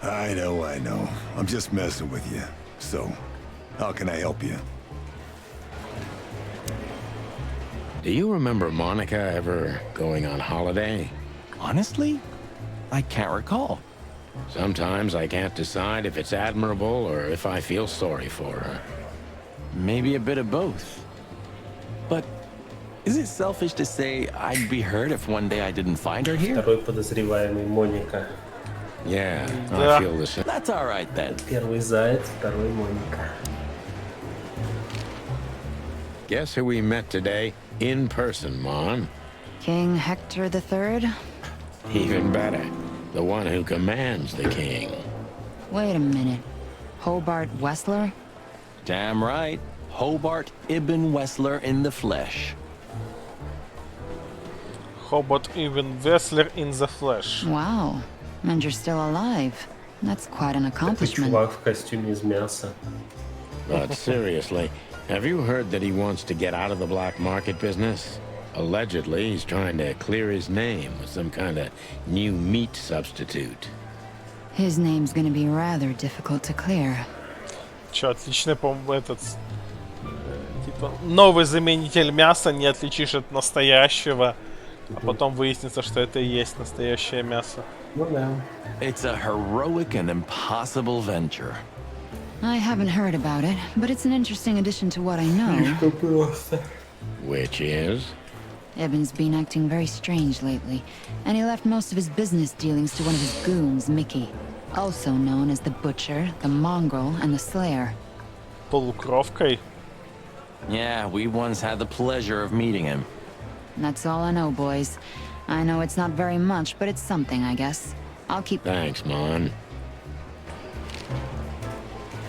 I know. I'm just messing with you. So, how can I help you? Do you remember Monica ever going on holiday? Honestly, I can't recall. Sometimes I can't decide if it's admirable or if I feel sorry for her. Maybe a bit of both. But is it selfish to say I'd be hurt if one day I didn't find her here? Второй подозреваемый Моника. Yeah, Да. I feel the same. That's all right then. Первый Заяц, второй Моника. Guess who we met today in person, Mon? King Hector III? Even better, the one who commands the king. Wait a minute. Hobart Wessler? Damn right. Hobart Ibn Wessler in the flesh. Хобот Ивен Веслер in the flesh. Wow. And you're still alive. That's quite an Такой accomplishment. чувак в костюме из мяса. But seriously, have you heard that he wants to get out of the black market business? Allegedly, he's trying to clear his name with some kind of new meat substitute. His name's gonna be rather difficult to clear. Че, отличный, по-моему, этот... типа, новый заменитель мяса, не отличишь от настоящего. А потом выяснится, что это и есть настоящее мясо. Ну да. It's a heroic and impossible venture. I haven't heard about it, but it's an interesting addition to what I know. Просто. Which is? Ibn's been acting very strange lately, and he left most of his business dealings to one of his goons, Mickey. Also known as the Butcher, the Mongrel, and the Slayer. Полукровкой. Yeah, we once had the pleasure of meeting him. That's all I know, boys. I know it's not very much, but it's something, I guess. I'll keep... Thanks, Mon.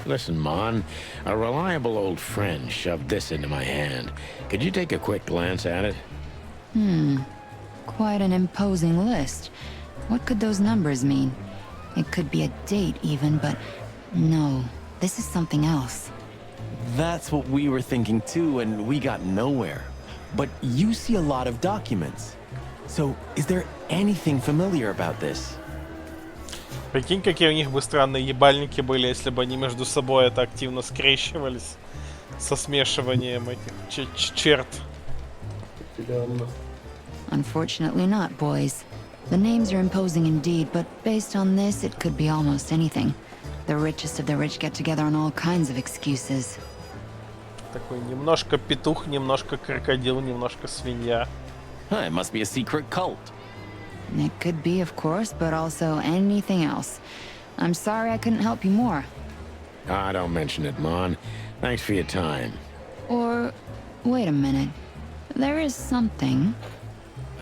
Listen, Mon, a reliable old friend shoved this into my hand. Could you take a quick glance at it? Quite an imposing list. What could those numbers mean? It could be a date even, but... No, this is something else. That's what we were thinking too, and we got nowhere. But you see a lot of documents. So, is there anything familiar about this? Прикинь, какие у них бы странные ебальники были, если бы они между собой это активно скрещивались со смешиванием этих черт. Unfortunately not, boys. The names are imposing indeed, but based on this, it could be almost anything. The richest of the rich get together on all kinds of excuses. Такой немножко петух, немножко крокодил, немножко свинья. It must be a secret cult. It could be, of course, but also anything else. I'm sorry I couldn't help you more. Ah, don't mention it, Mon. Thanks for your time. Or, wait a minute. There is something.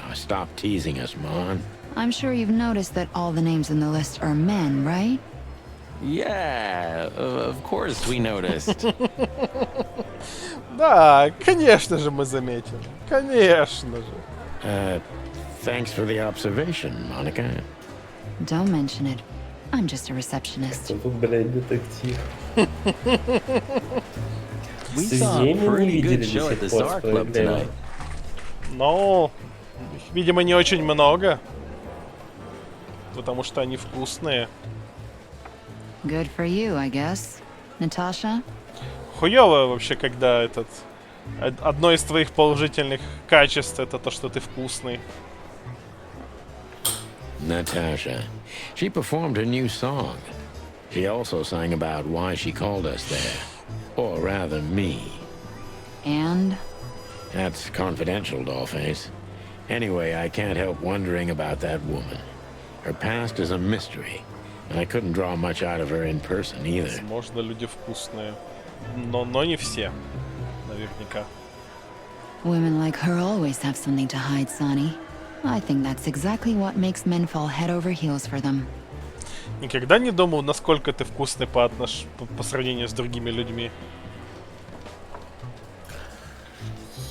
Oh, stop teasing us, Mon. I'm sure you've noticed that all the names in the list are men, right? Yeah, of course we noticed. Да, конечно же мы заметили. Конечно же. Thanks for the observation, Monica. Don't mention it. I'm just a receptionist. Тут, блядь, детектив. We saw a pretty good show at the Czar Club tonight. Но их, видимо, не очень много. Потому что они вкусные. Good for you, I guess. Natasha? Хуёво вообще, когда одно из твоих положительных качеств это то, что ты вкусный. Natasha. She performed a new song. She also sang about why she called us there. Or rather, me. And? That's confidential, Dollface. Anyway, I can't help wondering about that woman. Her past is a mystery, and I couldn't draw much out of her in person either. Возможно, люди вкусные. Но не все. Наверняка. Women like her always have something to hide, Sonny. I think that's exactly what makes men fall head over heels for them. Никогда не думал, насколько ты вкусный по сравнению с другими людьми.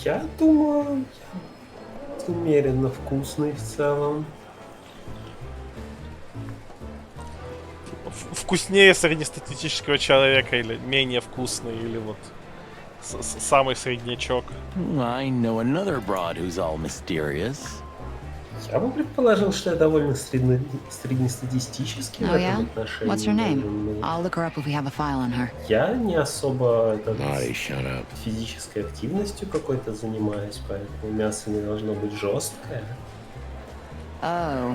Я думаю, я умеренно вкусный в целом. Вкуснее среднестатистического человека или менее вкусный, или вот самый среднячок. I know another broad who's all mysterious. Я бы предположил, что я довольно среднестатистический в этом отношении. What's her name? I'll look her up if we have a file on her. Я не особо физической активностью какой-то занимаюсь, поэтому мясо не должно быть жесткое. Oh,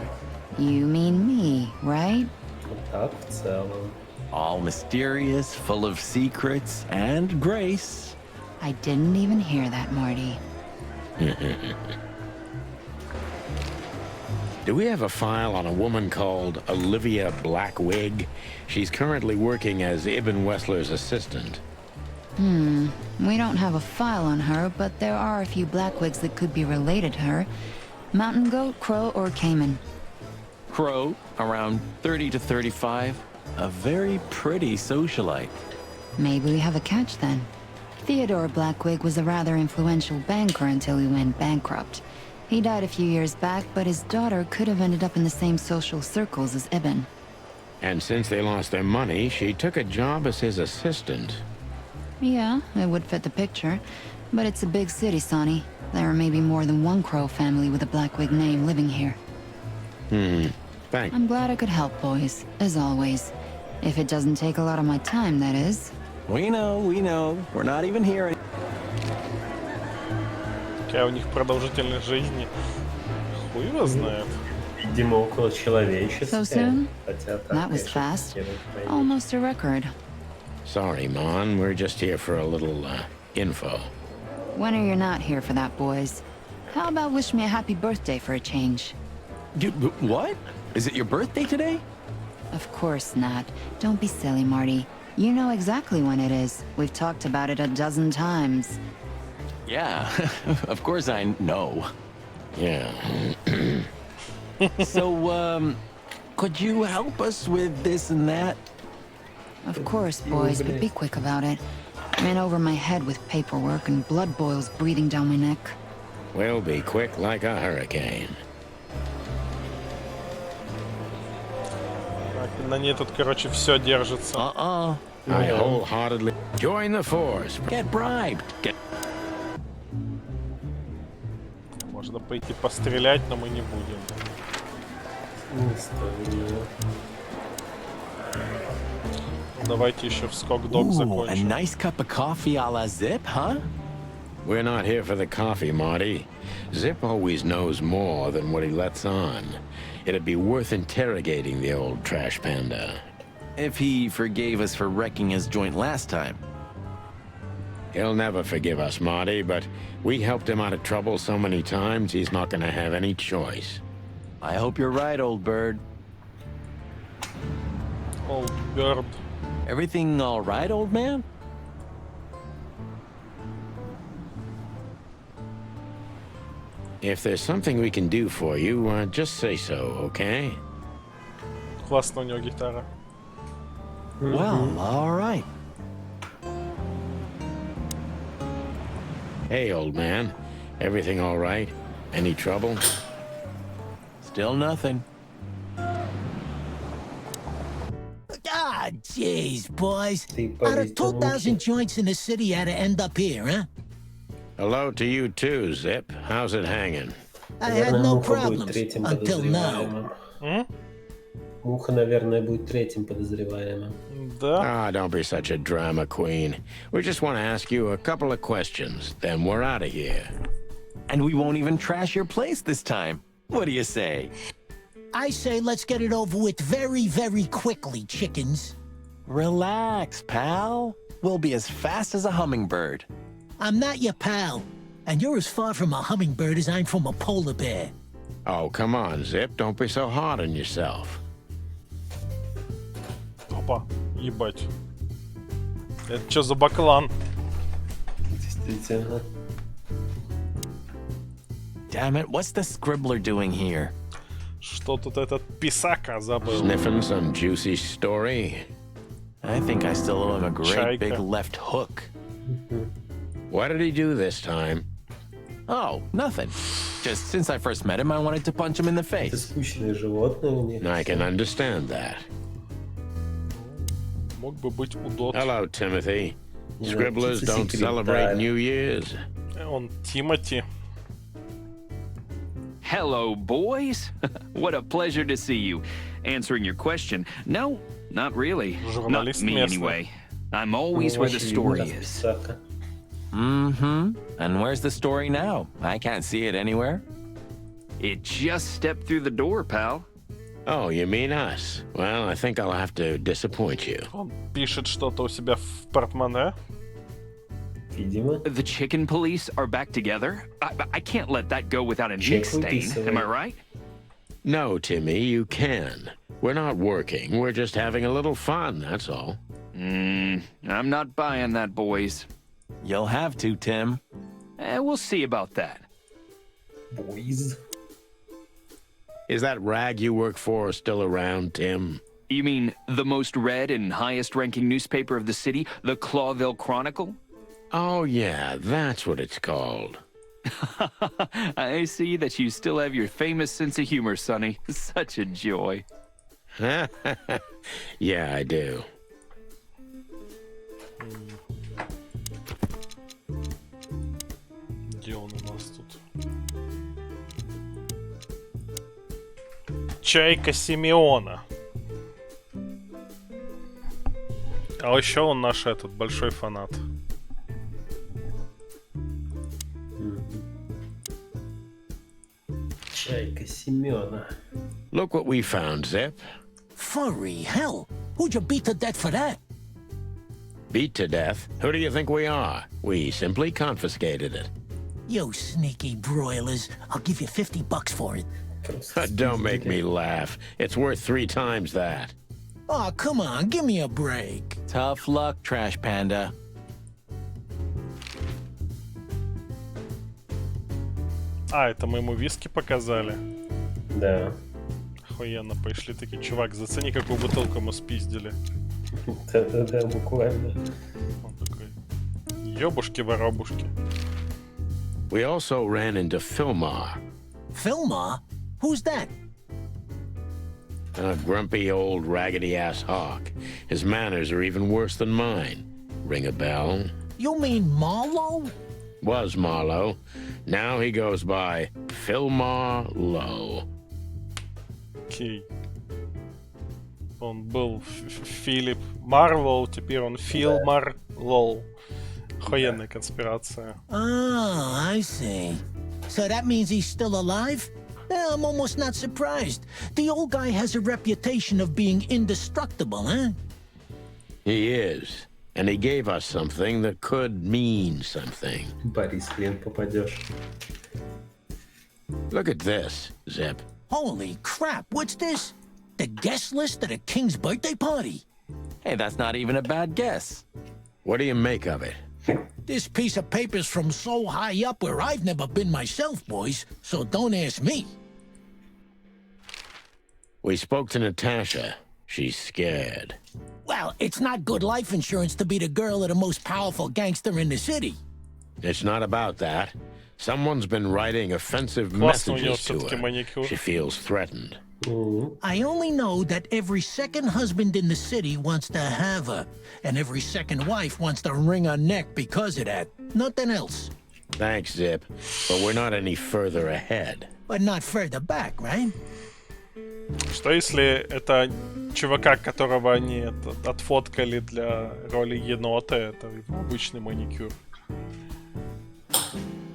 you mean me, right? Вот так в целом. All mysterious, full of secrets, and grace. I didn't even hear that, Marty. Do we have a file on a woman called Olivia Blackwig? She's currently working as Ibn Wessler's assistant. We don't have a file on her, but there are a few Blackwigs that could be related to her. Mountain goat, crow, or caiman? Crow, around 30 to 35. A very pretty socialite. Maybe we have a catch then. Theodore Blackwig was a rather influential banker until he went bankrupt. He died a few years back, but his daughter could have ended up in the same social circles as Ibn. And since they lost their money, she took a job as his assistant. Yeah, it would fit the picture. But it's a big city, Sonny. There are maybe more than one Crow family with a Blackwig name living here. Thanks. I'm glad I could help, boys, as always. If it doesn't take a lot of my time, that is. We know. We're not even here. Какая у них продолжительность жизни? Хуй его знает. Видимо, около человеческой. So soon? Хотя так, That was fast. Almost a record. Sorry, Mon. We're just here for a little, info. When are you not here for that, boys? How about wish me a happy birthday for a change? What? Is it your birthday today? Of course not. Don't be silly, Marty. You know exactly when it is. We've talked about it a dozen times. Yeah, of course I know. Yeah. So, could you help us with this and that? Of course, boys, but be quick about it. I'm in over my head with paperwork and blood boils breathing down my neck. We'll be quick like a hurricane. Так, на ней тут, короче, все держится. I wholeheartedly join the force. Get bribed. Можно пойти пострелять, но мы не будем. Не стоит. Давайте еще в скок-дог Ooh, a закончим. nice cup of coffee a la Zip, huh? We're not here for the coffee, Marty. Zip always knows more than what he lets on. It'd be worth interrogating the old trash panda. If he forgave us for wrecking his joint last time. He'll never forgive us, Marty, but we helped him out of trouble so many times, he's not gonna have any choice. I hope you're right, old bird. Old bird. Everything all right, old man? If there's something we can do for you, just say so, okay? Классно у него гитара. Well, all right. Hey, old man. Everything all right? Any trouble? Still nothing. Ah, jeez, boys. Out of 2,000 joints in the city, how to end up here, huh? Hello to you too, Zip. How's it hanging? I had no problems until now. Муха, наверное, будет третьим подозреваемым. Да. Ah, don't be such a drama queen. We just want to ask you a couple of questions, then we're out of here. And we won't even trash your place this time. What do you say? I say let's get it over with very, very quickly, chickens. Relax, pal. We'll be as fast as a hummingbird. I'm not your pal, and you're as far from a hummingbird as I'm from a polar bear. Oh, come on, Zip. Don't be so hard on yourself. Опа, ебать. Это что за баклан? Действительно. Damn it, what's the scribbler doing here? Что тут этот писака забыл? Sniffing some juicy story? I think I still owe him a great Чайка. big left hook. What did he do this time? Oh, nothing. Just since I first met him, I wanted to punch him in the Это face. скучные животные у них. I can understand that. Мог бы быть удобно. Hello, Timothy. Yeah, Scribblers it's a don't secret celebrate dial. New Year's. Он Тимати. Hello, boys. What a pleasure to see you. Answering your question, no, not really. Not Журналист me, местный. anyway. I'm always where the story is. Mm-hmm. And where's the story now? I can't see it anywhere. It just stepped through the door, pal. Oh, you mean us? Well, I think I'll have to disappoint you. Он пишет что-то у себя в портмоне. Видимо. The chicken police are back together? I can't let that go without an ink stain, am I right? No, Timmy, you can. We're not working. We're just having a little fun, that's all. I'm not buying that, boys. You'll have to, Tim. We'll see about that. Boys. Is that rag you work for still around, Tim? You mean the most read and highest-ranking newspaper of the city, the Clawville Chronicle? Oh, yeah, that's what it's called. I see that you still have your famous sense of humor, Sonny. Such a joy. Yeah, I do. Где он у нас тут? Чайка Симеона. А еще он наш этот большой фанат. Чайка Семена. Look what we found, Zip. Furry hell. Who'd you beat to death for that? Beat to death? Who do you think we are? We simply confiscated it. You sneaky broilers. I'll give you $50 for it. Don't make me laugh. It's worth 3 times that. Oh, come on. Give me a break. Tough luck, Trash Panda. А, это мы ему виски показали. Да. Охуенно, пришли такие, чувак, зацени, какую бутылку мы спиздили. Да, буквально. Он такой, ёбушки-воробушки. We also ran into Filmar. Filmar? Who's that? A grumpy old raggedy-ass hawk. His manners are even worse than mine. Ring a bell? You mean Marlowe? Was Marlowe. Now he goes by Filmar Lowe. Окей. Он был Филипп Марлоу, теперь он Фил Марлоу. Охуенная конспирация. Oh, I see. So that means he's still alive? I'm almost not surprised. The old guy has a reputation of being indestructible, huh? He is. And he gave us something that could mean something. Борис, хрен попадешь. Look at this, Zip. Holy crap, what's this? The guest list at a king's birthday party? Hey, that's not even a bad guess. What do you make of it? This piece of paper's from so high up where I've never been myself, boys, so don't ask me. We spoke to Natasha. She's scared. Well, it's not good life insurance to be the girl of the most powerful gangster in the city. It's not about that. Someone's been writing offensive Классно у него messages to все-таки her. маникюр. She feels threatened. I only know that every second husband in the city wants to have her, and every second wife wants to wring her neck because of that. Nothing else. Thanks, Zip. But we're not any further ahead. But not further back, right? Что если это чувака, которого они отфоткали для роли енота, это его обычный маникюр?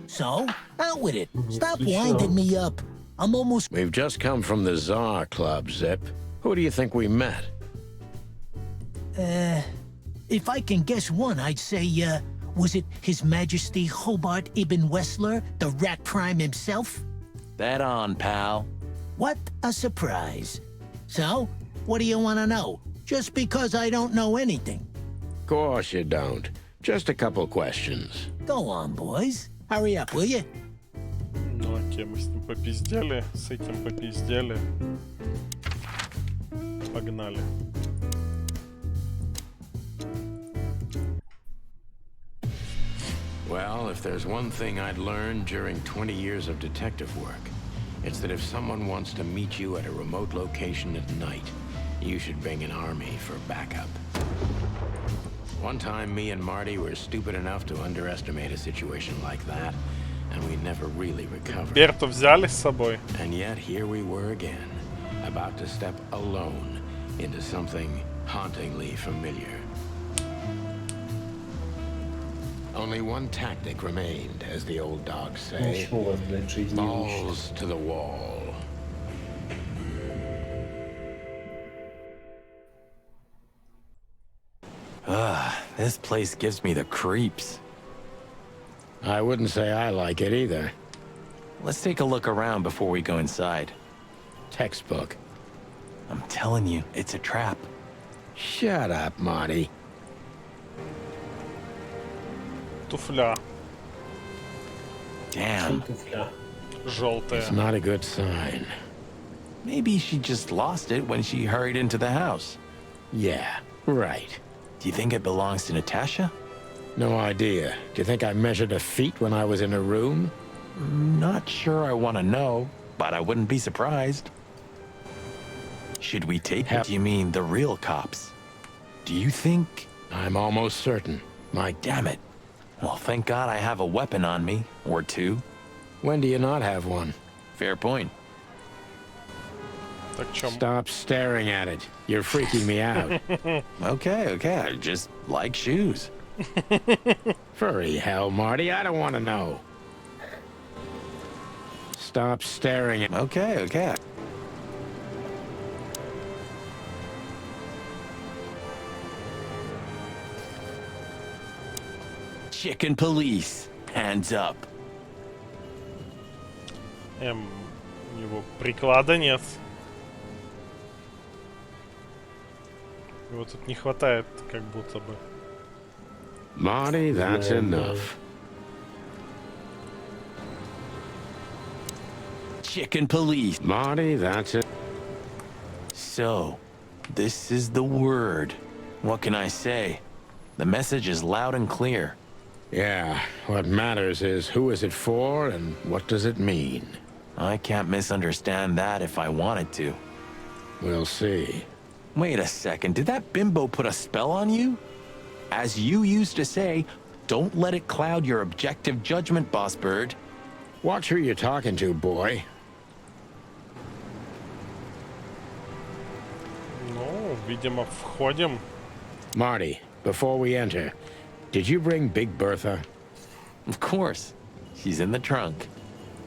So, out with it. Stop winding me up. I'm almost... We've just come from the Tsar Club, Zip. Who do you think we met? If I can guess one, I'd say, was it His Majesty Hobart Ibn Wessler, the Rat Prime himself? That on, pal. What a surprise. So, what do you want to know? Just because I don't know anything. Of course you don't. Just a couple questions. Go on, boys. Hurry up, will you? Ну окей, мы с ним попиздели, с этим попиздели. Погнали. Well, if there's one thing I'd learned during 20 years of detective work, it's that if someone wants to meet you at a remote location at night, you should bring an army for backup. One time, me and Marty were stupid enough to underestimate a situation like that, and we never really recovered. Берту взяли с собой. And yet, here we were again, about to step alone into something hauntingly familiar. Only one tactic remained, as the old dogs say. Balls to the wall. This place gives me the creeps. I wouldn't say I like it either. Let's take a look around before we go inside. Textbook. I'm telling you, it's a trap. Shut up, Marty. Туфля. Damn. Желтая. It's not a good sign. Maybe she just lost it when she hurried into the house. Yeah, right. Do you think it belongs to Natasha? No idea. Do you think I measured her feet when I was in her room? Not sure I want to know, but I wouldn't be surprised. Should we take it? Do you mean the real cops? Do you think? I'm almost certain. Damn it. Well, thank God I have a weapon on me, or two. When do you not have one? Fair point. Stop staring at it. You're freaking me out. Okay, I just like shoes. Furry hell, Marty, I don't want to know. Stop staring at... Okay. Chicken police, hands up. У него приклада нет. Его тут не хватает, как будто бы. Marty, that's enough. Chicken police. Marty, that's it. So, this is the word. What can I say? The message is loud and clear. Yeah, what matters is who is it for and what does it mean? I can't misunderstand that if I wanted to. We'll see. Wait a second, did that bimbo put a spell on you? As you used to say, don't let it cloud your objective judgment, Boss Bird. Watch who you're talking to, boy. Ну, видимо, входим. Marty, before we enter, did you bring Big Bertha? Of course. She's in the trunk.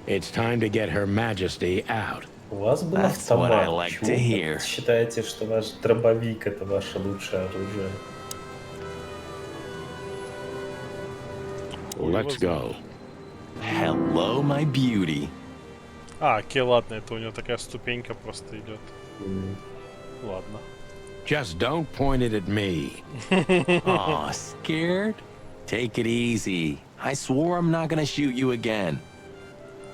It's time to get Her Majesty out. У вас был That's what I автомат. like to Почему hear. вы считаете, что ваш дробовик это ваше лучшее оружие? Let's go. Hello, my beauty. А, окей, ладно, это у него такая ступенька просто идет. Ладно. Just don't point it at me. Aw, scared? Take it easy. I swore I'm not gonna shoot you again.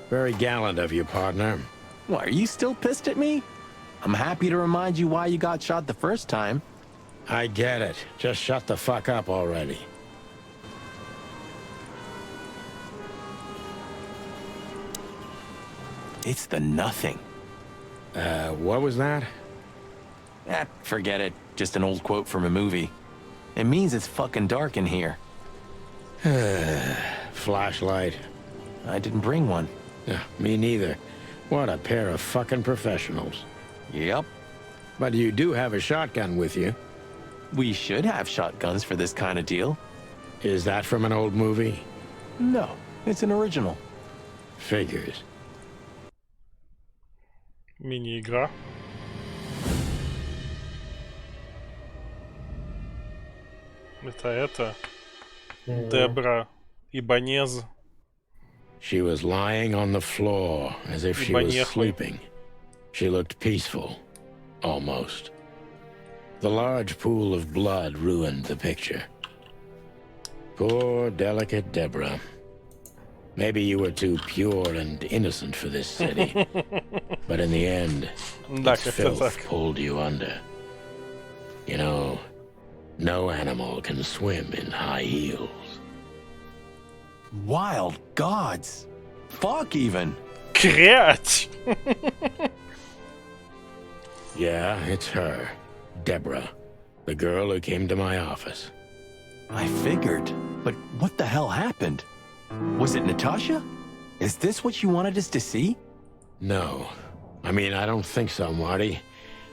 Very gallant of you, partner. Why, are you still pissed at me? I'm happy to remind you why you got shot the first time. I get it. Just shut the fuck up already. It's the nothing. What was that? Forget it. Just an old quote from a movie. It means it's fucking dark in here. Flashlight. I didn't bring one. Me neither. What a pair of fucking professionals. Yep. But you do have a shotgun with you. We should have shotguns for this kind of deal. Is that from an old movie? No, it's an original. Figures. Мини-игра. Это Дебра Ибанез. She was lying on the floor as if she was sleeping. She looked peaceful, almost. The large pool of blood ruined the picture. Poor, delicate Deborah. Maybe you were too pure and innocent for this city. But in the end, its filth pulled you under. You know, no animal can swim in high heels. Wild gods. Fuck even. Крять! Yeah, it's her. Deborah. The girl who came to my office. I figured. But what the hell happened? Was it Natasha? Is this what you wanted us to see? No. I mean, I don't think so, Marty.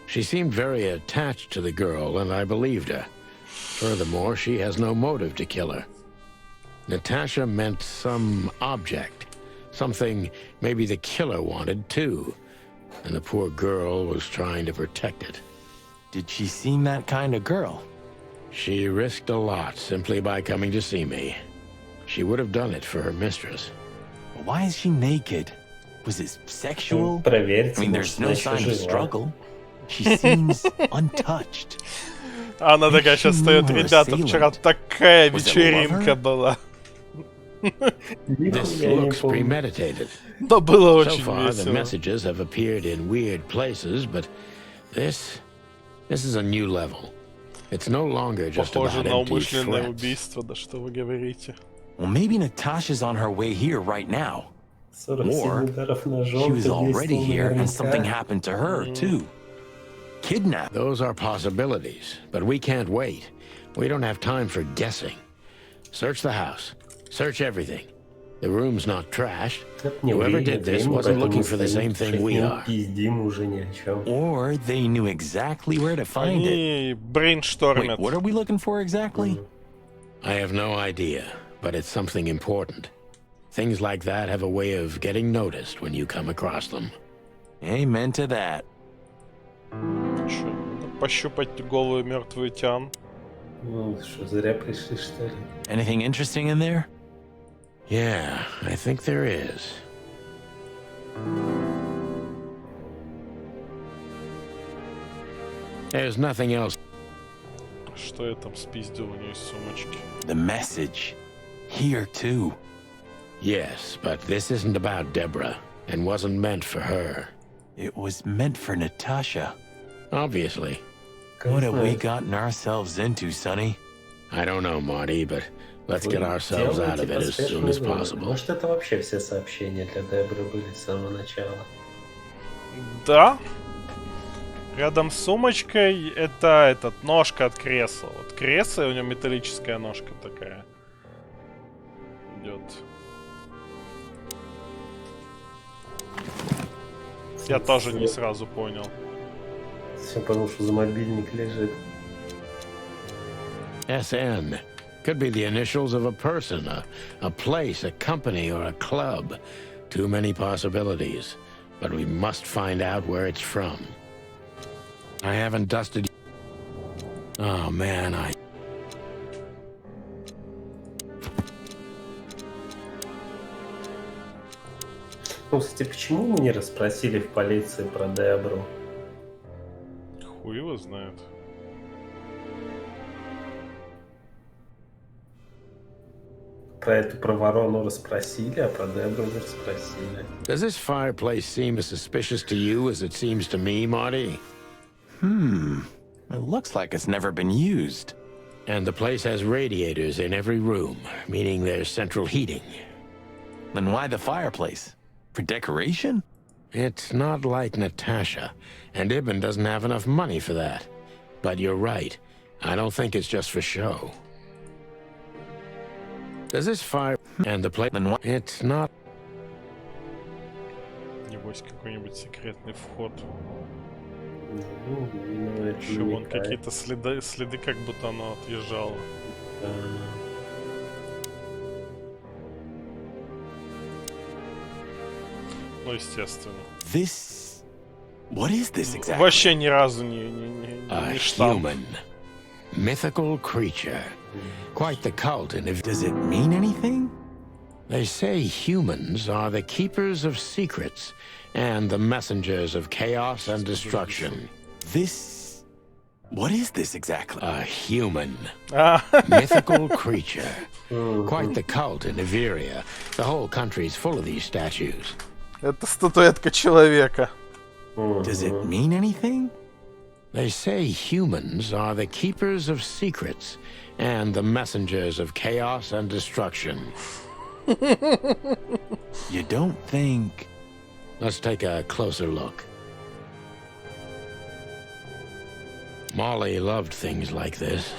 She seemed very attached to the girl, and I believed her. Furthermore, she has no motive to kill her. Natasha meant some object. Something maybe the killer wanted, too. And the poor girl was trying to protect it. Did she seem that kind of girl? She risked a lot simply by coming to see me. She would have done it for her mistress. Why is she naked? Was it sexual? Проверьте, I mean, there's no sign of struggle. She seems untouched. Она такая сейчас стоит. Ребята, вчера такая вечеринка была. This looks premeditated. Да было So очень far, the весело. messages have appeared in weird places, but this is a new level. It's no longer just Похоже about на empty умышленное threats. убийство, да что вы говорите. Well, maybe Natasha's on her way here right now. 47 Or ударов ножом. she was already действовал here and наверняка. something happened to her, too. Kidnapped. Those are possibilities, but we can't wait. We don't have time for guessing. Search the house. Search everything. The room's not trashed. Whoever did this wasn't looking for the same thing we are. Пиздим уже ни о чем. Or they knew exactly where to find it. Они брейнштормят. Wait, what are we looking for exactly? I have no idea, but it's something important. Things like that have a way of getting noticed when you come across them. Amen to that. Что, пощупать голую мертвую тян. Ну, что, зря пришли, что ли? Anything interesting in there? Yeah, I think there is. There's nothing else. Что я там спиздил у нее из сумочки? The message. Here, too. Yes, but this isn't about Deborah, and wasn't meant for her. It was meant for Natasha. Obviously. What have we gotten ourselves into, Sonny? I don't know, Marty, but let's get ourselves out of it as soon as possible. Может, это вообще все сообщения для Дебры были с самого начала? Да. Рядом с сумочкой это этот ножка от кресла. Вот кресло, и у него металлическая ножка такая. Идет. Я тоже не сразу понял. Все потому, что за мобильник лежит. SN. Could be the initials of a person, a place, a company, or a club. Too many possibilities. But we must find out where it's from. I haven't dusted... Oh, man, Ну, кстати, почему мы не расспросили в полиции про Дебру? Хуй его знает. Про эту про ворону расспросили, а про Дебру не расспросили. Does this fireplace seem as suspicious to you as it seems to me, Marty? It looks like it's never been used. And the place has radiators in every room, meaning there's central heating. Then why the fireplace? For decoration? It's not like Natasha, and Ibn doesn't have enough money for that. But you're right. I don't think it's just for show. Does this fire and the place? It's not. Небось какой-нибудь секретный вход. Ну, это Еще вон намекает. какие-то следы, как будто оно отъезжало. Ну, естественно. This... What is this exactly? Вообще ни разу не штамп. Human. Mythical creature. Quite the cult, and if... Does it mean anything? They say humans are the keepers of secrets and the messengers of chaos and destruction. This... What is this exactly? A human. Mythical creature. Quite the cult in Iberia. The whole country's full of these statues. Это статуэтка человека. Does it mean anything? They say humans are the keepers of secrets and the messengers of chaos and destruction. You don't think... Let's take a closer look. Molly loved things like this.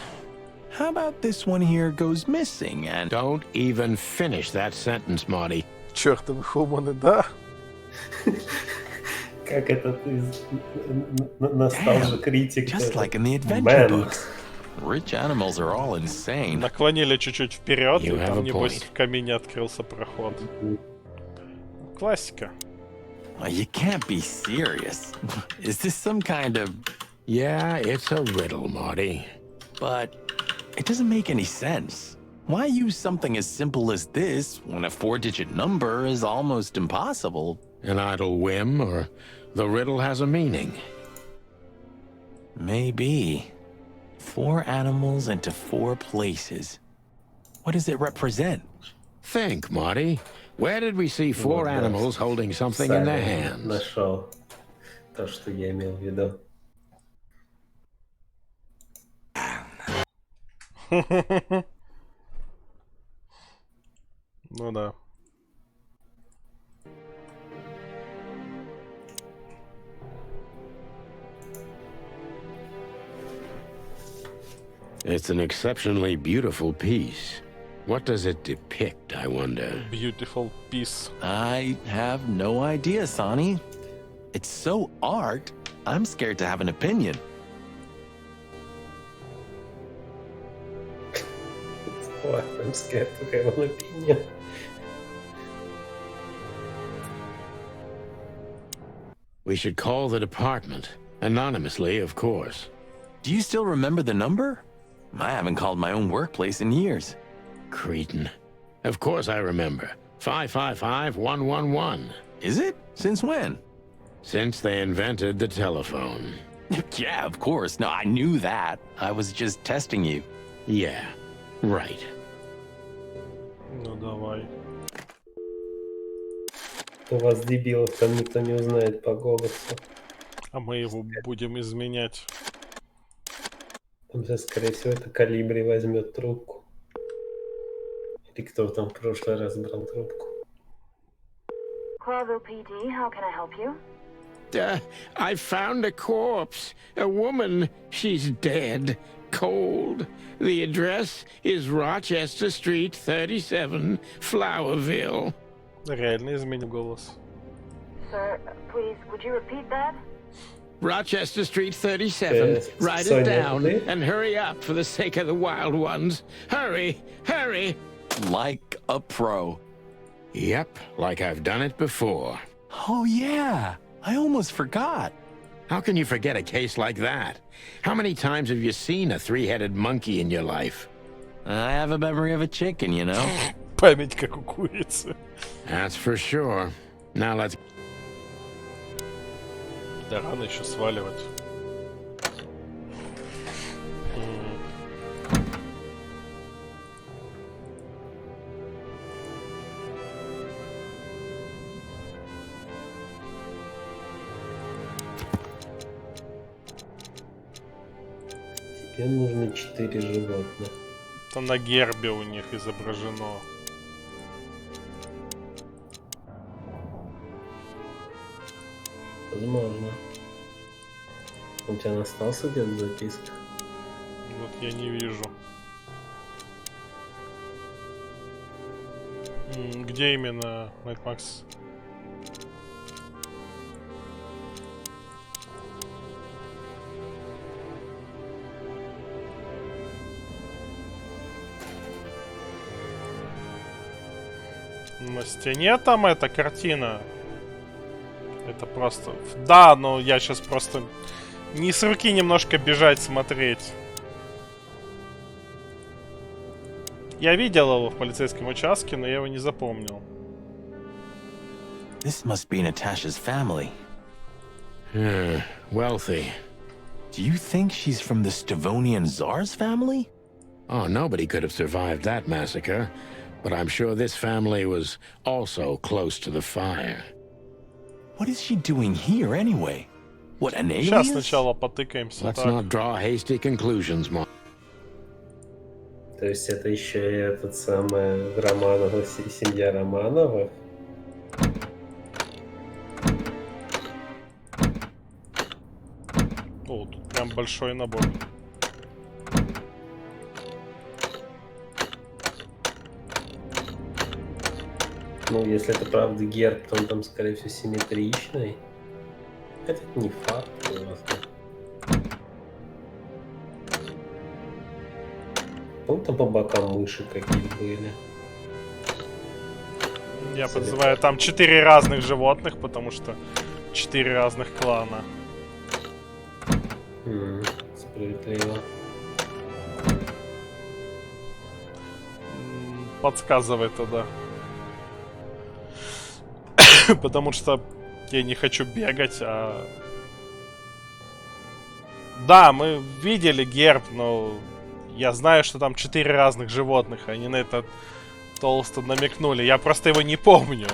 How about this one here goes missing and... Don't even finish that sentence, Marty. Чёртовы хуманы, да? Как этот из ностальжа критик. Just like in the adventure books. Rich animals are all insane. Наклонили чуть-чуть вперед, и You have там, a небось, point. в камине открылся проход. Классика. You can't be serious. Is this some kind of... Yeah, it's a riddle, Marty. But it doesn't make any sense. Why use something as simple as this when a 4-digit number is almost impossible? An idle whim, or the riddle has a meaning. Maybe. 4 animals into 4 places. What does it represent? Think, Marty. Where did we see 4 animals holding something in their hands? Нашел то, что я имел в виду. Ну да. It's an exceptionally beautiful piece. What does it depict, I wonder? Beautiful piece. I have no idea, Sonny. It's so art, I'm scared to have an opinion. I'm scared to have an opinion. We should call the department. Anonymously, of course. Do you still remember the number? I haven't called my own workplace in years. Cretin. Of course I remember. 555-111. Is it? Since when? Since they invented the telephone. Yeah, of course. No, I knew that. I was just testing you. Yeah, right. Ну давай. У вас, дебилов, там никто не узнает по голосу. А мы его будем изменять. Там сейчас, скорее всего, это Калибри возьмет трубку. Или кто там в прошлый раз брал трубку. Corville PD, how can I help you? I found a corpse. A woman. She's dead. Cold. The address is Rochester Street, 37, Flowerville. Реально изменил голос. Sir, please, would you repeat that? Rochester Street 37. Write it down and hurry up for the sake of the wild ones. Hurry, hurry. Like a pro. Yep, like I've done it before. Oh yeah, I almost forgot. How can you forget a case like that? How many times have you seen a three-headed monkey in your life? I have a memory of a chicken, you know. Память как у курицы. That's for sure. Now let's... Да рано еще сваливать. Тебе нужно 4 животных. Это на гербе у них изображено. Возможно. У тебя остался где-то в записках? Вот я не вижу. Где именно, Найтмакс? На стене там эта картина. Это просто... Да, но я сейчас просто... Не с руки немножко бежать смотреть. Я видел его в полицейском участке, но я его не запомнил. This must be Natasha's family. Wealthy. Do you think she's from the Stavonian Tsar's family? Oh, nobody could have survived that massacre. But I'm sure this family was also close to the fire. What is she doing here anyway? What, an alias? Сейчас сначала потыкаемся. Let's так. not draw hasty conclusions, Mom. То есть это еще и этот самый Романов, семья Романовых? О, тут прям большой набор. Ну, если это правда герб, то он там, скорее всего, симметричный. Это не факт, просто. Помню, там по бокам мыши какие были. Я подозреваю, там 4 разных животных, потому что 4 разных клана. Справедливо. Подсказывает тогда. Потому что я не хочу бегать, а... Да, мы видели герб, но я знаю, что там 4 разных животных. Они на это толсто намекнули. Я просто его не помню.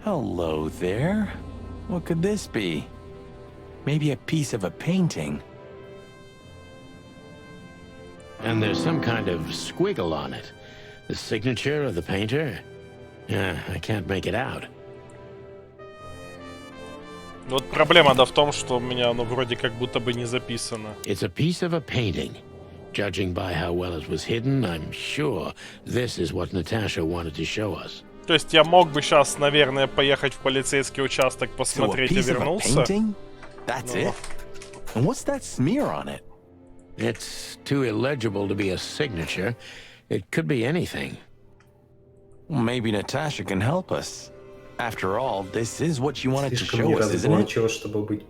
Hello there. What could this be? Maybe a piece of a painting. And there's some kind of squiggle on it. The signature of the painter? Yeah, I can't make it out. Вот проблема, да, в том, что у меня оно вроде как будто бы не записано. It's a piece of a painting. Judging by how well it was hidden, I'm sure this is what Natasha wanted to show us. То есть я мог бы сейчас, наверное, поехать в полицейский участок, посмотреть и вернуться. That's it? And what's that smear on it? It's too illegible to be a signature. It could be anything. Well, maybe Natasha can help us. After all, this is what she wanted to show us, isn't it?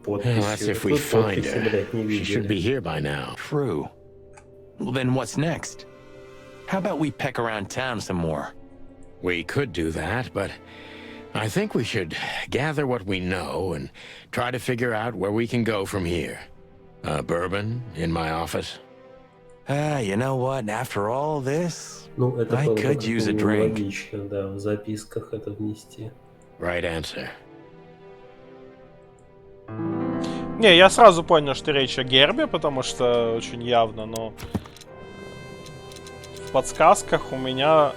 Well, that's if we find her. She should be here by now. True. Well, then what's next? How about we peck around town some more? We could do that, but I think we should gather what we know and try to figure out where we can go from here. Bourbon in my office? You know what? After all this, Ну, это I было could бы use a drink. логично, да, в записках это внести. Right answer. Не, я сразу понял, что речь о гербе, потому что очень явно, но в подсказках у меня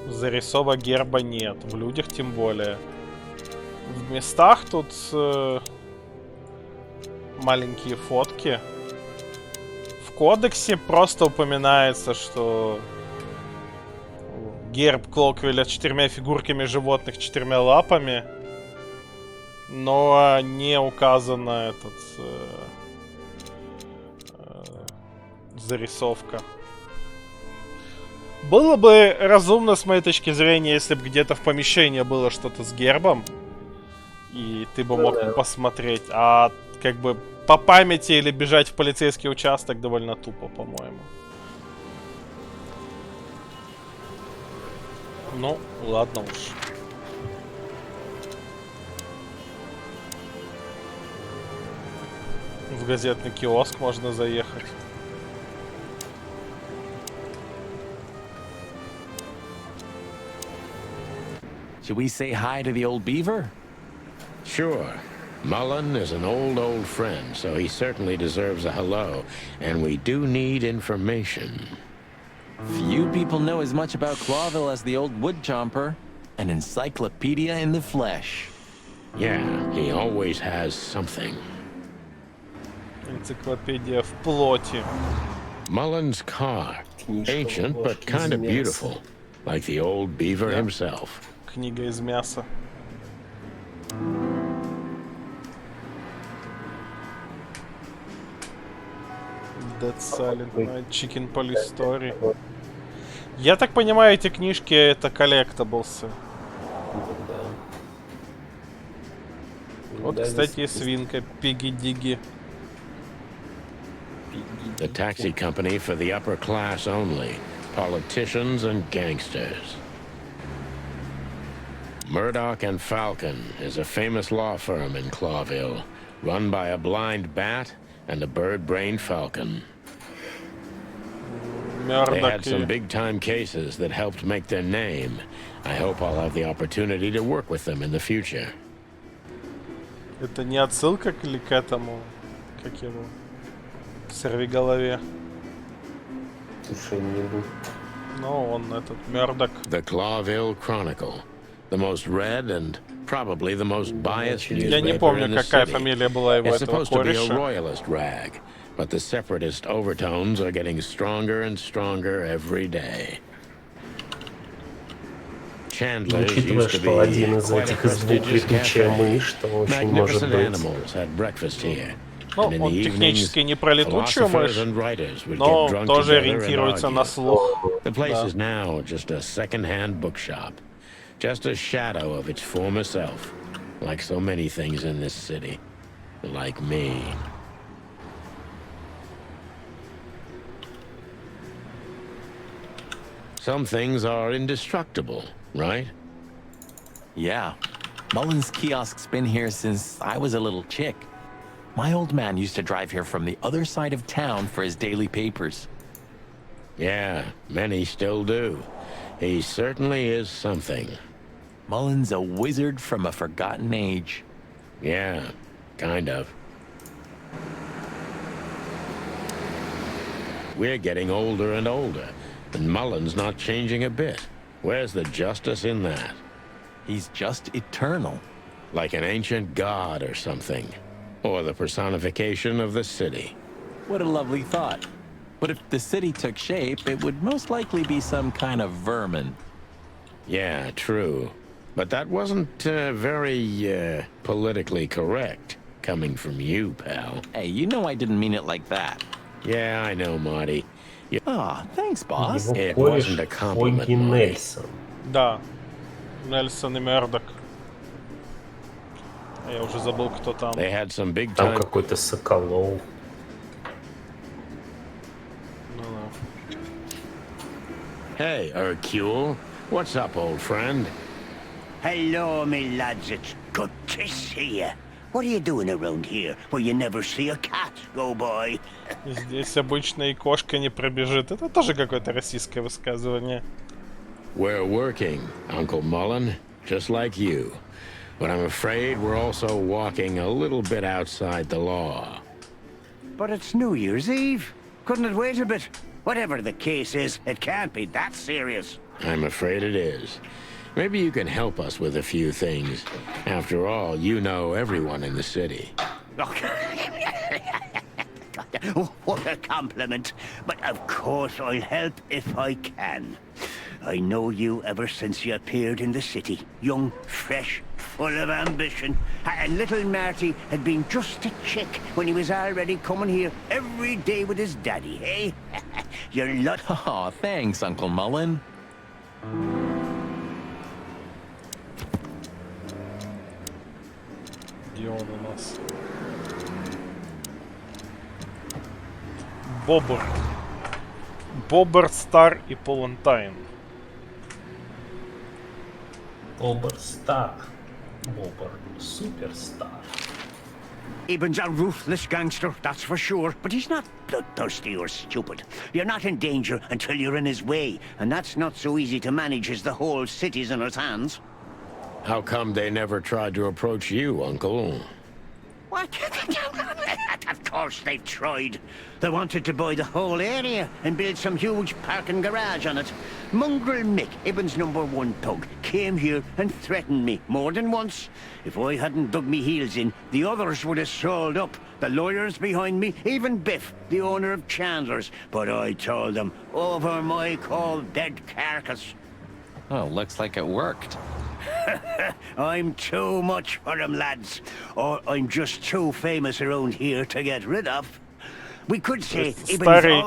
зарисовок герба нет, в людях тем более. В местах тут маленькие фотки. кодексе просто упоминается, что герб Клоквеля с 4 фигурками животных, 4 лапами, но не указана зарисовка. Было бы разумно, с моей точки зрения, если бы где-то в помещении было что-то с гербом, и ты бы мог посмотреть, а как бы по памяти или бежать в полицейский участок довольно тупо, по-моему. Ну, ладно уж. В газетный киоск можно заехать. Should we say hi to the old beaver? Sure. Mullen is an old friend, so he certainly deserves a hello, and we do need information. Few people know as much about Clawville as the old wood chomper. An encyclopedia in the flesh. Yeah, he always has something. Энциклопедия в плоти. Mullen's car. Ancient, but kind of beautiful. Like the old beaver himself. Книга из мяса. Dead Silent Night, Chicken Police Story. Я так понимаю, эти книжки это коллектаблсы. Вот, кстати, и свинка Пигги-Диги. The taxi company for the upper class only. Politicians and gangsters. Murdoch and Falcon is a famous law firm in Clawville, run by a blind bat and a bird-brained falcon. They had some big-time cases that helped make their name. I hope I'll have the opportunity to work with them in the future. Это не отсылка к этому, как его, сорвиголове? Ну, он этот, Мёрдок. The Clawville Chronicle. The most read and probably the most biased Я не newspaper помню, in the какая city. фамилия была его It's этого supposed to be a кореша. royalist rag, but the separatist overtones are getting stronger and stronger every day. Chandler's Учитывая, used to что один be из quite a этих из двух prestigious летучая cafe. мышь, то очень может Magnificent быть. animals had breakfast here. Ну, And in он the технически evenings, не про летучую philosophers мышь, and writers would но get drunk тоже together and ориентируется на argue. слух. The place Да. is now just a second-hand bookshop. Just a shadow of its former self. Like so many things in this city. Like me. Some things are indestructible, right? Yeah. Mullen's kiosk's been here since I was a little chick. My old man used to drive here from the other side of town for his daily papers. Yeah, many still do. He certainly is something. Mullen's a wizard from a forgotten age. Yeah, kind of. We're getting older and older, and Mullen's not changing a bit. Where's the justice in that? He's just eternal. Like an ancient god or something. Or the personification of the city. What a lovely thought. But if the city took shape, it would most likely be some kind of vermin. Yeah, true. But that wasn't very politically correct, coming from you, pal. Hey, you know I didn't mean it like that. Yeah, I know, Marty. Ah, thanks, boss. Его It кореш wasn't a compliment, Фогги Marty. Нельсон. Да, Нельсон и Мёрдок. Я уже забыл, кто там. They had some big Там time. какой-то Соколов. Ну да. Hey, Hercule. What's up, old friend? Hello, me lads. It's good to see you. What are you doing around here where you never see a cat go by? Здесь обычно и кошка не пробежит. Это тоже какое-то российское высказывание. We're working, Uncle Mullen, just like you. But I'm afraid we're also walking a little bit outside the law. But it's New Year's Eve. Couldn't it wait a bit? Whatever the case is, it can't be that serious. I'm afraid it is. Maybe you can help us with a few things. After all, you know everyone in the city. What a compliment. But of course I'll help if I can. I know you ever since you appeared in the city. Young, fresh, full of ambition. And little Marty had been just a chick when he was already coming here every day with his daddy, eh? You're lucky. Aw, thanks, Uncle Mullen. Где он у нас? Бобр. Бобр, Стар и Полантайн. Бобр Стар. Бобр Суперстар. Eben's a ruthless gangster, that's for sure. But he's not bloodthirsty or stupid. You're not in danger until you're in his way. And that's not so easy to manage as the whole city's in his hands. How come they never tried to approach you, Uncle? What? Of course they've tried. They wanted to buy the whole area and build some huge parking garage on it. Mongrel Mick, Ibben's #1 thug, came here and threatened me more than once. If I hadn't dug me heels in, the others would have sold up. The lawyers behind me, even Biff, the owner of Chandler's. But I told them, over my cold dead carcass. Oh, looks like it worked. I'm too much for them, lads. Or I'm just too famous around here to get rid of. We could say Старый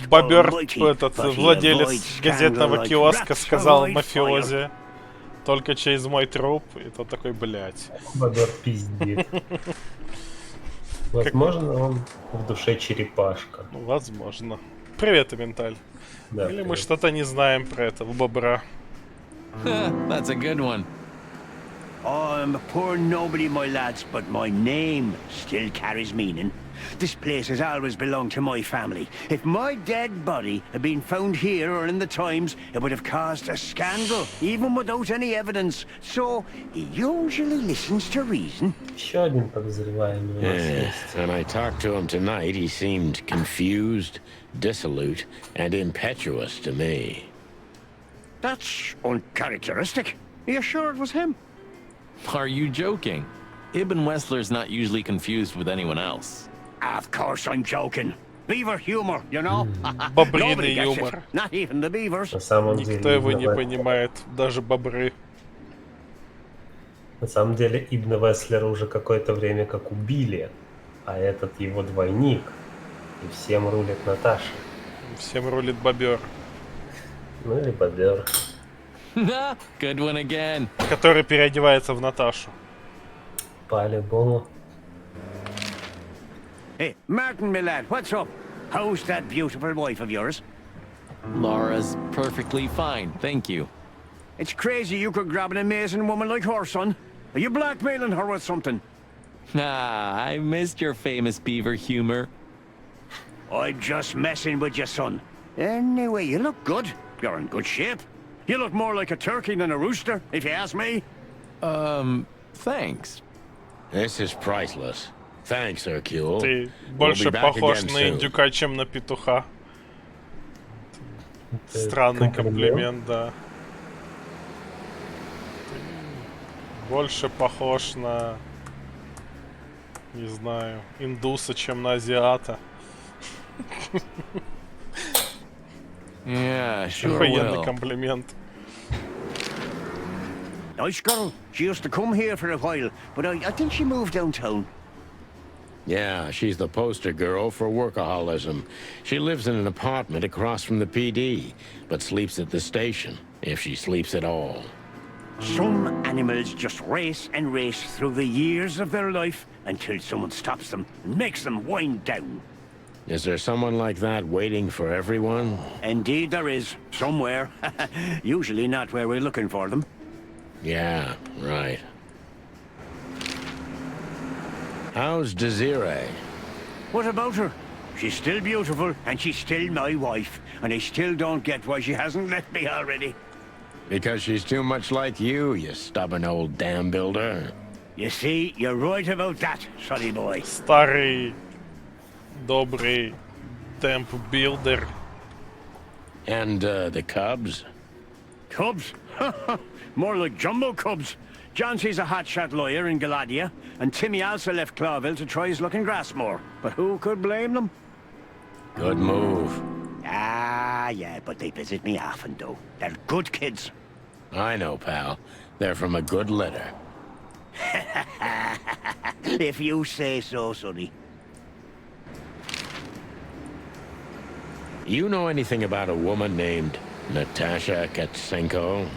бобер, этот владелец газетного киоска, сказал мафиози. Только через мой труп. И тот такой, блядь. Бобер пиздит. Возможно, он в душе черепашка. Ну, возможно. Привет, Менталь. Да, или привет. мы что-то не знаем про этого бобра. That's a good one. I'm a poor nobody, my lads, but my name still carries meaning. This place has always belonged to my family. If my dead body had been found here or in the Times, it would have caused a scandal, even without any evidence. So, he usually listens to reason. Еще один подозреваемый у нас Yeah, есть. when I talked to him tonight, he seemed confused, dissolute, and impetuous to me. That's uncharacteristic. Are you sure it was him? Are you joking? Ibn Wessler's not usually confused with anyone else. Of course I'm joking. Beaver humor, you know? Бобриный Nobody gets юмор. it. Not even the beavers. На самом Никто деле, его не понимает, даже бобры. На самом деле Ибн Веслера уже какое-то время как убили, а этот его двойник. И всем рулит Наташа. Всем рулит бобер. Ну или бобер. Good one again. Который переодевается в Наташу. По-любому. Hey, Martin, my lad, what's up? How's that beautiful wife of yours? Laura's perfectly fine, thank you. It's crazy you could grab an amazing woman like her, son. Are you blackmailing her with something? Ah, I missed your famous beaver humor. I'm just messing with you, son. Anyway, you look good. You're in good shape. You look more like a turkey than a rooster, if you ask me. Thanks. This is priceless. Thanks, Hercule. Ты We'll больше be back похож again на soon. индюка, чем на петуха. Странный комплимент, да. Ты больше похож на, не знаю, индуса, чем на азиата. Yeah, sure Охуенный will. комплимент. Nice girl. She used to come here for a while, but I think she moved downtown. Yeah, she's the poster girl for workaholism. She lives in an apartment across from the PD, but sleeps at the station, if she sleeps at all. Some animals just race and race through the years of their life until someone stops them and makes them wind down. Is there someone like that waiting for everyone? Indeed there is, somewhere. Usually not where we're looking for them. Yeah, right. How's Desiree? What about her? She's still beautiful, and she's still my wife, and I still don't get why she hasn't left me already. Because she's too much like you stubborn old dam builder. You see, you're right about that, sonny boy. Старый, добрый темп билдер. And the cubs? Cubs? More like jumbo cubs. Johnson's a hotshot lawyer in Galadia, and Timmy also left Clawville to try his luck in Grassmore. But who could blame them? Good move. Ah, yeah, but they visit me often, though. They're good kids. I know, pal. They're from a good litter. If you say so, Sonny. You know anything about a woman named Natasha Katsenko?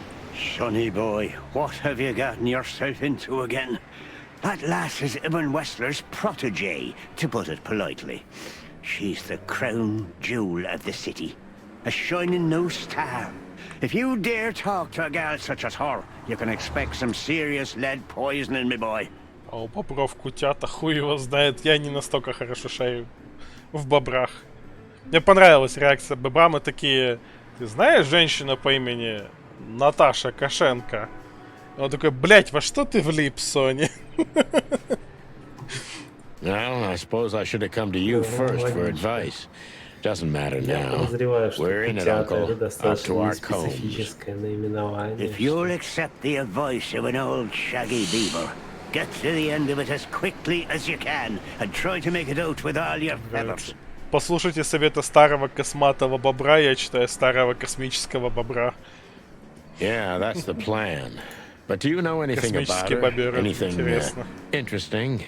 Sonny boy, what have you gotten yourself into again? That lass is Ibn Wessler's protege, to put it politely. She's the crown jewel of the city. A shining new star. If you dare talk to a gal such as her, you can expect some serious lead poisoning, me boy. А у бобров кутята, хуй его знает. Я не настолько хорошо шарю в бобрах. Мне понравилась реакция бобра. Мы такие... Ты знаешь женщину по имени Наташа Кошенко? И он такой, блять, во что ты влип, Сони? Well, I suppose I should have come to you first for advice. Doesn't matter now. We're in it, Uncle. Up to our combs. If you'll accept the advice of an old shaggy beaver, get to the end of it as quickly as you can and try to make it out with all your feathers. Послушайте совета старого косматого бобра, я читаю старого космического бобра. Yeah, that's the plan. But do you know anything about her? Anything interesting?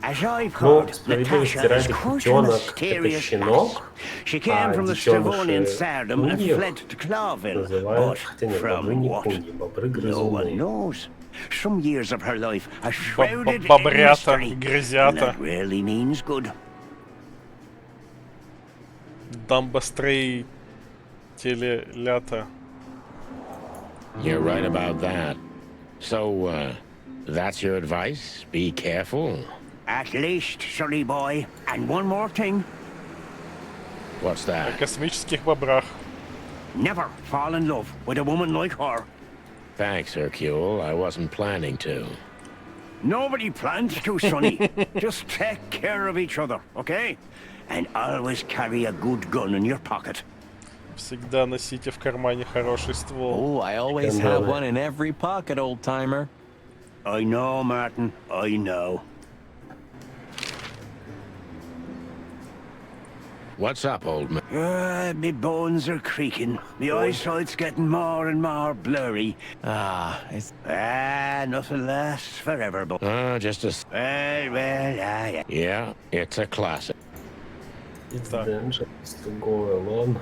As I've Ну, heard, справедливости Natasha is ради, quite a котенок это mysterious щенок, lass. She came from the Stavonian Sardom and fled to Clawville, but from what? No one knows. Some years of her life are shrouded in mystery, and that really means good. Дамбострей телелята. You're right about that. So, that's your advice? Be careful. At least, sonny boy. And one more thing. What's О that? космических бобрах. Never fall in love with a woman like her. Thanks, Hercule. I wasn't planning to. Nobody plans to, sonny. Just take care of each other, okay? And always carry a good gun in your pocket. Всегда носите в кармане хороший ствол. Oh, I always have one in every pocket, old-timer. I know, Martin. I know. What's up, old man? Me bones are creaking. My eyesight's getting more and more blurry. Nothing lasts forever, but... Just a... Well, Yeah, it's a classic. It's dangerous to go alone.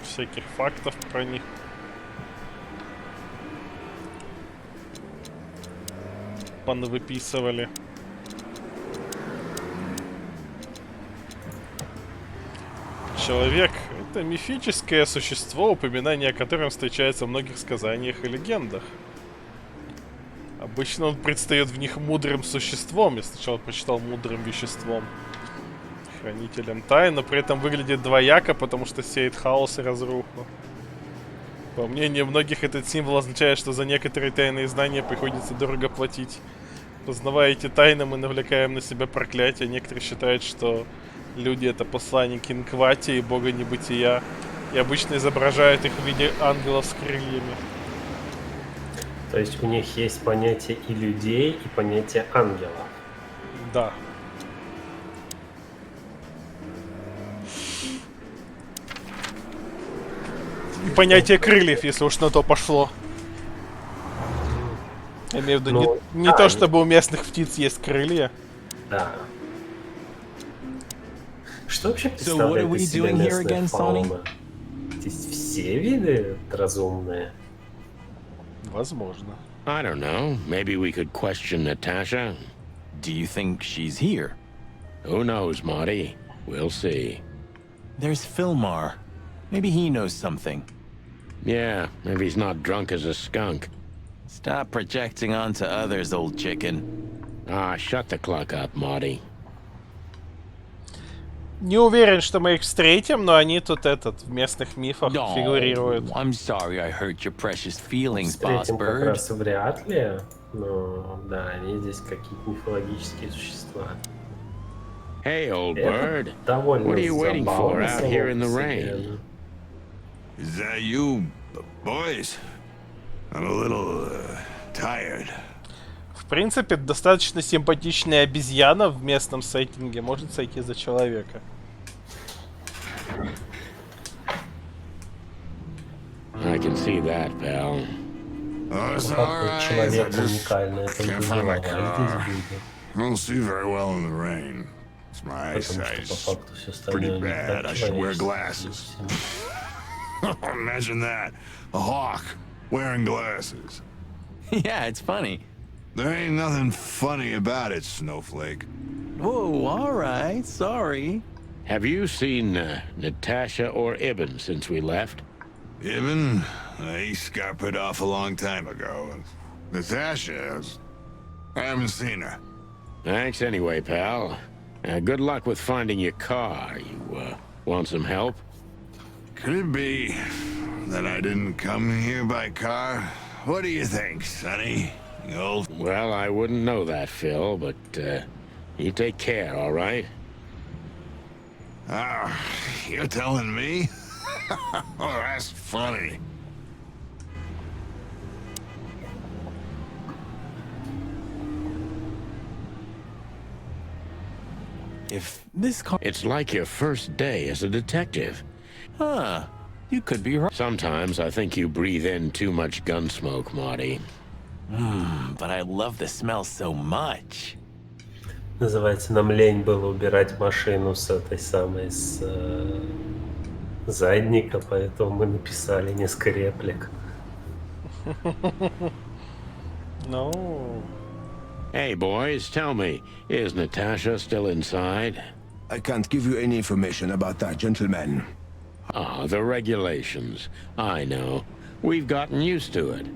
Всяких фактов про них. Понавыписывали. Человек — это мифическое существо, упоминание о котором встречается в многих сказаниях и легендах. Обычно он предстает в них мудрым существом. Я сначала прочитал мудрым веществом. Хранителем тайн, но при этом выглядит двояко, потому что сеет хаос и разруху. По мнению многих, этот символ означает, что за некоторые тайные знания приходится дорого платить. Познавая эти тайны, мы навлекаем на себя проклятие. Некоторые считают, что люди — это посланники Инквати и бога небытия, и обычно изображают их в виде ангелов с крыльями. То есть у них есть понятие и людей, и понятие ангелов. Да. И понятие крыльев, если уж на то пошло. Я имею в виду, не то чтобы у местных птиц есть крылья. Да. Что вообще представляет из себя местная фауна? Здесь все виды разумные? Возможно. I don't know. Maybe we could question Natasha. Do you think she's here? Who knows, Marty? We'll see. There's Philmar. Maybe he knows something. Yeah, maybe he's not drunk as a skunk. Stop projecting onto others, old chicken. Shut the clock up, Marty. Не уверен, что мы их встретим, но они тут в местных мифах фигурируют. I'm sorry I hurt your precious feelings, boss Встретим как bird. раз вряд ли, но да, они здесь какие-то мифологические существа. Hey, old bird. Довольно What are you waiting for забавно out here in the само по rain? себе. Is that you, boys? I'm a little tired. В принципе, достаточно симпатичная обезьяна в местном сеттинге может сойти за человека. I can see that, pal. Oh, it's Какой alright. человек I just уникальный, это can't не find my бывало, car. здесь будет. I don't see very well in the rain. My Потому eyesight's что по факту все pretty остальное не bad. так I should wear человеческое. glasses. Imagine that. A hawk wearing glasses. Yeah, it's funny. There ain't nothing funny about it, Snowflake. Whoa, all right, sorry. Have you seen Natasha or Ibn since we left? Ibn? He scuppered off a long time ago. Natasha, I haven't seen her. Thanks anyway, pal. Good luck with finding your car. You want some help? Could it be that I didn't come here by car? What do you think, Sonny? You old... Well, I wouldn't know that, Phil, but you take care, all right? Ah, you're telling me? Oh, that's funny. If this car... It's like your first day as a detective. Huh. You could be right. Sometimes I think you breathe in too much gun smoke, Marty. But I love the smell so much. Называется, нам лень было убирать машину с этой самой, с задника, поэтому мы написали несколько реплик. No. Hey, boys, tell me, is Natasha still inside? I can't give you any information about that, gentlemen. Ah, the regulations. I know. We've gotten used to it.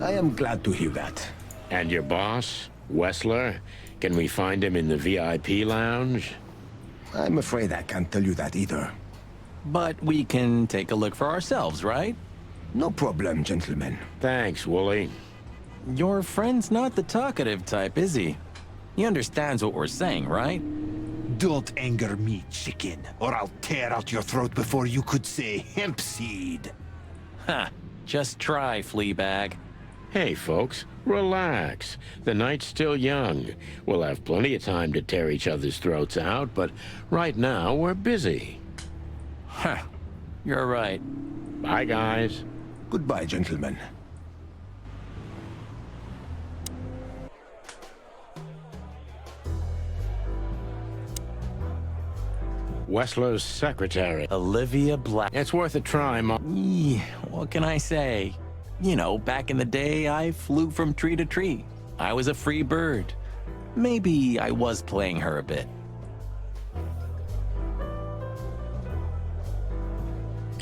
I am glad to hear that. And your boss, Wessler? Can we find him in the VIP lounge? I'm afraid I can't tell you that either. But we can take a look for ourselves, right? No problem, gentlemen. Thanks, Wooly. Your friend's not the talkative type, is he? He understands what we're saying, right? Don't anger me, chicken, or I'll tear out your throat before you could say hemp seed. Ha! Just try, Fleabag. Hey, folks, relax. The night's still young. We'll have plenty of time to tear each other's throats out, but right now we're busy. Huh. You're right. Bye, guys. Goodbye, gentlemen. Wessler's secretary. Olivia Black. It's worth a try, What can I say? You know, back in the day, I flew from tree to tree. I was a free bird. Maybe I was playing her a bit.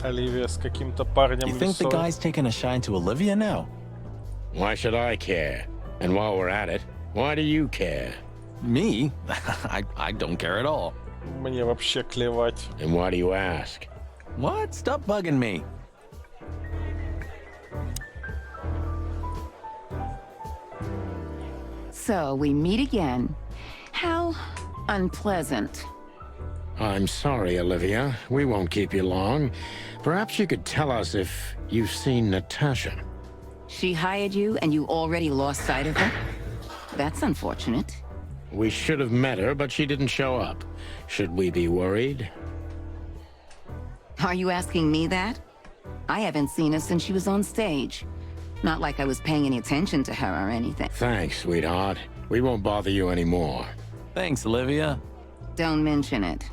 Оливия с каким-то парнем You think the лицо. guy's taking a shine to Olivia now? Why should I care? And while we're at it, why do you care? Me? I don't care at all. Мне вообще клевать. And why do you ask? What? Stop bugging me. So we meet again. How unpleasant. I'm sorry, Olivia. We won't keep you long. Perhaps you could tell us if you've seen Natasha. She hired you and you already lost sight of her? That's unfortunate. We should have met her, but she didn't show up. Should we be worried? Are you asking me that? I haven't seen her since she was on stage. Not like I was paying any attention to her or anything. Thanks, sweetheart. We won't bother you anymore. Thanks, Olivia. Don't mention it.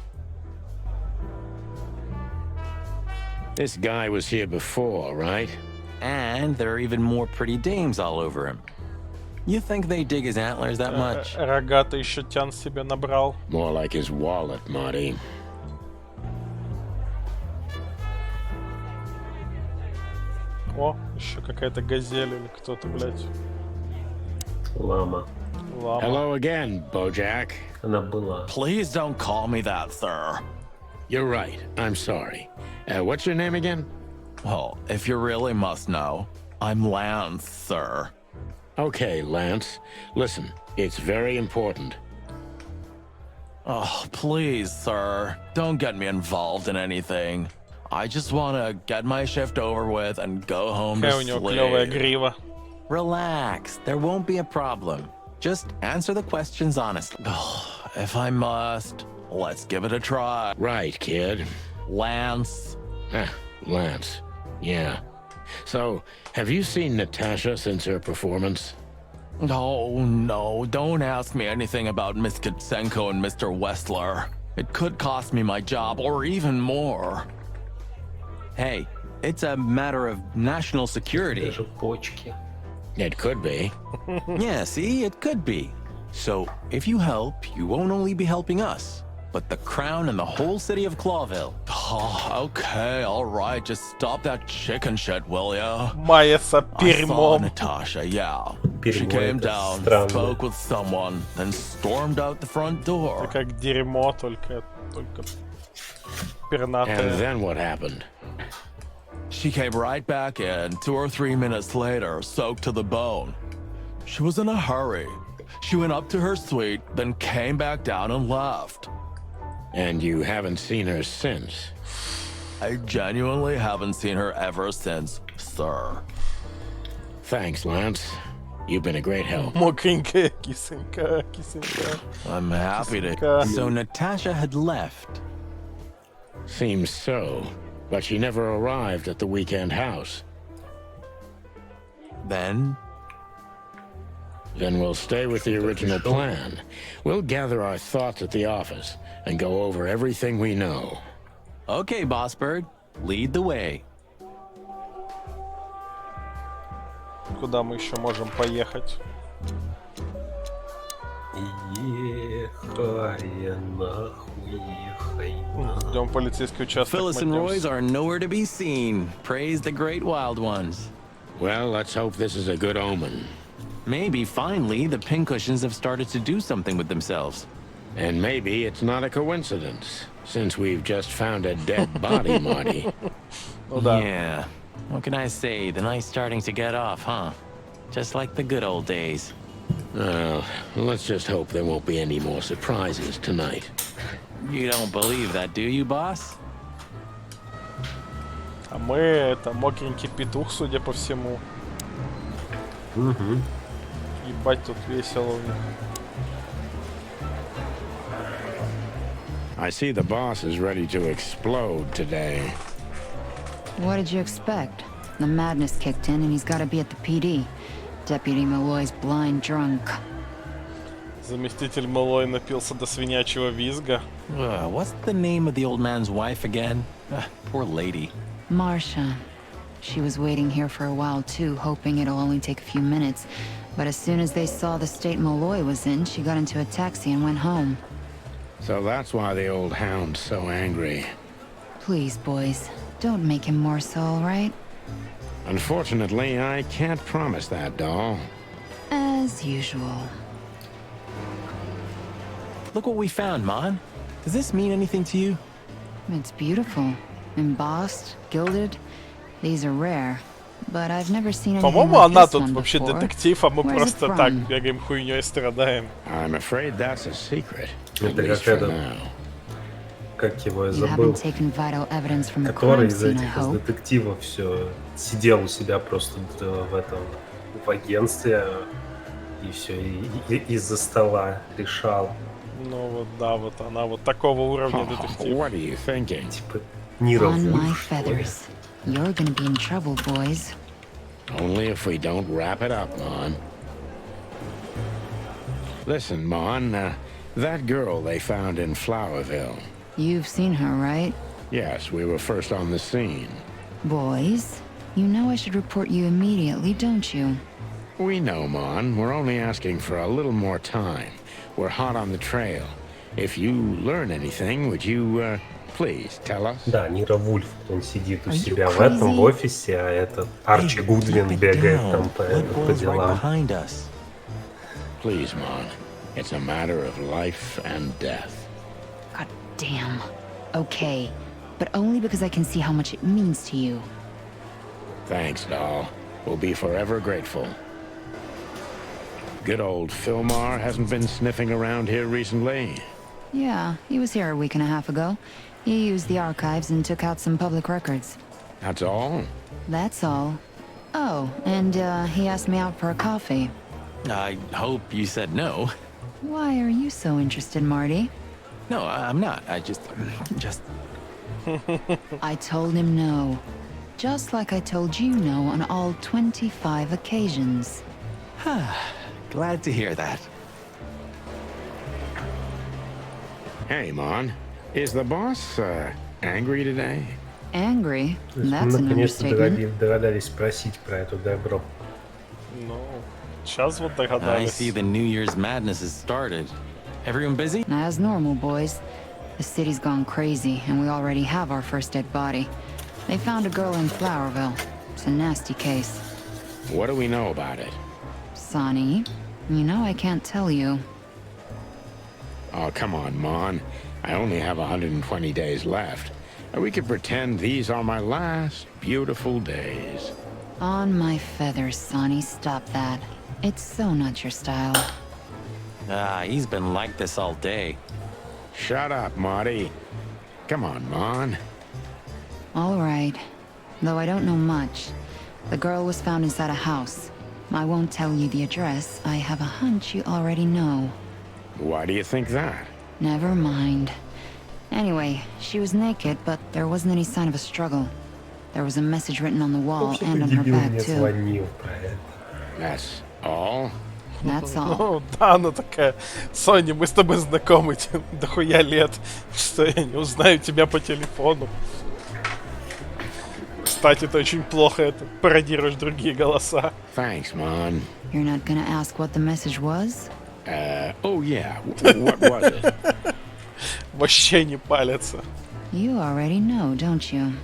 This guy was here before, right? And there are even more pretty dames all over him. You think they dig his antlers that much? Рогатый шутян себе набрал. More like his wallet, Marty. О, еще какая-то газель или кто-то, блядь. Лама. Лама. Hello again, Bojack. Она была. Please don't call me that, sir. You're right. I'm sorry. What's your name again? Well, if you really must know, I'm Lance, sir. Okay, Lance. Listen, it's very important. Oh, please, sir. Don't get me involved in anything. I just want to get my shift over with and go home to Какая у него клевая sleep. грива. Relax, there won't be a problem. Just answer the questions honestly. If I must, let's give it a try. Right, kid. Lance. Lance. Yeah. So, have you seen Natasha since her performance? Oh, no, don't ask me anything about Miss Kitsenko and Mr. Westler. It could cost me my job, or even more. Hey, it's a matter of national security. It could be. Yeah, see, it could be. So, if you help, you won't only be helping us, but the crown and the whole city of Clawville. Oh, okay, all right, just stop that chicken shit, will ya? Майя с I saw перьмом. Natasha, yeah. She Перьмо came это down, странно. spoke with someone, then stormed out the front door. Это как дерьмо, только пернатое. And then what happened? She came right back in 2 or 3 minutes later, soaked to the bone. She was in a hurry. She went up to her suite, then came back down and left. And you haven't seen her since? I genuinely haven't seen her ever since, sir. Thanks, Lance. You've been a great help. Мокренькая кисенька, кисенька. I'm happy to. Кисенька. So Natasha had left. Seems so, but she never arrived at the weekend house. Then we'll stay with the original plan. We'll gather our thoughts at the office and go over everything we know. Okay, Bossbird, lead the way. Куда мы еще можем поехать? Ехай нахуй, ехай нахуй. Ждем полицейский участок. Phyllis and Roy's are nowhere to be seen. Praise the great wild ones. Well, let's hope this is a good omen. Maybe finally the pincushions have started to do something with themselves. And maybe it's not a coincidence, since we've just found a dead body, Marty. Ну да. Yeah. What can I say? The night's starting to get off, huh? Just like the good old days. Well, let's just hope there won't be any more surprises tonight. You don't believe that, do you, boss? А мы это мокренький петух, судя по всему. Угу. Ебать, тут весело у них. I see the boss is ready to explode today. What did you expect? The madness kicked in and he's got to be at the PD. Deputy Malloy's blind drunk. Заместитель Малой напился до свинячьего визга. What's the name of the old man's wife again? Poor lady. Marcia. She was waiting here for a while too, hoping it'll only take a few minutes. But as soon as they saw the state Malloy was in, she got into a taxi and went home. So that's why the old hound's so angry. Please, boys, don't make him more so, all right? Unfortunately, I can't promise that, doll. As usual. Look what we found, Mon. Does this mean anything to you? It's beautiful. Embossed, gilded. These are rare. But I've never seen anything По-моему, like она this тут one вообще before. детектив, а мы Where's it просто from? так бегаем хуйней и страдаем. I'm afraid that's a secret. At Это least как for это, now. как его я You забыл, haven't taken vital evidence from a который crime из scene, I этих из hope. детективов все сидел у себя просто в этом в агентстве и все из-за стола решал. Ну вот да, вот она вот такого уровня Oh, детектив. what are you thinking? Типа Нира On my Вульф, что ли? feathers. You're gonna be in trouble, boys. Only if we don't wrap it up, Mon. Listen, Mon, that girl they found in Flowerville. You've seen her, right? Yes, we were first on the scene. Boys, you know I should report you immediately, don't you? We know, Mon. We're only asking for a little more time. We're hot on the trail. If you learn anything, would you, please tell us? Да, Нира Вульф, он сидит у Are you себя в этом в crazy? офисе, а этот Арчи Гудвин бегает там по делам. Behind us. Please, Mon. It's a matter of life and death. God damn. Okay, but only because I can see how much it means to you. Thanks, doll. We'll be forever grateful. Good old Philmar hasn't been sniffing around here recently. Yeah, he was here a week and a half ago. He used the archives and took out some public records. That's all? That's all. Oh, and he asked me out for a coffee. I hope you said no. Why are you so interested, Marty? No, I'm not. I just... I told him no. Just like I told you no on all 25 occasions. Glad to hear that. Hey, Mon. Is the boss, angry today? Angry? То есть мы That's an наконец-то understatement. догадались спросить про эту добро. Ну, сейчас вот I догадались. see the New Year's madness has started. Everyone busy? As normal, boys. The city's gone crazy, and we already have our first dead body. They found a girl in Flowerville. It's a nasty case. What do we know about it? Sonny, you know I can't tell you. Oh, come on, Mon. I only have 120 days left. We could pretend these are my last beautiful days. On my feathers, Sonny, stop that. It's so not your style. He's been like this all day. Shut up, Marty. Come on, Mon. All right. Though I don't know much. The girl was found inside a house. I won't tell you the address. I have a hunch you already know. Why do you think that? Never mind. Anyway, she was naked, but there wasn't any sign of a struggle. There was a message written on the wall and on her back, too. Звонил про это. That's all? That's all. Ну, да, она такая, Соня, мы с тобой знакомы дохуя лет, что я не узнаю тебя по телефону. Кстати, ты очень плохо это пародируешь другие голоса. Thanks, Mon. You're not gonna ask what the message was? Oh yeah, what was it? Вообще не палится. You already know, don't you?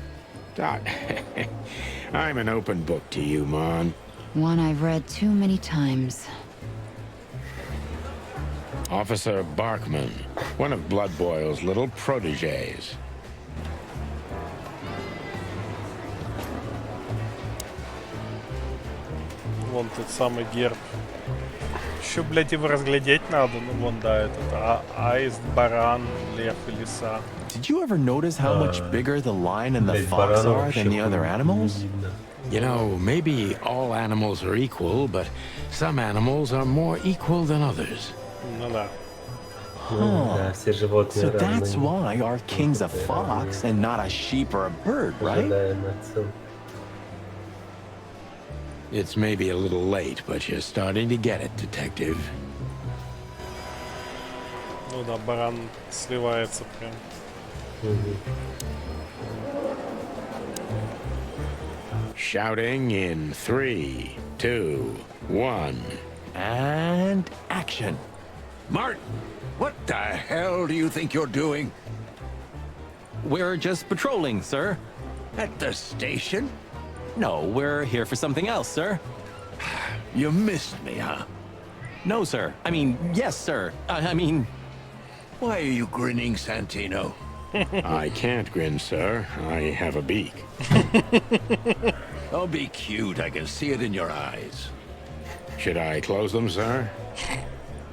I'm an open book to you, Mon. One I've read too many times. Officer Barkman, one of Blood Boil's little protégés. Вон тот самый герб. Еще, блядь, его разглядеть надо. Ну, вон, да, этот аист, баран, лев и лиса. Did you ever notice how much bigger the lion and the fox are than the other animals? You know, maybe all animals are equal, but some animals are more equal than others. Ну да. Да, все животные So that's разные. why our king's a fox and not a sheep or a bird, right? Ожидаем отсылки. It's maybe a little late, but you're starting to get it, detective. Ну да, баран сливается прям. Shouting in 3, 2, 1. And action. Martin, what the hell do you think you're doing? We're just patrolling, sir. At the station? No, we're here for something else, sir. You missed me, huh? No, sir. I mean, yes, sir. I mean... Why are you grinning, Santino? I can't grin, sir. I have a beak. Don't be cute. I can see it in your eyes. Should I close them, sir?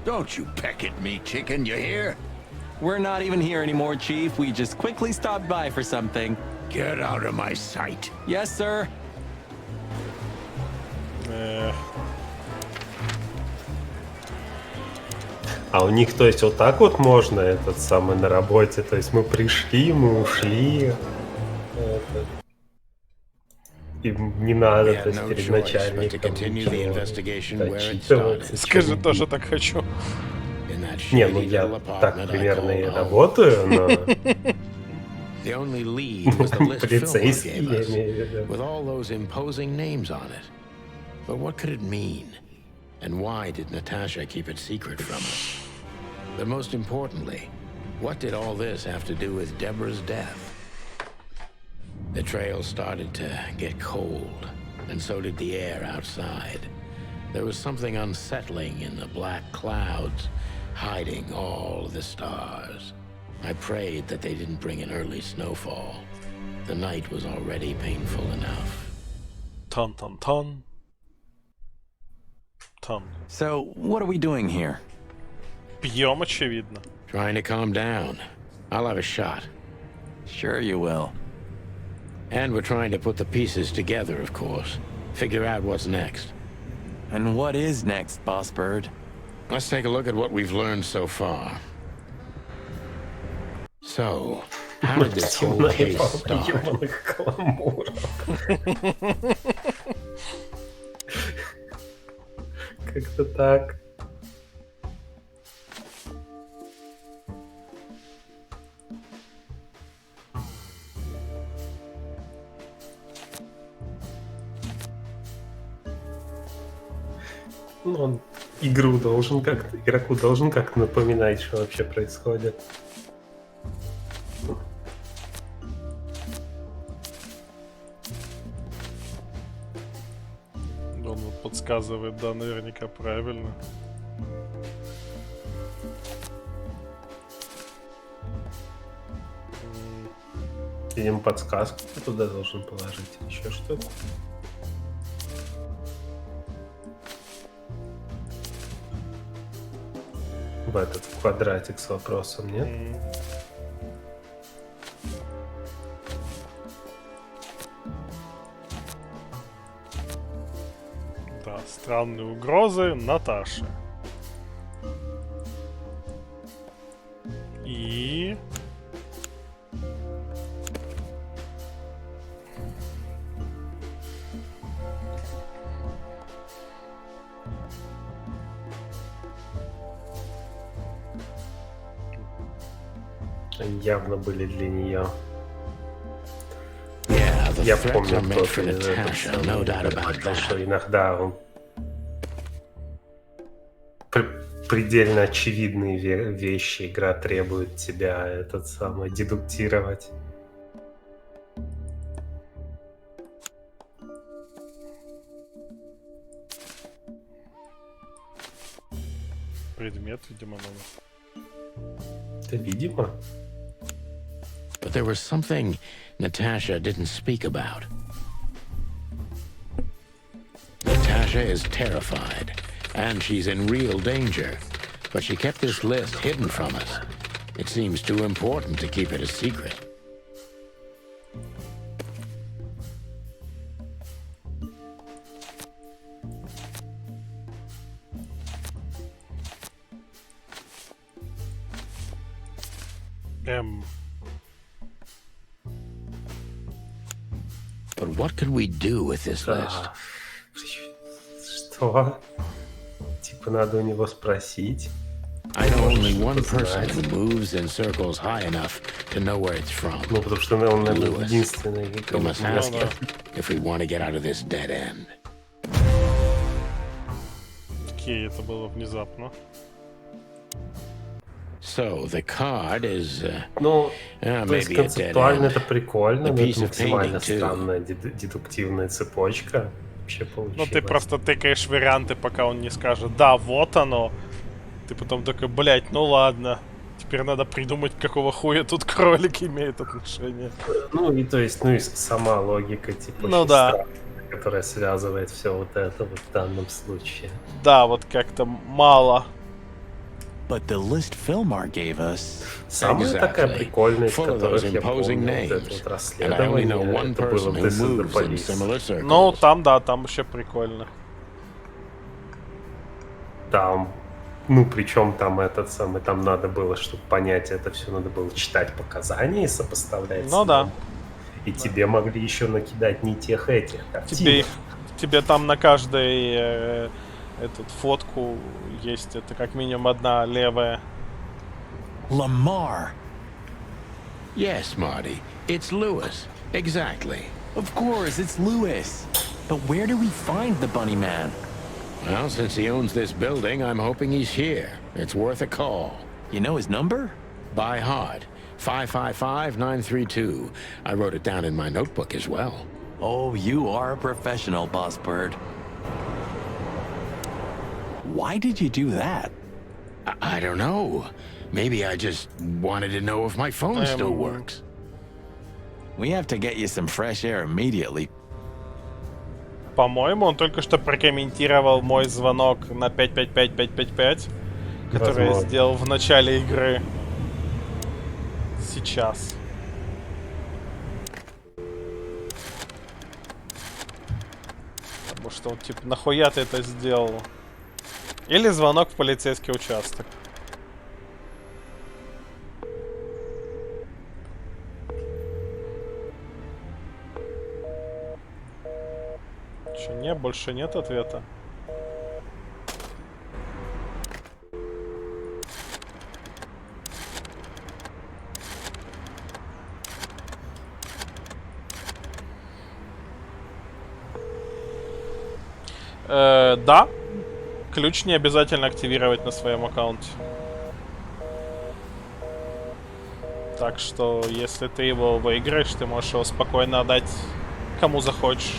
Don't you peck at me, chicken, you hear? We're not even here anymore, Chief. We just quickly stopped by for something. Get out of my sight. Yes, sir. А у них, то есть, вот так вот можно, этот самый, на работе? То есть мы пришли, мы ушли. Это... И не надо, то есть, перед начальником ничего отчитываться. Скажи, тоже так хочу. Не, ну я так примерно и работаю, но... The only lead was the list Philmont Полицейский, gave я us, имею в виду. with all those imposing names on it. But what could it mean? And why did Natasha keep it secret from us? But most importantly, what did all this have to do with Deborah's death? The trail started to get cold, and so did the air outside. There was something unsettling in the black clouds, hiding all the stars. I prayed that they didn't bring an early snowfall. The night was already painful enough. Ton, ton, ton. Ton. So, what are we doing here? Пьем, очевидно. Trying to calm down. I'll have a shot. Sure you will. And we're trying to put the pieces together, of course. Figure out what's next. And what is next, Boss Bird? Let's take a look at what we've learned so far. So, how did this whole case start? Как-то так. Ну, он игроку должен как-то напоминать, что вообще происходит. Он вот подсказывает, да, наверняка правильно. Видимо, подсказку ты туда должен положить. Еще что-то. В этот квадратик с вопросом, нет? Да, странные угрозы Наташи. И... Они явно были для нее. Yeah, Я помню тоже что иногда он предельно очевидные вещи игра требует тебя этот самый дедуктировать. Предмет, видимо, надо. Это видимо. But there was something Natasha didn't speak about. Natasha is terrified, and she's in real danger. But she kept this list hidden from us. It seems too important to keep it a secret. But what could we do with this list? Что? Типа надо у него спросить. I know only one person who moves in circles high enough to know where it's from. Ну, потому что он, наверное, единственный. We must ask him if we want to get out of this dead end. Окей, это было внезапно. So the card is ну, то есть концептуально это прикольно, но это максимально painting, странная дедуктивная цепочка вообще получилась. Ну ты просто тыкаешь варианты, пока он не скажет, да, вот оно. Ты потом такой, блять, ну ладно. Теперь надо придумать, какого хуя тут кролик имеет отношение. Ну и то есть, ну и сама логика, типа, ну, да. странная, которая связывает все вот это вот в данном случае. Да, вот как-то мало. But the list Fillmar gave us... Самая такая прикольная, из которых я помню, вот это вот расследование, это было This is the Police. Ну, там, да, там вообще прикольно. Там, ну, причем там этот самый, там надо было, чтобы понять это все, надо было читать показания и сопоставлять. Ну, да. И тебе могли еще накидать не тех этих картинок. Тебе там на каждой... эту фотку есть, это как минимум одна левая. Lamar. Yes, Marty. It's Lewis. Exactly. Of course, it's Lewis. But where do we find the bunny man? Well, since he owns this building, I'm hoping he's here. It's worth a call. You know his number? By heart. 555-932. I wrote it down in my notebook as well. Oh, you are a professional, Boss Bird. Why did you do that? I don't know. Maybe I just wanted to know if my phone still works. We have to get you some fresh air immediately. По-моему, он только что прокомментировал мой звонок на 555-555, который я сделал в начале игры. Сейчас. что, типа, нахуя ты это сделал? Или звонок в полицейский участок. Че, не, больше нет ответа? Да. Ключ не обязательно активировать на своем аккаунте. Так что, если ты его выиграешь, ты можешь его спокойно отдать кому захочешь.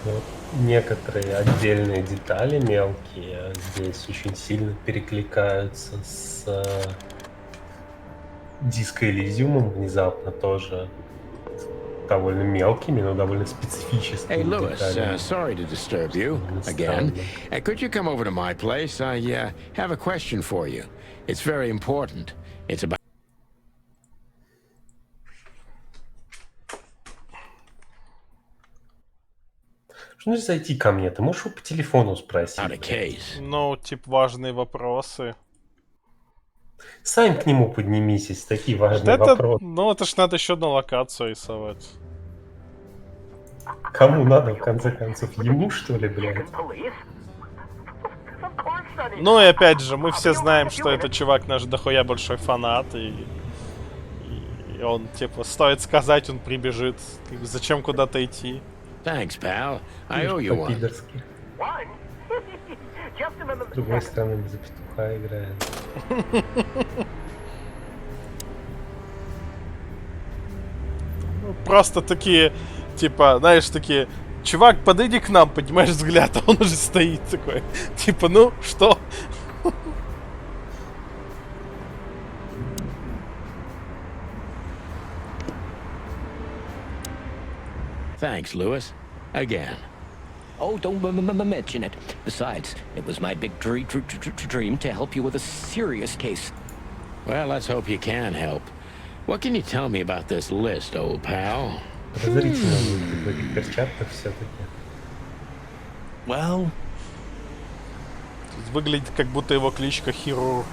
Вот некоторые отдельные детали мелкие здесь очень сильно перекликаются с Disco Elysium внезапно тоже довольно мелкими, но довольно специфическими Hey, Lewis, деталями. sorry to disturb you again. Could you come over to my place? I have a question for you. It's very important. It's about... Что значит зайти ко мне? Ты можешь его по телефону спросить? Ну, типа, важные вопросы. Сам к нему поднимись, если такие Вот важные это, вопросы. ну, это ж надо еще на локацию рисовать. Кому надо, в конце концов? Ему, что ли, блядь? Ну и опять же, мы все знаем, что этот чувак наш дохуя большой фанат, и он, типа, стоит сказать, он прибежит. Зачем куда-то идти? Thanks, pal. I owe you one. По-пидорски. С другой стороны, за петуха играет. Просто такие, типа, знаешь, такие... Чувак, подойди к нам, поднимаешь взгляд, а он уже стоит такой. Типа, ну, что? Thanks, Lewis. Again. Oh, don't mention it. Besides, it was my big dream to help you with a serious case. Well, let's hope you can help. What can you tell me about this list, old pal? Подозрительно выглядит в этих перчатках все-таки. Well... Выглядит, как будто его кличка Хирург.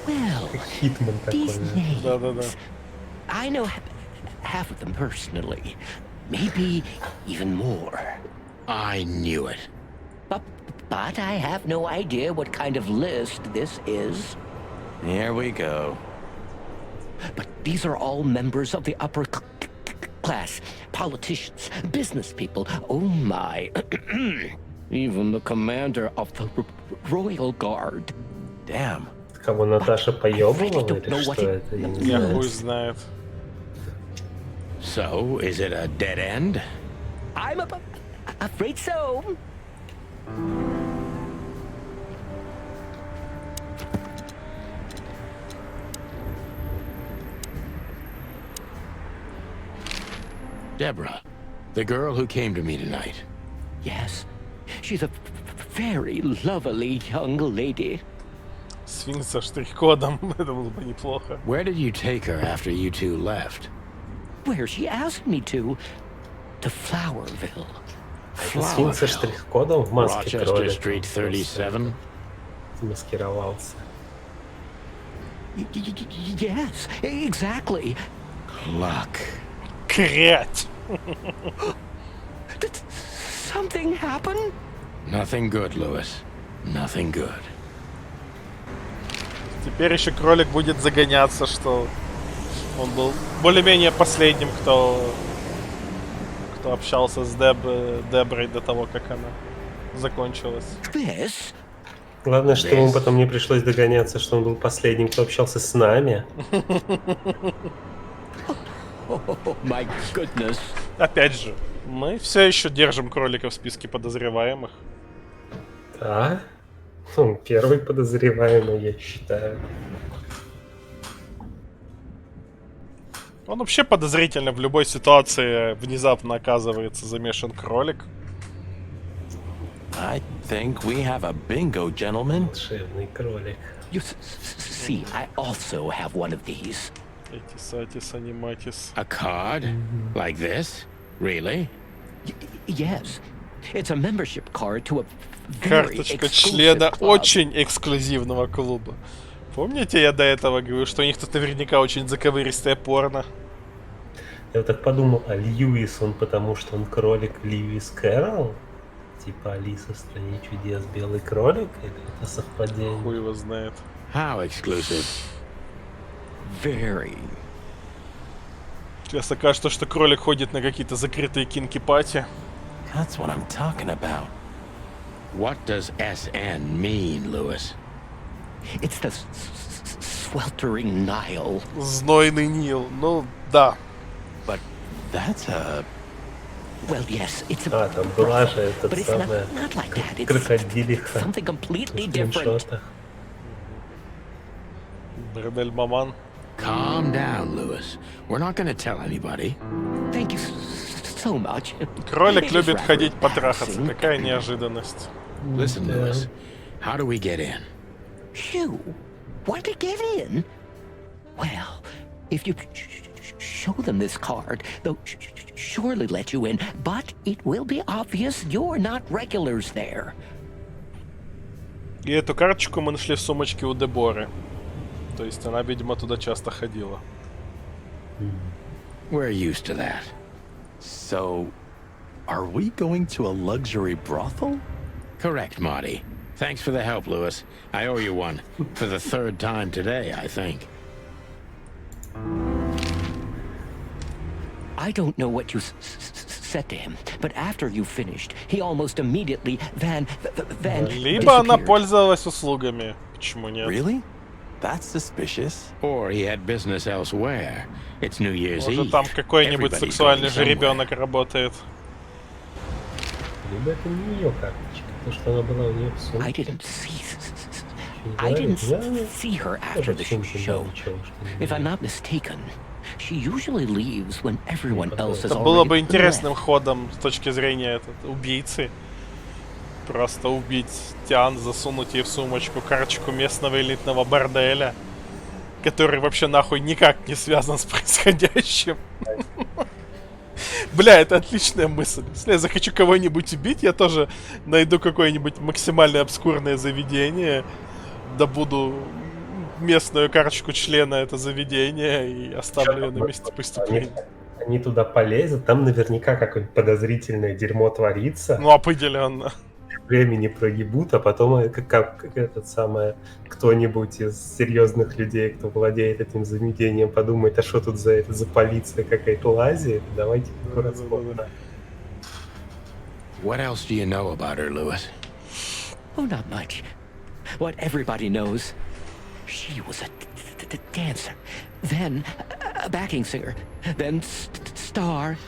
Well, Хитман these такой. names, Да-да-да. I know half of them personally. Maybe even more. I knew it. But I have no idea what kind of list this is. Here we go. But these are all members of the upper class, politicians, business people. Oh my. Even the commander of the Royal Guard. Damn. Кого Наташа поёбывала или что это? Я хуй знает. So, is it a dead end? I'm afraid so. Deborah, the girl who came to me tonight. Yes, she's a very lovely young lady. Свин со штрих-кодом, это было бы неплохо. Where did you take her after you two left? Where she asked me to Flowerville. Свин со штрих-кодом в маске Rochester кролика. Street 37? Замаскировался. Yes, exactly. Luck. Крять! Did something happen? Nothing good, Lewis. Nothing good. Теперь еще кролик будет загоняться, что он был более-менее последним, кто общался с Деброй до того, как она закончилась. Главное, что ему потом не пришлось догоняться, что он был последним, кто общался с нами. My goodness. Опять же, мы все еще держим кролика в списке подозреваемых. Да? Он первый подозреваемый, я считаю. Он вообще подозрительно в любой ситуации внезапно оказывается замешан кролик. I think we have a bingo, gentlemen. Волшебный кролик. You see, I also have one of these. Этисатис, аниматис. A card? Like this? Really? Yes. It's a membership card to a very Карточка члена очень эксклюзивного клуба. Помните, я до этого говорил, что у них тут наверняка очень заковыристое порно? Я вот так подумал, а Льюис, он потому что он кролик Льюис Кэрролл? Типа Алиса в стране чудес, белый кролик? Или это совпадение? Хуй его знает. How exclusive? Very. Сейчас окажется, что кролик ходит на какие-то закрытые кинки-пати. That's what I'm talking about. What does SN mean, Lewis? It's the sweltering Nile. Знойный Нил. Ну, да. But that's a... Well, yes, it's a... А, там была же but этот it's самый not like that. It's крокодилиха. something completely в different. скриншотах. Бредель Маман. Calm down, Lewis. We're not gonna tell anybody. Thank you so much. Кролик It is любит rather ходить потрахаться. embarrassing. Какая неожиданность. Listen, Lewis. How do we get in? You want to get in? Well, if you show them this card, they'll surely let you in, but it will be obvious you're not regulars there. И эту карточку мы нашли в сумочке у Деборы. То есть она, видимо, туда часто ходила. We're used to that. So, are we going to a luxury brothel? Correct, Marty. Thanks for the help, Lewis. I owe you one. For the third time today, I think. I don't know what you said to him, but after you finished, he almost immediately van Либо она disappeared. пользовалась услугами. Почему нет? Really? That's suspicious. Or he had business elsewhere. It's New Year's Может, Eve. там какой-нибудь Everybody's сексуальный going жеребенок работает. Либо это не ее карточка, то, что она была у нее в сумке. I didn't see her after the show. If I'm not mistaken, she usually leaves when everyone else has Это было бы already интересным left. ходом с точки зрения убийцы. Просто убить Тиан, засунуть ей в сумочку карточку местного элитного борделя, который вообще нахуй никак не связан с происходящим. Бля, это отличная мысль. Если я захочу кого-нибудь убить, я тоже найду какое-нибудь максимально обскурное заведение, добуду местную карточку члена этого заведения и оставлю ее на месте преступления. Они туда полезут, там наверняка какое-нибудь подозрительное дерьмо творится. Ну, определенно. Времени прогибут, а потом как этот самый кто-нибудь из серьезных людей, кто владеет этим заведением, подумает, а что тут за полиция какая-то лазит, давайте раскопаем. What else do you know about her, Lewis? Oh, not much. What everybody knows. She was a dancer, then a backing singer, then star,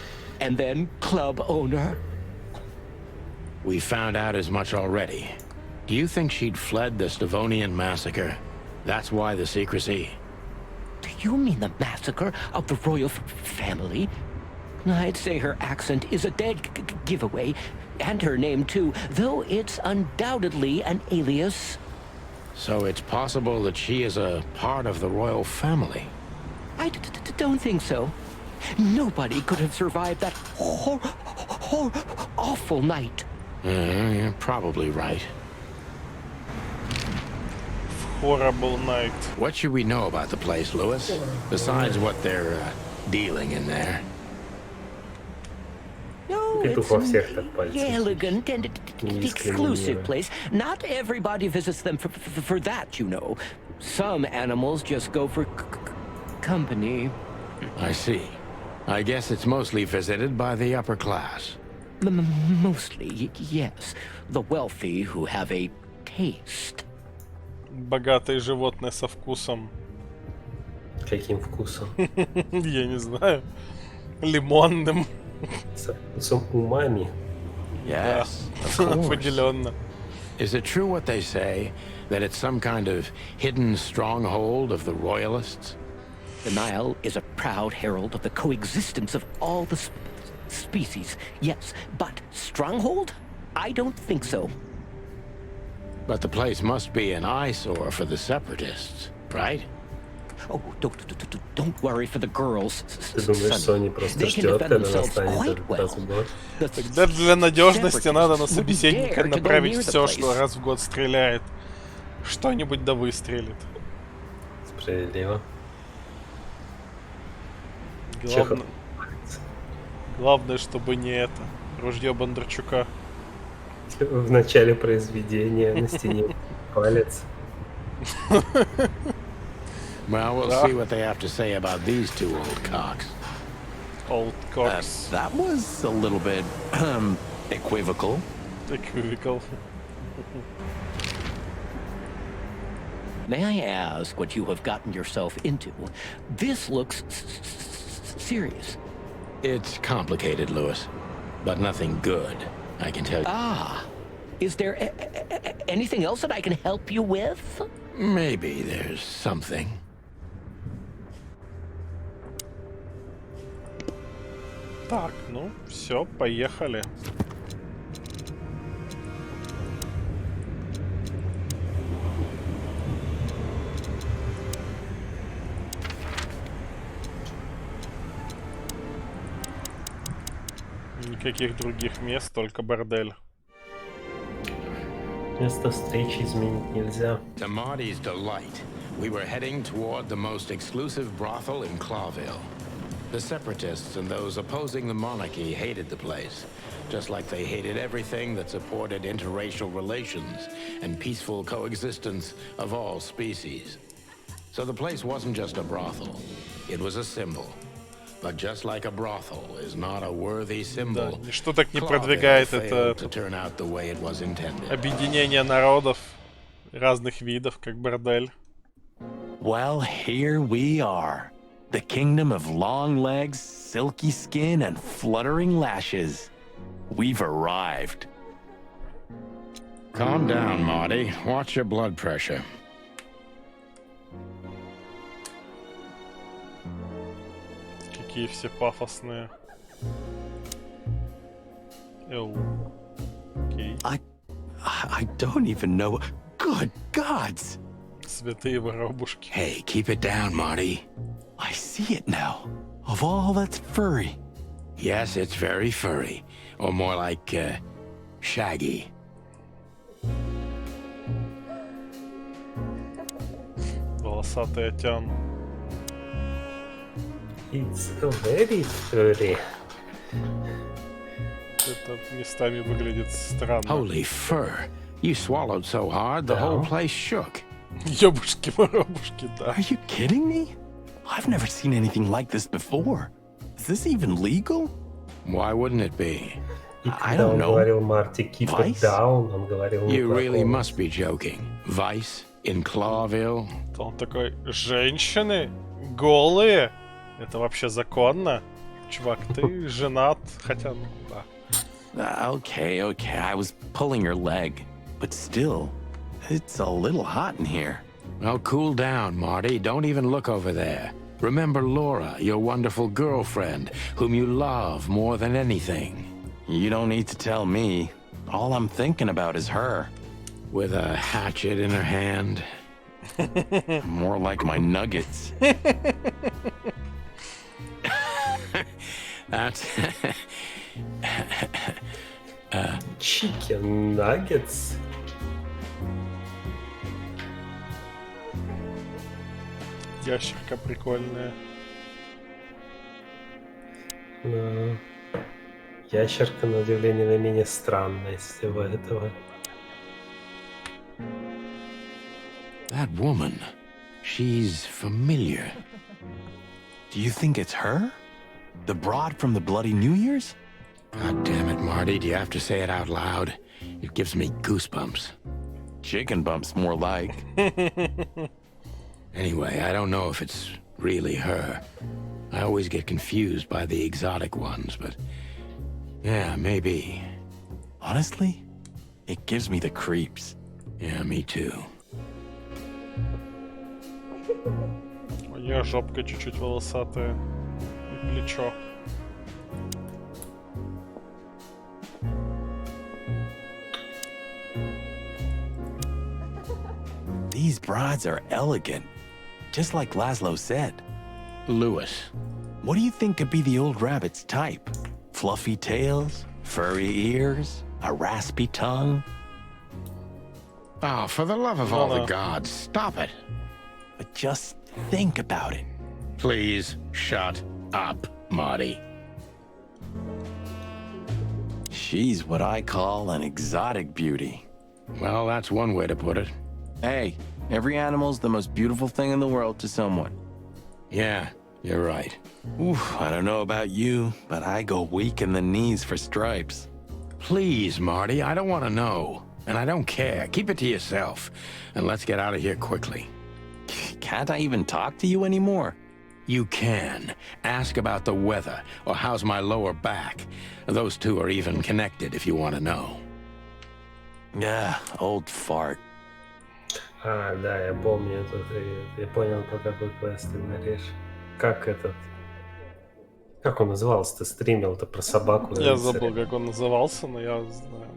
and then club owner. We found out as much already. Do you think she'd fled the Stavonian massacre? That's why the secrecy. Do you mean the massacre of the royal family? I'd say her accent is a dead giveaway, and her name too, though it's undoubtedly an alias. So it's possible that she is a part of the royal family. I don't think so. Nobody could have survived that awful night. You're probably right. Horrible night. What should we know about the place, Lewis? Besides what they're dealing in there. No, it's an elegant and exclusive place. Not everybody visits them for that, you know. Some animals just go for company. I see. I guess it's mostly visited by the upper class. Mostly, yes. The wealthy who have a taste. Богатые животные со вкусом. Каким вкусом? Я не знаю. Лимонным. Со вкусом умами. Yes, of course. Определенно. Is it true what they say, that it's some kind of hidden stronghold of the royalists? The Nile is a proud herald of the coexistence of all the species, yes, but stronghold? I don't think so. But the place must be an eyesore for the separatists, right? Oh, don't worry for the girls. Ты думаешь, Sony просто ждет, когда настанет этот раз в год? Тогда для надежности надо на собеседника направить все, что раз в год стреляет. Что-нибудь да выстрелит. Справедливо. Главное, чтобы не это. Ружье Бондарчука. В начале произведения на стене палец. Well, we'll see what they have to say about these two old cocks. Old cocks. That was a little bit, equivocal. Equivocal. May I ask what you have gotten yourself into? This looks serious. It's complicated, Lewis, but nothing good, I can tell you. Ah, is there anything else that I can help you with? Maybe there's something. Так, ну, все, поехали. Никаких других мест, только бордель. Место встречи изменить нельзя. To Marty's delight, we were heading toward the most exclusive brothel in Clawville. The separatists and those opposing the monarchy hated the place, just like they hated everything that supported interracial relations and peaceful coexistence of all species. So the place wasn't just a brothel, it was a symbol. But just like a brothel is not a worthy symbol, ничто так не продвигает это объединение народов разных видов, как бордель. Well, here we are. The kingdom of long legs, silky skin, and fluttering lashes. We've arrived. Calm down, Marty. Watch your blood pressure. Какие все пафосные. Окей. I don't even know. Good gods. Святые воробушки. Hey, keep it down, Marty. I see it now. Of all that's furry. Yes, it's very furry. Or more like, shaggy. Волосатый отян. It's very furry. Это местами выглядит странно. Holy fur. You swallowed so hard, the whole place shook. Ёбушки-воробушки, да. Are you kidding me? I've never seen anything like this before. Is this even legal? Why wouldn't it be? I don't know. Он говорил Марти, keep it down. Он говорил You really must be joking. Vice in Clawville. Он такой, женщины голые? Это вообще законно? Чувак, ты женат, хотя, ну, да. Okay, I was pulling your leg. But still, it's a little hot in here. Oh, cool down, Marty. Don't even look over there. Remember Laura, your wonderful girlfriend, whom you love more than anything. You don't need to tell me. All I'm thinking about is her. With a hatchet in her hand. More like my nuggets. That's... Chicken nuggets. Ящерка прикольная. Но ящерка, на удивление, наименее странная из всего этого. That woman, she's familiar. Do you think it's her? The broad from the Bloody New Year's? God damn it, Marty, do you have to say it out loud? It gives me goosebumps. Chicken bumps, more like. Anyway, I don't know if it's really her. I always get confused by the exotic ones, but... yeah, maybe. Honestly, it gives me the creeps. Yeah, me too. У нее жопка чуть-чуть волосатая. И плечо. These brides are elegant. just like Laszlo said. Lewis. What do you think could be the old rabbit's type? Fluffy tails? Furry ears? A raspy tongue? Oh, for the love of all the gods, stop it. But just think about it. Please shut up, Marty. She's what I call an exotic beauty. Well, that's one way to put it. Hey, every animal's the most beautiful thing in the world to someone. Yeah, you're right. Oof, I don't know about you, but I go weak in the knees for Stripes. Please, Marty, I don't want to know. And I don't care. Keep it to yourself. And let's get out of here quickly. Can't I even talk to you anymore? You can. Ask about the weather, or how's my lower back. Those two are even connected if you want to know. Yeah, old fart. А, да, я помню тут. Я понял, про какой квест ты говоришь. Как этот... Как он назывался? Ты стримил-то про собаку? Я забыл, как он назывался, но я знаю.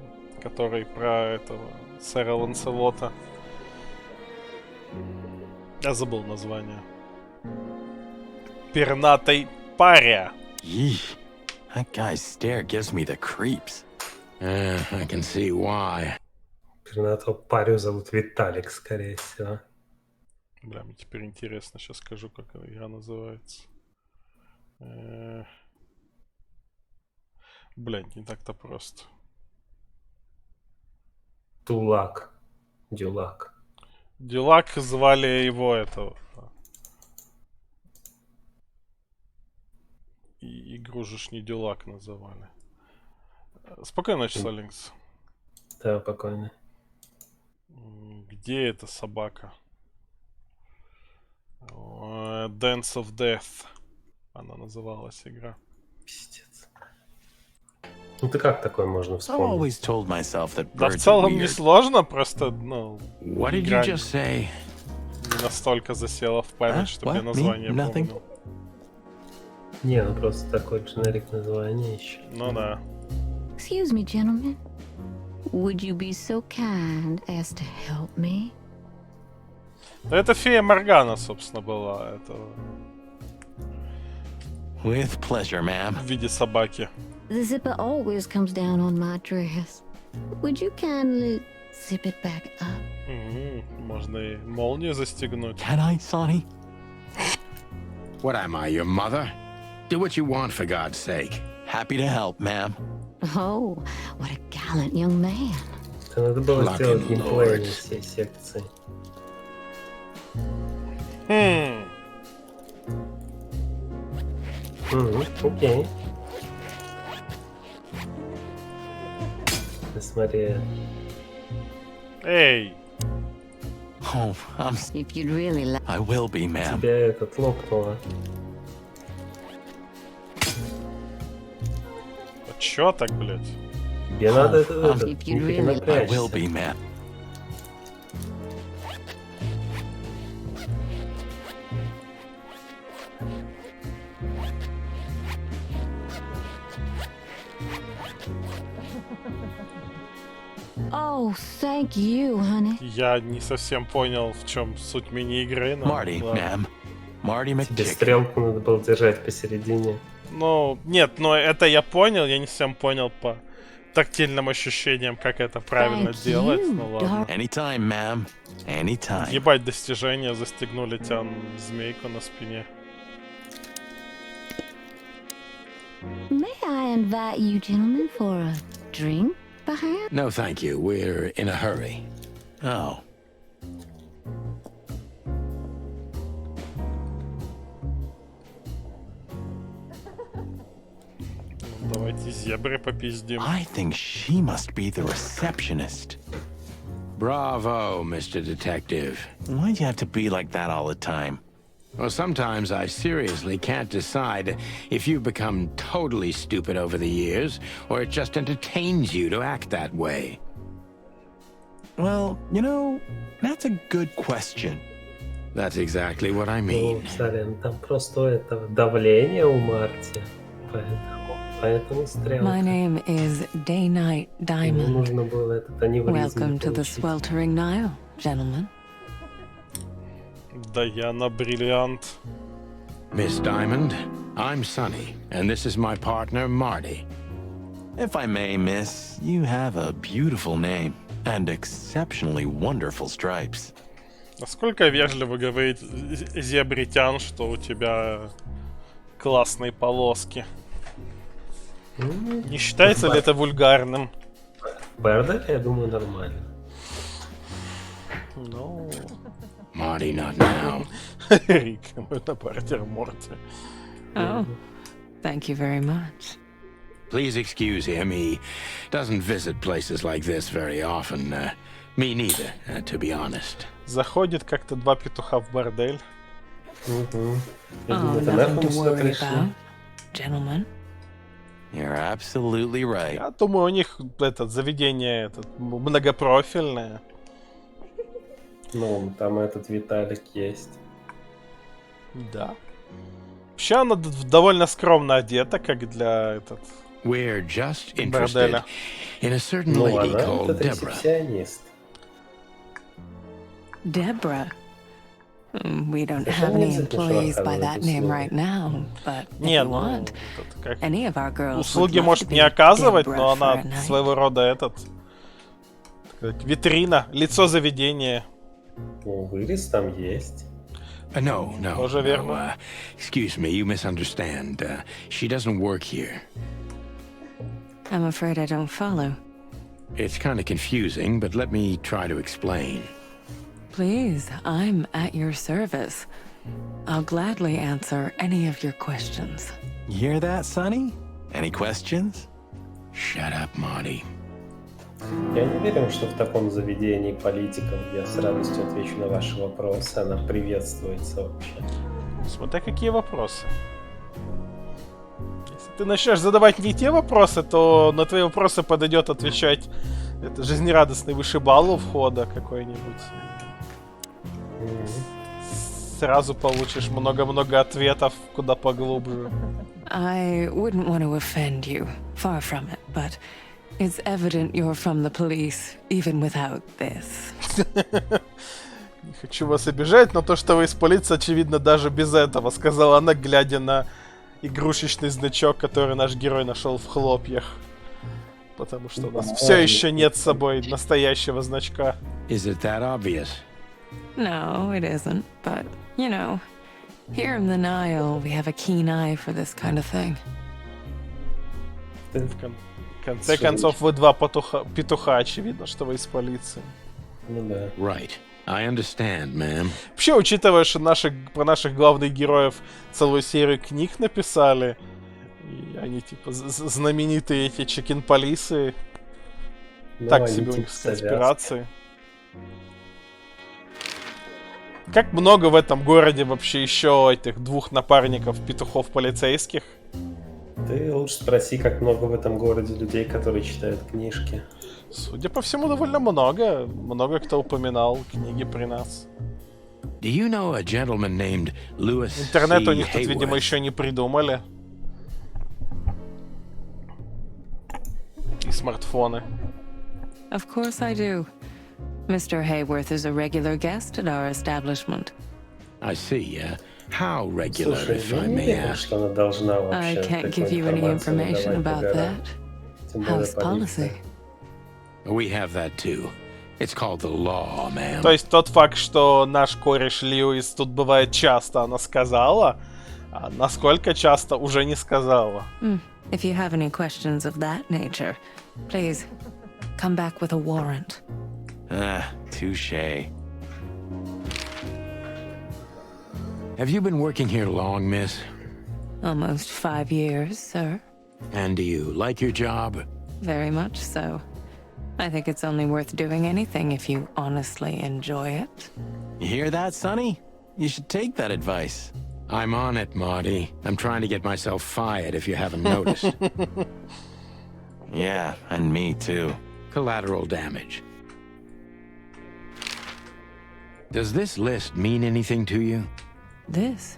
Который про этого сэра Ланселота. Я забыл название. Пернатой паря. Yee, that guy's stare gives me the creeps. I can see why. Пернатого парю зовут Виталик, скорее всего. Бля, мне теперь интересно, сейчас скажу, как игра называется. Блядь, не так-то просто. Дюлак. Дюлак звали его этого. И игру же ж не Дюлак называли. Спокойной ночи, Солинкс. Да, спокойно. Где эта собака? Dance of Death. Она называлась игра. Пиздец. Ну ты как такое можно вспомнить? Да в целом не сложно, просто, ну, What did you just say? Не настолько засела в память, чтобы я название помнил. Не, ну просто такой дженерик названия еще. Ну да. Excuse me, gentlemen. Would you be so kind as to help me? Да это фея Моргана, собственно, была. Это... With pleasure, ma'am. В виде собаки. The zipper always comes down on my dress. Would you kindly zip it back up? Можно и молнию застегнуть. Can I, Sonny? What am I, your mother? Do what you want, for God's sake. Happy to help, ma'am. Oh, what a gallant young man. Это надо было сделать геймплей всей секции. Окей. Смотри. Эй! Oh, If you'd really like... I will be, ma'am. Тебя этот лопнуло. А чё так, блядь? Тебе надо этот не I will be, ma'am. Oh, thank you, honey. Я не совсем понял, в чем суть мини-игры, но... Marty, ma'am. Marty Тебе McChicken. стрелку надо было держать посередине. Ну, нет, но это я понял, я не совсем понял по тактильным ощущениям, как это правильно делать. Ну ладно. Anytime, ma'am. Anytime. Ебать достижения, застегнули тебя змейку на спине. May I invite you gentlemen for a drink, perhaps? No, thank you. We're in a hurry. Oh. Давайте зебры попиздим. I think she must be the receptionist. Bravo, Mr. Detective. Why'd you have to be like that all the time? Well, sometimes I seriously can't decide if you've become totally stupid over the years, or it just entertains you to act that way. Well, you know, that's a good question. That's exactly what I Ну, mean. сорян, там просто это давление у Марти. Поэтому стрелка. My name is Day-Night Ему Diamond. нужно было этот аневризм Welcome to the получить. sweltering Nile, gentlemen. Diana Brilliant. Miss Diamond, I'm Sonny, and this is my partner, Marty. If I may, miss, you have a beautiful name and exceptionally wonderful stripes. Насколько вежливо говорит зебритян, что у тебя классные полоски? Не считается ли это вульгарным? Бердель, я думаю, нормально. Ну... Marty, not now. Рик, мой напартер Морти. Oh, thank you very much. Please excuse him. He doesn't visit places like this very often. Me neither, to be honest. Заходит как-то два петуха в бордель. Oh, nothing to worry about, gentlemen. You're absolutely right. Я думаю, у них это заведение многопрофильное. Ну, там этот Виталик есть. Да. Вообще она довольно скромно одета, как для этот... We're just interested in a certain lady called Deborah. Deborah? We don't have any employees by that name right now, but if you want, any of our girls услуги может не оказывать, но она своего рода этот... Витрина, лицо заведения. Вырез там есть. No. Тоже верно. Excuse me, you misunderstand. She doesn't work here. I'm afraid I don't follow. It's kind of confusing, but let me try to explain. Please, I'm at your service. I'll gladly answer any of your questions. You hear that, Sonny? Any questions? Shut up, Marty. Я не уверен, что в таком заведении политиков я с радостью отвечу на ваши вопросы. Она приветствуется вообще. Смотри, какие вопросы. Если ты начнешь задавать не те вопросы, то на твои вопросы подойдет отвечать это жизнерадостный вышибал у входа какой-нибудь. Сразу получишь много-много ответов куда поглубже. I wouldn't want to offend you. Far from it, but it's evident you're from the police, even without this. Не хочу вас обижать, но то, что вы из полиции, очевидно, даже без этого, сказала она, глядя на игрушечный значок, который наш герой нашел в хлопьях. Потому что у нас все еще нет с собой настоящего значка. Is it that obvious? No, it isn't, but, you know, here in the Nile, we have a keen eye for this kind of thing. В конце концов, вы два петуха, очевидно, что вы из полиции. Ну да. Right. I understand, ma'am. Вообще, учитывая, что про наших главных героев целую серию книг написали, и они, типа, знаменитые эти чекин-полисы, так себе у них конспирации. Как много в этом городе вообще еще этих двух напарников петухов полицейских? Ты лучше спроси, как много в этом городе людей, которые читают книжки. Судя по всему, довольно много. Много кто упоминал книги при нас. Do you know a gentleman named Louis Интернет у C. них тут, видимо, Hayworth? еще не придумали. И смартфоны. Of course I do. Mr. Hayworth is a regular guest at our establishment. I see. How regular, Слушай, if я I не may уверен, ask? что она должна I вообще can't такую give you any информацию information выдавать about по горам. that. Тем более House полиция. policy. We have that too. It's called the law, ma'am. То есть тот факт, что наш кореш Льюис тут бывает часто, она сказала, а насколько часто уже не сказала. If you have any questions of that nature, please come back with a warrant. Touche. Have you been working here long, miss? Almost 5 years, sir. And do you like your job? Very much so. I think it's only worth doing anything if you honestly enjoy it. You hear that, Sonny? You should take that advice. I'm on it, Marty. I'm trying to get myself fired if you haven't noticed. Yeah, and me too. Collateral damage. Does this list mean anything to you? This?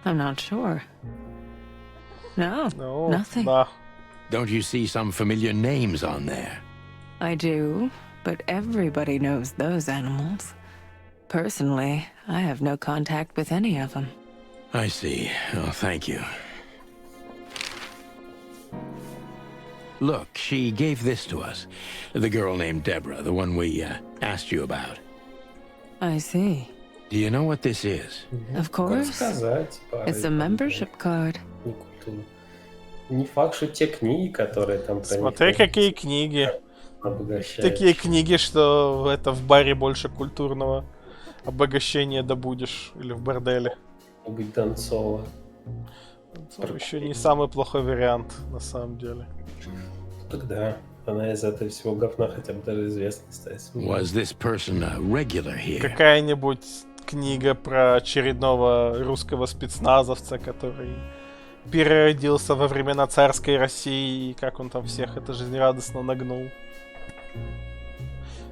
I'm not sure. No, nothing. Да. Don't you see some familiar names on there? I do, but everybody knows those animals. Personally, I have no contact with any of them. I see. Oh, thank you. Look, she gave this to us. The girl named Deborah, the one we asked you about. I see. Do you know what this is? Of course. It's a membership card. Не факт, что те книги, которые там про Смотри, них какие книги. обогащают. Такие книги, что это в баре больше культурного обогащения добудешь. Или в борделе. Быть Донцова. Донцова еще не самый плохой вариант, на самом деле. Тогда она из этого всего говна хотя бы даже известной стать. Was this person a regular here? Какая-нибудь книга про очередного русского спецназовца, который переродился во времена царской России, и как он там всех это жизнерадостно нагнул.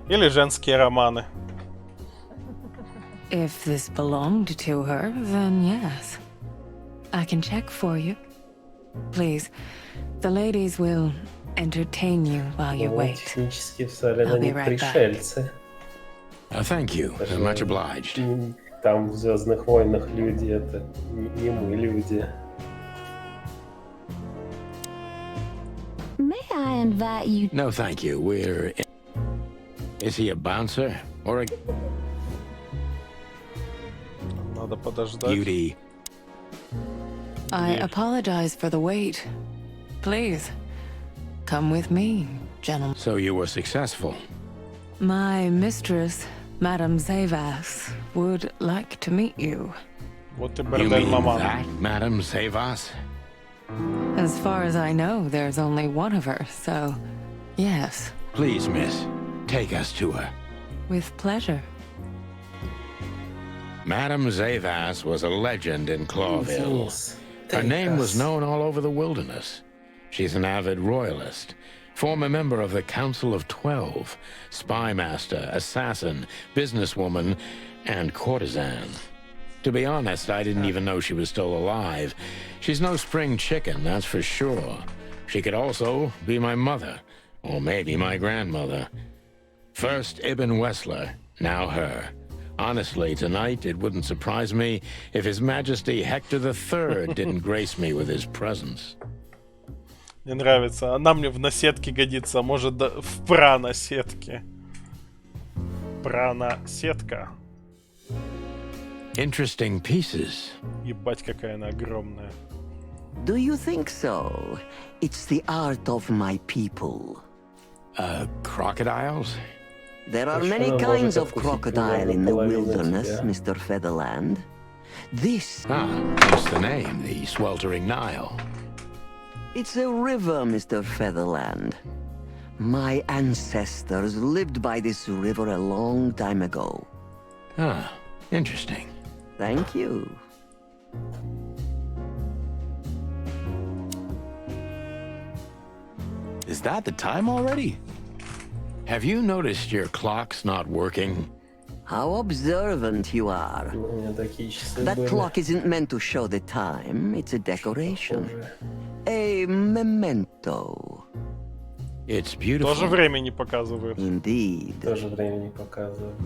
Или женские романы. If this belonged to her, then yes. I can check for you. Please, the ladies will entertain you while you wait. Технически в зале I'll be они right back. пришельцы. Thank you. Much obliged. Там в «Звездных войнах» люди это не мы люди. May I invite you? No, thank you. We're... Is he a bouncer? Or a... Надо подождать. Beauty. I apologize for the wait. Please, come with me, gentlemen. So you were successful. My mistress, Madame Zavas, would like to meet you. Вот и You бордель mean маман. that, Madame Savas? As far as I know, there's only one of her, so yes, Please, miss, take us to her. with pleasure. Madame Zavas was a legend in Clawville. Yes. Her Take name was us. known all over the wilderness. She's an avid royalist, former member of the Council of 12, spy master, assassin, businesswoman, and courtesan. To be honest, I didn't even know she was still alive. She's no spring chicken, that's for sure. She could also be my mother, or maybe my grandmother. First Ibn Wessler, now her. Honestly, tonight it wouldn't surprise me if His Majesty Hector III didn't grace me with his presence. Мне нравится. Она мне в наседке годится, а может в пранаседке. Пранаседка. Interesting pieces. Ебать, какая она огромная. Do you think so? It's the art of my people. Crocodiles? There are many kinds of crocodile in the wilderness, Mr. Featherland. This... hence the name, the sweltering Nile. It's a river, Mr. Featherland. My ancestors lived by this river a long time ago. Ah, interesting. Thank you. Is that the time already? Have you noticed your clock's not working? How observant you are. That clock isn't meant to show the time. It's a decoration. A memento. It's beautiful. Тоже время не показывает. Indeed. Тоже время не показывает.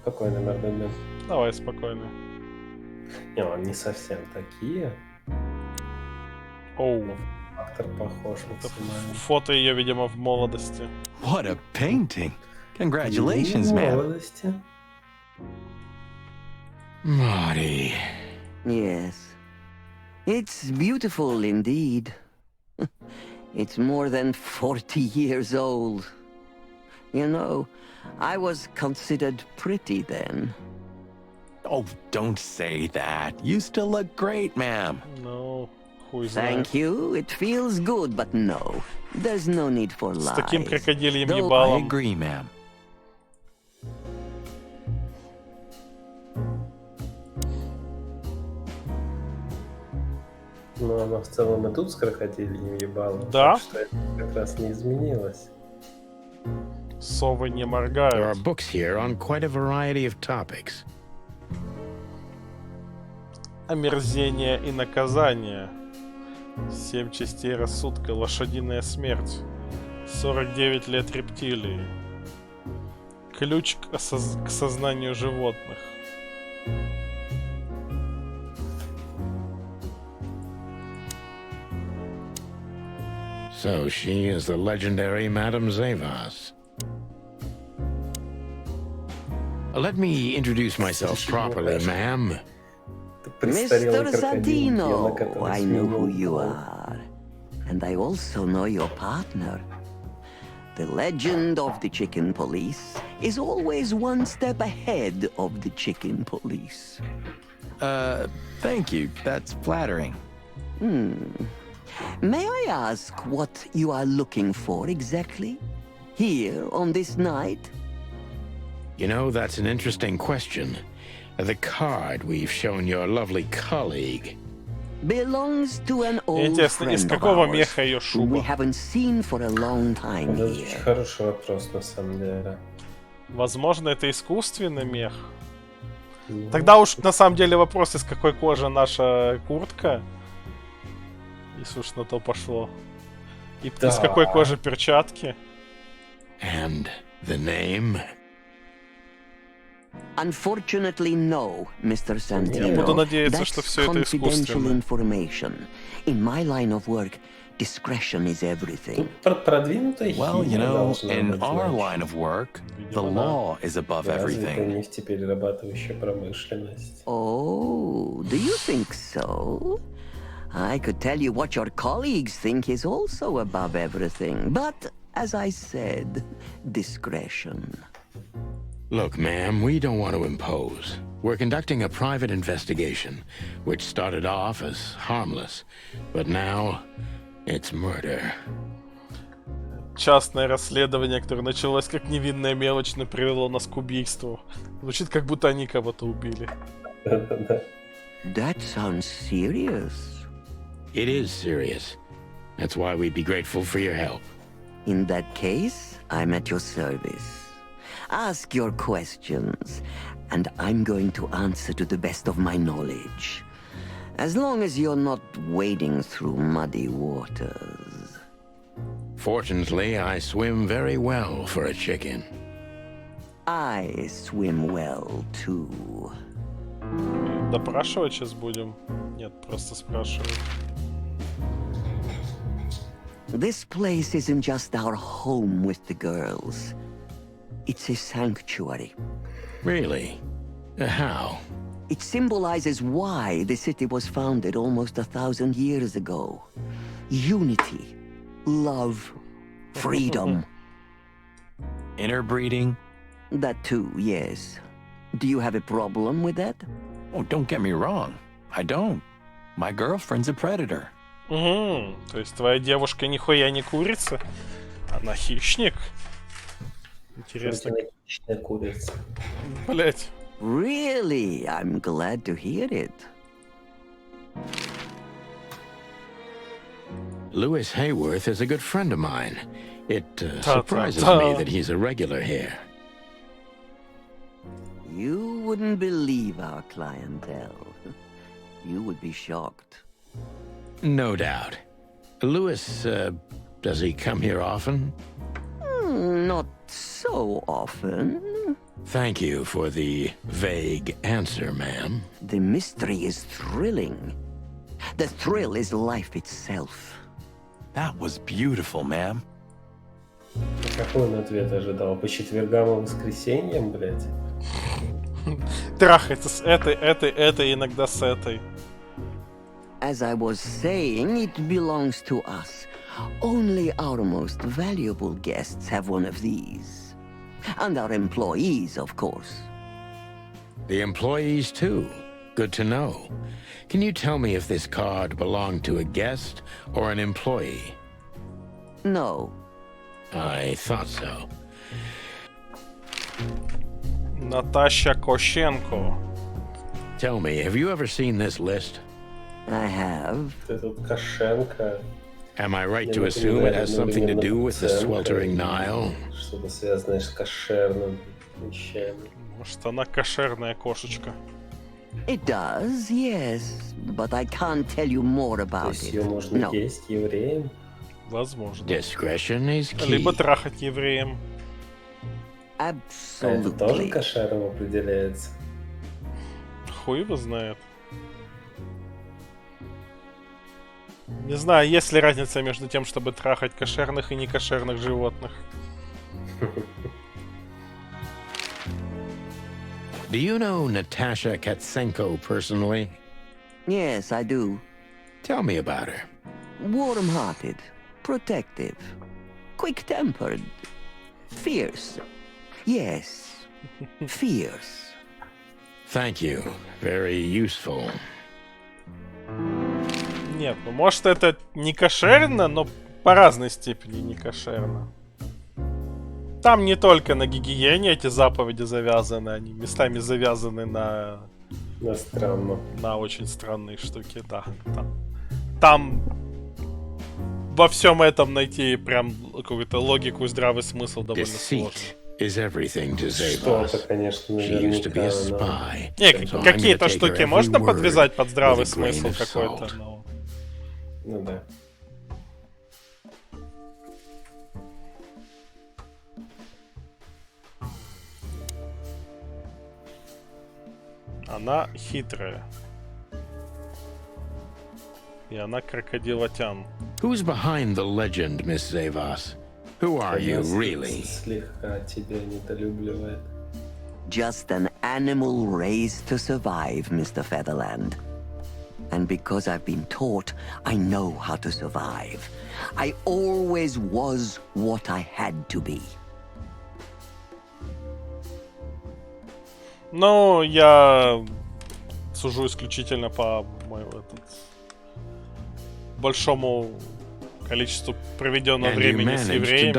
Какой номер дадим? Давай спокойно. Не, он не совсем такие. Оу. Актер похож максимально. Фото ее, видимо, в молодости. What a painting! Congratulations, man. Молодости. Marty. Yes. It's beautiful indeed. It's more than 40 years old. You know, I was considered pretty then. Oh, don't say that. You still look great, ma'am. No. Thank you. It feels good, but no. There's no need for lies. С таким крокодильем Though ебалом. I agree, ma'am. Но она в целом и тут с крокодильем ебала. Да. Так что это как раз не изменилось. Совы не There are моргают. books here on quite a variety of topics. Омерзение и наказание. 7 частей рассудка. Лошадиная смерть. 49 лет рептилии. Ключ к сознанию животных. So she is the legendary Madame Zavas. Let me introduce myself properly, ma'am. Престарелый Mr. крокодил, Santino, на который I know who сменил you пол. are. And I also know your partner. The legend of the chicken police is always one step ahead of the chicken police. Thank you. That's flattering. May I ask what you are looking for exactly? Here on this night? You know, that's an interesting question. The card we've shown your lovely colleague belongs to an old Интересно, из friend of какого ours меха ее whom we шуба? haven't seen for a long time Это here. очень хороший вопрос, на самом деле. Возможно, это искусственный мех. Тогда уж на самом деле вопрос, из какой кожи наша куртка. Если уж на то пошло. И из какой кожи перчатки. and the name. Unfortunately, no, Mr. Santino. Я буду надеяться, That's что все это confidential искусственно. information. In my line of work, discretion is everything. Продвинутая Well, you химия know, должна in быть, our значит. line of work, the law is above Развитая everything. нефтеперерабатывающая промышленность. Oh, do you think so? I could tell you what your colleagues think is also above everything, but as I said, discretion. Look, ma'am, we don't want to impose. We're conducting a private investigation, which started off as harmless, but now it's murder. Частное расследование, которое началось как невинная мелочь, но привело нас к убийству. Звучит, как будто они кого-то убили. That sounds serious. It is serious. That's why we'd be grateful for your help. In that case, I'm at your service. Ask your questions, and I'm going to answer to the best of my knowledge. As long as you're not wading through muddy waters. Fortunately, I swim very well for a chicken. I swim well, too. Допрашивать сейчас будем? Нет, просто спрашивать. This place isn't just our home with the girls. It's a sanctuary. Really? How? It symbolizes why the city was founded almost 1,000 years ago. Unity, love, freedom. Interbreeding? That too, yes. Do you have a problem with that? Oh, don't get me wrong. I don't. My girlfriend's a predator. Угу. То есть твоя девушка нихуя не курица? Она хищник? Интересно. Хищная курица. Блять. Really? I'm glad to hear it. Lewis Hayworth is a good friend of mine. It surprises me that he's a regular here. You wouldn't believe our clientele. You would be shocked. No doubt. Lewis, does he come here often? Not so often. Thank you for the vague answer, ma'am. The mystery is thrilling. The thrill is life itself. That was beautiful, ma'am. Какой он ответ ожидал? По четвергам и воскресеньям, блядь? Трахается с этой, иногда с этой. As I was saying, it belongs to us. Only our most valuable guests have one of these. And our employees, of course. The employees, too. Good to know. Can you tell me if this card belonged to a guest or an employee? No. I thought so. Наташа Кощенко. Tell me, have you ever seen this list? I have. Этот Кошенко. Am I right to assume it has something to do with the sweltering Nile? Что-то связанное с кошерным вещами. Может, она кошерная кошечка. It does, yes. But I can't tell you more То about есть it. ее можно есть евреям? Возможно. Discretion is key. Либо трахать евреям. Absolutely. Это тоже кошером определяется? Хуй его знает. Не знаю, есть ли разница между тем, чтобы трахать кошерных и некошерных животных. Do you know Natasha Katsenko personally? Yes, I do. Tell me about her. Warm-hearted, protective, quick-tempered, fierce. Yes, fierce. Thank you. Very useful. Нет, ну может это не кошерно, но по разной степени не кошерно. Там не только на гигиене эти заповеди завязаны, они местами завязаны на странно. На очень странные штуки, да. Там во всем этом найти прям какую-то логику и здравый смысл довольно сложно. Что-то, конечно, наверняка. Не, какие-то штуки можно подвязать под здравый смысл какой-то, но... Ну да. Она хитрая. И она крокодилотян. Who's behind the legend, Miss Zavas? Who are you, really? Слегка тебя недолюбливает. Just an animal raised to survive, Mr. Featherland. And because I've been taught, I know how to survive. I always was what I had to be. Ну, я сужу исключительно по большому количеству проведенного времени с евреями.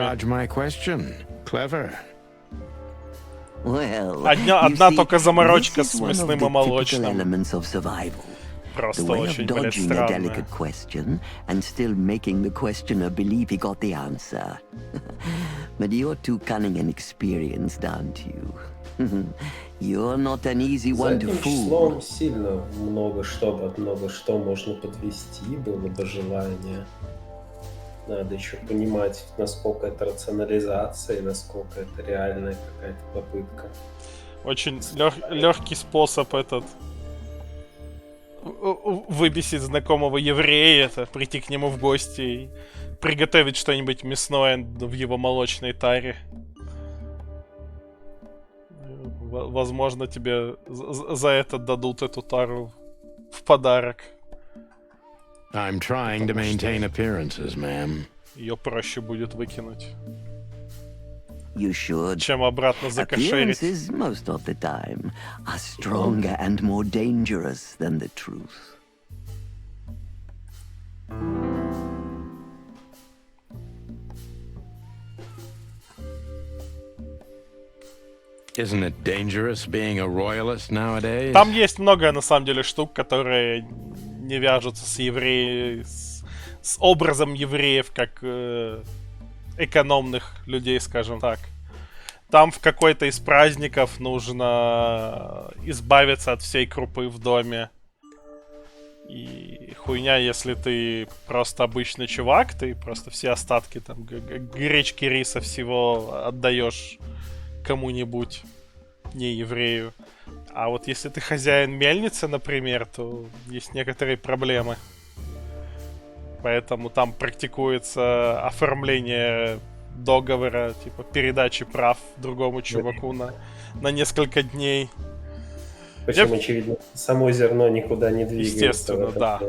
Одна только заморочка с мясным и молочным. Просто очень, блядь, странная. And still making the questioner believe he got the answer. But you're too cunning and experienced, aren't you? You're not an easy one to fool. Числом сильно много что можно подвести, было бы желание. Надо еще понимать, насколько это рационализация, насколько это реальная какая-то попытка. Очень легкий способ этот выбесить знакомого еврея, это прийти к нему в гости и приготовить что-нибудь мясное в его молочной таре. Возможно, тебе за это дадут эту тару в подарок. I'm trying to maintain appearances, ma'am. Ее проще будет выкинуть. You should. Чем обратно закошерить. Appearances, most of the time, are stronger and more dangerous than the truth. Isn't it dangerous being a royalist nowadays? Там есть много, на самом деле, штук, которые не вяжутся с евреями, с образом евреев, как экономных людей, скажем так. Там в какой-то из праздников нужно избавиться от всей крупы в доме. И хуйня, если ты просто обычный чувак, ты просто все остатки там гречки, риса, всего отдаешь кому-нибудь, не еврею. А вот если ты хозяин мельницы, например, то есть некоторые проблемы. Поэтому там практикуется оформление договора, типа передачи прав другому чуваку на несколько дней. Причем, очевидно, само зерно никуда не двигается. Естественно, да.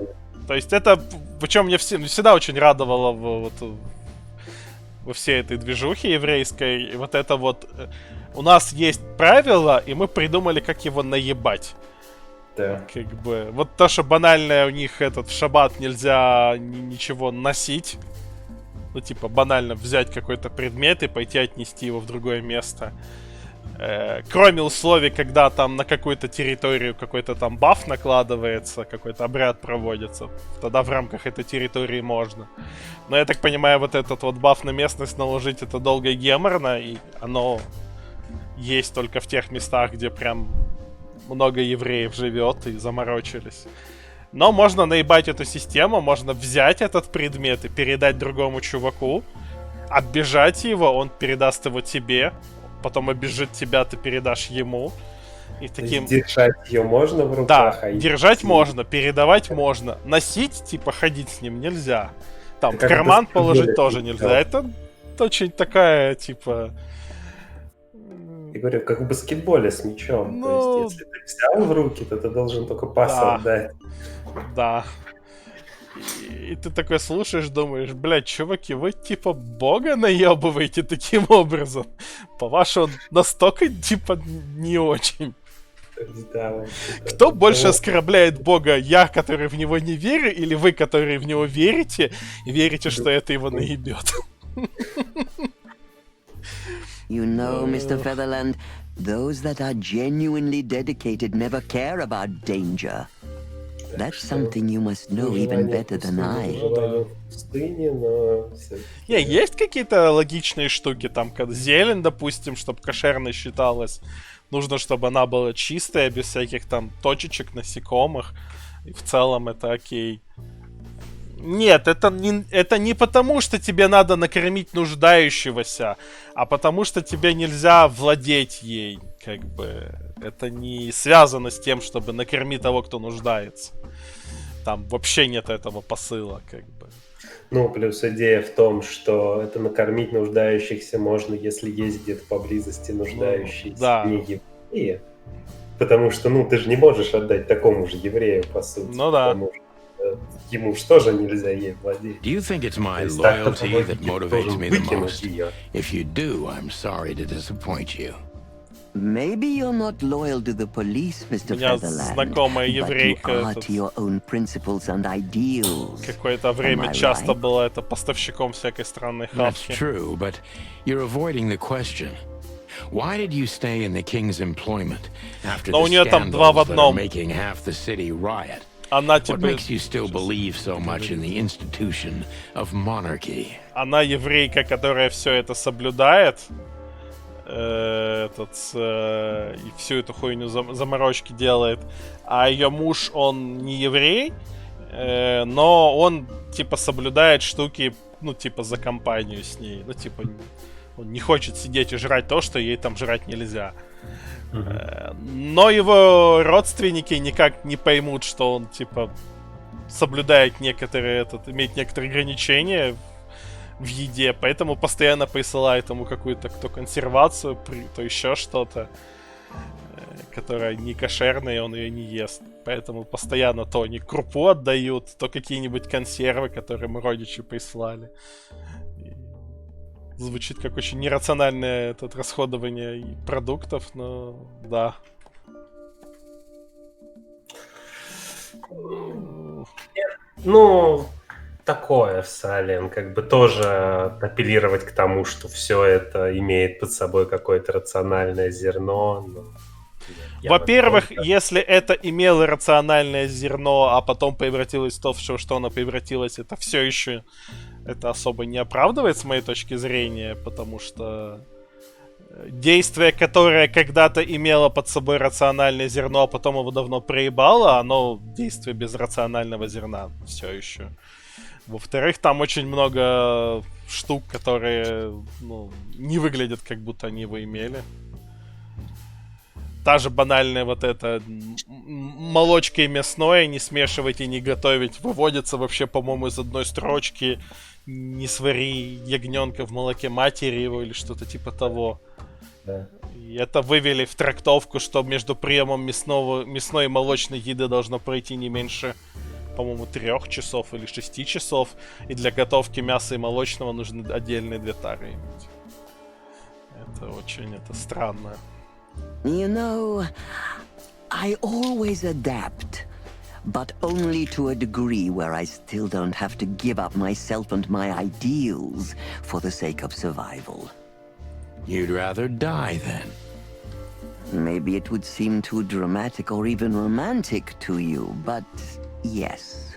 То есть это, причем меня всегда очень радовало во всей этой движухе еврейской. И вот это вот... У нас есть правило, и мы придумали, как его наебать. Да. Как бы... Вот то, что банальное у них в шаббат нельзя ничего носить. Ну, типа, банально взять какой-то предмет и пойти отнести его в другое место. Кроме условий, когда там на какую-то территорию какой-то там баф накладывается, какой-то обряд проводится, тогда в рамках этой территории можно. Но я так понимаю, вот этот вот баф на местность наложить это долго и геморно, и оно есть только в тех местах, где прям много евреев живет и заморочились. Но можно наебать эту систему, можно взять этот предмет и передать другому чуваку, оббежать его, он передаст его тебе. потом обижит тебя, ты передашь ему. И таким... Держать ее можно в руках? Да, а держать можно, передавать можно. Носить, типа, ходить с ним нельзя. Там, в Как карман баскетболе положить тоже мячом. нельзя. Это очень такая, типа... Я говорю, как в баскетболе с мячом. Ну, То есть, если ты взял в руки, то ты должен только пас да. отдать. Да. И ты такой слушаешь, думаешь, блядь, чуваки, вы типа бога наебываете таким образом. По-вашему, настолько типа не очень. Да, вот, Кто больше оскорбляет бога? Я, который в него не верю, или вы, которые в него верите, и верите, что это его наебет? You know, Mr. Featherland, those that are genuinely dedicated never care about danger. That's something you must know even better than I. Не, есть какие-то логичные штуки, там, как зелень, допустим, чтобы кошерной считалась. Нужно, чтобы она была чистая, без всяких там точечек, насекомых. И в целом это окей. Нет, это не потому, что тебе надо накормить нуждающегося, а потому что тебе нельзя владеть ей, как бы. Это не связано с тем, чтобы накормить того, кто нуждается. Там вообще нет этого посыла, как бы. Ну, плюс идея в том, что это накормить нуждающихся можно, если есть где-то поблизости нуждающиеся да. не евреи. Потому что, ну, ты же не можешь отдать такому же еврею, по сути. Ну да. Потому что ему же тоже нельзя ей владеть. Do you think it's my есть, так, loyalty that motivates me the выкинуть most? ее. If you do, I'm sorry to disappoint you. Maybe you're not loyal to the police, Mr. У меня Featherland, знакомая but you еврейка are to your own principles and ideals. какое-то время Am I часто right? была это поставщиком всякой странной That's хавки. true, but you're avoiding the question. Why did you stay in the king's employment after Но the у нее там два в scandals that are одном. making half the city riot? Она What типа... makes you still believe so much in the institution of monarchy? Она еврейка, которая все это соблюдает. И всю эту хуйню заморочки делает. А ее муж, он не еврей, но он типа соблюдает штуки, ну типа за компанию с ней. Ну типа он не хочет сидеть и жрать то, что ей там жрать нельзя. Но его родственники никак не поймут, что он типа соблюдает некоторые, имеет некоторые ограничения в еде, поэтому постоянно присылает ему какую-то то консервацию, то еще что-то, которая не кошерная, и он ее не ест. Поэтому постоянно то они крупу отдают, то какие-нибудь консервы, которые ему родичи прислали. И звучит как очень нерациональное расходование продуктов, но да. Ну, такое в Салем, как бы тоже апеллировать к тому, что все это имеет под собой какое-то рациональное зерно. Во-первых, если это имело рациональное зерно, а потом превратилось в то, в что оно превратилось, это все еще это особо не оправдывает с моей точки зрения, потому что действие, которое когда-то имело под собой рациональное зерно, а потом его давно проебало, оно действие без рационального зерна все еще. Во-вторых, там очень много штук, которые не выглядят, как будто они его имели. Та же банальная вот эта молочка и мясное не смешивать и не готовить выводится вообще, по-моему, из одной строчки. Не свари ягненка в молоке матери его или что-то типа того. Да. И это вывели в трактовку, что между приемом мясной и молочной еды должно пройти не меньше, по-моему, 3 часов или 6 часов. И для готовки мяса и молочного нужны отдельные 2 тары иметь. Это очень странно. You know, I always adapt, but only to a degree where I still don't have to give up myself and my ideals for the sake of survival. You'd rather die then? Maybe it would seem too dramatic or even romantic to you, but yes,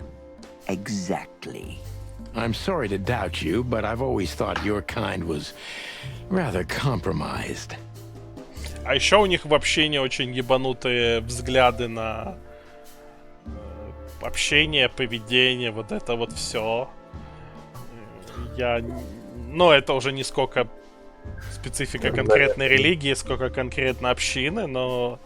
exactly. I'm sorry to doubt you, but I've always thought your kind was rather compromised. А еще у них вообще не очень ебанутые взгляды на общение, поведение, вот это вот все. Но это уже не сколько специфика конкретной религии, сколько конкретно общины, но...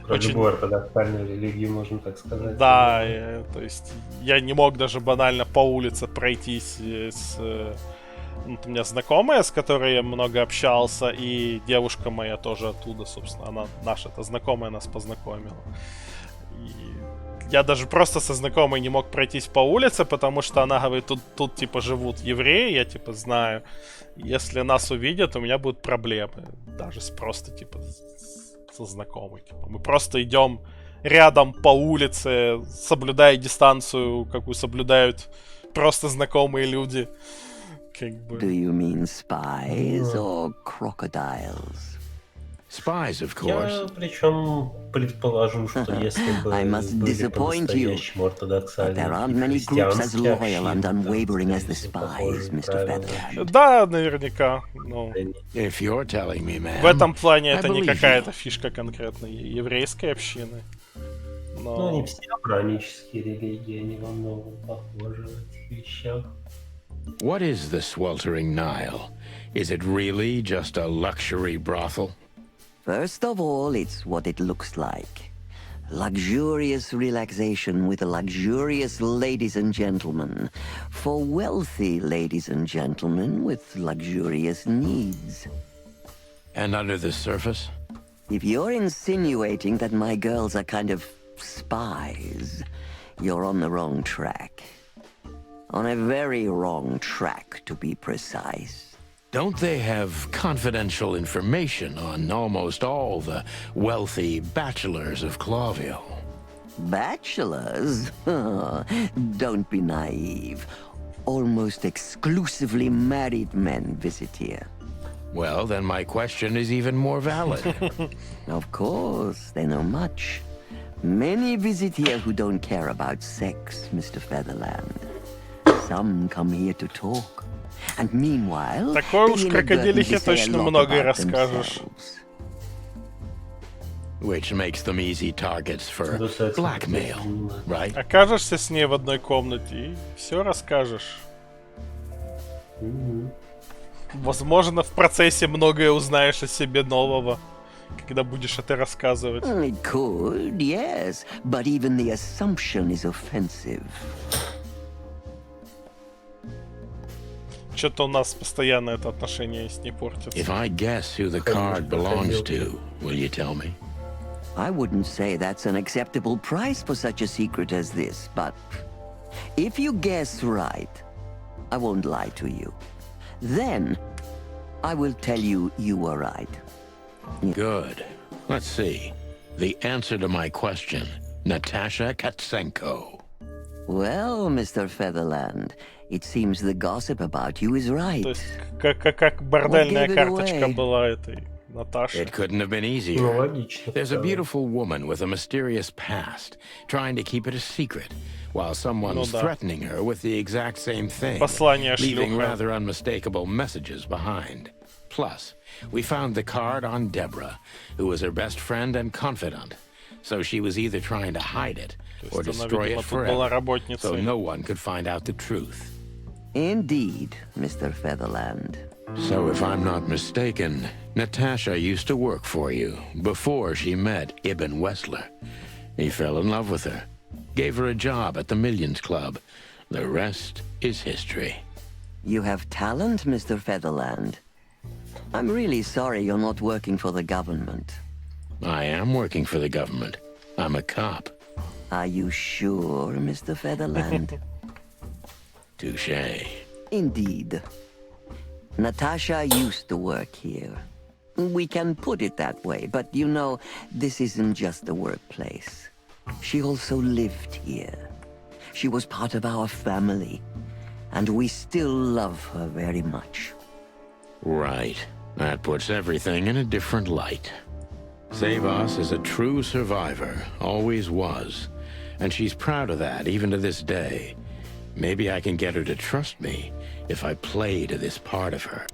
Про любую ортодоксальную религию, можно так сказать. Да, то есть я не мог даже банально по улице пройтись с... Вот у меня знакомая, с которой я много общался, и девушка моя тоже оттуда, собственно, она наша-то знакомая нас познакомила. И я даже просто со знакомой не мог пройтись по улице, потому что она говорит, тут типа живут евреи, я типа знаю. Если нас увидят, у меня будут проблемы. Даже просто типа со знакомой. Типа, мы просто идем рядом по улице, соблюдая дистанцию, какую соблюдают просто знакомые люди. Do you mean spies or crocodiles? Spies, of course. Я причем предположу, что если бы I must были disappoint you, по-настоящему ортодоксальные there aren't many groups as христианские loyal and общины, unwavering as the spies, Mr. Featherland. Да, наверняка. Ну, If you're telling me, man, в этом плане I это не believe какая-то фишка конкретно еврейской общины. Ну, не все абрамические религии, они во многом похожи в этих вещах. What is the sweltering Nile? Is it really just a luxury brothel? First of all, it's what it looks like. Luxurious relaxation with luxurious ladies and gentlemen. For wealthy ladies and gentlemen with luxurious needs. And under the surface? If you're insinuating that my girls are kind of spies, you're on the wrong track. On a very wrong track, to be precise. Don't they have confidential information on almost all the wealthy bachelors of Clawville? Bachelors? Don't be naive. Almost exclusively married men visit here. Well, then my question is even more valid. Of course, they know much. Many visit here who don't care about sex, Mr. Featherland. Some come here to talk. And meanwhile, такой уж they крокодилихе inadvertently say a точно lot многое about расскажешь. themselves. Which makes them easy targets for blackmail, right? Окажешься с ней в одной комнате и все расскажешь. Возможно, в процессе многое узнаешь о себе нового, когда будешь это рассказывать. It could, yes, but even the assumption is offensive. Что-то у нас постоянно это отношение с ней портится. If I guess who the card belongs to, will you tell me? I wouldn't say that's an acceptable price for such a secret as this, but if you guess right, I won't lie to you. Then, I will tell you you were right. Good. Let's see. The answer to my question, Natasha Katsenko. Well, Mr. Featherland, it seems the gossip about you is right. То есть, как бордельная карточка была этой Наташи. It couldn't have been easier. There's a beautiful woman with a mysterious past, trying to keep it a secret, while someone's threatening her with the exact same thing, leaving rather unmistakable messages behind. Plus, we found the card on Deborah, who was her best friend and confidant. So she was either trying to hide it or destroy it forever, so no one could find out the truth. Indeed, Mr. Featherland. So if I'm not mistaken, Natasha used to work for you before she met Ibn Wessler. He fell in love with her, gave her a job at the Millions Club. The rest is history. You have talent, Mr. Featherland. I'm really sorry you're not working for the government. I am working for the government. I'm a cop. Are you sure, Mr. Featherland? Touché. Indeed. Natasha used to work here. We can put it that way, but you know, this isn't just a workplace. She also lived here. She was part of our family, and we still love her very much. Right. That puts everything in a different light. Savas is a true survivor, always was. And she's proud of that, even to this day. Maybe I can get her to trust me if I play to this part of her.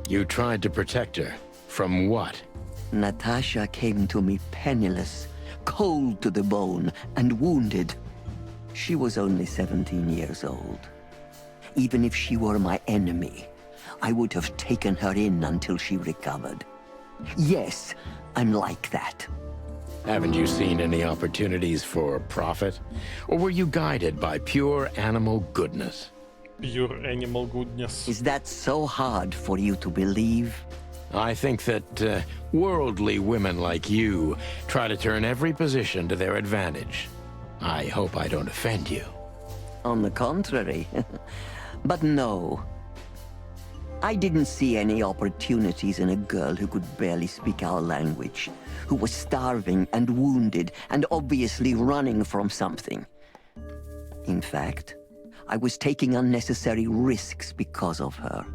You tried to protect her. From what? Natasha came to me penniless, cold to the bone, and wounded. She was only 17 years old. Even if she were my enemy, I would have taken her in until she recovered. Yes, I'm like that. Haven't you seen any opportunities for profit? Or were you guided by pure animal goodness? Pure animal goodness. Is that so hard for you to believe? I think that worldly women like you try to turn every position to their advantage. I hope I don't offend you. On the contrary. But no. I didn't see any opportunities in a girl who could barely speak our language, who was starving and wounded and obviously running from something. In fact, I was taking unnecessary risks because of her.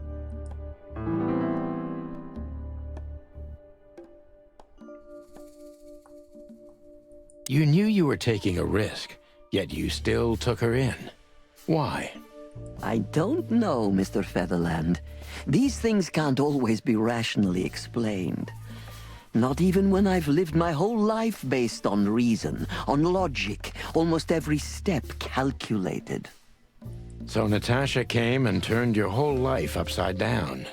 You knew you were taking a risk, yet you still took her in. Why? I don't know, Mr. Featherland. These things can't always be rationally explained. Not even when I've lived my whole life based on reason, on logic, almost every step calculated. So Natasha came and turned your whole life upside down.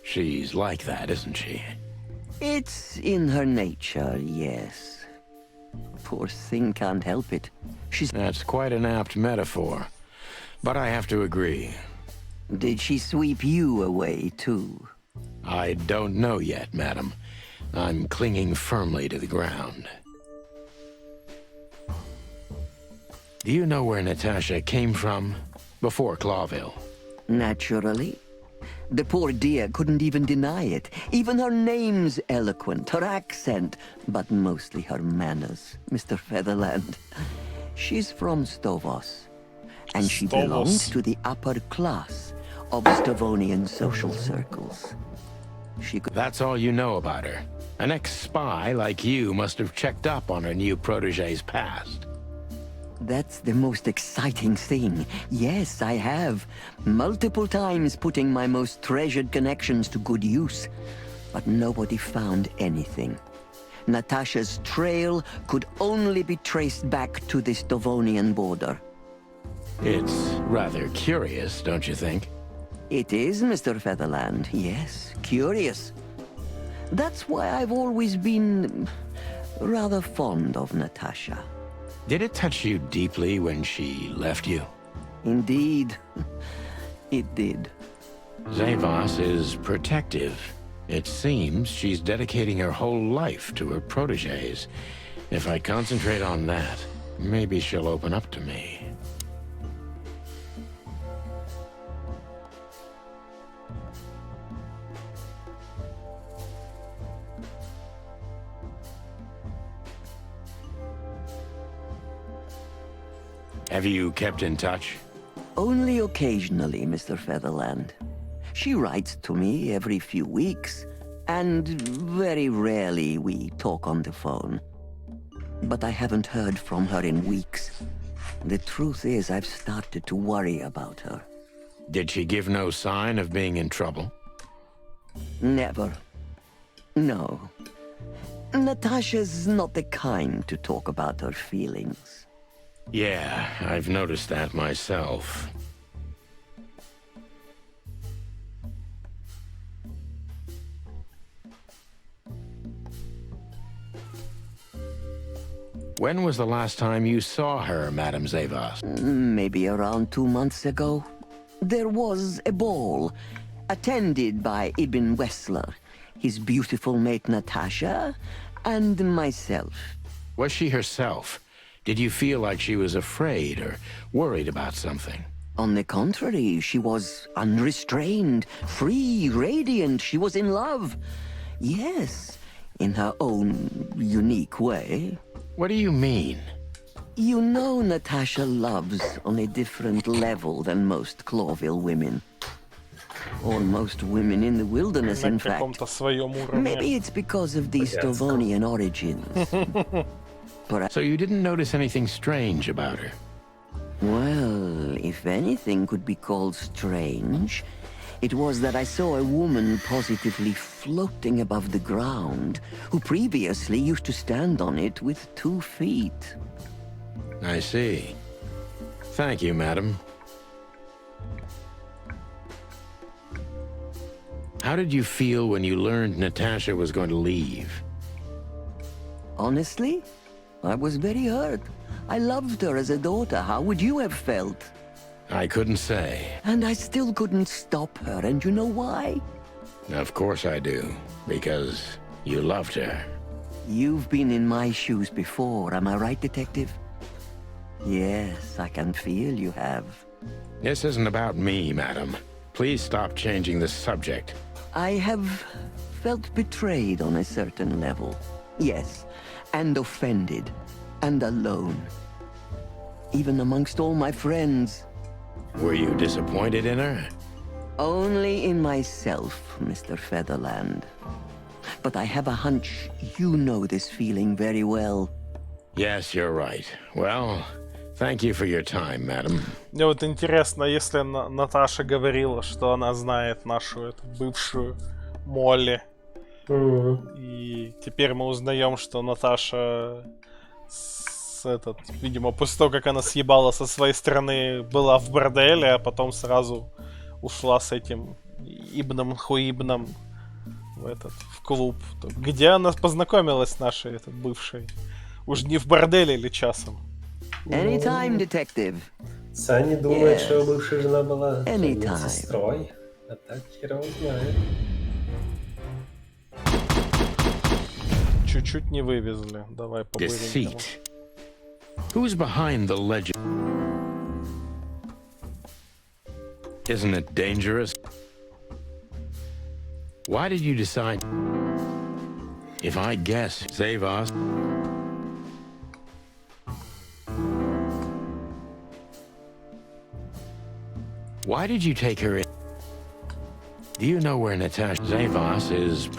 She's like that, isn't she? It's in her nature, yes. Poor thing can't help it. That's quite an apt metaphor. But I have to agree. Did she sweep you away, too? I don't know yet, madam. I'm clinging firmly to the ground. Do you know where Natasha came from? Before Clawville? Naturally. The poor dear couldn't even deny it. Even her name's eloquent, her accent, but mostly her manners, Mr. Featherland. She's from Stovos, and she belongs to the upper class of Stovonian social circles. That's all you know about her. An ex-spy like you must have checked up on her new protege's past. That's the most exciting thing. Yes, I have. Multiple times putting my most treasured connections to good use. But nobody found anything. Natasha's trail could only be traced back to the Stovonian border. It's rather curious, don't you think? It is, Mr. Featherland. Yes, curious. That's why I've always been rather fond of Natasha. Did it touch you deeply when she left you? Indeed, it did. Zavos is protective. It seems she's dedicating her whole life to her proteges. If I concentrate on that, maybe she'll open up to me. Have you kept in touch? Only occasionally, Mr. Featherland. She writes to me every few weeks, and very rarely we talk on the phone. But I haven't heard from her in weeks. The truth is, I've started to worry about her. Did she give no sign of being in trouble? Never. No. Natasha's not the kind to talk about her feelings. Yeah, I've noticed that myself. When was the last time you saw her, Madame Zavos? Maybe around 2 months ago. There was a ball, attended by Ibn Wessler, his beautiful mate Natasha, and myself. Was she herself? Did you feel like she was afraid or worried about something? On the contrary, she was unrestrained, free, radiant. She was in love. Yes, in her own unique way. What do you mean? You know Natasha loves on a different level than most Clawville women. Or most women in the wilderness, in fact. Maybe it's because of these Stovonian origins. So you didn't notice anything strange about her? Well, if anything could be called strange, it was that I saw a woman positively floating above the ground, who previously used to stand on it with 2 feet. I see. Thank you, madam. How did you feel when you learned Natasha was going to leave? Honestly, I was very hurt. I loved her as a daughter. How would you have felt? I couldn't say. And I still couldn't stop her, and you know why? Of course I do. Because you loved her. You've been in my shoes before, am I right, Detective? Yes, I can feel you have. This isn't about me, madam. Please stop changing the subject. I have felt betrayed on a certain level. Yes, and offended, and alone. Even amongst all my friends. Were you disappointed in her? Only in myself, Mr. Featherland. But I have a hunch you know this feeling very well. Yes, you're right. Well, thank you for your time, madam. Мне вот интересно, если Наташа говорила, что она знает нашу эту бывшую Молли. И теперь мы узнаем, что Наташа видимо, после того, как она съебала со своей стороны, была в борделе, а потом сразу ушла с этим Ибном Хуибном в клуб. Где она познакомилась с нашей бывшей? Уж не в борделе или часом? Anytime, detective. Саня думает, что бывшая жена была сестрой. А так хер его знает. Чуть-чуть не вывезли. Давай побыстрее. Deceit. Who's behind the legend? Isn't it dangerous? Why did you decide? If I guess, save us. Why did you take her in? Do you know where Natasha Zavos is?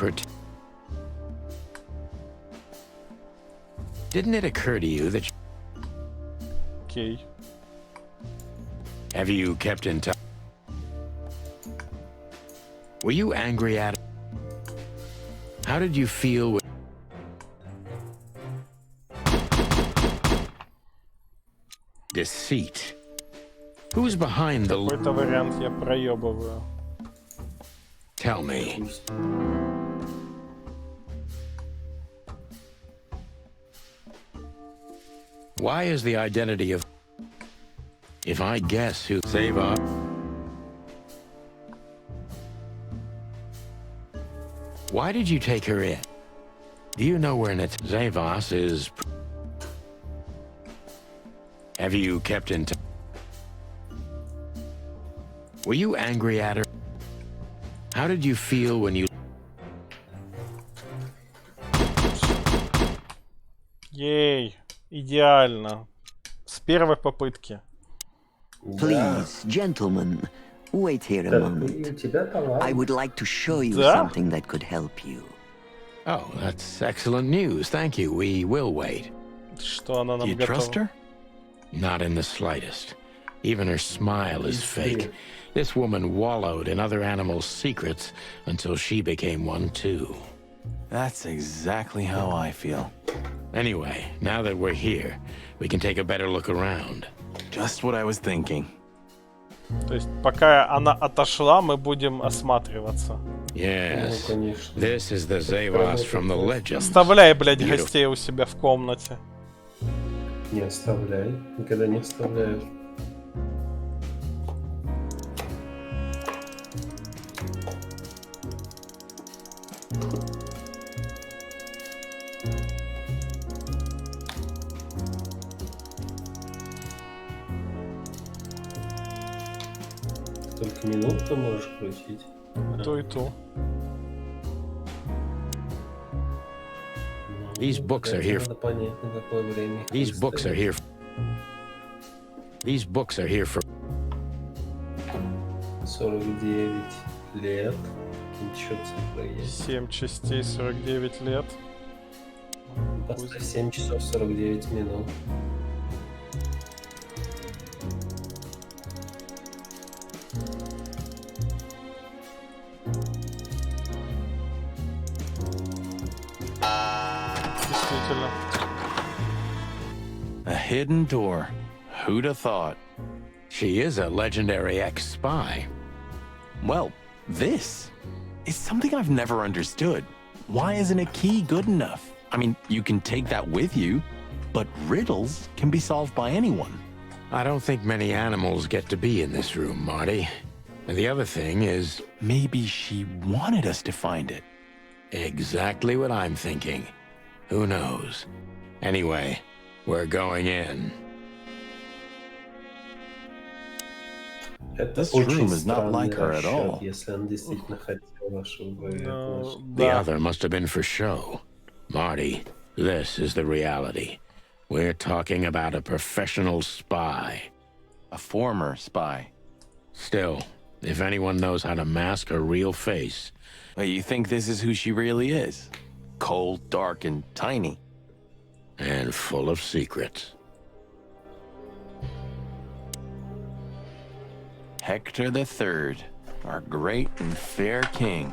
Didn't it occur to you that? Okay. Have you kept in touch? Were you angry at her? How did you feel with... Deceit. Who's behind the... Какой-то вариант я проебываю. Tell me. Why is the identity of... If I guess who... Save up. Why did you take her in? Do you know where Zavos is? Have you kept in touch? Were you angry at her? How did you feel when you... Ей, идеально. С первой попытки. Please, gentlemen, wait here a moment. I would like to show you something that could help you. Oh, that's excellent news. Thank you. We will wait. Что она нам Do you готова? trust her? Not in the slightest. Even her smile is fake. This woman wallowed in other animals' secrets until she became one too. That's exactly how I feel. Anyway, now that we're here, we can take a better look around. Just what I was thinking. То есть, пока она отошла, мы будем осматриваться. Yes, this is the Zavos from the legend. Оставляй, блядь, гостей у себя в комнате. Не оставляй. Никогда не оставляю. Только минутку можешь включить. То и то. These books are here. Понятно, какое время. These books are here. These books are here for 49 лет. Еще цифры есть. 7 частей, 49 лет. Поставь 7 часов 49 минут. Действительно. A hidden door. Who'd have thought? She is a legendary ex-spy. Well, this is something I've never understood. Why isn't a key good enough? I mean, you can take that with you, but riddles can be solved by anyone. I don't think many animals get to be in this room, Marty. And the other thing is... Maybe she wanted us to find it. Exactly what I'm thinking. Who knows? Anyway, we're going in. Это This очень room is not like странный her at расчет, all. если она действительно хотела, чтобы это наш- The other must have been for show. Marty, this is the reality. We're talking about a professional spy. A former spy. Still, if anyone knows how to mask a real face... But you think this is who she really is? Cold, dark, and tiny. And full of secrets. Hector III, our great and fair king.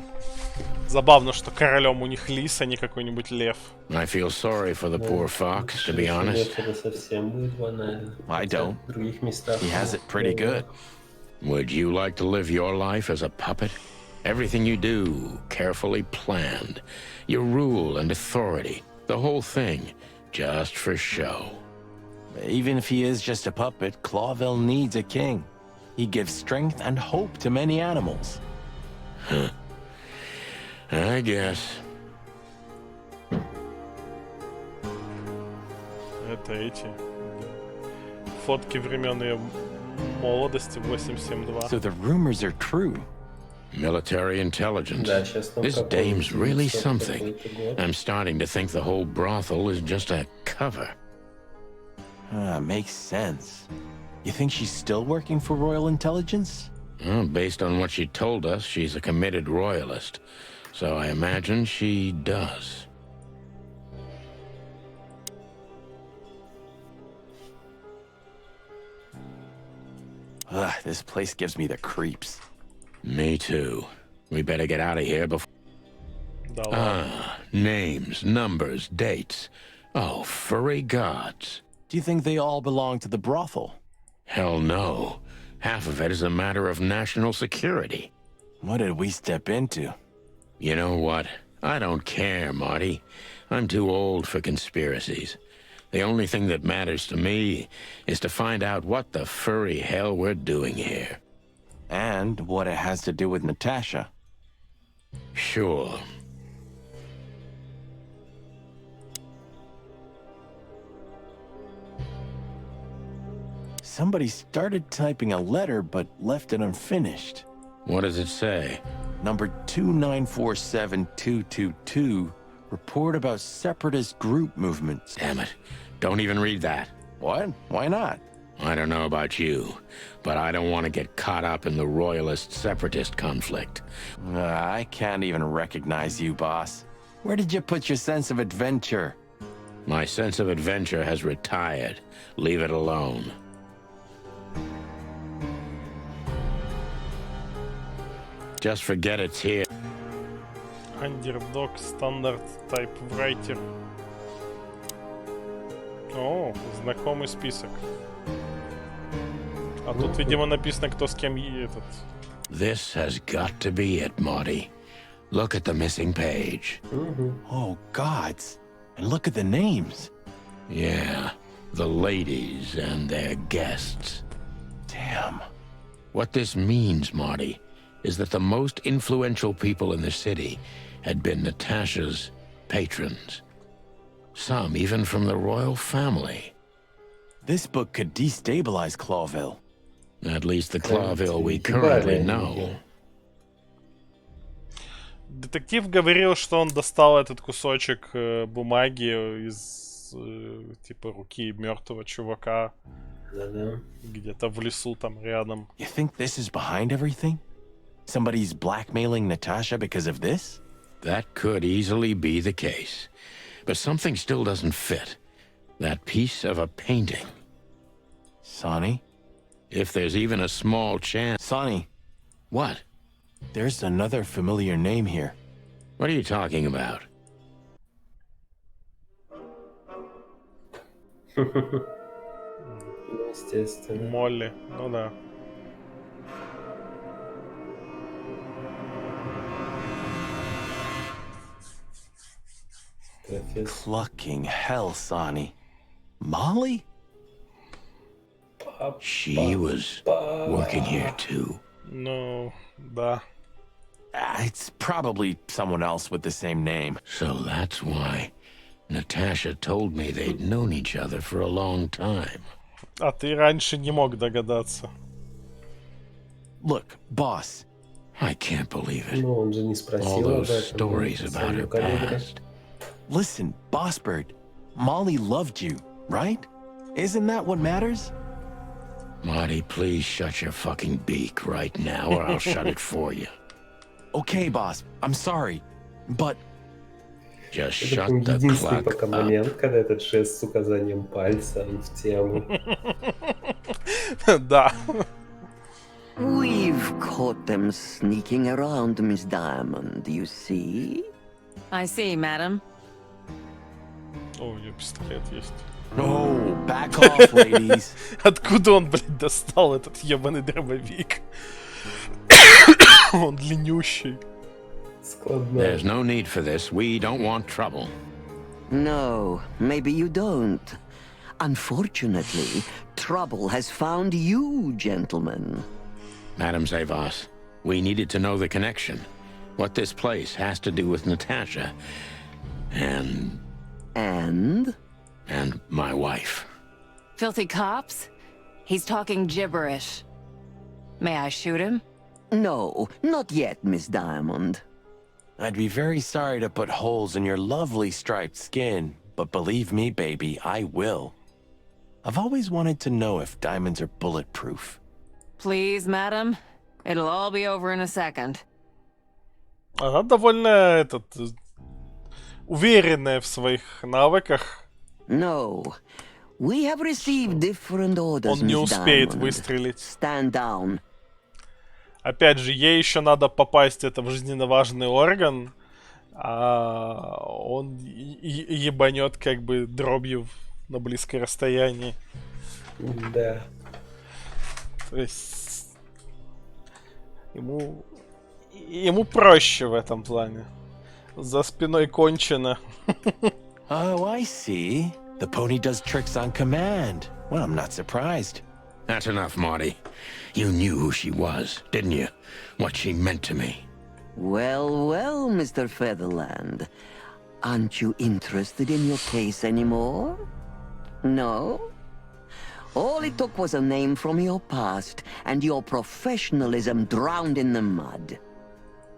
Забавно, что королем у них лис, а не какой-нибудь лев. I feel sorry for the poor fox, to be honest. Это совсем будет банально. I don't. В других местах. He has it pretty good. Would you like to live your life as a puppet? Everything you do, carefully planned. Your rule and authority. The whole thing, just for show. Even if he is just a puppet, Clawville needs a king. He gives strength and hope to many animals. Huh. I guess. Это эти фотки времен ее молодости 872. So the rumors are true. Military intelligence. Да, сейчас нам This какой-нибудь dame's really 900 something. какой-то год. I'm starting to think the whole brothel is just a cover. Makes sense. You think she's still working for Royal Intelligence? Well, based on what she told us, she's a committed royalist. So I imagine she does. Ugh, this place gives me the creeps. Me too. We better get out of here before... Да ладно. Names, numbers, dates. Oh, furry gods. Do you think they all belong to the brothel? Hell no. Half of it is a matter of national security. What did we step into? You know what? I don't care, Marty. I'm too old for conspiracies. The only thing that matters to me is to find out what the furry hell we're doing here. And what it has to do with Natasha. Sure. Somebody started typing a letter but left it unfinished. What does it say? Number 2947222. Report about separatist group movements. Damn it. Don't even read that. What? Why not? I don't know about you, but I don't want to get caught up in the royalist-separatist conflict. I can't even recognize you, boss. Where did you put your sense of adventure? My sense of adventure has retired. Leave it alone. Just forget it's here. Underdog стандарт typewriter. О, знакомый список. А тут, видимо, написано, кто с кем этот. This has got to be it, Marty. Look at the missing page. Oh, gods. And look at the names. Yeah, the ladies and their guests. Damn. What this means, Marty, is that the most influential people in the city had been Natasha's patrons. Some even from the royal family. This book could destabilize Clawville. At least the Clawville we currently know. Детектив говорил, что он достал этот кусочек бумаги из типа руки мертвого чувака. Где-то в лесу там рядом. You think this is behind everything? Somebody's blackmailing Natasha because of this? That could easily be the case. But something still doesn't fit. That piece of a painting. Sonny? If there's even a small chance... Sonny. What? There's another familiar name here. What are you talking about? Естественно. Молли, ну да. Clucking hell, Sonny. Molly? She was working here too. Ну, да. It's probably someone else with the same name. So that's why Natasha told me they'd known each other for a long time. А ты раньше не мог догадаться. Look, boss. I can't believe it. Ну, он же не All спросил об those этом. stories about her past. Listen, Bossbird. Molly loved you, right? Isn't that what matters? Marty, please shut your fucking beak right now or I'll shut it for you. Okay, boss. I'm sorry, but... Just Это shut был the единственный clock пока up. момент, когда этот жест с указанием пальца в тему. Да. We've caught them sneaking around, Miss Diamond, you see? I see, madam. О, у нее пистолет есть. No, back off, ladies. Откуда он, блядь, достал этот ебаный дробовик? Он длиннющий. There's no need for this. We don't want trouble. No, maybe you don't. Unfortunately, trouble has found you, gentlemen. Madam Zavas, we needed to know the connection. What this place has to do with Natasha. And my wife. Filthy cops? He's talking gibberish. May I shoot him? No, not yet, Miss Diamond. I'd be very sorry to put holes in your lovely striped skin, but believe me, baby, I will. I've always wanted to know if diamonds are bulletproof. Please, madam. It'll all be over in a second. Она довольно уверенная в своих навыках. No. We have received different orders, Он не Miss успеет Diamond. выстрелить. Stand down. Опять же, ей еще надо попасть это в жизненно важный орган, а он ебанет как бы дробью на близкое расстояние. Да. То есть ему проще в этом плане. За спиной кончено. Oh, I see. The pony does tricks on command. Well, I'm not surprised. That's enough, Marty. You knew who she was, didn't you? What she meant to me. Well, well, Mr. Featherland. Aren't you interested in your case anymore? No? All it took was a name from your past, and your professionalism drowned in the mud.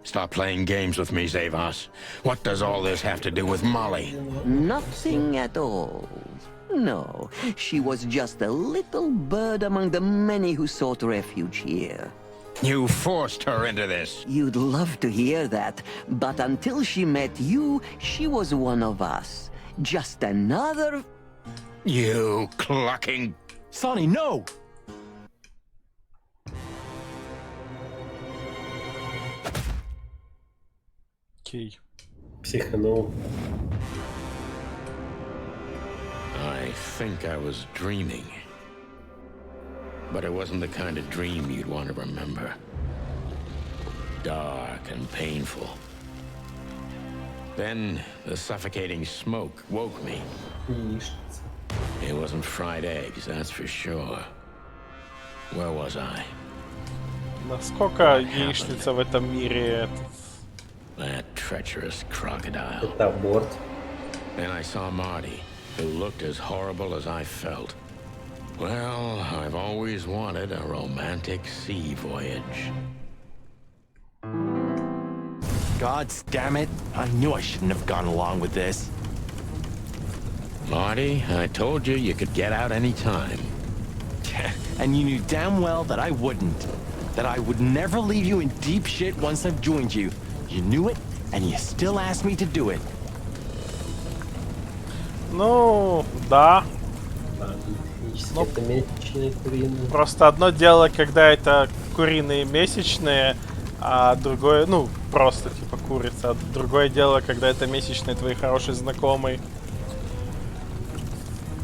Stop playing games with me, Zavas. What does all this have to do with Molly? Nothing at all. No, she was just a little bird among the many who sought refuge here. You forced her into this. You'd love to hear that, but until she met you, she was one of us. Just another... You clucking... Sonny, no! Окей. Психанул. I think I was dreaming. But it wasn't the kind of dream you'd want to remember. Dark and painful. Then the suffocating smoke woke me. Яичница. It wasn't fried eggs, that's for sure. Where was I? Насколько яичница в этом мире That treacherous crocodile. Это аборт. Then I saw Marty, who looked as horrible as I felt. Well, I've always wanted a romantic sea voyage. God damn it. I knew I shouldn't have gone along with this. Marty, I told you you could get out any time. And you knew damn well that I wouldn't. That I would never leave you in deep shit once I've joined you. You knew it, and you still asked me to do it. Ну, да. Но... Это месячные куриные. Просто одно дело, когда это куриные месячные, а другое, ну, просто типа курица. А другое дело, когда это месячные твои хорошие знакомые.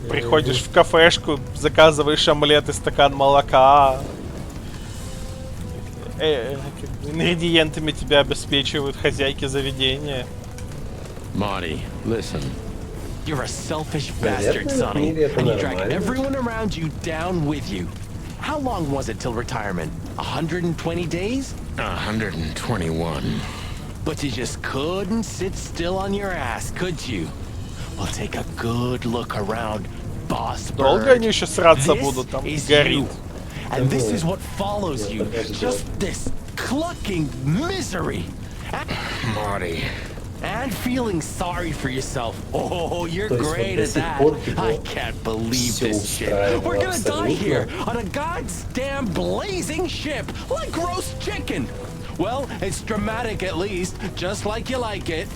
Приходишь в кафешку, заказываешь омлет и стакан молока. Ингредиентами тебя обеспечивают хозяйки заведения. Marty, listen. You're a selfish bastard, Sonny, and you drag everyone around you down with you. How long was it till retirement? 120 days? 121. But you just couldn't sit still on your ass, could you? Well, take a good look around, boss bird. Долго они еще сраться будут, там горит. And this is what follows you. Just this clucking misery. Marty. And feeling sorry for yourself. Oh, you're great at that. I can't believe this shit. We're gonna die here on a goddamn blazing ship like roast chicken. Well, it's dramatic at least, just like you like it.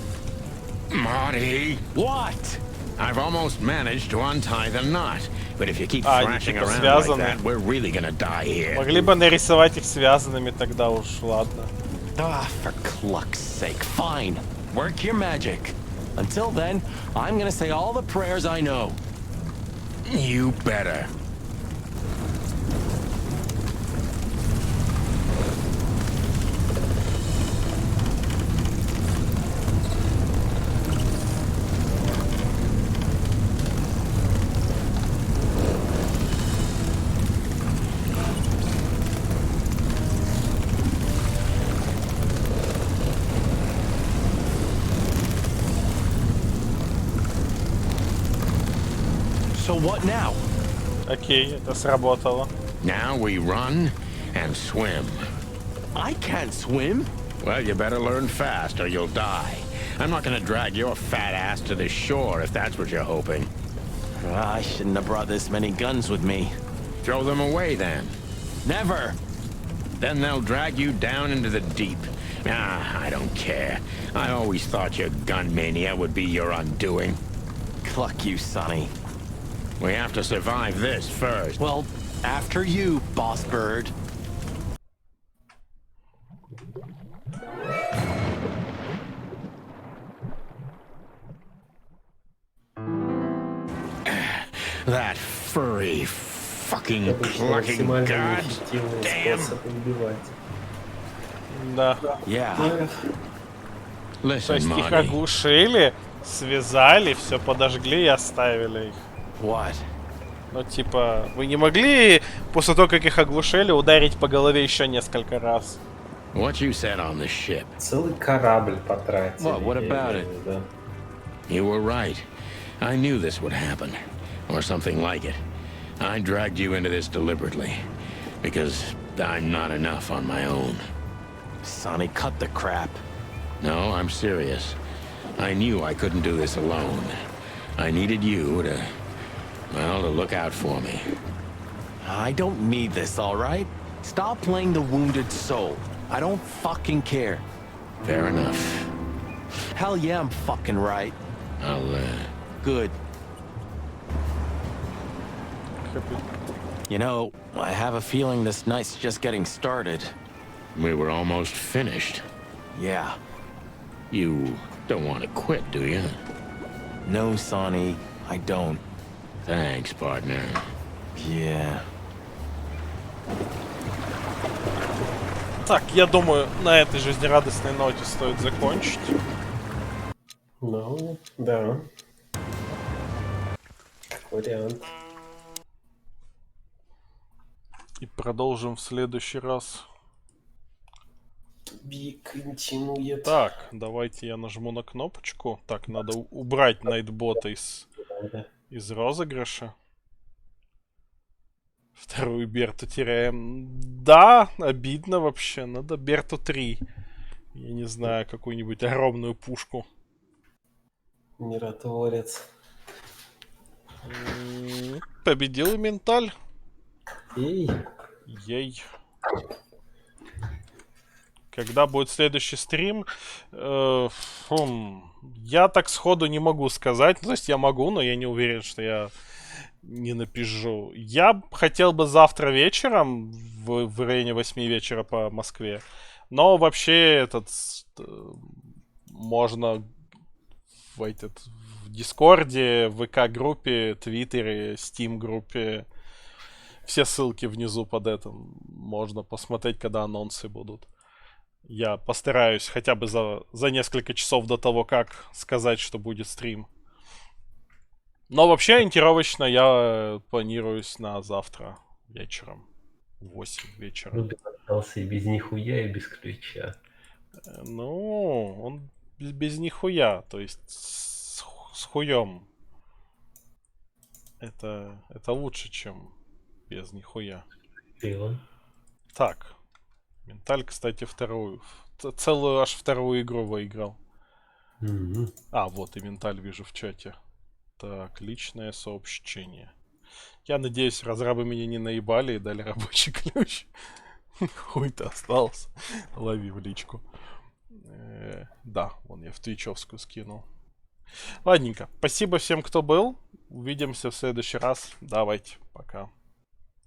Marty. What? I've almost managed to untie the knot. But if you keep thrashing around like that, we're really gonna die here. Могли бы нарисовать их связанными, тогда уж ладно. Ah, for cluck's sake, fine. Work your magic. Until then, I'm gonna say all the prayers I know. You better. So what now? Окей, это сработало. Now we run and swim. I can't swim. Well, you better learn fast or you'll die. I'm not gonna drag your fat ass to the shore if that's what you're hoping. I shouldn't have brought this many guns with me. Throw them away then. Never. Then they'll drag you down into the deep. Ah, I don't care. I always thought your gun mania would be your undoing. Cluck you, Sonny. We have to survive this first. Well, after you, boss bird. That furry, fucking clucking god damn. Да. Yeah. То есть их оглушили, связали, все подожгли и оставили их. What? Ну типа, вы не могли после того, как их оглушили, ударить по голове еще несколько раз? What you said on the ship. Целый корабль потратили. What about it? You were right. I knew this would happen. Or something like it. I dragged you into this deliberately. Because I'm not enough on my own. Sonny, cut the crap. No, I'm serious. I knew I couldn't do this alone. I needed you to... well, to look out for me. I don't need this, all right? Stop playing the wounded soul. I don't fucking care. Fair enough. Hell yeah, I'm fucking right. Good. You know, I have a feeling this night's just getting started. We were almost finished. Yeah. You don't want to quit, do you? No, Sonny, I don't. Thanks, partner. Yeah. Так, я думаю, на этой жизнерадостной ноте стоит закончить. Ну, да. Как вариант. И продолжим в следующий раз. Континует. Так, давайте я нажму на кнопочку. Так, надо убрать Найтбота из розыгрыша. Вторую Берту теряем. Да, обидно вообще. Надо Берту 3. Я не знаю, какую-нибудь огромную пушку. Миротворец. Победил и менталь. Ей. Ей. Когда будет следующий стрим? Я так сходу не могу сказать. То есть я могу, но я не уверен, что я не напишу. Я хотел бы завтра вечером, в районе 8 вечера по Москве. Но вообще можно в в Дискорде, в ВК-группе, Твиттере, Steam-группе. Все ссылки внизу под этим. Можно посмотреть, когда анонсы будут. Я постараюсь хотя бы за несколько часов до того, как сказать, что будет стрим. Но вообще ориентировочно я планируюсь на завтра вечером. В 8 вечера. Ну, остался и без нихуя, и без ключа. Ну, он без нихуя. То есть с хуем. Это лучше, чем без нихуя. Так. Менталь, кстати, целую аж вторую игру выиграл. А, вот и Менталь вижу в чате. Так, личное сообщение. Я надеюсь, разрабы меня не наебали и дали рабочий ключ. Хуй-то остался. Лови в личку. Да, вон я в твичевскую скинул. Ладненько. Спасибо всем, кто был. Увидимся в следующий раз. Давайте. Пока.